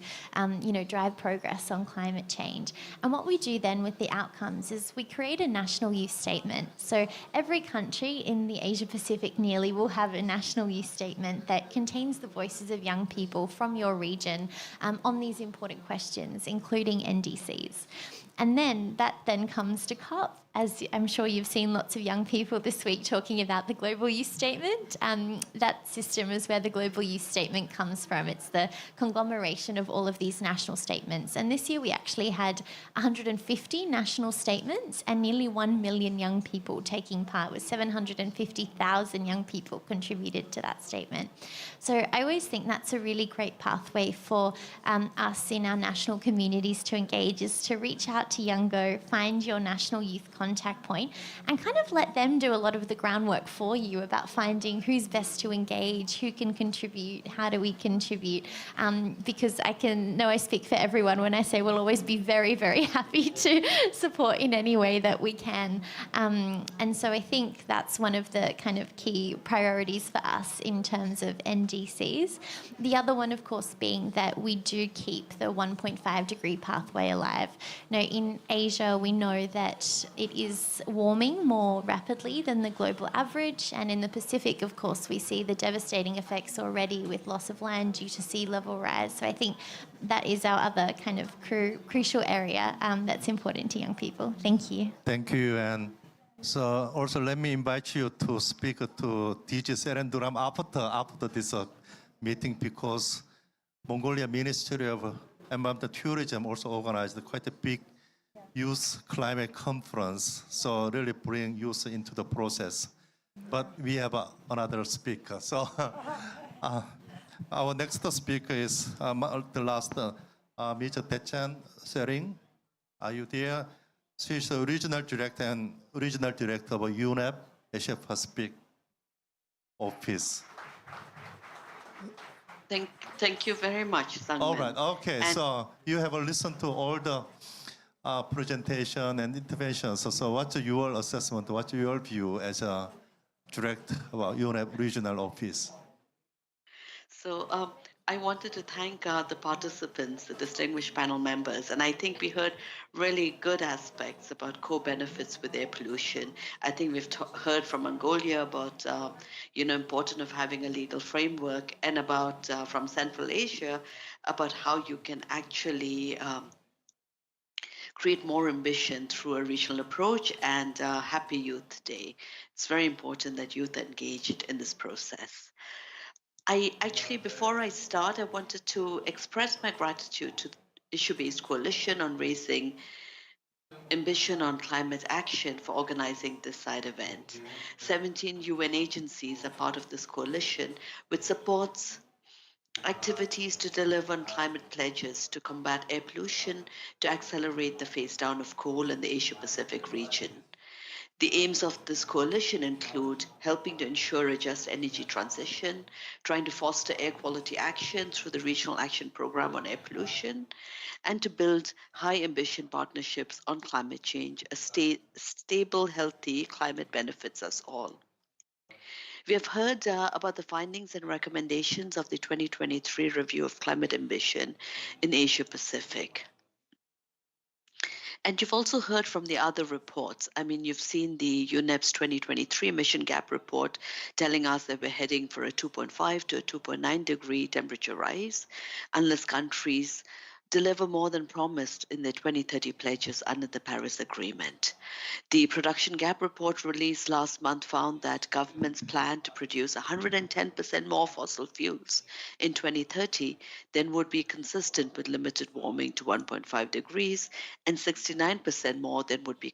drive progress on climate change? And what we do then with the outcomes is we create a national youth statement. So every country in the Asia Pacific nearly will have a national youth statement that contains the voices of young people from your region on these important questions, including NDCs. And then that then comes to COP. As I'm sure you've seen lots of young people this week talking about the Global Youth Statement. That system is where the Global Youth Statement comes from. It's the conglomeration of all of these national statements. And this year we actually had 150 national statements and nearly 1 million young people taking part, with 750,000 young people contributed to that statement. So I always think that's a really great pathway for us in our national communities to engage, is to reach out to Youngo, find your national youth contact point, and kind of let them do a lot of the groundwork for you about finding who's best to engage, who can contribute, how do we contribute, because I speak for everyone when I say we'll always be very, very happy to support in any way that we can. And so I think that's one of the kind of key priorities for us in terms of NDCs. The other one, of course, being that we do keep the 1.5 degree pathway alive. In Asia, we know that it is warming more rapidly than the global average. And in the Pacific, of course, we see the devastating effects already with loss of land due to sea level rise. So I think that is our other kind of crucial area that's important to young people. Thank you. Thank you. And so also let me invite you to speak to DG Serenduram after this meeting, because Mongolia Ministry of Environmental Tourism also organized quite a big youth climate conference, so really bring youth into the process. But we have another speaker. So our next speaker is the last, Ms. Techan Sering. Are you there? She's the regional director of UNEP, Asia Pacific office. Thank you very much, Sangman. All right, okay, so you have listened to all the presentation and interventions. So what's your assessment, what's your view as a director of UNEP regional office? So I wanted to thank the participants, the distinguished panel members, and I think we heard really good aspects about co-benefits with air pollution. I think we've heard from Mongolia about, importance of having a legal framework, and about from Central Asia about how you can actually create more ambition through a regional approach, and Happy Youth Day. It's very important that youth are engaged in this process. Before I start, I wanted to express my gratitude to the Issue-Based Coalition on raising ambition on climate action for organizing this side event. 17 UN agencies are part of this coalition, which supports activities to deliver on climate pledges to combat air pollution, to accelerate the phase down of coal in the Asia-Pacific region. The aims of this coalition include helping to ensure a just energy transition, trying to foster air quality action through the Regional Action Program on Air Pollution, and to build high ambition partnerships on climate change. A stable, healthy climate benefits us all. We have heard about the findings and recommendations of the 2023 review of climate ambition in Asia Pacific. And you've also heard from the other reports. I mean, you've seen the UNEP's 2023 emission gap report telling us that we're heading for a 2.5 to a 2.9 degree temperature rise unless countries deliver more than promised in their 2030 pledges under the Paris Agreement. The production gap report released last month found that governments plan to produce 110% more fossil fuels in 2030 than would be consistent with limited warming to 1.5 degrees, and 69% more than would be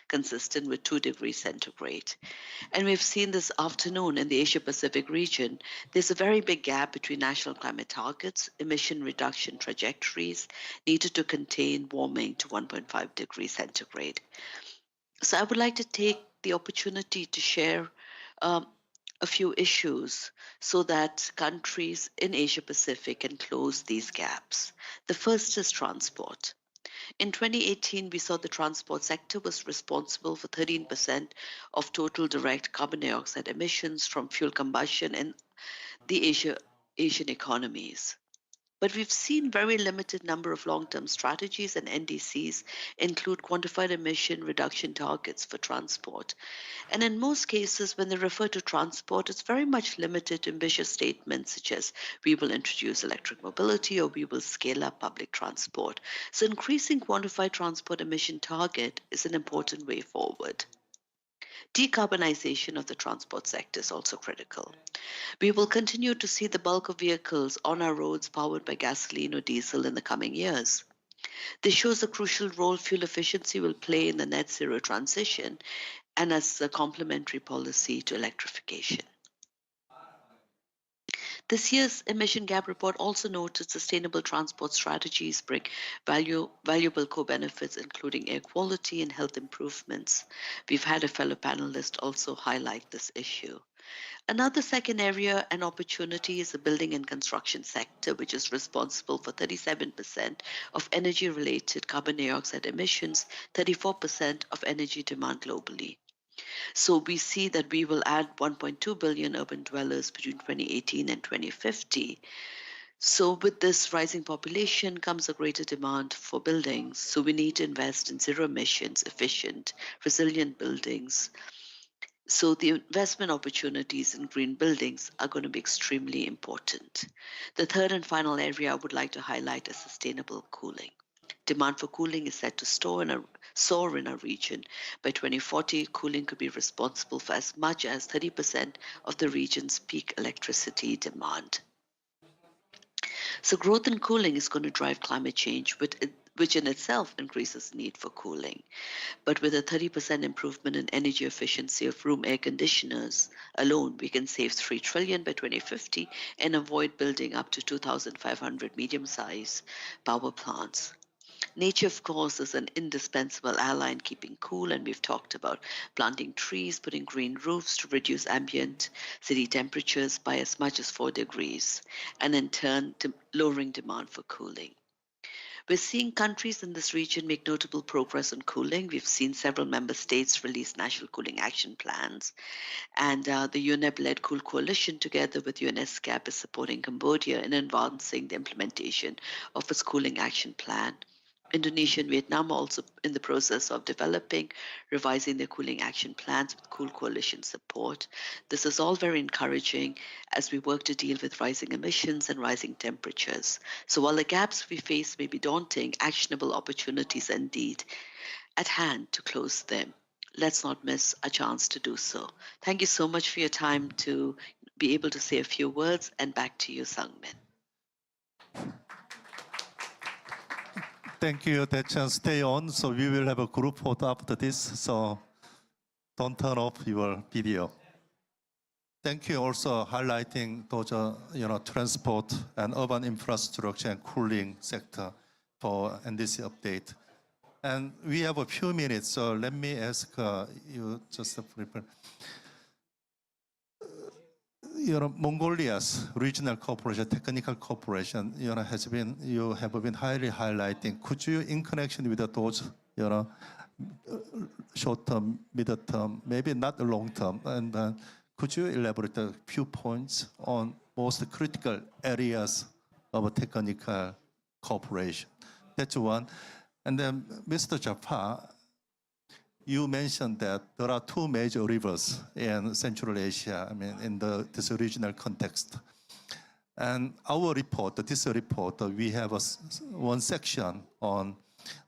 consistent with 2 degrees centigrade. And we've seen this afternoon in the Asia-Pacific region, there's a very big gap between national climate targets, emission reduction trajectories needed to contain warming to 1.5 degrees centigrade. So I would like to take the opportunity to share a few issues so that countries in Asia-Pacific can close these gaps. The first is transport. In 2018, we saw the transport sector was responsible for 13% of total direct carbon dioxide emissions from fuel combustion in the Asian economies. But we've seen very limited number of long-term strategies, and NDCs include quantified emission reduction targets for transport. And in most cases, when they refer to transport, it's very much limited to ambitious statements such as we will introduce electric mobility or we will scale up public transport. So increasing quantified transport emission target is an important way forward. Decarbonization of the transport sector is also critical. We will continue to see the bulk of vehicles on our roads powered by gasoline or diesel in the coming years. This shows the crucial role fuel efficiency will play in the net zero transition and as a complementary policy to electrification. This year's emission gap report also noted sustainable transport strategies bring valuable co-benefits, including air quality and health improvements. We've had a fellow panelist also highlight this issue. Another second area and opportunity is the building and construction sector, which is responsible for 37% of energy-related carbon dioxide emissions, 34% of energy demand globally. So we see that we will add 1.2 billion urban dwellers between 2018 and 2050. So with this rising population comes a greater demand for buildings. So we need to invest in zero emissions, efficient, resilient buildings. So the investment opportunities in green buildings are going to be extremely important. The third and final area I would like to highlight is sustainable cooling. Demand for cooling is set to soar in our region. By 2040, cooling could be responsible for as much as 30% of the region's peak electricity demand. So growth in cooling is going to drive climate change, which in itself increases the need for cooling. But with a 30% improvement in energy efficiency of room air conditioners alone, we can save 3 trillion by 2050 and avoid building up to 2,500 medium-sized power plants. Nature, of course, is an indispensable ally in keeping cool, and we've talked about planting trees, putting green roofs to reduce ambient city temperatures by as much as 4 degrees, and in turn, lowering demand for cooling. We're seeing countries in this region make notable progress on cooling. We've seen several member states release national cooling action plans, and the UNEP-led Cool Coalition, together with UNESCAP, is supporting Cambodia in advancing the implementation of its cooling action plan. Indonesia and Vietnam are also in the process of developing, revising their cooling action plans with Cool Coalition support. This is all very encouraging as we work to deal with rising emissions and rising temperatures. So while the gaps we face may be daunting, actionable opportunities are indeed at hand to close them. Let's not miss a chance to do so. Thank you so much for your time to be able to say a few words, and back to you, Sangmin. Thank you, Dae-chan. Stay on. So we will have a group photo after this. So don't turn off your video. Thank you also highlighting those, transport and urban infrastructure and cooling sector for NDC update. And we have a few minutes, so let me ask you just a prepare. Mongolia's regional cooperation, technical cooperation, you have been highly highlighting. Could you, in connection with those, short-term, mid-term, maybe not the long-term, and could you elaborate a few points on most critical areas of technical cooperation? That's one. And then, Mr. Jafar, you mentioned that there are 2 major rivers in Central Asia, in this regional context. And our report, this report, we have one section on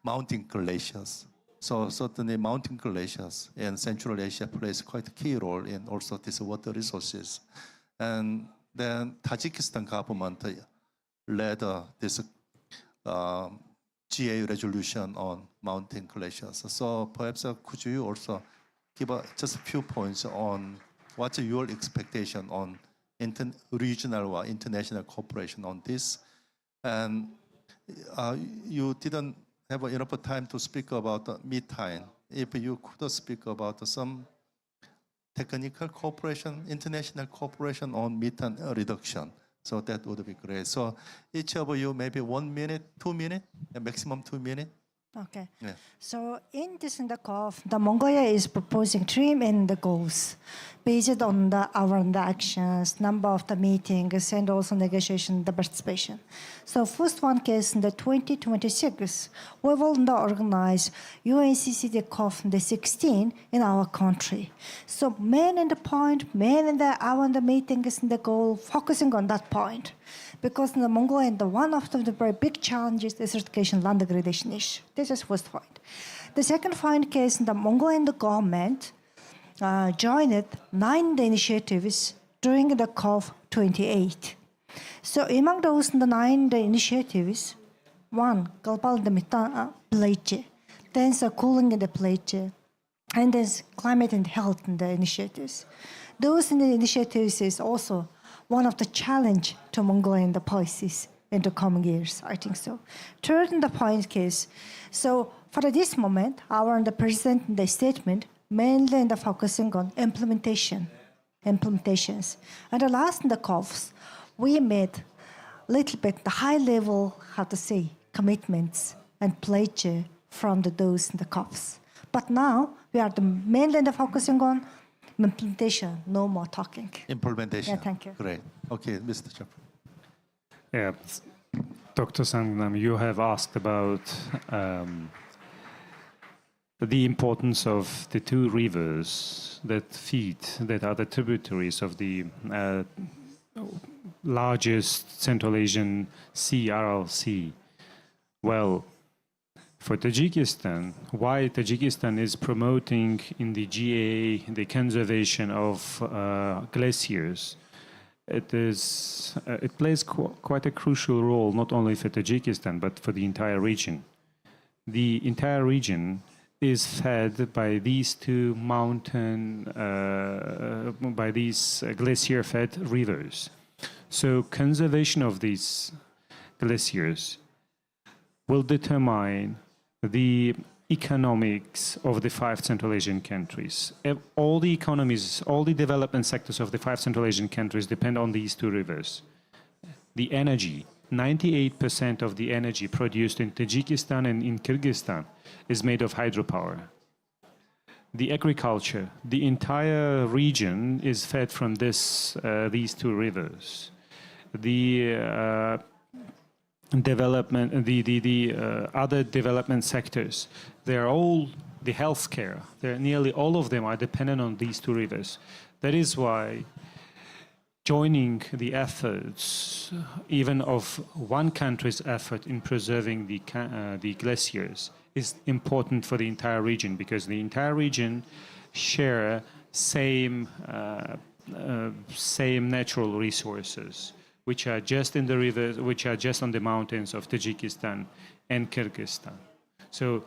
mountain glaciers. So certainly mountain glaciers in Central Asia plays quite a key role in also these water resources. And then Tajikistan government led this GA resolution on mountain glaciers. So perhaps could you also give just a few points on what's your expectation on regional or international cooperation on this? And you didn't have enough time to speak about methane. If you could speak about some technical cooperation, international cooperation on methane reduction, so that would be great. So each of you, maybe 1 minute, 2 minutes, maximum 2 minutes. Okay. Yeah. So in this in the COP, the Mongolia is proposing 3 main goals based on the actions, number of the meetings, and also negotiation, the participation. So first one case in the 2026, we will organize UNCCD COP the 16 in our country. So main in the point, main in the meetings in the goal, focusing on that point. Because in the Mongolia, one of the very big challenges is certification land degradation issue. This is first point. The second point case in the Mongolian government joined 9 initiatives during the COP28. So among those 9 initiatives, 1, global pledge, then cooling in the pledge, and then climate and health in the initiatives. Those initiatives is also one of the challenge to Mongolian policies in the coming years, I think so. Third in the point case, so for this moment, the president in the statement mainly in the focusing on implementations. And the last in the COPs, we made little bit the high level, commitments and pledge from those in the COPs. But now we are mainly focusing on implementation, no more talking. Implementation. Yeah, thank you. Great. Okay, Mr. Chapter. Yeah, Dr. Sangnam, you have asked about the importance of the 2 rivers that are the tributaries of the largest Central Asian Sea, Aral Sea. Well, for Tajikistan, why Tajikistan is promoting in the GA the conservation of glaciers, it plays quite a crucial role not only for Tajikistan but for the entire region. The entire region is fed by these 2 by these glacier-fed rivers. So conservation of these glaciers will determine the economics of the 5 Central Asian countries. All the economies, all the development sectors of the 5 Central Asian countries depend on these 2 rivers. The energy, 98% of the energy produced in Tajikistan and in Kyrgyzstan is made of hydropower. The agriculture, the entire region is fed from these 2 rivers. The development, the other development sectors, they're all the healthcare. Nearly all of them are dependent on these 2 rivers. That is why joining the efforts, even of one country's effort in preserving the glaciers, is important for the entire region, because the entire region share same natural resources, which are just in the rivers, which are just on the mountains of Tajikistan and Kyrgyzstan. So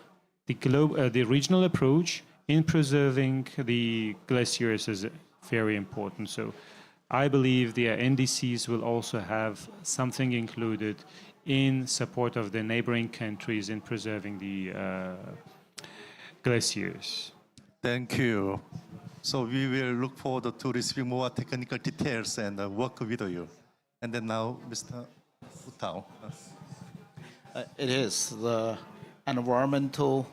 the regional approach in preserving the glaciers is very important. So I believe the NDCs will also have something included in support of the neighboring countries in preserving the glaciers. Thank you. So we will look forward to receiving more technical details and work with you. And then now, Mr. Utao. It is the environmental,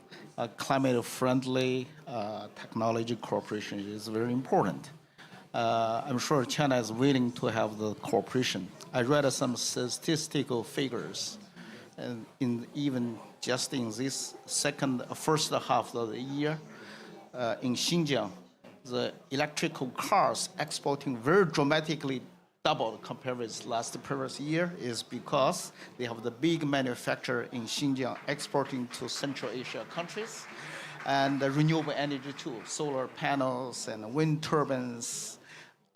climate-friendly technology cooperation is very important. I'm sure China is willing to have the cooperation. I read some statistical figures, and even just in this first half of the year, in Xinjiang, the electrical cars exporting very dramatically doubled compared with previous year, is because they have the big manufacturer in Xinjiang exporting to Central Asia countries, and the renewable energy too, solar panels and wind turbines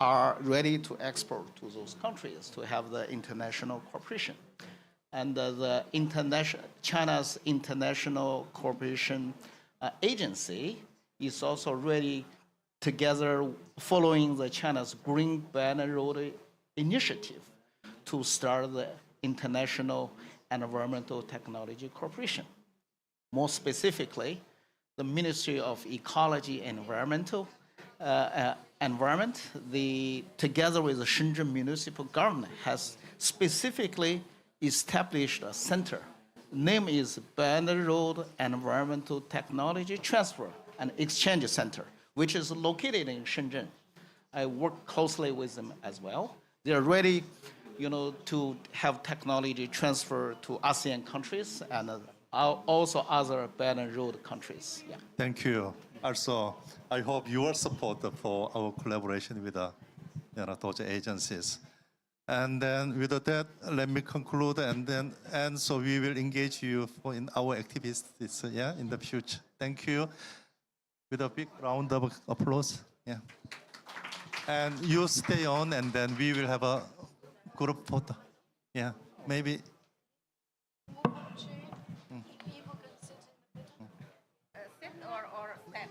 are ready to export to those countries to have the international cooperation. and the China's International Cooperation Agency is also ready together following the China's Green Belt and Road Initiative to start the International Environmental Technology Corporation. More specifically, the Ministry of Ecology and Environment, together with the Shenzhen municipal government, has specifically established a center. Name is Belt and Road Environmental Technology Transfer and Exchange Center, which is located in Shenzhen. I work closely with them as well. They are ready, to have technology transfer to ASEAN countries and also other Belt and Road countries. Yeah. Thank you. Also, I hope your support for our collaboration with those agencies. And then with that, let me conclude, and so we will engage you in our activities in the future. Thank you. With a big round of applause. Yeah. And you stay on, and then we will have a group photo. Yeah, maybe. Sit or stand?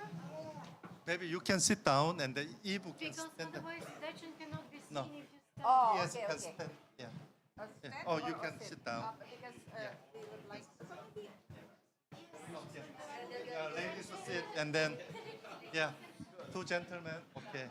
Maybe you can sit down, and the ebook can stand. Otherwise, that cannot be seen No. if you stand. Oh, Yes, okay, you can okay. stand. Yeah. Stand Oh, or you can sit? sit down. Because they would like. Ladies sit, and then, yeah, two gentlemen. Okay.